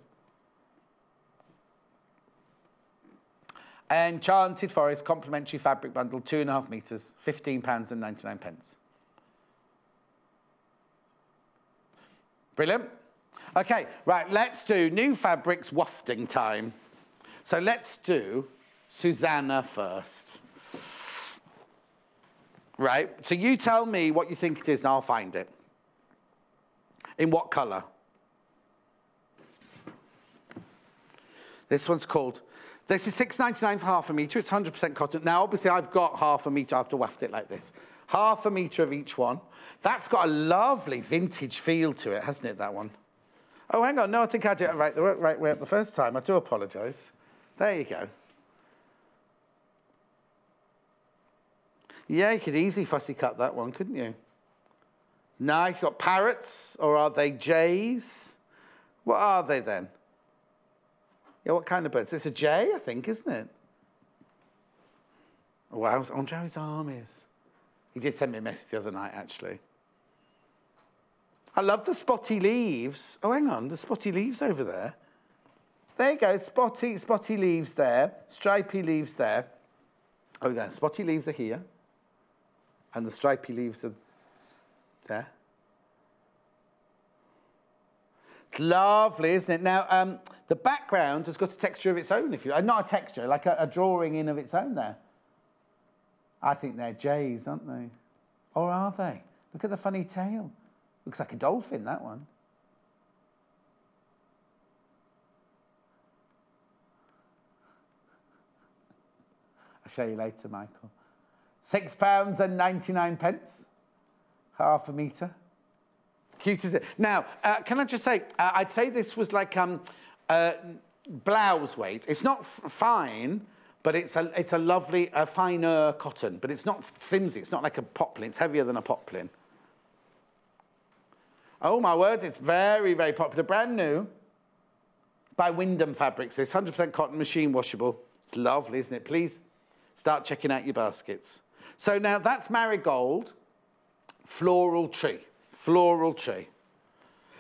[SPEAKER 1] Enchanted Forest complimentary fabric bundle, 2.5 meters, £15.99. Brilliant. Okay, right, let's do new fabrics wafting time. So let's do Susanna first. Right? So you tell me what you think it is and I'll find it. In what colour? This one's called, this is $6.99 for half a metre. It's 100% cotton. Now, obviously, I've got half a metre. I have to waft it like this. Half a metre of each one. That's got a lovely vintage feel to it, hasn't it, that one? Oh, hang on. No, I think I did it right the right way up the first time. I do apologise. There you go. Yeah, you could easily fussy cut that one, couldn't you? Nice. You've got parrots, or are they jays? What are they then? Yeah, what kind of birds? It's a jay, I think, isn't it? Wow, on Jerry's arm is. He did send me a message the other night, actually. I love the spotty leaves. Oh, hang on, the spotty leaves over there. There you go, spotty leaves there, stripy leaves there. Oh, there, spotty leaves are here. And the stripy leaves are there. It's lovely, isn't it? Now, the background has got a texture of its own, if you like. Not a texture, like a drawing in of its own there. I think they're jays, aren't they? Or are they? Look at the funny tail. Looks like a dolphin, that one. I'll show you later, Michael. £6.99. Half a metre. It's cute, isn't it? Now, can I just say, I'd say this was like blouse weight. It's not fine, but it's a lovely, finer cotton. But it's not flimsy. It's not like a poplin. It's heavier than a poplin. Oh, my word, it's very, very popular. Brand new by Wyndham Fabrics. It's 100% cotton, machine washable. It's lovely, isn't it? Please start checking out your baskets. So now that's marigold, floral tree. Floral tree.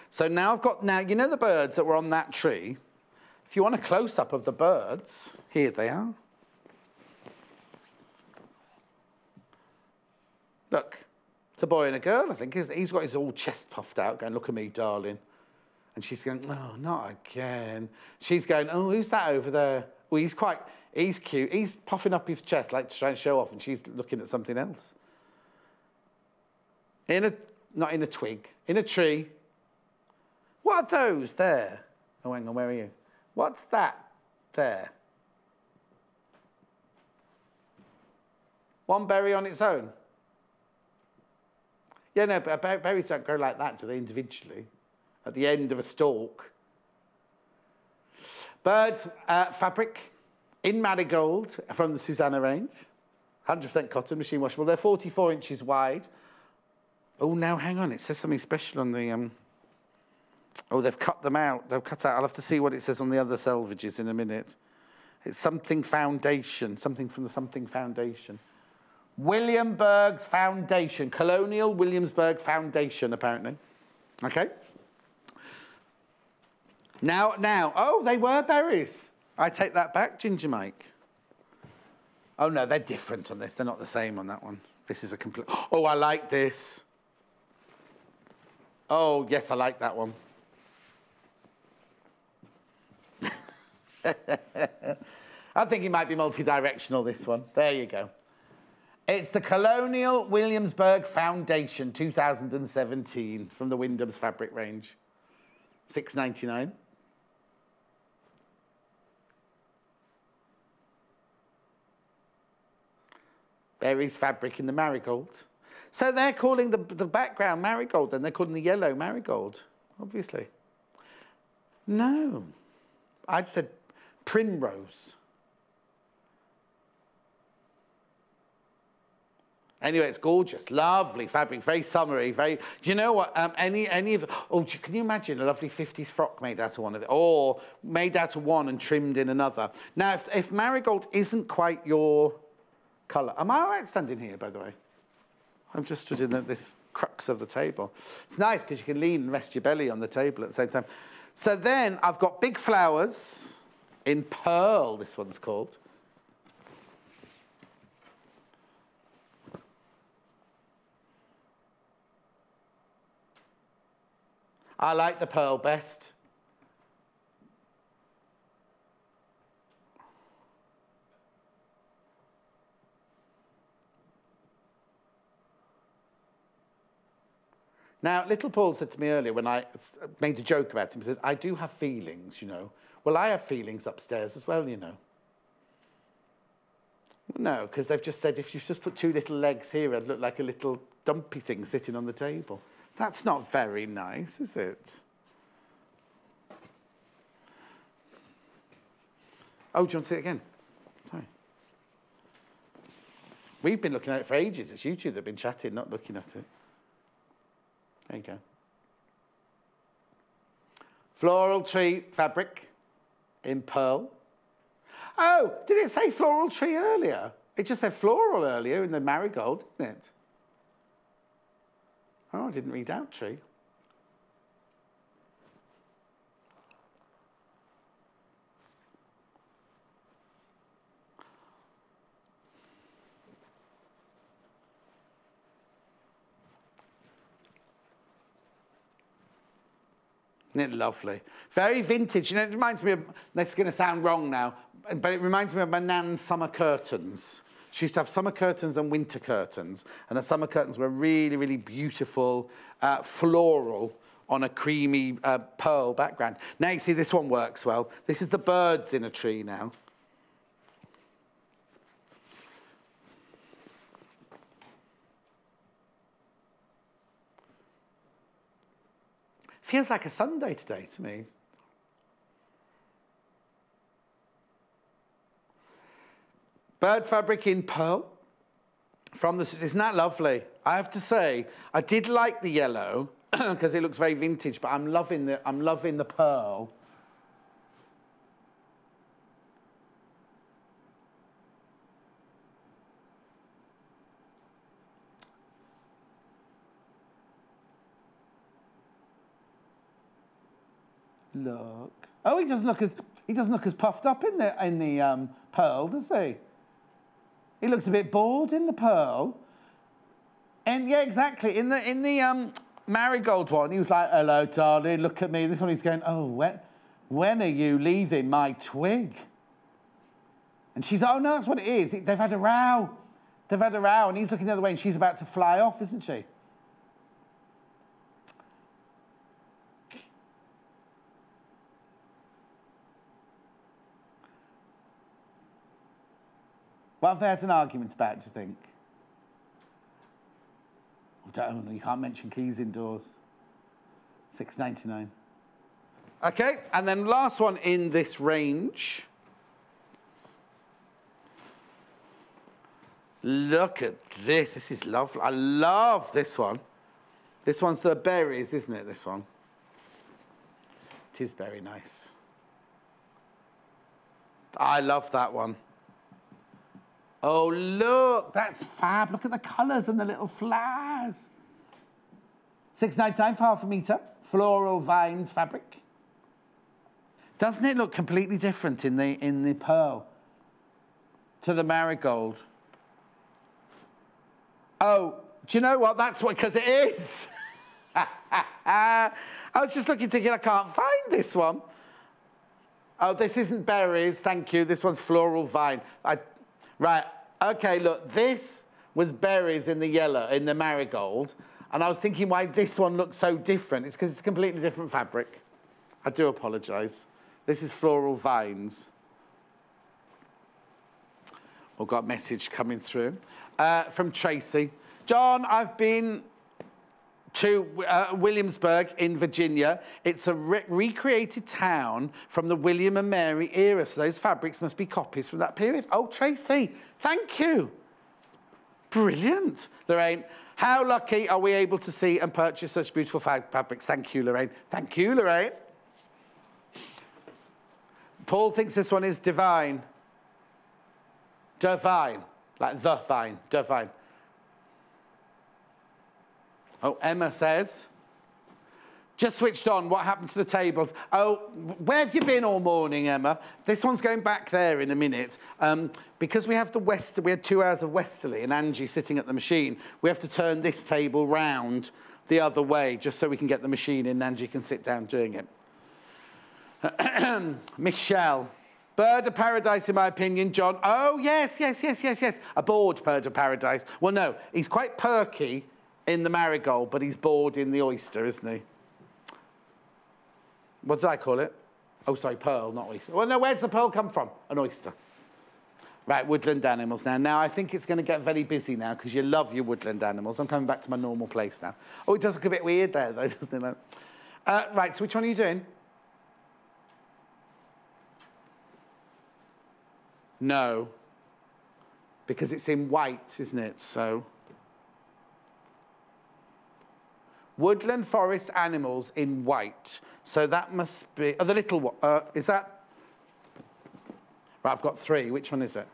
[SPEAKER 1] So now I've got, you know the birds that were on that tree? If you want a close-up of the birds, here they are. Look, it's a boy and a girl, I think. He's got his all chest puffed out, going, look at me, darling. And she's going, oh, not again. She's going, oh, who's that over there? Well, he's cute. He's puffing up his chest, like to try and show off, and she's looking at something else. Not in a twig, in a tree. What are those there? Oh, hang on, where are you? What's that there? One berry on its own? Yeah, no, but berries don't grow like that, do they, individually? At the end of a stalk. Bird fabric in marigold from the Susanna range. 100% cotton, machine washable. They're 44 inches wide. Oh, now hang on. It says something special on the... Oh, they've cut them out. They've cut out. I'll have to see what it says on the other selvages in a minute. It's something foundation. Something from the something foundation. Williamsburg's Foundation. Colonial Williamsburg Foundation, apparently. Okay. Now. Oh, they were berries. I take that back, Ginger Mike. Oh, no, they're different on this. They're not the same on that one. This is a complete... Oh, I like this. Oh, yes, I like that one. I think it might be multi-directional, this one. There you go. It's the Colonial Williamsburg Foundation 2017 from the Wyndham's fabric range. $6.99. Berries fabric in the marigold. So they're calling the background marigold, then they're calling the yellow marigold, obviously. No, I'd said primrose. Anyway, it's gorgeous, lovely fabric, very summery, very. Do you know what? Any of. Oh, can you imagine a lovely 50s frock made out of one of them, or made out of one and trimmed in another? Now, if marigold isn't quite your colour, am I all right standing here, by the way? I'm just stood in this crux of the table. It's nice because you can lean and rest your belly on the table at the same time. So then I've got big flowers in pearl. This one's called. I like the pearl best. Now, little Paul said to me earlier when I made a joke about him, he said, I do have feelings, you know. Well, I have feelings upstairs as well, you know. No, because they've just said if you just put 2 little legs here, it'd look like a little dumpy thing sitting on the table. That's not very nice, is it? Oh, do you want to see it again? Sorry. We've been looking at it for ages. It's you two that have been chatting, not looking at it. There you go. Floral tree fabric in pearl. Oh, did it say floral tree earlier? It just said floral earlier in the marigold, didn't it? Oh, I didn't read out tree. Isn't it lovely? Very vintage. You know, it reminds me of, this is going to sound wrong now, but it reminds me of my nan's summer curtains. She used to have summer curtains and winter curtains, and the summer curtains were really, really beautiful, floral on a creamy pearl background. Now you see this one works well. This is the birds in a tree now. Feels like a Sunday today to me. Birds fabric in pearl. Isn't that lovely? I have to say, I did like the yellow because it looks very vintage, but I'm loving the pearl. Look. Oh, he doesn't look as puffed up in the pearl, does he? He looks a bit bored in the pearl. And yeah, exactly. In the marigold one, he was like, "Hello, darling, look at me." This one he's going, "Oh, when are you leaving my twig?" And she's like, "Oh no, that's what it is. They've had a row. They've had a row," and he's looking the other way, and she's about to fly off, isn't she? What have they had an argument about, do you think? Oh, no, you can't mention keys indoors. $6.99. Okay, and then last one in this range. Look at this. This is lovely. I love this one. This one's the berries, isn't it, this one? It is very nice. I love that one. Oh, look, that's fab. Look at the colours and the little flowers. $6.99 for half a metre. Floral vines fabric. Doesn't it look completely different in the pearl to the marigold? Oh, do you know what? That's what, because it is. I was just looking, thinking, I can't find this one. Oh, this isn't berries, thank you. This one's floral vine. Right, okay, look, this was berries in the yellow, in the marigold, and I was thinking why this one looks so different. It's because it's a completely different fabric. I do apologise. This is floral vines. We've got a message coming through from Tracy. John, I've been to Williamsburg in Virginia. It's a recreated town from the William and Mary era, so those fabrics must be copies from that period. Oh, Tracy, thank you. Brilliant. Lorraine, how lucky are we able to see and purchase such beautiful fabrics? Thank you, Lorraine. Thank you, Lorraine. Paul thinks this one is divine. Divine, like the vine, divine. Oh, Emma says, just switched on. What happened to the tables? Oh, where have you been all morning, Emma? This one's going back there in a minute. Because we have we had 2 hours of Westerley and Angie sitting at the machine, we have to turn this table round the other way just so we can get the machine in and Angie can sit down doing it. Michelle. Bird of paradise, in my opinion, John. Oh, yes. A bored bird of paradise. Well, no, he's quite perky in the marigold, but he's bored in the oyster, isn't he? What did I call it? Oh, sorry, pearl, not oyster. Well, no, where's the pearl come from? An oyster. Right, woodland animals now. Now, I think it's going to get very busy now because you love your woodland animals. I'm coming back to my normal place now. Oh, it does look a bit weird there, though, doesn't it? Right, so which one are you doing? No. Because it's in white, isn't it? So... woodland forest animals in white. So that must be... oh, the little one. Is that... right, I've got 3. Which one is it?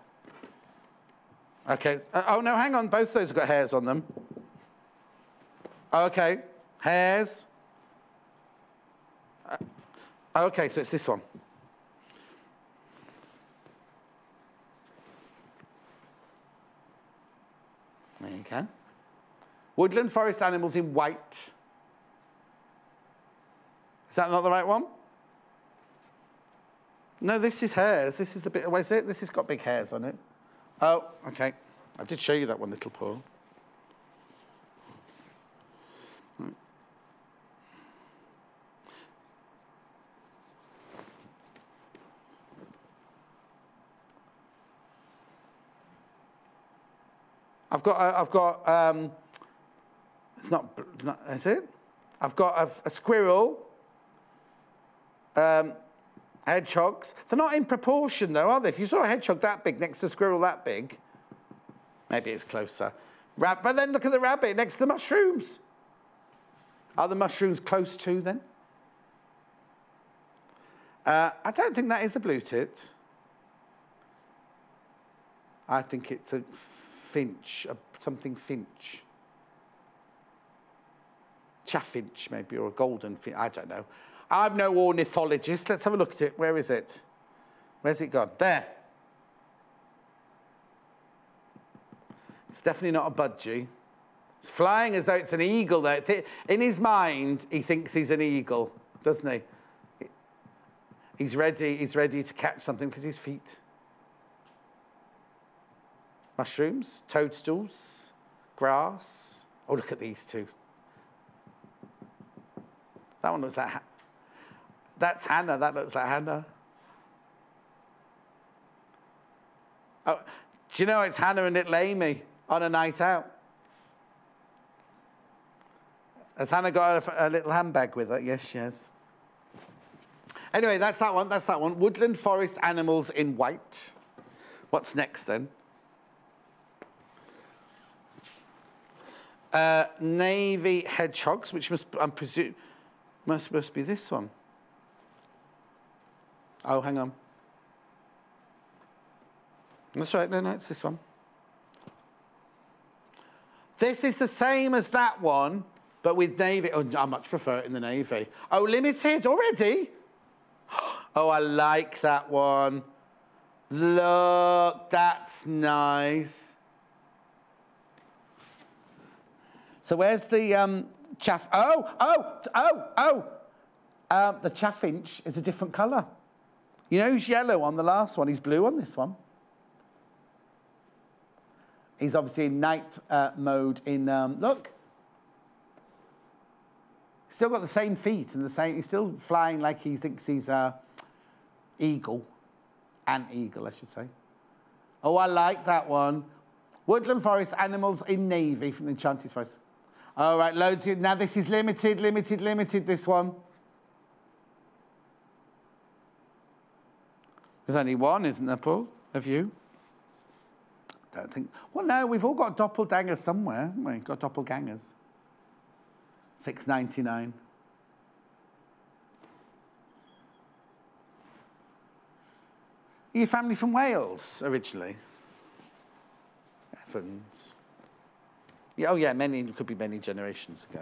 [SPEAKER 1] OK. Oh, no, hang on. Both those have got hairs on them. OK. Hairs. OK, so it's this one. There you go. Woodland forest animals in white. Is that not the right one? No, this is hairs. This is the bit... where's it? This has got big hairs on it. Oh, OK. I did show you that one, little Paul. I've got it's not, is it? I've got a squirrel, hedgehogs. They're not in proportion, though, are they? If you saw a hedgehog that big next to a squirrel that big, maybe it's closer. But then look at the rabbit next to the mushrooms. Are the mushrooms close too, then? I don't think that is a blue tit. I think it's a finch, something finch. Chaffinch, maybe, or a golden finch. I don't know. I'm no ornithologist. Let's have a look at it. Where is it? Where's it gone? There. It's definitely not a budgie. It's flying as though it's an eagle, though. In his mind, he thinks he's an eagle, doesn't he? He's ready to catch something because his feet. Mushrooms, toadstools, grass. Oh, look at these two. That one looks like... that's Hannah. That looks like Hannah. Oh, do you know it's Hannah and little Amy on a night out? Has Hannah got a little handbag with her? Yes, she has. Anyway, that's that one. That's that one. Woodland forest animals in white. What's next, then? Navy hedgehogs, which must, I'm presume, must be this one. Oh, hang on. That's right. No, it's this one. This is the same as that one, but with navy. Oh, I much prefer it in the navy. Oh, limited already? Oh, I like that one. Look, that's nice. So where's the chaff? The chaffinch is a different colour. You know he's yellow on the last one. He's blue on this one. He's obviously in night mode in, look. Still got the same feet and the same, he's still flying like he thinks he's an eagle. An eagle, I should say. Oh, I like that one. Woodland forest animals in navy from the Enchanted Forest. All right, loads of, now this is limited, this one. There's only one, isn't there, Paul? Have you? Don't think. Well, no, we've all got doppelgangers somewhere, haven't we? Got doppelgangers. $6.99. Are your family from Wales originally? Evans. Yeah, oh yeah, many, could be many generations ago.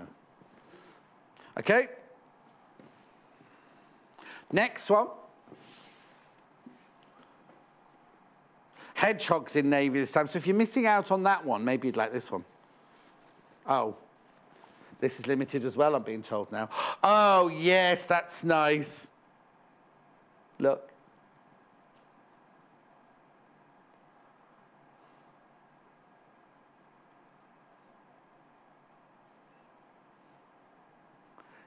[SPEAKER 1] Okay. Next one. Hedgehogs in navy this time. So if you're missing out on that one, maybe you'd like this one. Oh. This is limited as well, I'm being told now. Oh, yes, that's nice. Look.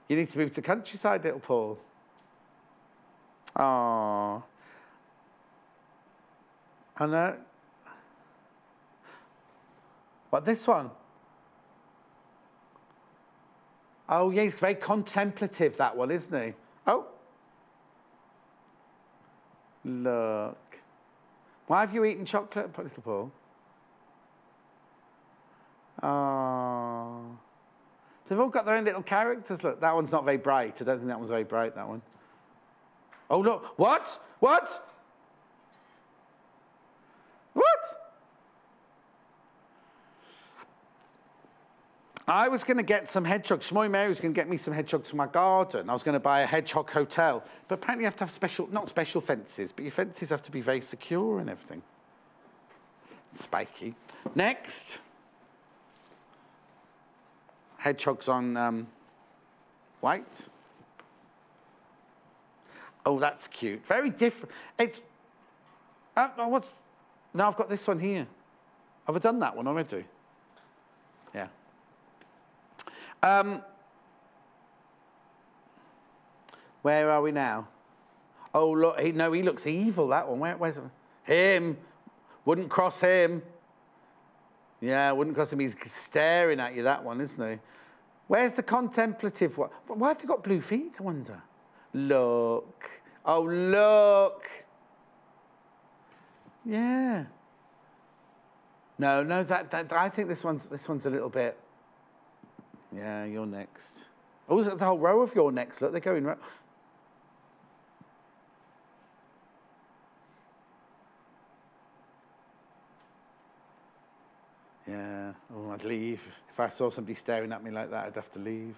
[SPEAKER 1] You need to move to the countryside, little Paul. Oh. I know. What, this one? Oh, yeah, he's very contemplative, that one, isn't he? Oh. Look. Why have you eaten chocolate, little Paul? Oh. They've all got their own little characters. Look, that one's not very bright. I don't think that one's very bright, that one. Oh, look. What? What? What? I was going to get some hedgehogs. Shmoy Mary was going to get me some hedgehogs for my garden. I was going to buy a hedgehog hotel. But apparently you have to have special, not special fences, but your fences have to be very secure and everything. Spiky. Next. Hedgehogs on white. Oh, that's cute. Very different. It's, what's, no, I've got this one here. Have I done that one already? Yeah. Where are we now? Oh, look, he looks evil, that one. Where's him? Wouldn't cross him. Yeah, wouldn't cross him. He's staring at you, that one, isn't he? Where's the contemplative one? Why have they got blue feet, I wonder? Look. Oh, look. Yeah. No, I think this one's a little bit. Yeah, you're next. Oh, there's the whole row of your next. Look, they're going right. Yeah. Oh, I'd leave. If I saw somebody staring at me like that, I'd have to leave.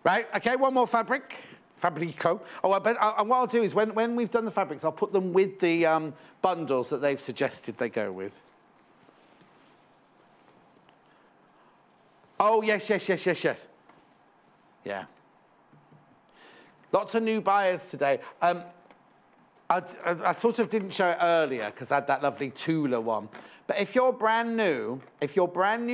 [SPEAKER 1] Right, okay, one more fabric. Fabrico. Oh, and what I'll do is when we've done the fabrics, I'll put them with the bundles that they've suggested they go with. Oh, yes. Yeah. Lots of new buyers today. I sort of didn't show it earlier because I had that lovely Tula one. But if you're brand new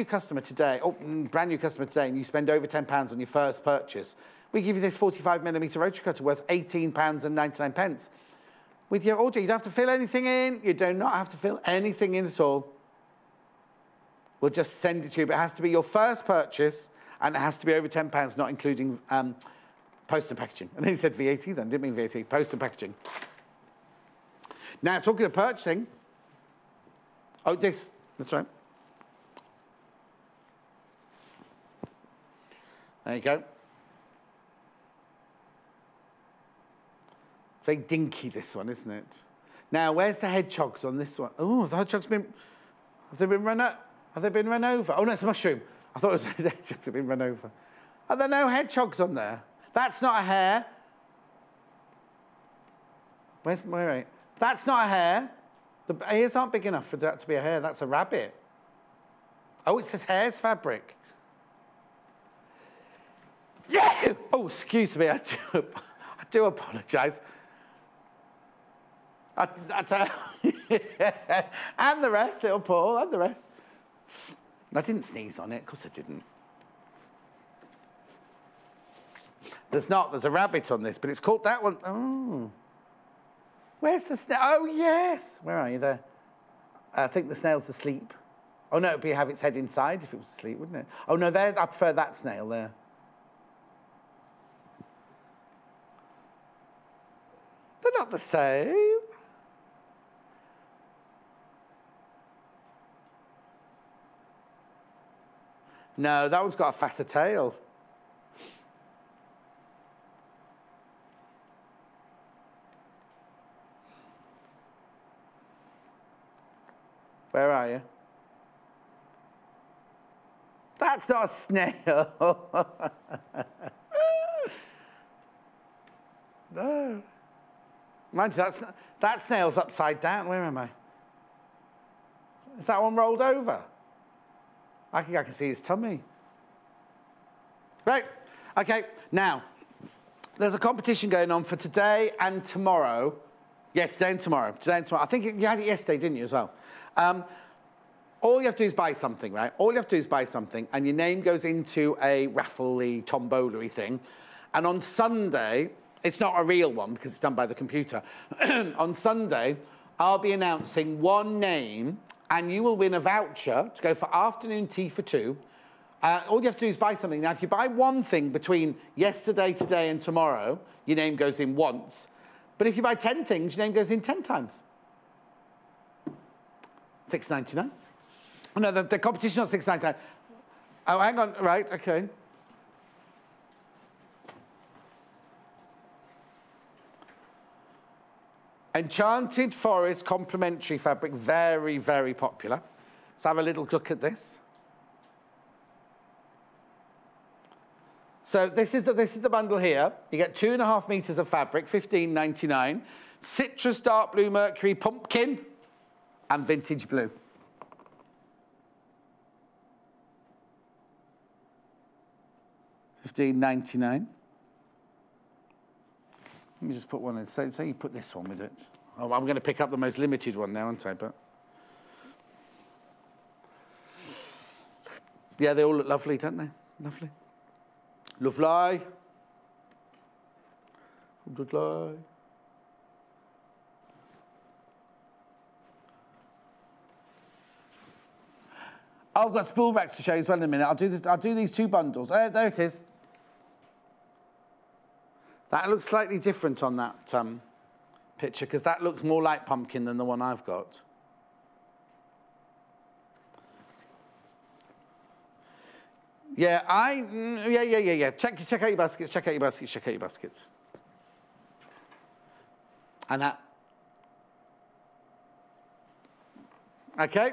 [SPEAKER 1] customer today, and you spend over £10 on your first purchase, we give you this 45mm rotary cutter worth £18.99. With your order, you don't have to fill anything in. You do not have to fill anything in at all. We'll just send it to you, but it has to be your first purchase, and it has to be over £10, not including post and packaging. And then he said VAT then, didn't mean VAT, post and packaging. Now, talking of purchasing, oh, that's right. There you go. It's very dinky, this one, isn't it? Now, where's the hedgehogs on this one? Oh, the hedgehogs have they been run over? Oh, no, it's a mushroom. I thought it was the hedgehogs have been run over. Are there no hedgehogs on there? That's not a hare. Where? That's not a hare. The ears aren't big enough for that to be a hare. That's a rabbit. Oh, it says hare's fabric. Yeah! Oh, excuse me. I do apologise. And the rest, little Paul, and the rest. I didn't sneeze on it. Of course I didn't. There's a rabbit on this, but it's called that one. Oh. Where's the snail? Oh, yes. Where are you there? I think the snail's asleep. Oh, no, it'd have its head inside if it was asleep, wouldn't it? Oh, no, I prefer that snail there. They're not the same. No, that one's got a fatter tail. Where are you? That's not a snail. No. Mind you, that snail's upside down. Where am I? Is that one rolled over? I think I can see his tummy. Right, okay, now, there's a competition going on for today and tomorrow. Yeah, today and tomorrow. Today and tomorrow. I think you had it yesterday, didn't you, as well? All you have to do is buy something, right? All you have to do is buy something, and your name goes into a raffle-y, tombola-y thing. And on Sunday, it's not a real one because it's done by the computer. On Sunday, I'll be announcing one name, and you will win a voucher to go for afternoon tea for 2. All you have to do is buy something. Now, if you buy one thing between yesterday, today, and tomorrow, your name goes in once. But if you buy 10 things, your name goes in 10 times. $6.99. Oh, no, the competition's not $6.99. Oh, hang on. Right, OK. Enchanted Forest complementary fabric, very, very popular. Let's have a little look at this. So this is the bundle here. You get 2.5 meters of fabric, $15.99. Citrus dark blue mercury pumpkin and vintage blue. $15.99. Let me just put one in. Say you put this one with it. Oh, I'm going to pick up the most limited one now, aren't I? But yeah, they all look lovely, don't they? Lovely. Lovely. Lovely. I've got spool racks to show you as well in a minute. I'll do these 2 bundles. There it is. That looks slightly different on that picture because that looks more like pumpkin than the one I've got. Yeah, yeah. Check out your baskets, check out your baskets, check out your baskets. And that. Okay.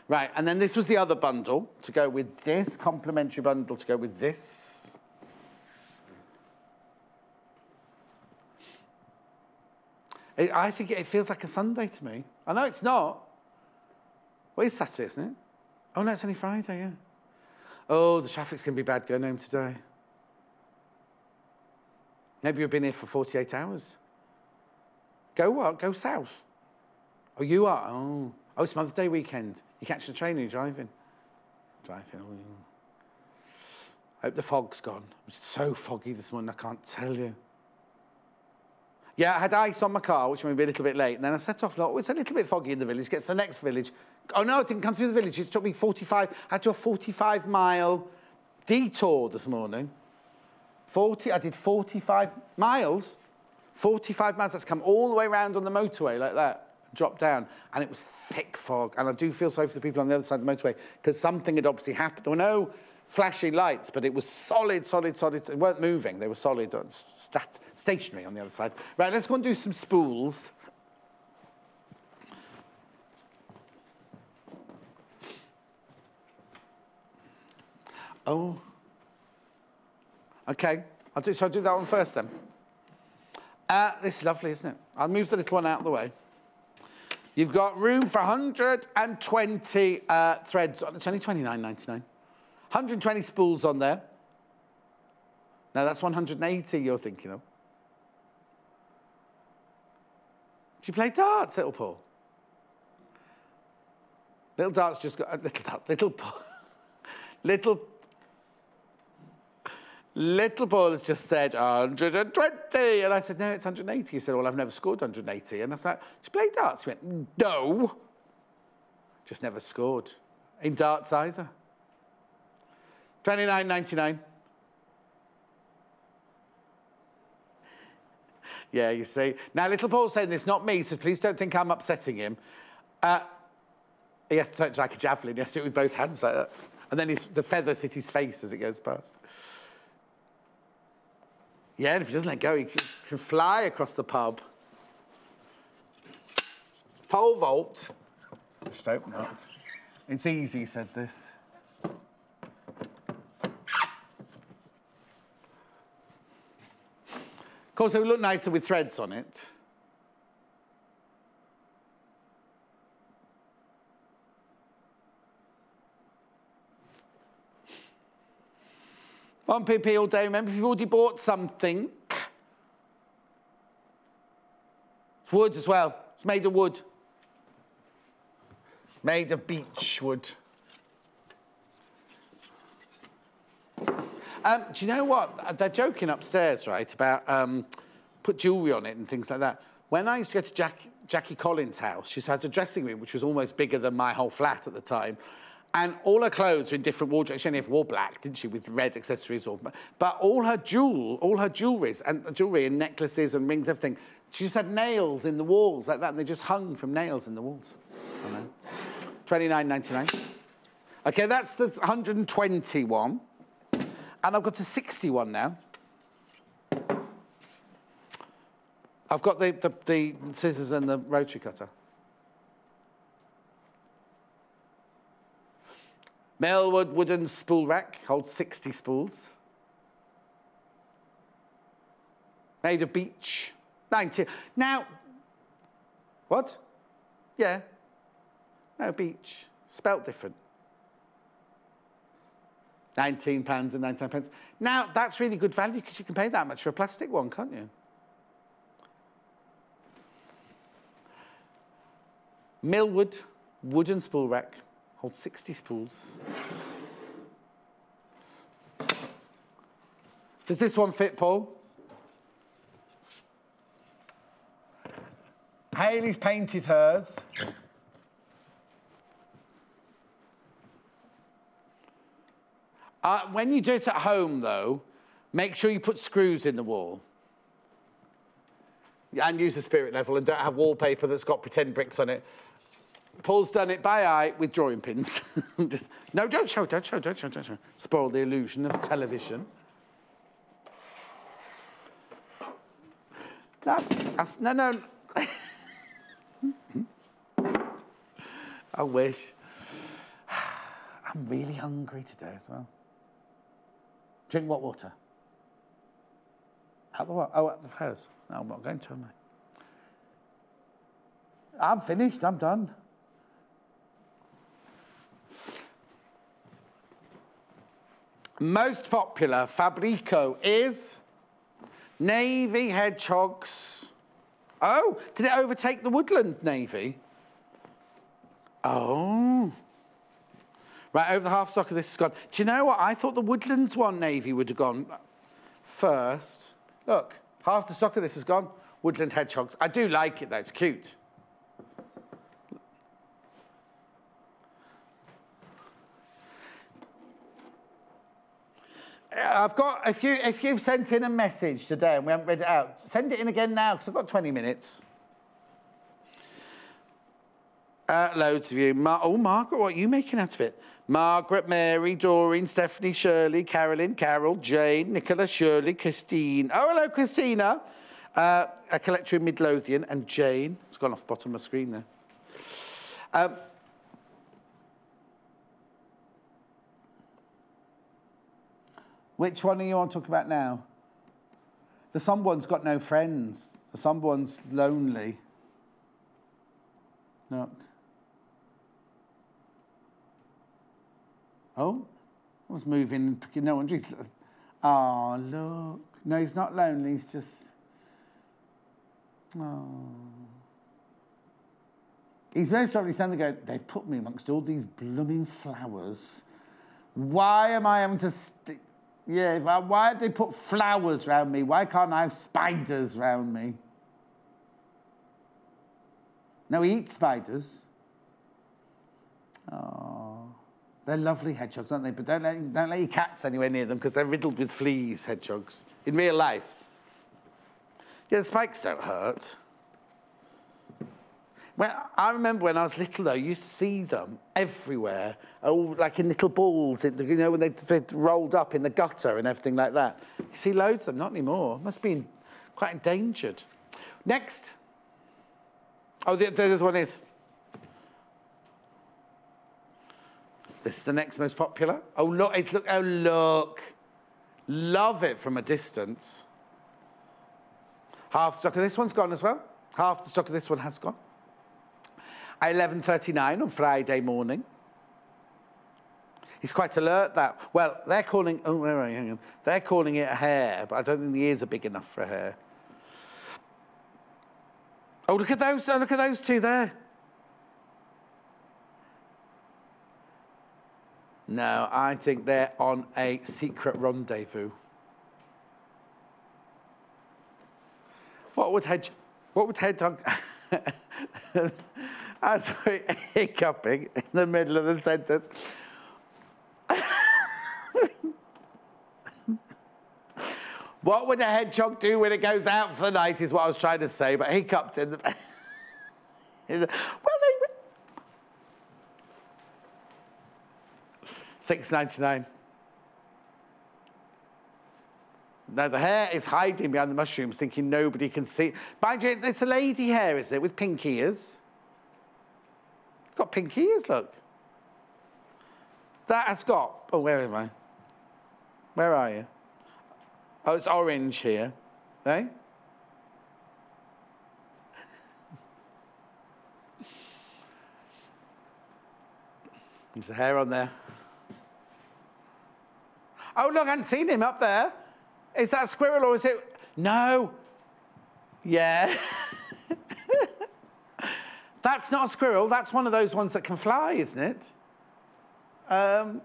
[SPEAKER 1] Right, and then this was the other bundle to go with this, complementary bundle to go with this. I think it feels like a Sunday to me. I know it's not. Well, it's Saturday, isn't it? Oh, no, it's only Friday, yeah. Oh, the traffic's going to be bad going home today. Maybe you've been here for 48 hours. Go what? Go south. Oh, you are? Oh, it's Mother's Day weekend. You catching a train or you're driving? Driving. Oh, yeah. I hope the fog's gone. It was so foggy this morning, I can't tell you. Yeah, I had ice on my car, which made me a little bit late. And then I set off, oh, it's a little bit foggy in the village. Get to the next village. Oh, no, it didn't come through the village. It took me 45. I had to do a 45-mile detour this morning. I did 45 miles. 45 miles. That's come all the way around on the motorway like that. Dropped down. And it was thick fog. And I do feel sorry for the people on the other side of the motorway because something had obviously happened. There were no flashing lights, but it was solid. They weren't moving. They were solid, stationary on the other side. Right, let's go and do some spools. Oh. Okay, shall I do that one first then? This is lovely, isn't it? I'll move the little one out of the way. You've got room for 120 threads. It's only $29.99. 120 spools on there. No, that's 180 you're thinking of. Do you play darts, little Paul? Little darts just got little Paul has just said 120, and I said no, it's 180. He said, well, I've never scored 180, and I was like, do you play darts? He went, no. Just never scored in darts either. $29.99. Yeah, you see. Now, little Paul's saying this, not me, so please don't think I'm upsetting him. He has to touch like a javelin. He has to do it with both hands like that. And then the feathers hit his face as it goes past. Yeah, and if he doesn't let go, he can fly across the pub. Pole vault. Just hope not. It's easy, said this. Of course, it would look nicer with threads on it. 1pp all day. Remember, if you've already bought something. It's wood as well. It's made of wood. Made of beech wood. Do you know what? They're joking upstairs, right, about put jewellery on it and things like that. When I used to go to Jackie Collins' house, she had a dressing room which was almost bigger than my whole flat at the time. And all her clothes were in different wardrobes. She only wore black, didn't she, with red accessories. But all her jewellery and necklaces and rings, everything, she just had nails in the walls like that, and they just hung from nails in the walls. I know. $29.99. OK, that's the 121. And I've got to 61 now. I've got the scissors and the rotary cutter. Melwood wooden spool rack, holds 60 spools. Made of beech, 90. Now, what? Yeah. No, beech, spelt different. £19.99. Now, that's really good value because you can pay that much for a plastic one, can't you? Millwood wooden spool rack, holds 60 spools. Does this one fit, Paul? Hayley's painted hers. When you do it at home, though, make sure you put screws in the wall. And use a spirit level and don't have wallpaper that's got pretend bricks on it. Paul's done it by eye with drawing pins. No, don't show. Spoil the illusion of television. No. I wish. I'm really hungry today as well. Drink what water? At the what? Oh, at the house. No, I'm not going to, am I? I'm finished. I'm done. Most popular Fabrico is navy hedgehogs. Oh, did it overtake the woodland navy? Oh. Right, over the half stock of this has gone. Do you know what? I thought the woodlands one navy would have gone first. Look, half the stock of this has gone. Woodland hedgehogs. I do like it, though. It's cute. I've got, if you've sent in a message today and we haven't read it out, send it in again now, because I've got 20 minutes. Loads of you. Oh, Margaret, what are you making out of it? Margaret, Mary, Doreen, Stephanie, Shirley, Carolyn, Carol, Jane, Nicola, Shirley, Christine. Oh, hello, Christina. A collector in Midlothian, and Jane. It's gone off the bottom of the screen there. Which one are you on talking about now? The someone's got no friends. The someone's lonely. Look. Oh, I was moving. No wonder he's... Oh, look. No, he's not lonely. He's just... Oh. He's very probably standing there going, they've put me amongst all these blooming flowers. Why am I having to stick... Yeah, why have they put flowers around me? Why can't I have spiders around me? No, he eats spiders. Oh, they're lovely hedgehogs, aren't they? But don't let your cats anywhere near them because they're riddled with fleas, hedgehogs, in real life. Yeah, the spikes don't hurt. Well, I remember when I was little, though, you used to see them everywhere, all like in little balls, you know, when they'd rolled up in the gutter and everything like that. You see loads of them, not anymore. Must be quite endangered. Next. Oh, the other one is. This is the next most popular. Oh, look, oh, look. Love it from a distance. Half the stock of this one's gone as well. Half the stock of this one has gone. 11:39 on Friday morning. He's quite alert, that. Well, they're calling, oh, where are you? Hang on. They're calling it a hare, but I don't think the ears are big enough for a hare. Oh, look at those two there. No, I think they're on a secret rendezvous. What would hedgehog... I'm sorry, hiccuping in the middle of the sentence. What would a hedgehog do when it goes out for the night is what I was trying to say, but hiccuped in the... well, $6.99. Now, the hare is hiding behind the mushrooms, thinking nobody can see. Mind you, it's a lady hare, isn't it, with pink ears? It's got pink ears, look. That has got... Oh, where am I? Where are you? Oh, it's orange here. Eh? There's a hare on there. Oh, look, I hadn't seen him up there. Is that a squirrel or is it... No. Yeah. That's not a squirrel. That's one of those ones that can fly, isn't it? No,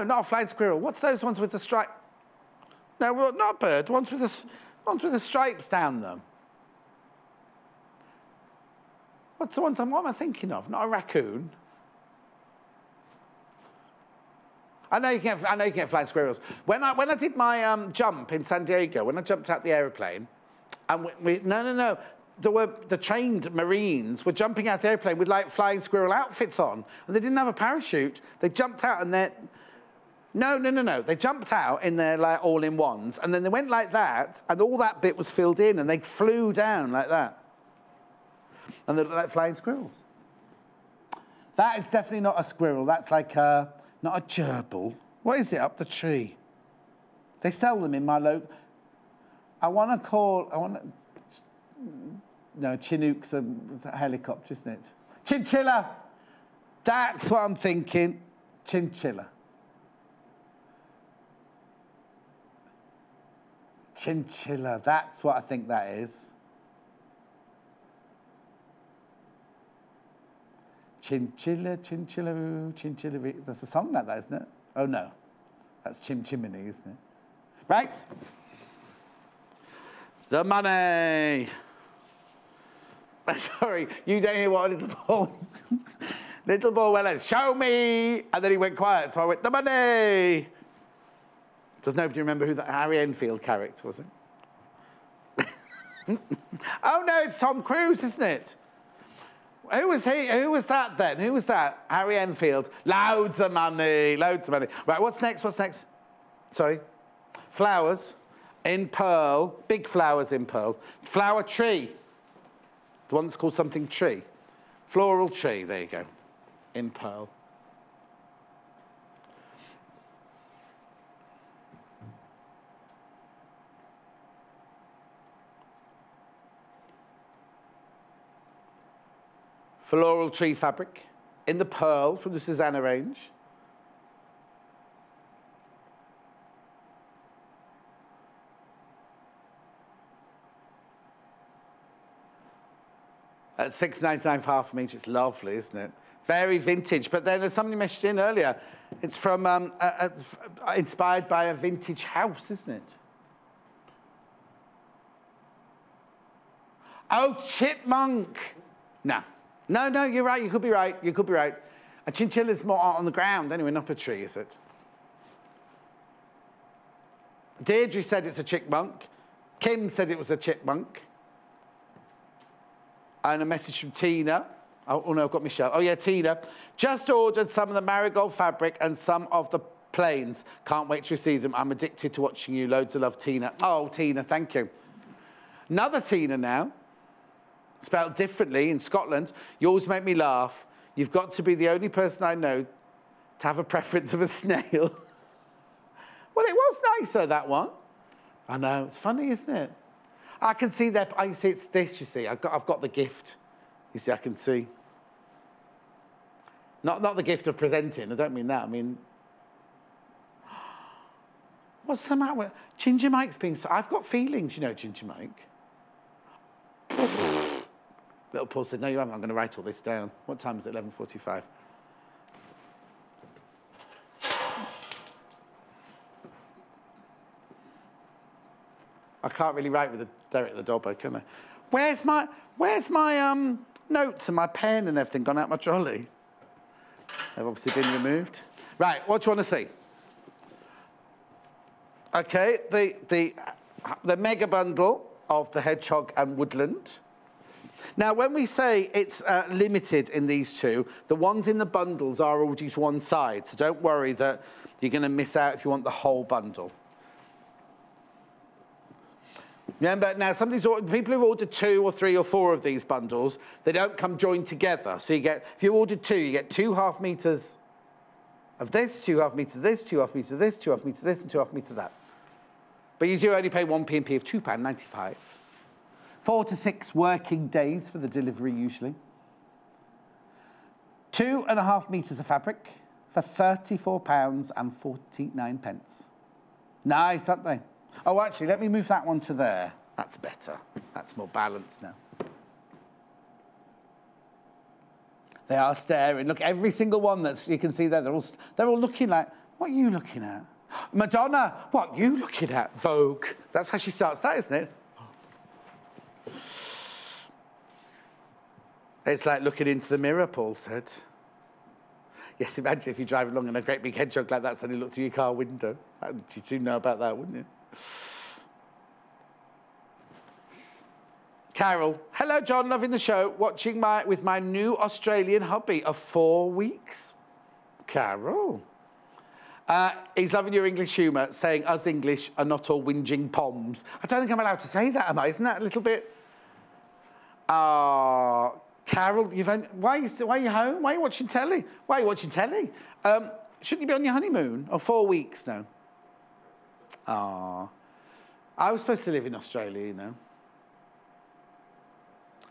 [SPEAKER 1] not a flying squirrel. What's those ones with the stripe? No, well, not a bird. Ones with the stripes down them. What's the ones? What am I thinking of? Not a raccoon. I know you can get flying squirrels. When I did my jump in San Diego, when I jumped out the aeroplane, and no. The trained Marines were jumping out the airplane with like flying squirrel outfits on, and they didn't have a parachute. They jumped out and they're... No. They jumped out in their like all-in-ones, and then they went like that, and all that bit was filled in, and they flew down like that. And they looked like flying squirrels. That is definitely not a squirrel. That's like not a gerbil. What is it up the tree? They sell them in my local... No, Chinook's a helicopter, isn't it? Chinchilla! That's what I'm thinking. Chinchilla. Chinchilla, that's what I think that is. Chinchilla, chinchilla, ooh, chinchilla. There's a song like that, isn't it? Oh, no. That's Chim Chimney, isn't it? Right. The money. Sorry, you don't hear what a little boy was. Little boy went, show me. And then he went quiet, so I went, the money. Does nobody remember who that Harry Enfield character was? It? Oh, no, it's Tom Cruise, isn't it? Who was he? Who was that then? Who was that? Harry Enfield. Loads of money. Loads of money. Right, what's next? What's next? Sorry. Flowers in pearl. Big flowers in pearl. Flower tree. The one that's called something tree. Floral tree. There you go. In pearl. Floral tree fabric in the pearl from the Susanna range. At $6.99 for half a metre, it's lovely, isn't it? Very vintage. But then, as somebody messaged in earlier, it's from inspired by a vintage house, isn't it? Oh, chipmunk. No. No, you're right. You could be right. You could be right. A chinchilla's more on the ground, anyway, not a tree, is it? Deirdre said it's a chipmunk. Kim said it was a chipmunk. And a message from Tina. Oh, no, I've got Michelle. Oh, yeah, Tina. Just ordered some of the marigold fabric and some of the plains. Can't wait to receive them. I'm addicted to watching you. Loads of love, Tina. Oh, Tina, thank you. Another Tina now. Spelled differently in Scotland. You always make me laugh. You've got to be the only person I know to have a preference of a snail. Well, it was nicer, that one. I know. It's funny, isn't it? I can see that. I see it's this, you see. I've got the gift. You see, I can see. Not the gift of presenting, I don't mean that, I mean... What's the matter with... Ginger Mike's being so... I've got feelings, you know, Ginger Mike. Little Paul said, no, you haven't, I'm going to write all this down. What time is it? 11:45. I can't really write with the Derek the Dobbo, can I? Where's my notes and my pen and everything gone out my trolley? They've obviously been removed. Right, what do you want to see? Okay, the mega bundle of the hedgehog and woodland. Now, when we say it's limited in these two, the ones in the bundles are already to one side, so don't worry that you're going to miss out if you want the whole bundle. Remember, now, people who've ordered 2 or 3 or 4 of these bundles, they don't come joined together. So you get, if you ordered 2, you get 2 half meters of this, 2 half meters of this, 2 half meters of this, 2 half meters of this, and 2 half meters of that. But you do only pay 1 P&P of £2.95. 4 to 6 working days for the delivery, usually. 2.5 meters of fabric for £34.49. Nice, aren't they? Oh, actually, let me move that one to there. That's better. That's more balanced now. They are staring. Look, every single one that you can see there, they're all looking like, what are you looking at? Madonna, what are you looking at? Vogue. That's how she starts that, isn't it? It's like looking into the mirror, Paul said. Yes, imagine if you drive along and a great big hedgehog like that suddenly look through your car window. You'd soon know about that, wouldn't you? Carol, hello, John, loving the show. Watching with my new Australian hubby of 4 weeks. Carol. He's loving your English humour, saying us English are not all whinging poms. I don't think I'm allowed to say that, am I? Isn't that a little bit... Carol, why are you home? Why are you watching telly? Why are you watching telly? Shouldn't you be on your honeymoon? Or 4 weeks now? I was supposed to live in Australia, you know.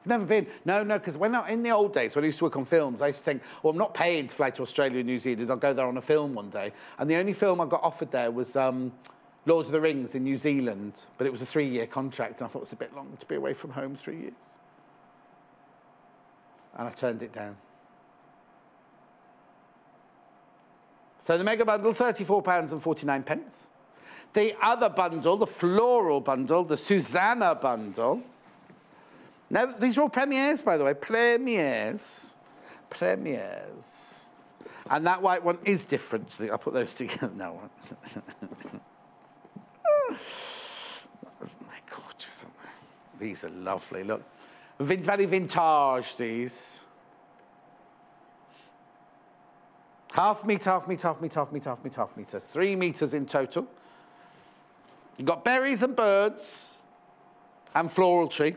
[SPEAKER 1] I've never been. No, because in the old days, when I used to work on films, I used to think, well, I'm not paying to fly to Australia and New Zealand. I'll go there on a film one day. And the only film I got offered there was Lord of the Rings in New Zealand. But it was a 3-year contract, and I thought it was a bit long to be away from home 3 years. And I turned it down. So the mega bundle, £34.49. The other bundle, the floral bundle, the Susanna bundle. Now, these are all premieres, by the way. Premieres. And that white one is different. I'll put those together. No. They're gorgeous, aren't they? These are lovely. Look. Very vintage, these. Half metre, 3 metres in total. You've got berries and birds and floral tree.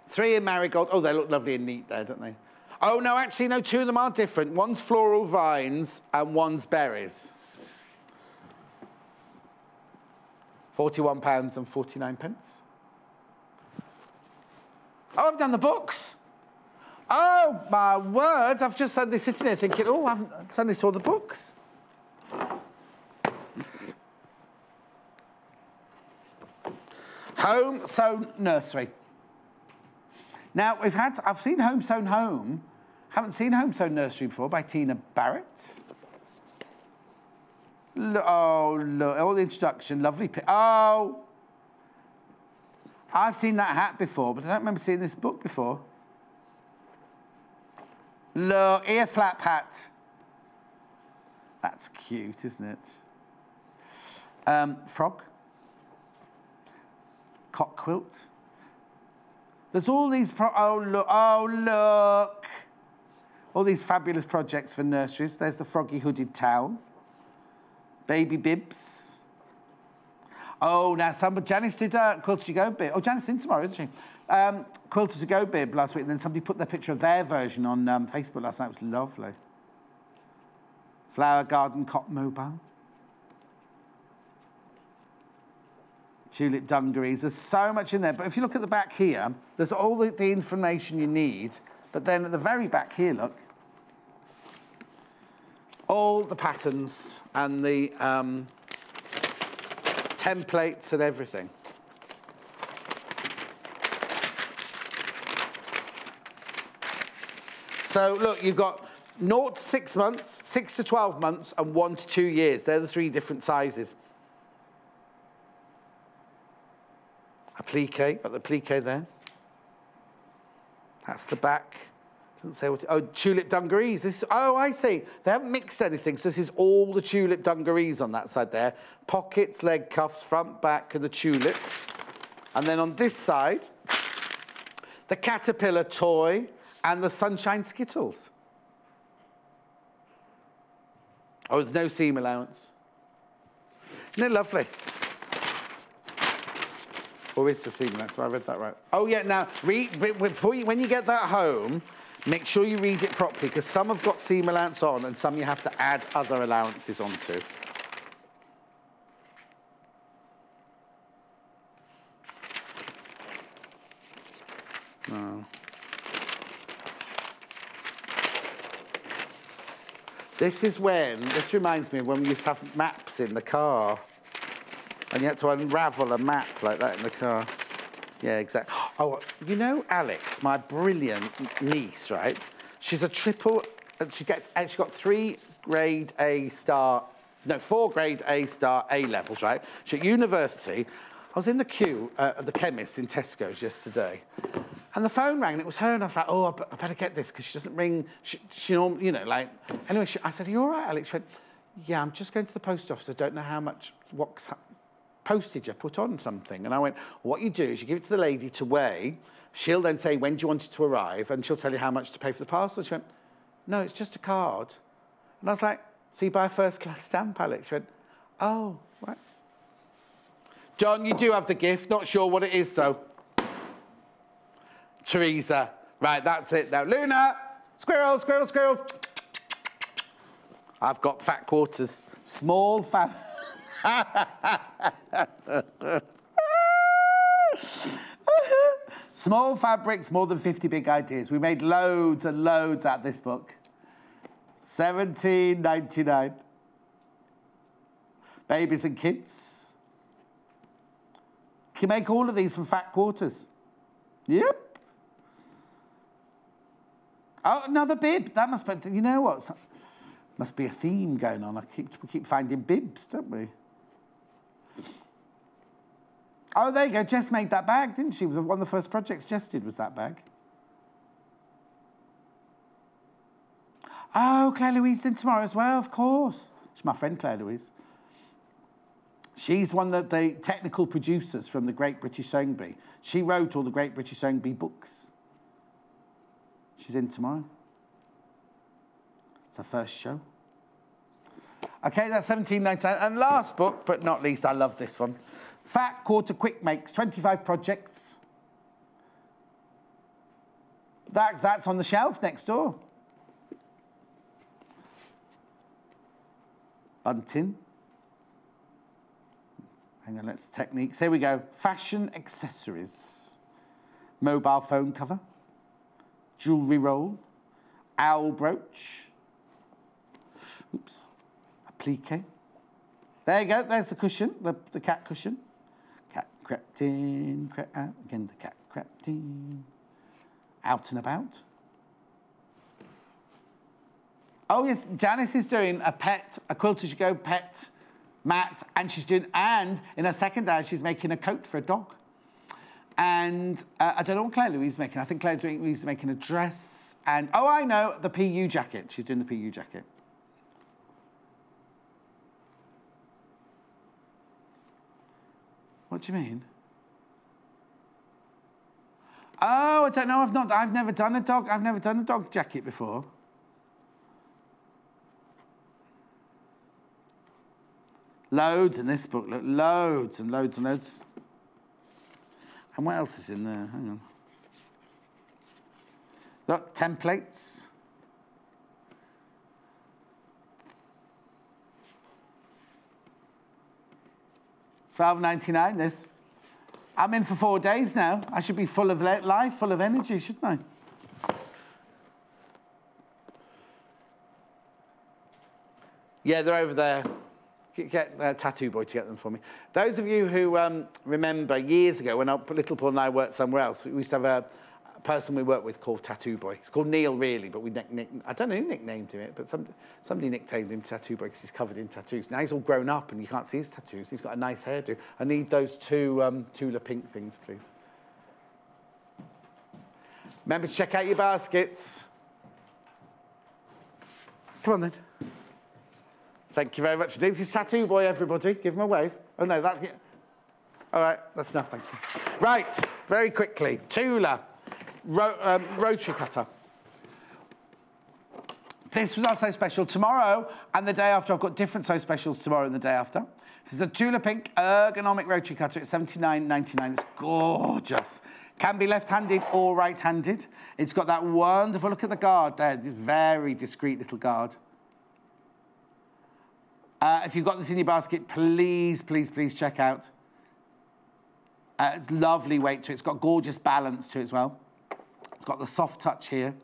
[SPEAKER 1] 3 in marigold. Oh, they look lovely and neat there, don't they? Oh, no, actually, no, 2 of them are different. One's floral vines and one's berries. £41.49. Oh, I've done the books. Oh, my word. I've just suddenly sitting here thinking, oh, I suddenly saw the books. Home Sewn Nursery. Now, I've seen Home Sewn Home. Haven't seen Home Sewn Nursery before by Tina Barrett. Oh, look, all the introduction, lovely. Oh. I've seen that hat before, but I don't remember seeing this book before. Look, ear flap hat. That's cute, isn't it? Frog. Cock quilt. There's all these, oh, look. All these fabulous projects for nurseries. There's the froggy hooded towel. Baby bibs. Oh, now Janice did a Quilter to Go bib. Oh, Janice in tomorrow, isn't she? Quilter to Go bib last week, and then somebody put their picture of their version on Facebook last night. It was lovely. Flower garden cot mobile. Tulip dungarees. There's so much in there. But if you look at the back here, there's all the information you need. But then at the very back here, look. all the patterns and the templates and everything. So look, you've got 0 to 6 months, 6 to 12 months, and 1 to 2 years. They're the 3 different sizes. Applique, got the applique there. That's the back. Doesn't say what. Oh, tulip dungarees. This. Oh, I see. They haven't mixed anything. So this is all the tulip dungarees on that side there. Pockets, leg cuffs, front, back, and the tulip. And then on this side, the caterpillar toy and the sunshine skittles. Oh, there's no seam allowance. Isn't it lovely? Or is the seam allowance? So I read that right. Oh yeah. Now before when you get that home, make sure you read it properly, because some have got seam allowance on and some you have to add other allowances onto. No. This reminds me of when we used to have maps in the car. And you had to unravel a map like that in the car. Yeah, exactly. Oh, you know Alex, my brilliant niece, right? She's a triple, she got 4 grade A star A levels, right? She's at university. I was in the queue at the chemist in Tesco's yesterday. And the phone rang, and it was her, and I was like, oh, I better get this, because she doesn't ring, she normally, you know, like, anyway, I said, are you all right, Alex? She went, yeah, I'm just going to the post office. I don't know how much, what postage I put on something. And I went, what you do is you give it to the lady to weigh. She'll then say, when do you want it to arrive? And she'll tell you how much to pay for the parcel. She went, no, it's just a card. And I was like, so you buy a first-class stamp, Alex? She went, oh, right. John, you do have the gift. Not sure what it is, though. Teresa. Right, that's it now. Luna, squirrel, squirrel, squirrel. I've got fat quarters. Small, fat... Small fabrics, more than 50 big ideas. We made loads and loads out of this book. $17.99. Babies and kids. You can make all of these from fat quarters. Yep. Oh, another bib. That must be, you know what? Must be a theme going on. We keep finding bibs, don't we? Oh, there you go. Jess made that bag, didn't she? One of the first projects Jess did was that bag. Oh, Claire Louise in tomorrow as well, of course. She's my friend, Claire Louise. She's one of the technical producers from the Great British Sewing Bee. She wrote all the Great British Sewing Bee books. She's in tomorrow. It's her first show. Okay, that's $17.99. And last book, but not least, I love this one. Fat Quarter Quick Makes, 25 projects. That's on the shelf next door. Bunting. Hang on, let's techniques. Here we go. Fashion accessories. Mobile phone cover. Jewellery roll. Owl brooch. Oops. Applique. There you go. There's the cushion, the cat cushion. Cat crept in, crept out. Again, the cat crept in. Out and about. Oh, yes, Janice is doing a Quilt As You Go pet mat, and she's doing, and in her second hour, she's making a coat for a dog. And I don't know what Claire Louise is making. I think Claire Louise is making a dress, and, oh, I know, the PU jacket. She's doing the PU jacket. What do you mean? Oh, I don't know. I've never done a dog jacket before. Loads in this book. Look, loads and loads and loads. And what else is in there? Hang on. Look, templates. $12.99 this. I'm in for 4 days now. I should be full of life, full of energy, shouldn't I? Yeah, they're over there. Get Tattoo Boy to get them for me. Those of you who remember years ago when Little Paul and I worked somewhere else, we used to have a person we worked with called Tattoo Boy. It's called Neil, really, but we I don't know who nicknamed him it, but somebody nicknamed him Tattoo Boy because he's covered in tattoos. Now he's all grown up and you can't see his tattoos. He's got a nice hairdo. I need those two Tula Pink things, please. Remember to check out your baskets. Come on then. Thank you very much. This is Tattoo Boy, everybody. Give him a wave. Oh no, that. All right, that's enough, thank you. Right, very quickly. Tula, rotary cutter. This was our So Special tomorrow and the day after. I've got different So Specials tomorrow and the day after. This is the Tula Pink ergonomic rotary cutter at $79.99. It's gorgeous. Can be left-handed or right-handed. It's got that wonderful, look at the guard there, this very discreet little guard. If you've got this in your basket, please, please, please check out. It's lovely weight to it. It's got gorgeous balance to it as well. It's got the soft touch here.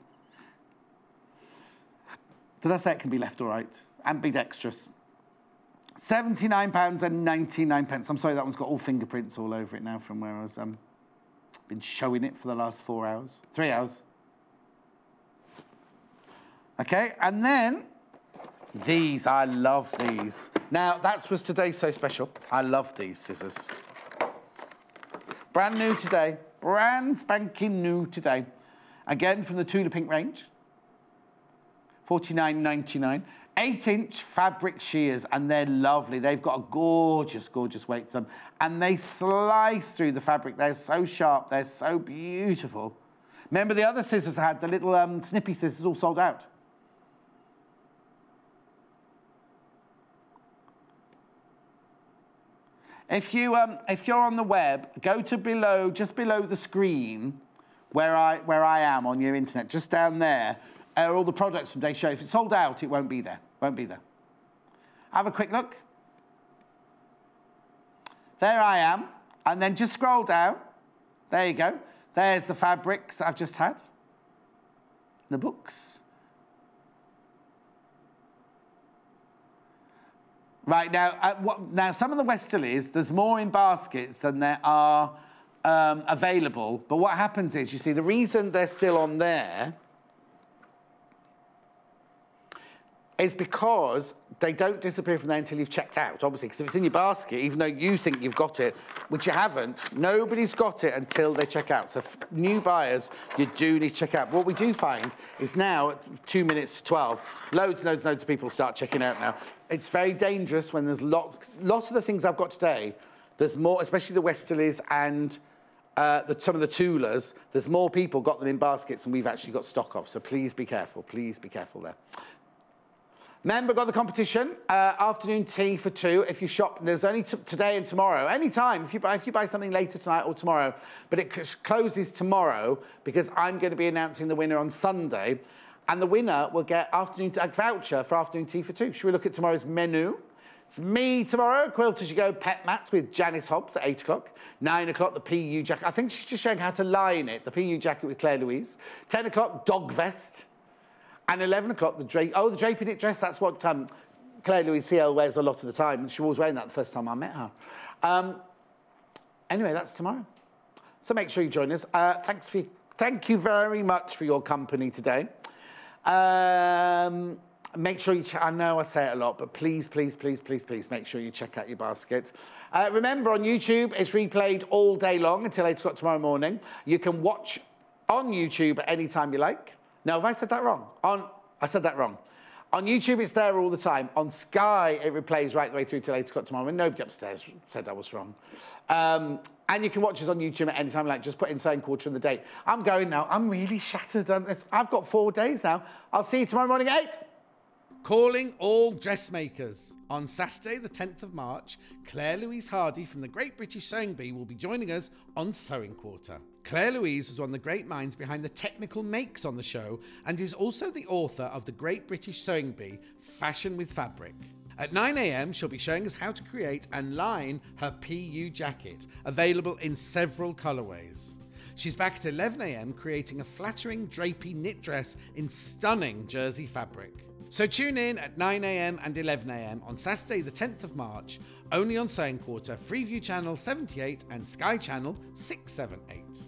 [SPEAKER 1] Did I say it can be left or right? Ambidextrous. £79.99. I'm sorry, that one's got all fingerprints all over it now from where I was been showing it for the last 4 hours, 3 hours. Okay, and then these, I love these. Now, that was today's So Special. I love these scissors. Brand new today, brand spanking new today. Again, from the Tula Pink range. $49.99. 8-inch fabric shears, and they're lovely. They've got a gorgeous, gorgeous weight to them. And they slice through the fabric. They're so sharp. They're so beautiful. Remember the other scissors I had, the little snippy scissors, all sold out. If you're on the web, go to below, just below the screen, where I am on your internet, just down there, are all the products from Day Show. If it's sold out, it won't be there. Won't be there. Have a quick look. There I am. And then just scroll down. There you go. There's the fabrics that I've just had. The books. Right, now some of the Westerleys, there's more in baskets than there are available. But what happens is, you see, the reason they're still on there is because they don't disappear from there until you've checked out, obviously, because if it's in your basket, even though you think you've got it, which you haven't, nobody's got it until they check out. So new buyers, you do need to check out. But what we do find is now, at 2 minutes to 12, loads of people start checking out now. It's very dangerous when there's lots of the things I've got today, there's more, especially the Westerleys and some of the Tulas, there's more people got them in baskets than we've actually got stock of. So please be careful there. Remember, got the competition, afternoon tea for 2. If you shop, there's only today and tomorrow, any time, if you buy something later tonight or tomorrow, but it closes tomorrow because I'm going to be announcing the winner on Sunday, and the winner will get a voucher for afternoon tea for 2. Should we look at tomorrow's menu? It's me tomorrow, Quilt As You Go pet mats with Janice Hobbs at 8 o'clock. 9 o'clock, the PU jacket. I think she's just showing how to line it, the PU jacket with Claire Louise. 10 o'clock, dog vest. And 11 o'clock, the drapey knit dress. That's what Claire Louise CL wears a lot of the time. She was wearing that the first time I met her. Anyway, that's tomorrow. So make sure you join us. Thank you very much for your company today. Make sure you check. I know I say it a lot, but please, please, please, please, please make sure you check out your basket. Remember, on YouTube, it's replayed all day long until 8 o'clock tomorrow morning. You can watch on YouTube at any time you like. Now, have I said that wrong? I said that wrong. On YouTube, it's there all the time. On Sky, it replays right the way through till 8 o'clock tomorrow. And nobody upstairs said I was wrong. And you can watch us on YouTube at any time you like. Just put in same quarter of the day. I'm going now. I'm really shattered. I've got 4 days now. I'll see you tomorrow morning at 8. Calling all dressmakers. On Saturday, the 10th of March, Claire Louise Hardy from the Great British Sewing Bee will be joining us on Sewing Quarter. Claire Louise was one of the great minds behind the technical makes on the show and is also the author of the Great British Sewing Bee, Fashion with Fabric. At 9 AM, she'll be showing us how to create and line her PU jacket, available in several colourways. She's back at 11 AM creating a flattering drapey knit dress in stunning jersey fabric. So tune in at 9 AM and 11 AM on Saturday the 10th of March, only on Sewing Quarter, Freeview Channel 78 and Sky Channel 678.